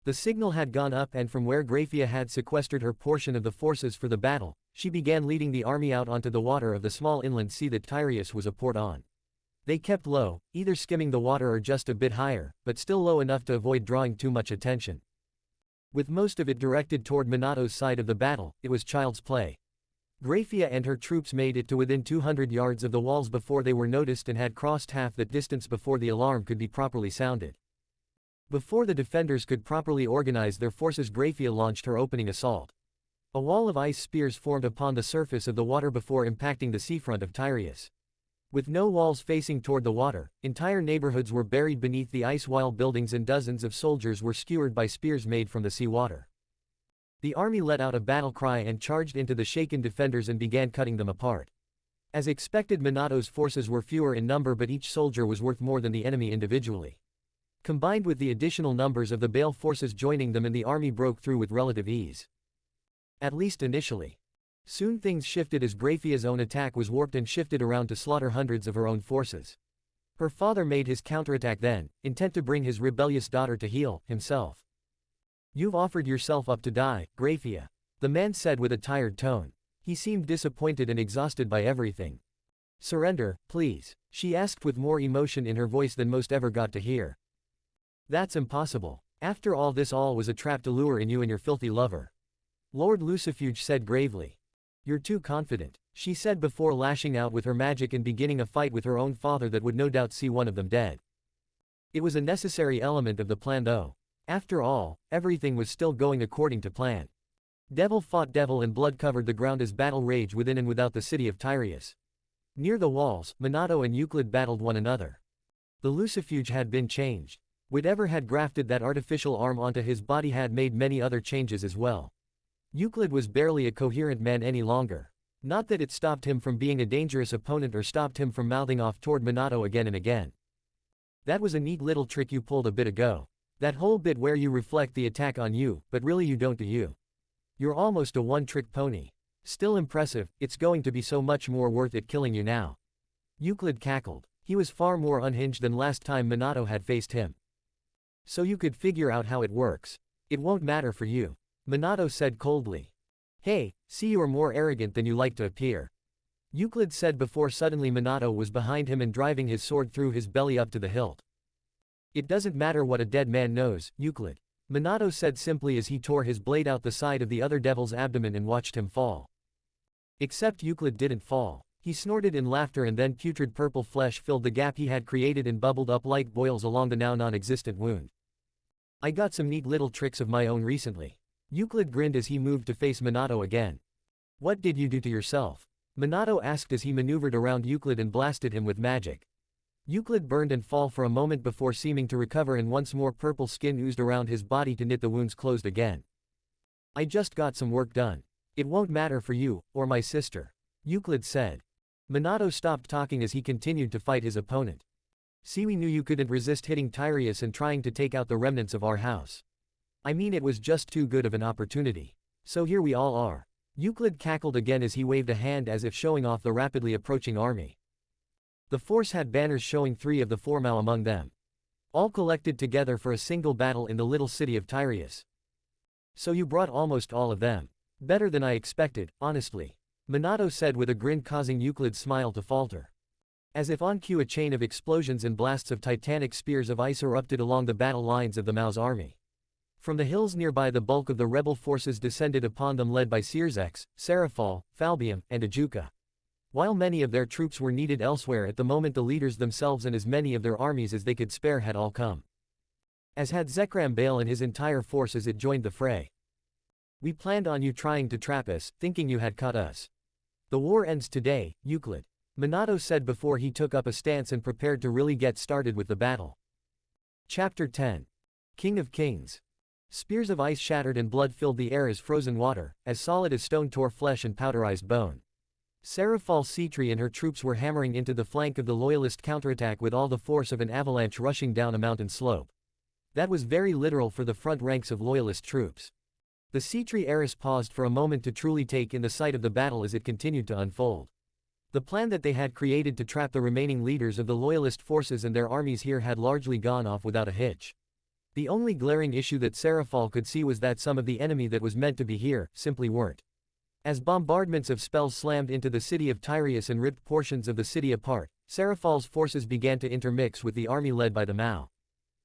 The signal had gone up, and from where Graphia had sequestered her portion of the forces for the battle, she began leading the army out onto the water of the small inland sea that Tyrus was a port on. They kept low, either skimming the water or just a bit higher, but still low enough to avoid drawing too much attention. With most of it directed toward Minato's side of the battle, it was child's play. Graphia and her troops made it to within 200 yards of the walls before they were noticed and had crossed half that distance before the alarm could be properly sounded. Before the defenders could properly organize their forces, Graphia launched her opening assault. A wall of ice spears formed upon the surface of the water before impacting the seafront of Tyrus. With no walls facing toward the water, entire neighborhoods were buried beneath the ice while buildings and dozens of soldiers were skewered by spears made from the seawater. The army let out a battle cry and charged into the shaken defenders and began cutting them apart. As expected, Minato's forces were fewer in number, but each soldier was worth more than the enemy individually. Combined with the additional numbers of the Bael forces joining them, and the army broke through with relative ease. At least initially. Soon things shifted as Graphia's own attack was warped and shifted around to slaughter hundreds of her own forces. Her father made his counterattack then, intent to bring his rebellious daughter to heal himself. "You've offered yourself up to die, Graphia," the man said with a tired tone. He seemed disappointed and exhausted by everything. "Surrender, please," she asked with more emotion in her voice than most ever got to hear. "That's impossible. After all, this all was a trap to lure in you and your filthy lover," Lord Lucifuge said gravely. "You're too confident," she said before lashing out with her magic and beginning a fight with her own father that would no doubt see one of them dead. It was a necessary element of the plan though. After all, everything was still going according to plan. Devil fought devil and blood covered the ground as battle raged within and without the city of Tyrus. Near the walls, Minato and Euclid battled one another. The Lucifuge had been changed. Whatever had grafted that artificial arm onto his body had made many other changes as well. Euclid was barely a coherent man any longer. Not that it stopped him from being a dangerous opponent or stopped him from mouthing off toward Minato again and again. "That was a neat little trick you pulled a bit ago. That whole bit where you reflect the attack on you, but really you don't do you. You're almost a one-trick pony. Still impressive, it's going to be so much more worth it killing you now." Euclid cackled. He was far more unhinged than last time Minato had faced him. "So you could figure out how it works. It won't matter for you," Minato said coldly. "Hey, see, you are more arrogant than you like to appear," Euclid said before suddenly Minato was behind him and driving his sword through his belly up to the hilt. "It doesn't matter what a dead man knows, Euclid," Minato said simply as he tore his blade out the side of the other devil's abdomen and watched him fall. Except Euclid didn't fall. He snorted in laughter and then putrid purple flesh filled the gap he had created and bubbled up like boils along the now non-existent wound. "I got some neat little tricks of my own recently." Euclid grinned as he moved to face Minato again. "What did you do to yourself?" Minato asked as he maneuvered around Euclid and blasted him with magic. Euclid burned and fell for a moment before seeming to recover, and once more purple skin oozed around his body to knit the wounds closed again. "I just got some work done. It won't matter for you, or my sister," Euclid said. Minato stopped talking as he continued to fight his opponent. "See, we knew you couldn't resist hitting Tyrus and trying to take out the remnants of our house. I mean, it was just too good of an opportunity. So here we all are." Euclid cackled again as he waved a hand as if showing off the rapidly approaching army. The force had banners showing 3 of the 4 Mao among them. All collected together for a single battle in the little city of Tyrus. "So you brought almost all of them. Better than I expected, honestly," Minato said with a grin causing Euclid's smile to falter. As if on cue, a chain of explosions and blasts of titanic spears of ice erupted along the battle lines of the Mao's army. From the hills nearby, the bulk of the rebel forces descended upon them, led by Searzex, Serafal, Falbium, and Ajuka. While many of their troops were needed elsewhere at the moment, the leaders themselves and as many of their armies as they could spare had all come. As had Zekram Bael and his entire force as it joined the fray. "We planned on you trying to trap us, thinking you had caught us. The war ends today, Euclid," Minato said before he took up a stance and prepared to really get started with the battle. Chapter 10. King of Kings. Spears of ice shattered and blood filled the air as frozen water, as solid as stone tore flesh and powderized bone. Serafal Citri and her troops were hammering into the flank of the loyalist counterattack with all the force of an avalanche rushing down a mountain slope. That was very literal for the front ranks of loyalist troops. The Citri heiress paused for a moment to truly take in the sight of the battle as it continued to unfold. The plan that they had created to trap the remaining leaders of the loyalist forces and their armies here had largely gone off without a hitch. The only glaring issue that Serafal could see was that some of the enemy that was meant to be here simply weren't. As bombardments of spells slammed into the city of Tyreus and ripped portions of the city apart, Serafal's forces began to intermix with the army led by the Mao.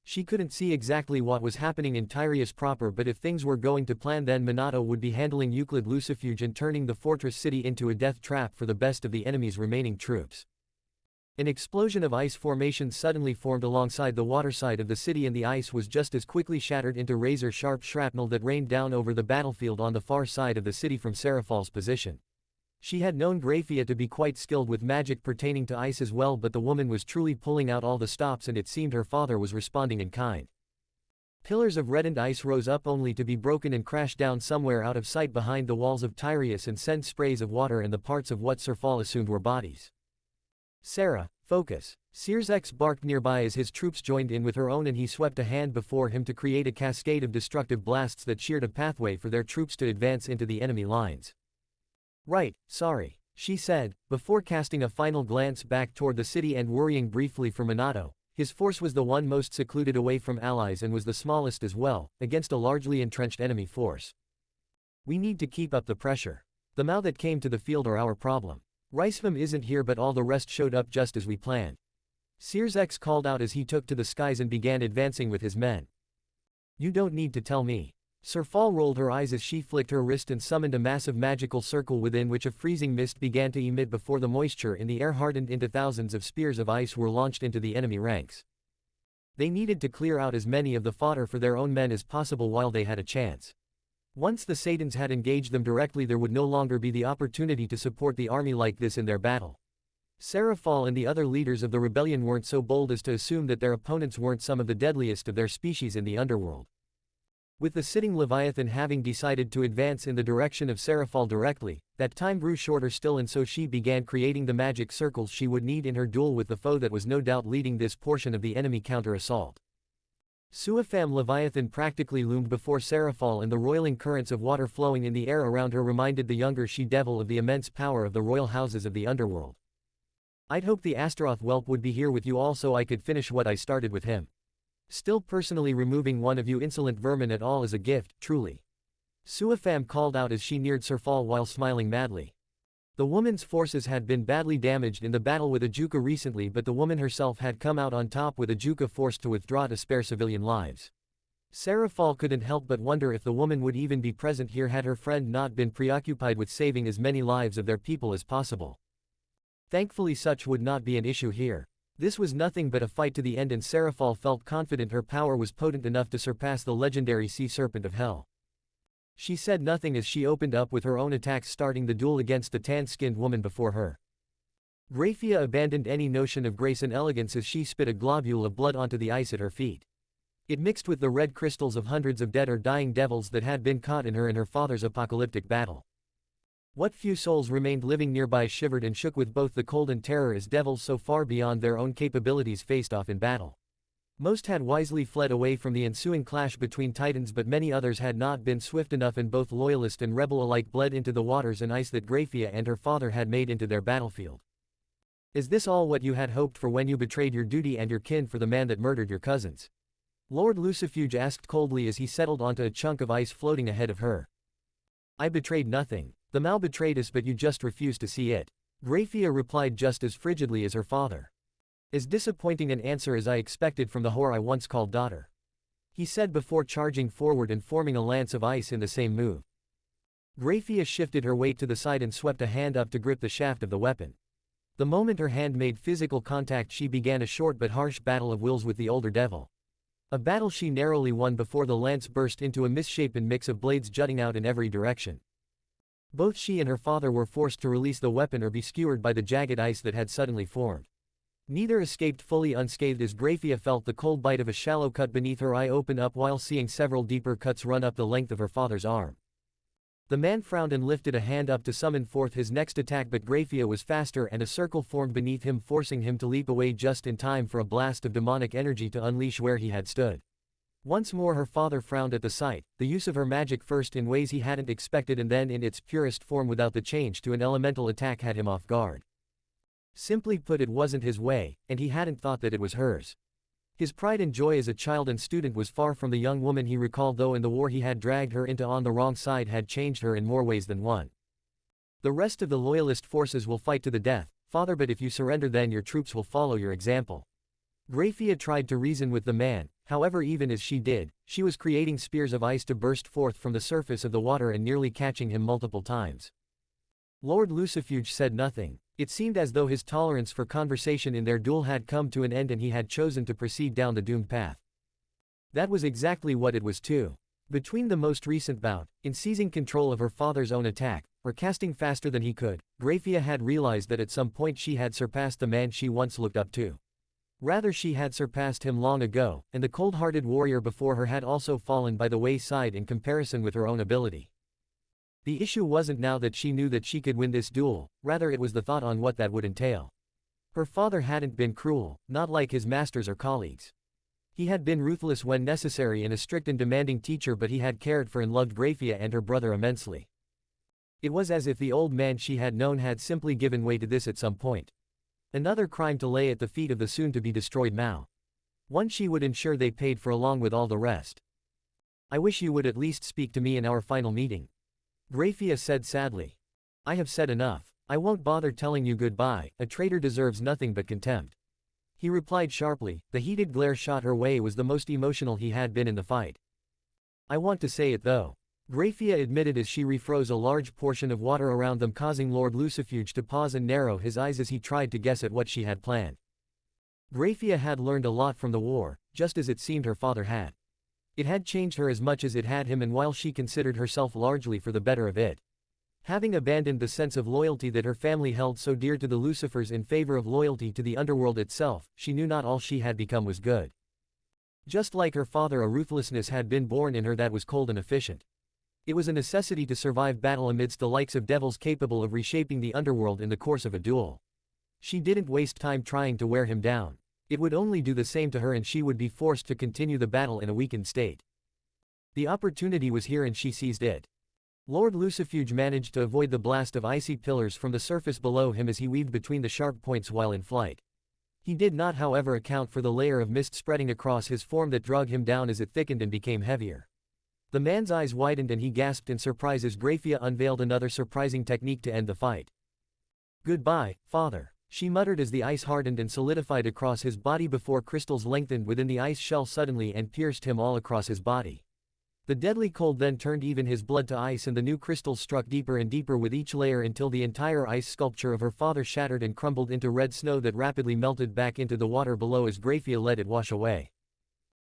She couldn't see exactly what was happening in Tyreus proper, but if things were going to plan, then Minato would be handling Euclid Lucifuge and turning the fortress city into a death trap for the best of the enemy's remaining troops. An explosion of ice formations suddenly formed alongside the waterside of the city, and the ice was just as quickly shattered into razor-sharp shrapnel that rained down over the battlefield on the far side of the city from Serafal's position. She had known Graphia to be quite skilled with magic pertaining to ice as well, but the woman was truly pulling out all the stops, and it seemed her father was responding in kind. Pillars of reddened ice rose up only to be broken and crash down somewhere out of sight behind the walls of Tyreus and send sprays of water and the parts of what Serafal assumed were bodies. "Sarah, focus." Searzex barked nearby as his troops joined in with her own, and he swept a hand before him to create a cascade of destructive blasts that sheared a pathway for their troops to advance into the enemy lines. "Right, sorry," she said, before casting a final glance back toward the city and worrying briefly for Minato. His force was the one most secluded away from allies and was the smallest as well, against a largely entrenched enemy force. "We need to keep up the pressure. The Mao that came to the field are our problem. Risvam isn't here, but all the rest showed up just as we planned." Searzex called out as he took to the skies and began advancing with his men. "You don't need to tell me." Serafal rolled her eyes as she flicked her wrist and summoned a massive magical circle within which a freezing mist began to emit before the moisture in the air hardened into thousands of spears of ice were launched into the enemy ranks. They needed to clear out as many of the fodder for their own men as possible while they had a chance. Once the Satans had engaged them directly, there would no longer be the opportunity to support the army like this in their battle. Serafal and the other leaders of the rebellion weren't so bold as to assume that their opponents weren't some of the deadliest of their species in the underworld. With the sitting Leviathan having decided to advance in the direction of Serafal directly, that time grew shorter still, and so she began creating the magic circles she would need in her duel with the foe that was no doubt leading this portion of the enemy counter-assault. Suafam Leviathan practically loomed before Serafal, and the roiling currents of water flowing in the air around her reminded the younger she-devil of the immense power of the royal houses of the underworld. "I'd hope the Astaroth whelp would be here with you all so I could finish what I started with him. Still personally removing one of you insolent vermin at all is a gift, truly." Suafam called out as she neared Serafal while smiling madly. The woman's forces had been badly damaged in the battle with Ajuka recently, but the woman herself had come out on top with Ajuka forced to withdraw to spare civilian lives. Serafal couldn't help but wonder if the woman would even be present here had her friend not been preoccupied with saving as many lives of their people as possible. Thankfully such would not be an issue here. This was nothing but a fight to the end, and Serafal felt confident her power was potent enough to surpass the legendary Sea Serpent of Hell. She said nothing as she opened up with her own attacks, starting the duel against the tan-skinned woman before her. Graphia abandoned any notion of grace and elegance as she spit a globule of blood onto the ice at her feet. It mixed with the red crystals of hundreds of dead or dying devils that had been caught in her father's apocalyptic battle. What few souls remained living nearby shivered and shook with both the cold and terror as devils so far beyond their own capabilities faced off in battle. Most had wisely fled away from the ensuing clash between titans, but many others had not been swift enough, and both loyalist and rebel alike bled into the waters and ice that Graphia and her father had made into their battlefield. "Is this all what you had hoped for when you betrayed your duty and your kin for the man that murdered your cousins?" Lord Lucifuge asked coldly as he settled onto a chunk of ice floating ahead of her. "I betrayed nothing. The Mao betrayed us, but you just refused to see it." Graphia replied just as frigidly as her father. As disappointing an answer as I expected from the whore I once called daughter, he said before charging forward and forming a lance of ice in the same move. Graphia shifted her weight to the side and swept a hand up to grip the shaft of the weapon. The moment her hand made physical contact, she began a short but harsh battle of wills with the older devil. A battle she narrowly won before the lance burst into a misshapen mix of blades jutting out in every direction. Both she and her father were forced to release the weapon or be skewered by the jagged ice that had suddenly formed. Neither escaped fully unscathed as Graphia felt the cold bite of a shallow cut beneath her eye open up while seeing several deeper cuts run up the length of her father's arm. The man frowned and lifted a hand up to summon forth his next attack, but Graphia was faster and a circle formed beneath him, forcing him to leap away just in time for a blast of demonic energy to unleash where he had stood. Once more her father frowned at the sight, the use of her magic first in ways he hadn't expected and then in its purest form without the change to an elemental attack had him off guard. Simply put, it wasn't his way, and he hadn't thought that it was hers. His pride and joy as a child and student was far from the young woman he recalled, though in the war he had dragged her into on the wrong side had changed her in more ways than one. The rest of the loyalist forces will fight to the death, father, but if you surrender then your troops will follow your example. Graphia tried to reason with the man, however even as she did, she was creating spears of ice to burst forth from the surface of the water and nearly catching him multiple times. Lord Lucifuge said nothing. It seemed as though his tolerance for conversation in their duel had come to an end and he had chosen to proceed down the doomed path. That was exactly what it was too. Between the most recent bout, in seizing control of her father's own attack, or casting faster than he could, Graphia had realized that at some point she had surpassed the man she once looked up to. Rather, she had surpassed him long ago, and the cold-hearted warrior before her had also fallen by the wayside in comparison with her own ability. The issue wasn't now that she knew that she could win this duel, rather it was the thought on what that would entail. Her father hadn't been cruel, not like his masters or colleagues. He had been ruthless when necessary and a strict and demanding teacher, but he had cared for and loved Graphia and her brother immensely. It was as if the old man she had known had simply given way to this at some point. Another crime to lay at the feet of the soon-to-be-destroyed Mao. One she would ensure they paid for along with all the rest. "I wish you would at least speak to me in our final meeting," Graphia said sadly. "I have said enough. I won't bother telling you goodbye, a traitor deserves nothing but contempt," he replied sharply. The heated glare shot her way was the most emotional he had been in the fight. "I want to say it though," Graphia admitted as she refroze a large portion of water around them, causing Lord Lucifuge to pause and narrow his eyes as he tried to guess at what she had planned. Graphia had learned a lot from the war, just as it seemed her father had. It had changed her as much as it had him, and while she considered herself largely for the better of it, having abandoned the sense of loyalty that her family held so dear to the Lucifers in favor of loyalty to the Underworld itself, she knew not all she had become was good. Just like her father, a ruthlessness had been born in her that was cold and efficient. It was a necessity to survive battle amidst the likes of devils capable of reshaping the Underworld in the course of a duel. She didn't waste time trying to wear him down. It would only do the same to her, and she would be forced to continue the battle in a weakened state. The opportunity was here and she seized it. Lord Lucifuge managed to avoid the blast of icy pillars from the surface below him as he weaved between the sharp points while in flight. He did not, however, account for the layer of mist spreading across his form that dragged him down as it thickened and became heavier. The man's eyes widened and he gasped in surprise as Graphia unveiled another surprising technique to end the fight. "Goodbye, father," she muttered as the ice hardened and solidified across his body before crystals lengthened within the ice shell suddenly and pierced him all across his body. The deadly cold then turned even his blood to ice, and the new crystals struck deeper and deeper with each layer until the entire ice sculpture of her father shattered and crumbled into red snow that rapidly melted back into the water below as Graphia let it wash away.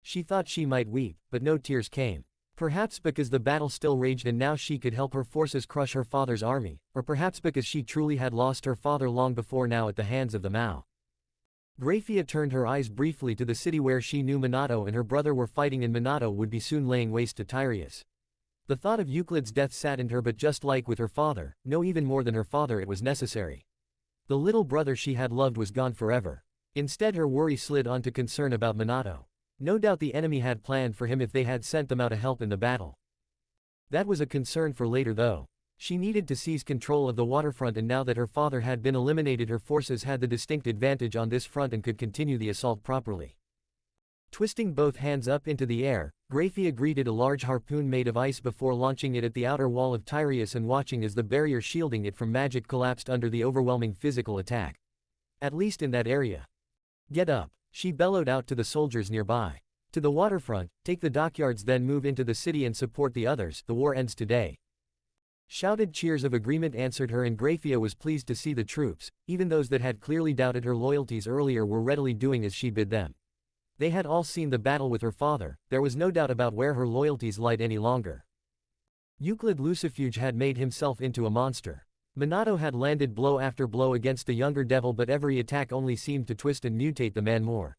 She thought she might weep, but no tears came. Perhaps because the battle still raged and now she could help her forces crush her father's army, or perhaps because she truly had lost her father long before now at the hands of the Mao. Graphia turned her eyes briefly to the city where she knew Minato and her brother were fighting, and Minato would be soon laying waste to Tyreus. The thought of Euclid's death saddened her, but just like with her father, no, even more than her father, it was necessary. The little brother she had loved was gone forever. Instead, her worry slid onto concern about Minato. No doubt the enemy had planned for him if they had sent them out to help in the battle. That was a concern for later though. She needed to seize control of the waterfront, and now that her father had been eliminated, her forces had the distinct advantage on this front and could continue the assault properly. Twisting both hands up into the air, Graphia greeted a large harpoon made of ice before launching it at the outer wall of Tyrius and watching as the barrier shielding it from magic collapsed under the overwhelming physical attack. At least in that area. Get up, she bellowed out to the soldiers nearby. To the waterfront, take the dockyards, then move into the city and support the others, the war ends today. Shouted cheers of agreement answered her, and Graphia was pleased to see the troops, even those that had clearly doubted her loyalties earlier, were readily doing as she bid them. They had all seen the battle with her father, there was no doubt about where her loyalties lied any longer. Euclid Lucifuge had made himself into a monster. Minato had landed blow after blow against the younger devil, but every attack only seemed to twist and mutate the man more.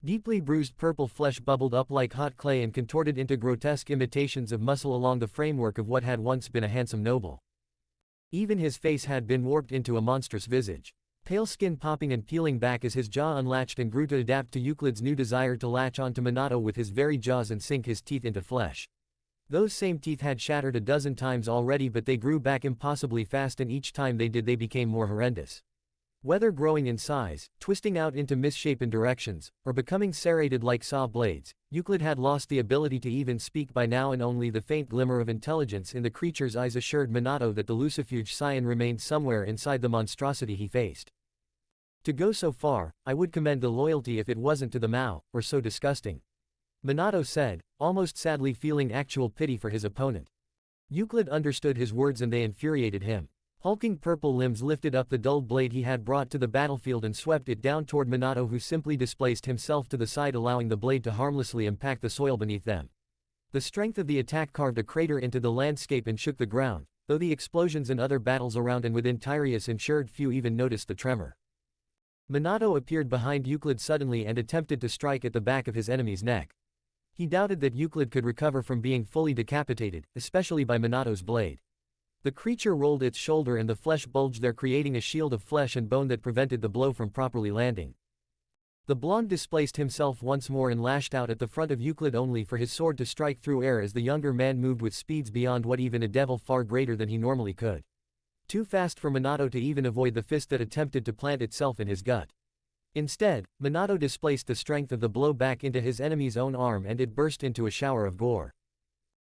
Deeply bruised purple flesh bubbled up like hot clay and contorted into grotesque imitations of muscle along the framework of what had once been a handsome noble. Even his face had been warped into a monstrous visage. Pale skin popping and peeling back as his jaw unlatched and grew to adapt to Euclid's new desire to latch onto Minato with his very jaws and sink his teeth into flesh. Those same teeth had shattered a dozen times already, but they grew back impossibly fast, and each time they did they became more horrendous. Whether growing in size, twisting out into misshapen directions, or becoming serrated like saw blades, Euclid had lost the ability to even speak by now, and only the faint glimmer of intelligence in the creature's eyes assured Minato that the Lucifuge scion remained somewhere inside the monstrosity he faced. To go so far, I would commend the loyalty if it wasn't to the Mao, or so disgusting. Minato said, almost sadly feeling actual pity for his opponent. Euclid understood his words and they infuriated him. Hulking purple limbs lifted up the dulled blade he had brought to the battlefield and swept it down toward Minato, who simply displaced himself to the side, allowing the blade to harmlessly impact the soil beneath them. The strength of the attack carved a crater into the landscape and shook the ground, though the explosions and other battles around and within Tyrius ensured few even noticed the tremor. Minato appeared behind Euclid suddenly and attempted to strike at the back of his enemy's neck. He doubted that Euclid could recover from being fully decapitated, especially by Minato's blade. The creature rolled its shoulder and the flesh bulged there, creating a shield of flesh and bone that prevented the blow from properly landing. The blonde displaced himself once more and lashed out at the front of Euclid, only for his sword to strike through air as the younger man moved with speeds beyond what even a devil far greater than he normally could. Too fast for Minato to even avoid the fist that attempted to plant itself in his gut. Instead, Minato displaced the strength of the blow back into his enemy's own arm and it burst into a shower of gore.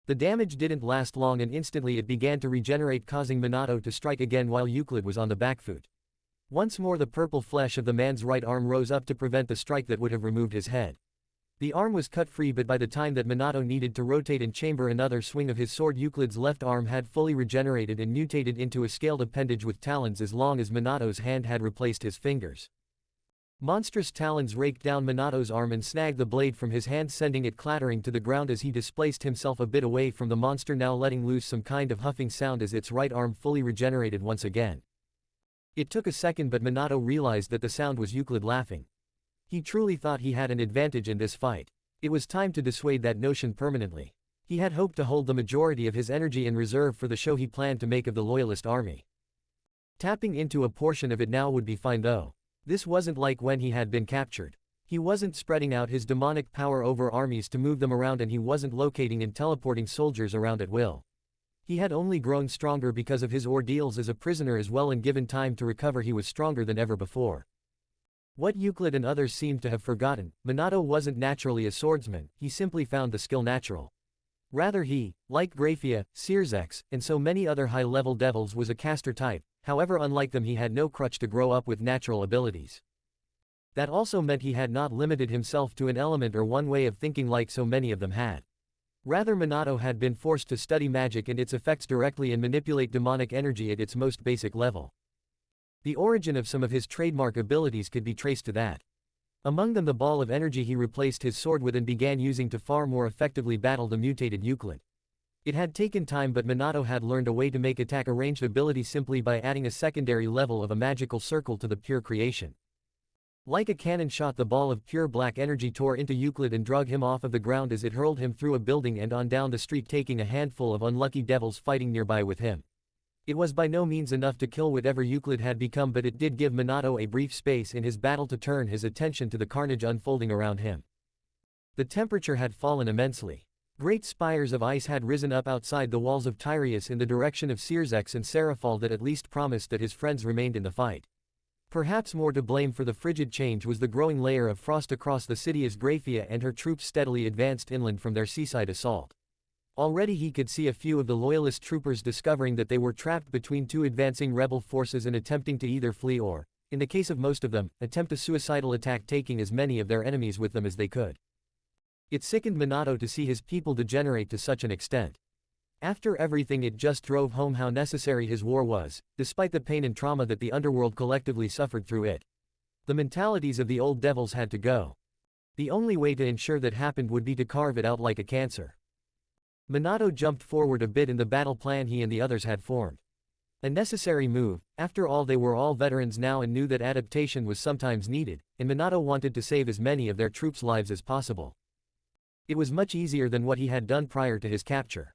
The damage didn't last long and instantly it began to regenerate, causing Minato to strike again while Euclid was on the back foot. Once more the purple flesh of the man's right arm rose up to prevent the strike that would have removed his head. The arm was cut free, but by the time that Minato needed to rotate and chamber another swing of his sword, Euclid's left arm had fully regenerated and mutated into a scaled appendage with talons as long as Minato's hand had replaced his fingers. Monstrous talons raked down Minato's arm and snagged the blade from his hand, sending it clattering to the ground as he displaced himself a bit away from the monster, now letting loose some kind of huffing sound as its right arm fully regenerated once again. It took a second, but Minato realized that the sound was Euclid laughing. He truly thought he had an advantage in this fight. It was time to dissuade that notion permanently. He had hoped to hold the majority of his energy in reserve for the show he planned to make of the Loyalist army. Tapping into a portion of it now would be fine, though. This wasn't like when he had been captured. He wasn't spreading out his demonic power over armies to move them around, and he wasn't locating and teleporting soldiers around at will. He had only grown stronger because of his ordeals as a prisoner as well, and given time to recover he was stronger than ever before. What Euclid and others seemed to have forgotten, Minato wasn't naturally a swordsman, he simply found the skill natural. Rather he, like Graphia, Searzex, and so many other high-level devils, was a caster type. However, unlike them, he had no crutch to grow up with natural abilities. That also meant he had not limited himself to an element or one way of thinking like so many of them had. Rather, Minato had been forced to study magic and its effects directly and manipulate demonic energy at its most basic level. The origin of some of his trademark abilities could be traced to that. Among them the ball of energy he replaced his sword with and began using to far more effectively battle the mutated Euclid. It had taken time, but Minato had learned a way to make attack ranged ability simply by adding a secondary level of a magical circle to the pure creation. Like a cannon shot, the ball of pure black energy tore into Euclid and drug him off of the ground as it hurled him through a building and on down the street, taking a handful of unlucky devils fighting nearby with him. It was by no means enough to kill whatever Euclid had become, but it did give Minato a brief space in his battle to turn his attention to the carnage unfolding around him. The temperature had fallen immensely. Great spires of ice had risen up outside the walls of Tyrius in the direction of Searzex and Seraphal that at least promised that his friends remained in the fight. Perhaps more to blame for the frigid change was the growing layer of frost across the city as Grafia and her troops steadily advanced inland from their seaside assault. Already he could see a few of the loyalist troopers discovering that they were trapped between two advancing rebel forces and attempting to either flee or, in the case of most of them, attempt a suicidal attack, taking as many of their enemies with them as they could. It sickened Minato to see his people degenerate to such an extent. After everything, it just drove home how necessary his war was, despite the pain and trauma that the underworld collectively suffered through it. The mentalities of the old devils had to go. The only way to ensure that happened would be to carve it out like a cancer. Minato jumped forward a bit in the battle plan he and the others had formed. A necessary move, after all they were all veterans now and knew that adaptation was sometimes needed, and Minato wanted to save as many of their troops' lives as possible. It was much easier than what he had done prior to his capture.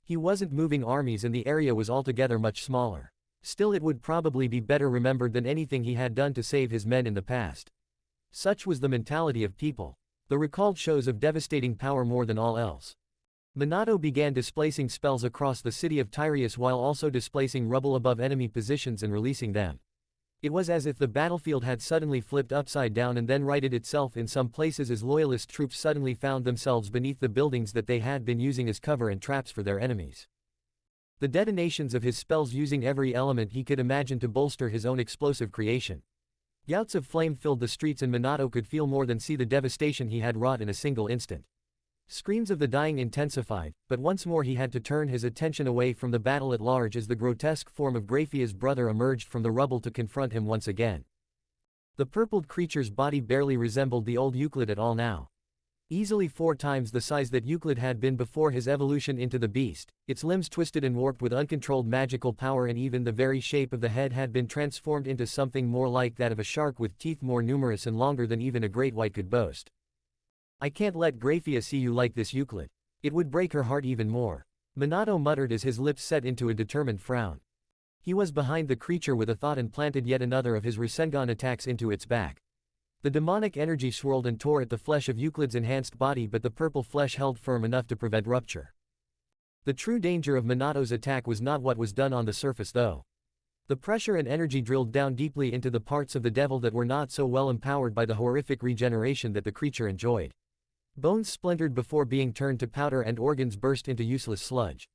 He wasn't moving armies and the area was altogether much smaller. Still, it would probably be better remembered than anything he had done to save his men in the past. Such was the mentality of people. The recalled shows of devastating power more than all else. Minato began displacing spells across the city of Tyreus while also displacing rubble above enemy positions and releasing them. It was as if the battlefield had suddenly flipped upside down and then righted itself in some places as loyalist troops suddenly found themselves beneath the buildings that they had been using as cover and traps for their enemies. The detonations of his spells using every element he could imagine to bolster his own explosive creation. Gouts of flame filled the streets and Minato could feel more than see the devastation he had wrought in a single instant. Screams of the dying intensified, but once more he had to turn his attention away from the battle at large as the grotesque form of Grafia's brother emerged from the rubble to confront him once again. The purpled creature's body barely resembled the old Euclid at all now. Easily 4 times the size that Euclid had been before his evolution into the beast, its limbs twisted and warped with uncontrolled magical power, and even the very shape of the head had been transformed into something more like that of a shark with teeth more numerous and longer than even a great white could boast. "I can't let Grafia see you like this, Euclid. It would break her heart even more," Minato muttered as his lips set into a determined frown. He was behind the creature with a thought and planted yet another of his Rasengan attacks into its back. The demonic energy swirled and tore at the flesh of Euclid's enhanced body, but the purple flesh held firm enough to prevent rupture. The true danger of Minato's attack was not what was done on the surface though. The pressure and energy drilled down deeply into the parts of the devil that were not so well empowered by the horrific regeneration that the creature enjoyed. Bones splintered before being turned to powder and organs burst into useless sludge.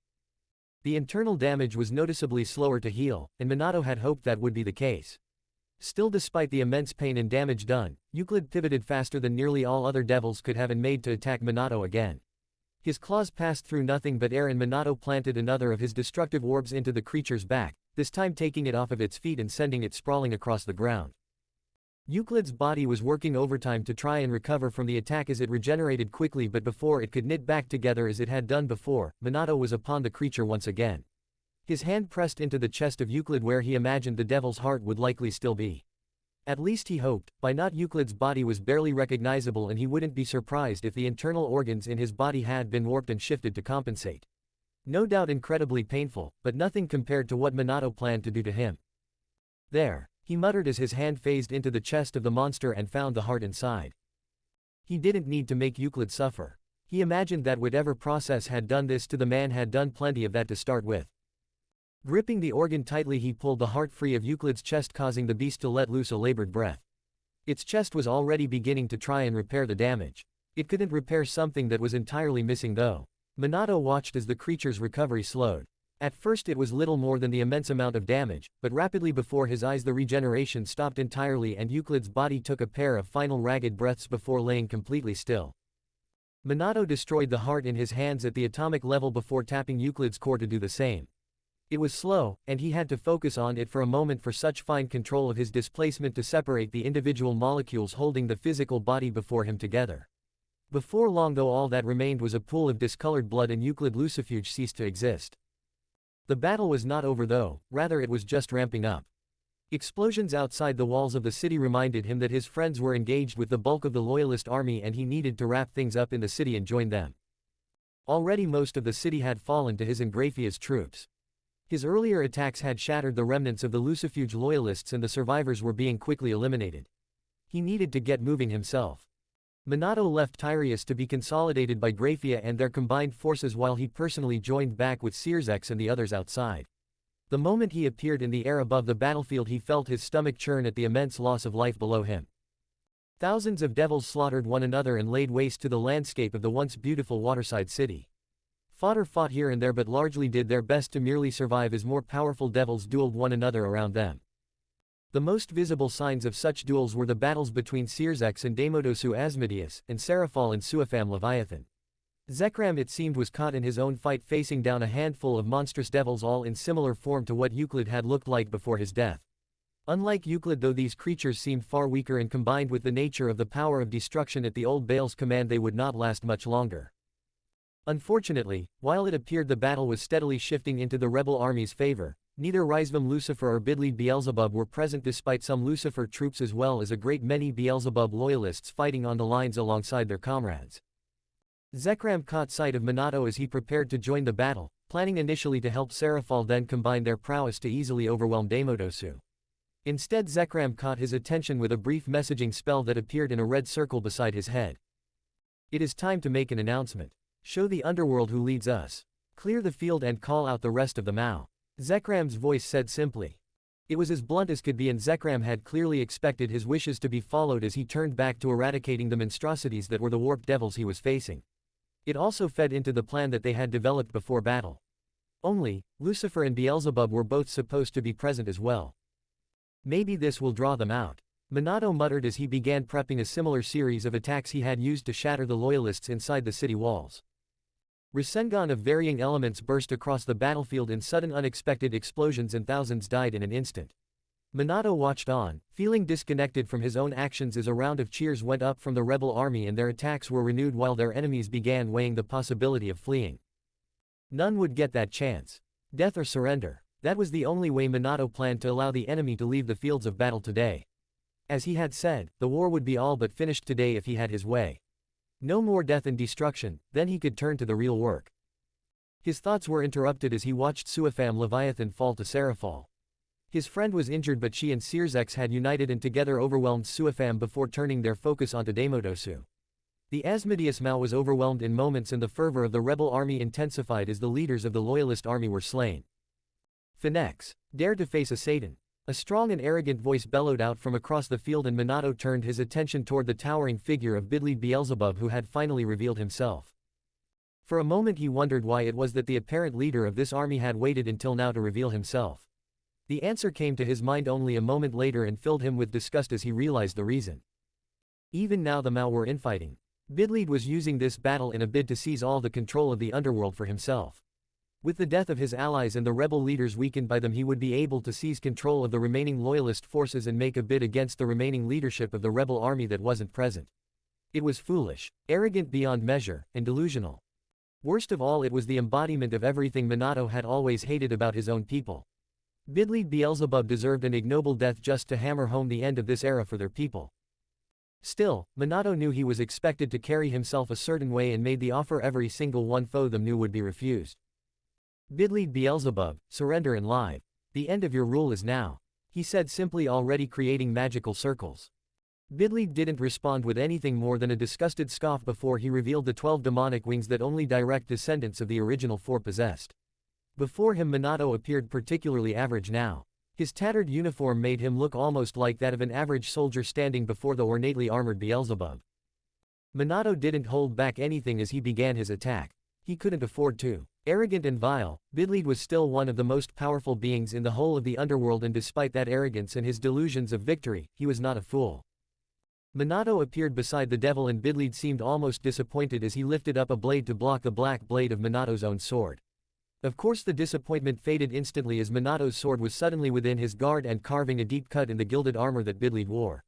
The internal damage was noticeably slower to heal, and Minato had hoped that would be the case. Still, despite the immense pain and damage done, Euclid pivoted faster than nearly all other devils could have and made to attack Minato again. His claws passed through nothing but air and Minato planted another of his destructive orbs into the creature's back, this time taking it off of its feet and sending it sprawling across the ground. Euclid's body was working overtime to try and recover from the attack as it regenerated quickly, but before it could knit back together as it had done before, Minato was upon the creature once again. His hand pressed into the chest of Euclid where he imagined the devil's heart would likely still be. At least he hoped. By now Euclid's body was barely recognizable and he wouldn't be surprised if the internal organs in his body had been warped and shifted to compensate. No doubt incredibly painful, but nothing compared to what Minato planned to do to him. "There," he muttered as his hand phased into the chest of the monster and found the heart inside. He didn't need to make Euclid suffer. He imagined that whatever process had done this to the man had done plenty of that to start with. Gripping the organ tightly, he pulled the heart free of Euclid's chest, causing the beast to let loose a labored breath. Its chest was already beginning to try and repair the damage. It couldn't repair something that was entirely missing though. Minato watched as the creature's recovery slowed. At first it was little more than the immense amount of damage, but rapidly before his eyes the regeneration stopped entirely and Euclid's body took a pair of final ragged breaths before laying completely still. Minato destroyed the heart in his hands at the atomic level before tapping Euclid's core to do the same. It was slow, and he had to focus on it for a moment for such fine control of his displacement to separate the individual molecules holding the physical body before him together. Before long though, all that remained was a pool of discolored blood and Euclid Lucifuge ceased to exist. The battle was not over though, rather it was just ramping up. Explosions outside the walls of the city reminded him that his friends were engaged with the bulk of the loyalist army and he needed to wrap things up in the city and join them. Already most of the city had fallen to his and Grafia's troops. His earlier attacks had shattered the remnants of the Lucifuge loyalists and the survivors were being quickly eliminated. He needed to get moving himself. Minato left Tyreus to be consolidated by Grafia and their combined forces while he personally joined back with Searsex and the others outside. The moment he appeared in the air above the battlefield he felt his stomach churn at the immense loss of life below him. Thousands of devils slaughtered one another and laid waste to the landscape of the once beautiful waterside city. Fodder fought here and there but largely did their best to merely survive as more powerful devils dueled one another around them. The most visible signs of such duels were the battles between Seerzex and Daimodosu Asmodeus, and Seraphal and Suifam Leviathan. Zekram it seemed was caught in his own fight facing down a handful of monstrous devils all in similar form to what Euclid had looked like before his death. Unlike Euclid though these creatures seemed far weaker and combined with the nature of the power of destruction at the old Bael's command they would not last much longer. Unfortunately, while it appeared the battle was steadily shifting into the rebel army's favor, neither Rizvam Lucifer or Bidlead Beelzebub were present despite some Lucifer troops as well as a great many Beelzebub loyalists fighting on the lines alongside their comrades. Zekram caught sight of Minato as he prepared to join the battle, planning initially to help Seraphal then combine their prowess to easily overwhelm Daimodosu. Instead Zekram caught his attention with a brief messaging spell that appeared in a red circle beside his head. It is time to make an announcement. Show the underworld who leads us. Clear the field and call out the rest of the Mao. Zekram's voice said simply. It was as blunt as could be and Zekram had clearly expected his wishes to be followed as he turned back to eradicating the monstrosities that were the warped devils he was facing. It also fed into the plan that they had developed before battle. Only, Lucifer and Beelzebub were both supposed to be present as well. Maybe this will draw them out. Minato muttered as he began prepping a similar series of attacks he had used to shatter the loyalists inside the city walls. Rasengan of varying elements burst across the battlefield in sudden unexpected explosions and thousands died in an instant. Minato watched on, feeling disconnected from his own actions as a round of cheers went up from the rebel army and their attacks were renewed while their enemies began weighing the possibility of fleeing. None would get that chance. Death or surrender. That was the only way Minato planned to allow the enemy to leave the fields of battle today. As he had said, the war would be all but finished today if he had his way. No more death and destruction, then he could turn to the real work. His thoughts were interrupted as he watched Suifam Leviathan fall to Seraphal. His friend was injured but she and Seerzex had united and together overwhelmed Suifam before turning their focus onto Daimodosu. The Asmodeus Mao was overwhelmed in moments and the fervor of the rebel army intensified as the leaders of the loyalist army were slain. Phoenix. Dare to face a Satan. A strong and arrogant voice bellowed out from across the field and Minato turned his attention toward the towering figure of Bidlead Beelzebub who had finally revealed himself. For a moment he wondered why it was that the apparent leader of this army had waited until now to reveal himself. The answer came to his mind only a moment later and filled him with disgust as he realized the reason. Even now the Mao were infighting. Bidlead was using this battle in a bid to seize all the control of the underworld for himself. With the death of his allies and the rebel leaders weakened by them he would be able to seize control of the remaining loyalist forces and make a bid against the remaining leadership of the rebel army that wasn't present. It was foolish, arrogant beyond measure, and delusional. Worst of all it was the embodiment of everything Minato had always hated about his own people. Bidlead Beelzebub deserved an ignoble death just to hammer home the end of this era for their people. Still, Minato knew he was expected to carry himself a certain way and made the offer every single one foe them knew would be refused. Bidlead Beelzebub, surrender and live. The end of your rule is now. He said simply already creating magical circles. Bidlead didn't respond with anything more than a disgusted scoff before he revealed the 12 demonic wings that only direct descendants of the original 4 possessed. Before him Minato appeared particularly average now. His tattered uniform made him look almost like that of an average soldier standing before the ornately armored Beelzebub. Minato didn't hold back anything as he began his attack. He couldn't afford to. Arrogant and vile, Bidlead was still one of the most powerful beings in the whole of the underworld and despite that arrogance and his delusions of victory, he was not a fool. Minato appeared beside the devil and Bidlead seemed almost disappointed as he lifted up a blade to block the black blade of Minato's own sword. Of course the disappointment faded instantly as Minato's sword was suddenly within his guard and carving a deep cut in the gilded armor that Bidlead wore.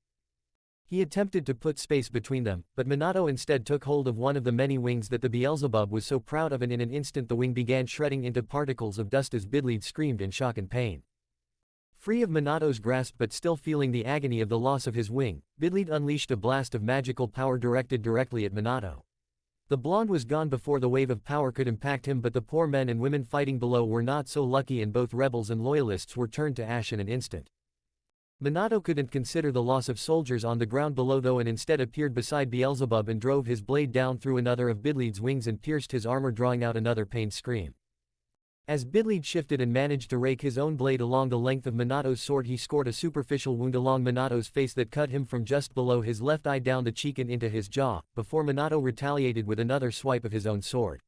He attempted to put space between them, but Minato instead took hold of one of the many wings that the Beelzebub was so proud of and in an instant the wing began shredding into particles of dust as Bidlead screamed in shock and pain. Free of Minato's grasp but still feeling the agony of the loss of his wing, Bidlead unleashed a blast of magical power directed directly at Minato. The blonde was gone before the wave of power could impact him but the poor men and women fighting below were not so lucky and both rebels and loyalists were turned to ash in an instant. Minato couldn't consider the loss of soldiers on the ground below though and instead appeared beside Beelzebub and drove his blade down through another of Bidlead's wings and pierced his armor drawing out another pained scream. As Bidlead shifted and managed to rake his own blade along the length of Minato's sword, he scored a superficial wound along Minato's face that cut him from just below his left eye down the cheek and into his jaw, before Minato retaliated with another swipe of his own sword.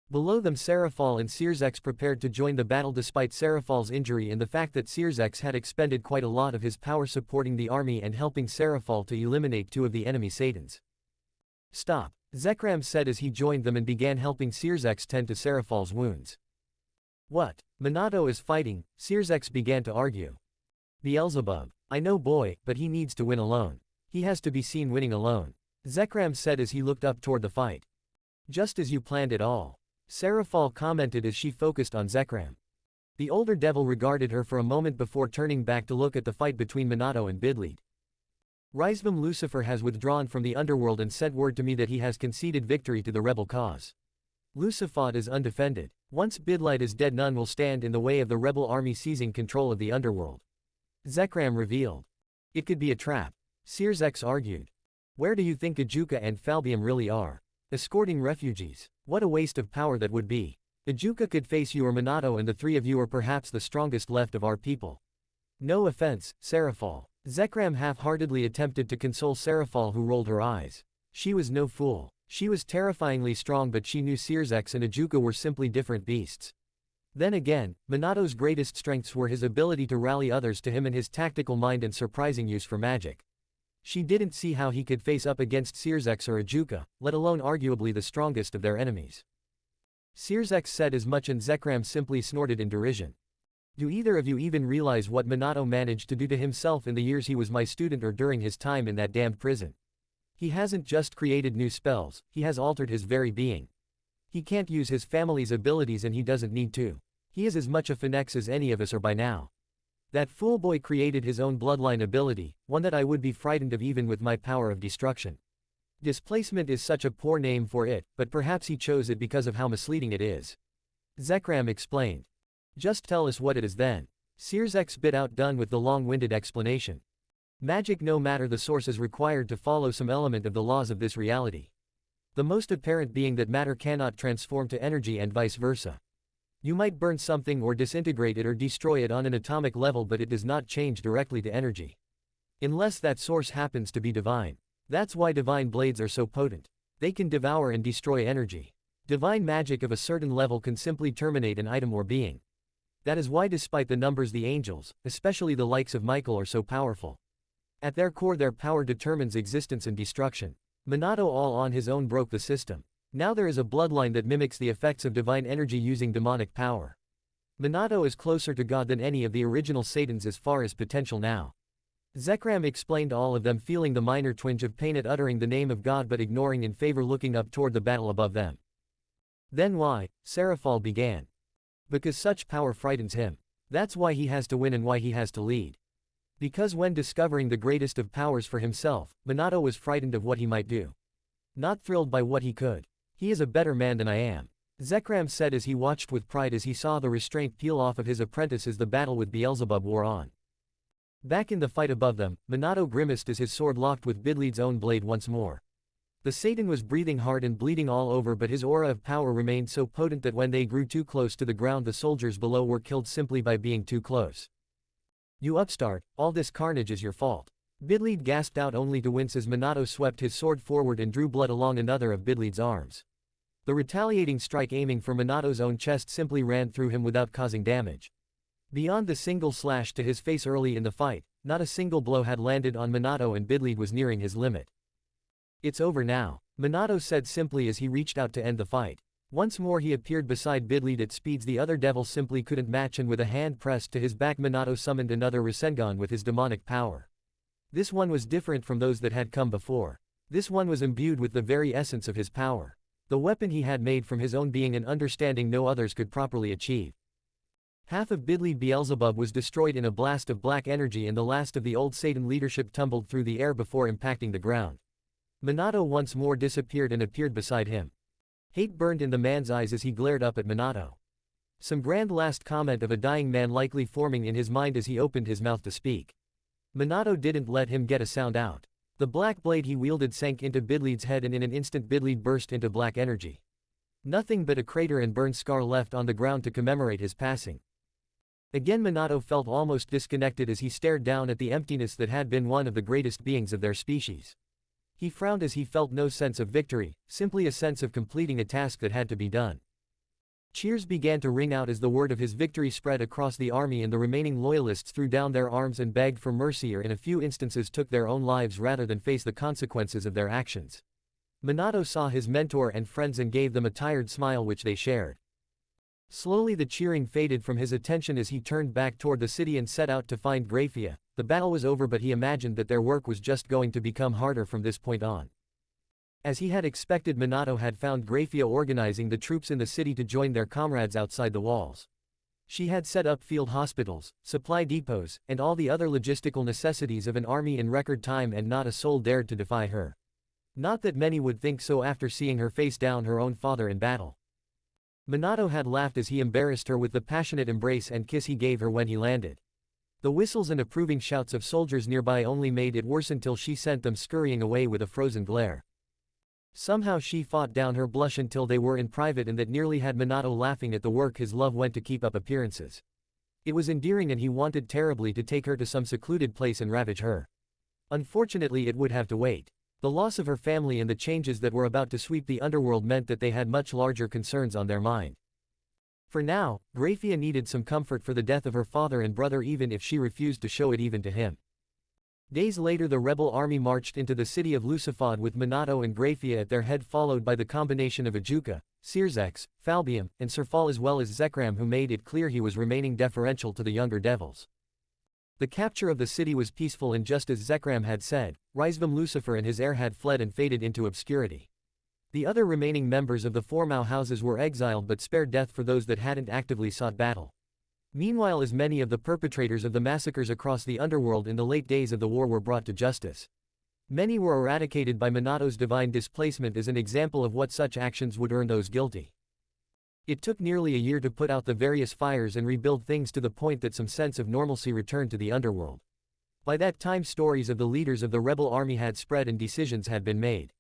Below them, Seraphol and Searsex prepared to join the battle despite Seraphol's injury and the fact that Searsex had expended quite a lot of his power supporting the army and helping Seraphol to eliminate two of the enemy Satans. "Stop," Zekram said as he joined them and began helping Searsex tend to Seraphol's wounds. "What? Minato is fighting," Searsex began to argue. "Beelzebub. I know, boy, but he needs to win alone. He has to be seen winning alone," Zekram said as he looked up toward the fight. "Just as you planned it all," Seraphol commented as she focused on Zekram. The older devil regarded her for a moment before turning back to look at the fight between Minato and Bidlead. "Risvam Lucifer has withdrawn from the Underworld and sent word to me that he has conceded victory to the rebel cause. Lucifod is undefended. Once Bidlead is dead, none will stand in the way of the rebel army seizing control of the Underworld," Zekram revealed. "It could be a trap," Searsex argued. "Where do you think Ajuka and Falbium really are? Escorting refugees. What a waste of power that would be. Ajuka could face you or Minato, and the three of you are perhaps the strongest left of our people." "No offense, Seraphol." Zekram half-heartedly attempted to console Seraphol, who rolled her eyes. She was no fool. She was terrifyingly strong, but she knew Searsex and Ajuka were simply different beasts. Then again, Minato's greatest strengths were his ability to rally others to him and his tactical mind and surprising use for magic. She didn't see how he could face up against Searsex or Ajuka, let alone arguably the strongest of their enemies. Searsex said as much, and Zekram simply snorted in derision. "Do either of you even realize what Minato managed to do to himself in the years he was my student or during his time in that damned prison? He hasn't just created new spells, he has altered his very being. He can't use his family's abilities, and he doesn't need to. He is as much a phoenix as any of us are by now. That fool boy created his own bloodline ability, one that I would be frightened of even with my power of destruction. Displacement is such a poor name for it, but perhaps he chose it because of how misleading it is," Zekram explained. "Just tell us what it is then." Searsex bit out, done with the long-winded explanation. "Magic, no matter the source, is required to follow some element of the laws of this reality. The most apparent being that matter cannot transform to energy and vice versa. You might burn something or disintegrate it or destroy it on an atomic level, but it does not change directly to energy. Unless that source happens to be divine. That's why divine blades are so potent. They can devour and destroy energy. Divine magic of a certain level can simply terminate an item or being. That is why, despite the numbers, the angels, especially the likes of Michael, are so powerful. At their core, their power determines existence and destruction. Minato all on his own broke the system. Now there is a bloodline that mimics the effects of divine energy using demonic power. Minato is closer to God than any of the original Satans as far as potential now." Zekram explained, all of them feeling the minor twinge of pain at uttering the name of God but ignoring in favor looking up toward the battle above them. "Then why?" Seraphol began. "Because such power frightens him. That's why he has to win and why he has to lead. Because when discovering the greatest of powers for himself, Minato was frightened of what he might do. Not thrilled by what he could. He is a better man than I am," Zekram said as he watched with pride as he saw the restraint peel off of his apprentice as the battle with Beelzebub wore on. Back in the fight above them, Minato grimaced as his sword locked with Bidlead's own blade once more. The Satan was breathing hard and bleeding all over, but his aura of power remained so potent that when they grew too close to the ground, the soldiers below were killed simply by being too close. "You upstart, all this carnage is your fault," Bidlead gasped out, only to wince as Minato swept his sword forward and drew blood along another of Bidlead's arms. The retaliating strike aiming for Minato's own chest simply ran through him without causing damage. Beyond the single slash to his face early in the fight, not a single blow had landed on Minato, and Bidlead was nearing his limit. "It's over now," Minato said simply as he reached out to end the fight. Once more he appeared beside Bidlead at speeds the other devil simply couldn't match, and with a hand pressed to his back, Minato summoned another Rasengan with his demonic power. This one was different from those that had come before. This one was imbued with the very essence of his power. The weapon he had made from his own being and understanding no others could properly achieve. Half of Bidlead Beelzebub was destroyed in a blast of black energy, and the last of the old Satan leadership tumbled through the air before impacting the ground. Minato once more disappeared and appeared beside him. Hate burned in the man's eyes as he glared up at Minato. Some grand last comment of a dying man likely forming in his mind as he opened his mouth to speak. Minato didn't let him get a sound out. The black blade he wielded sank into Bidlead's head, and in an instant Bidlead burst into black energy. Nothing but a crater and burned scar left on the ground to commemorate his passing. Again Minato felt almost disconnected as he stared down at the emptiness that had been one of the greatest beings of their species. He frowned as he felt no sense of victory, simply a sense of completing a task that had to be done. Cheers began to ring out as the word of his victory spread across the army, and the remaining loyalists threw down their arms and begged for mercy, or in a few instances took their own lives rather than face the consequences of their actions. Minato saw his mentor and friends and gave them a tired smile which they shared. Slowly the cheering faded from his attention as he turned back toward the city and set out to find Grafia. The battle was over, but he imagined that their work was just going to become harder from this point on. As he had expected, Minato had found Grafia organizing the troops in the city to join their comrades outside the walls. She had set up field hospitals, supply depots, and all the other logistical necessities of an army in record time, and not a soul dared to defy her. Not that many would think so after seeing her face down her own father in battle. Minato had laughed as he embarrassed her with the passionate embrace and kiss he gave her when he landed. The whistles and approving shouts of soldiers nearby only made it worse until she sent them scurrying away with a frozen glare. Somehow she fought down her blush until they were in private, and that nearly had Minato laughing at the work his love went to keep up appearances. It was endearing, and he wanted terribly to take her to some secluded place and ravage her. Unfortunately, it would have to wait. The loss of her family and the changes that were about to sweep the underworld meant that they had much larger concerns on their mind. For now, Grafia needed some comfort for the death of her father and brother, even if she refused to show it even to him. Days later, the rebel army marched into the city of Lucifod with Minato and Grafia at their head, followed by the combination of Ajuka, Searzex, Falbium, and Serfal, as well as Zekram, who made it clear he was remaining deferential to the younger devils. The capture of the city was peaceful, and just as Zekram had said, Rizvam Lucifer and his heir had fled and faded into obscurity. The other remaining members of the Formau houses were exiled but spared death for those that hadn't actively sought battle. Meanwhile, as many of the perpetrators of the massacres across the underworld in the late days of the war were brought to justice. Many were eradicated by Minato's divine displacement as an example of what such actions would earn those guilty. It took nearly a year to put out the various fires and rebuild things to the point that some sense of normalcy returned to the underworld. By that time, stories of the leaders of the rebel army had spread and decisions had been made.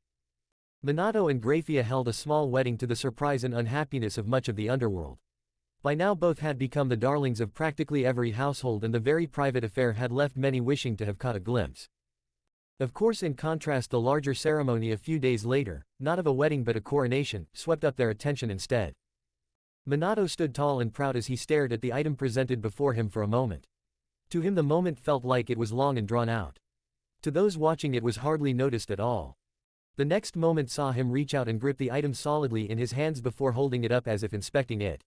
Minato and Grafia held a small wedding to the surprise and unhappiness of much of the underworld. By now both had become the darlings of practically every household, and the very private affair had left many wishing to have caught a glimpse. Of course, in contrast, the larger ceremony a few days later, not of a wedding but a coronation, swept up their attention instead. Minato stood tall and proud as he stared at the item presented before him for a moment. To him the moment felt like it was long and drawn out. To those watching it was hardly noticed at all. The next moment saw him reach out and grip the item solidly in his hands before holding it up as if inspecting it.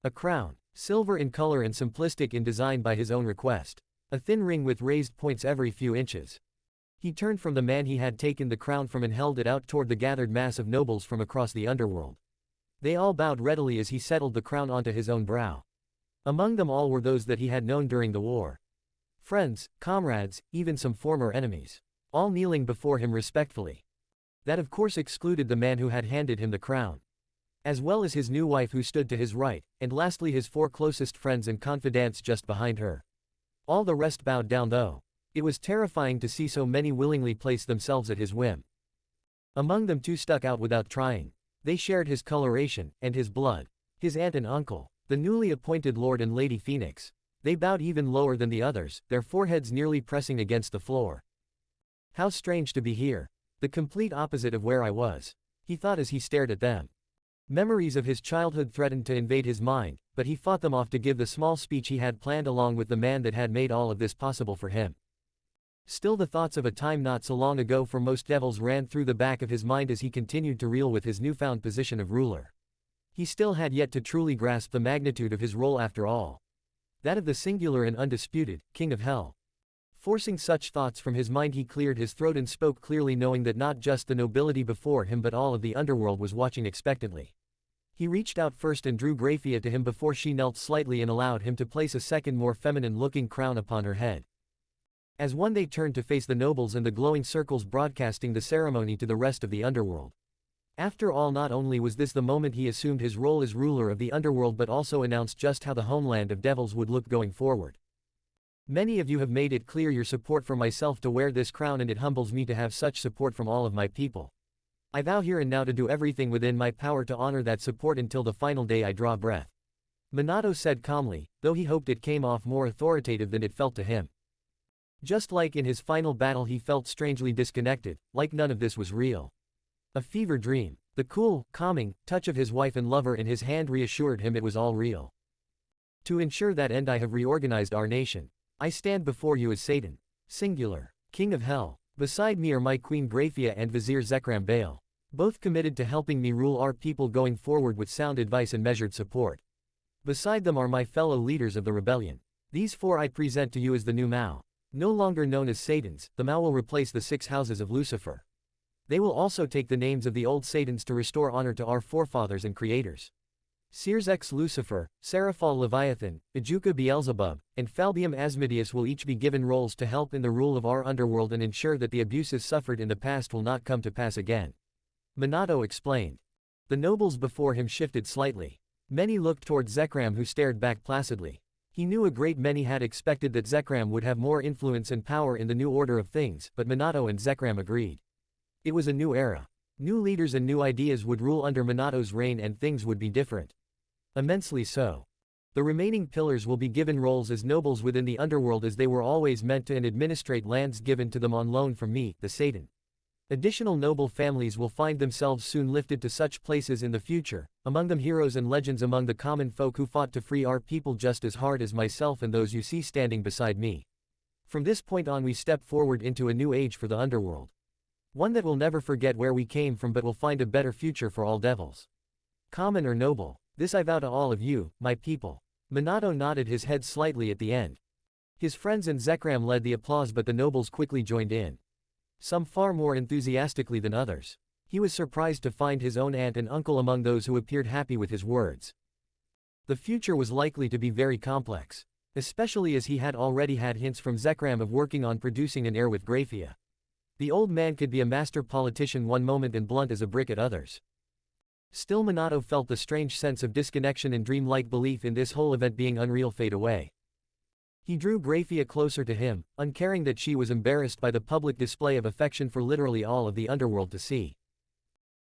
A crown, silver in color and simplistic in design by his own request. A thin ring with raised points every few inches. He turned from the man he had taken the crown from and held it out toward the gathered mass of nobles from across the underworld. They all bowed readily as he settled the crown onto his own brow. Among them all were those that he had known during the war. Friends, comrades, even some former enemies. All kneeling before him respectfully. That of course excluded the man who had handed him the crown. As well as his new wife who stood to his right, and lastly his 4 closest friends and confidants just behind her. All the rest bowed down though. It was terrifying to see so many willingly place themselves at his whim. Among them 2 stuck out without trying. They shared his coloration, and his blood. His aunt and uncle. The newly appointed Lord and Lady Phoenix. They bowed even lower than the others, their foreheads nearly pressing against the floor. How strange to be here. The complete opposite of where I was. He thought as he stared at them. Memories of his childhood threatened to invade his mind, but he fought them off to give the small speech he had planned along with the man that had made all of this possible for him. Still, the thoughts of a time not so long ago for most devils ran through the back of his mind as he continued to reel with his newfound position of ruler. He still had yet to truly grasp the magnitude of his role after all. That of the singular and undisputed, King of Hell. Forcing such thoughts from his mind, he cleared his throat and spoke clearly, knowing that not just the nobility before him but all of the underworld was watching expectantly. He reached out first and drew Grafia to him before she knelt slightly and allowed him to place a second more feminine-looking crown upon her head. As one they turned to face the nobles and the glowing circles broadcasting the ceremony to the rest of the underworld. After all, not only was this the moment he assumed his role as ruler of the underworld but also announced just how the homeland of devils would look going forward. Many of you have made it clear your support for myself to wear this crown, and it humbles me to have such support from all of my people. I vow here and now to do everything within my power to honor that support until the final day I draw breath. Minato said calmly, though he hoped it came off more authoritative than it felt to him. Just like in his final battle he felt strangely disconnected, like none of this was real. A fever dream. The cool, calming touch of his wife and lover in his hand reassured him it was all real. To ensure that end I have reorganized our nation. I stand before you as Satan, singular, King of Hell. Beside me are my Queen Graphia and Vizier Zekram Bael, both committed to helping me rule our people going forward with sound advice and measured support. Beside them are my fellow leaders of the rebellion. These four I present to you as the new Mao. No longer known as Satans, the Mao will replace the 6 houses of Lucifer. They will also take the names of the old Satans to restore honor to our forefathers and creators. Sears X Lucifer, Seraphal Leviathan, Ejuka Beelzebub, and Falbium Asmodeus will each be given roles to help in the rule of our underworld and ensure that the abuses suffered in the past will not come to pass again. Minato explained. The nobles before him shifted slightly. Many looked toward Zekram, who stared back placidly. He knew a great many had expected that Zekram would have more influence and power in the new order of things, but Minato and Zekram agreed. It was a new era. New leaders and new ideas would rule under Minato's reign and things would be different. Immensely so. The remaining pillars will be given roles as nobles within the underworld as they were always meant to and administrate lands given to them on loan from me, the Satan. Additional noble families will find themselves soon lifted to such places in the future, among them heroes and legends among the common folk who fought to free our people just as hard as myself and those you see standing beside me. From this point on we step forward into a new age for the underworld. One that will never forget where we came from but will find a better future for all devils. Common or noble, this I vow to all of you, my people. Minato nodded his head slightly at the end. His friends and Zekram led the applause but the nobles quickly joined in. Some far more enthusiastically than others. He was surprised to find his own aunt and uncle among those who appeared happy with his words. The future was likely to be very complex, especially as he had already had hints from Zekram of working on producing an heir with Graphia. The old man could be a master politician one moment and blunt as a brick at others. Still Minato felt the strange sense of disconnection and dreamlike belief in this whole event being unreal fade away. He drew Graphia closer to him, uncaring that she was embarrassed by the public display of affection for literally all of the underworld to see.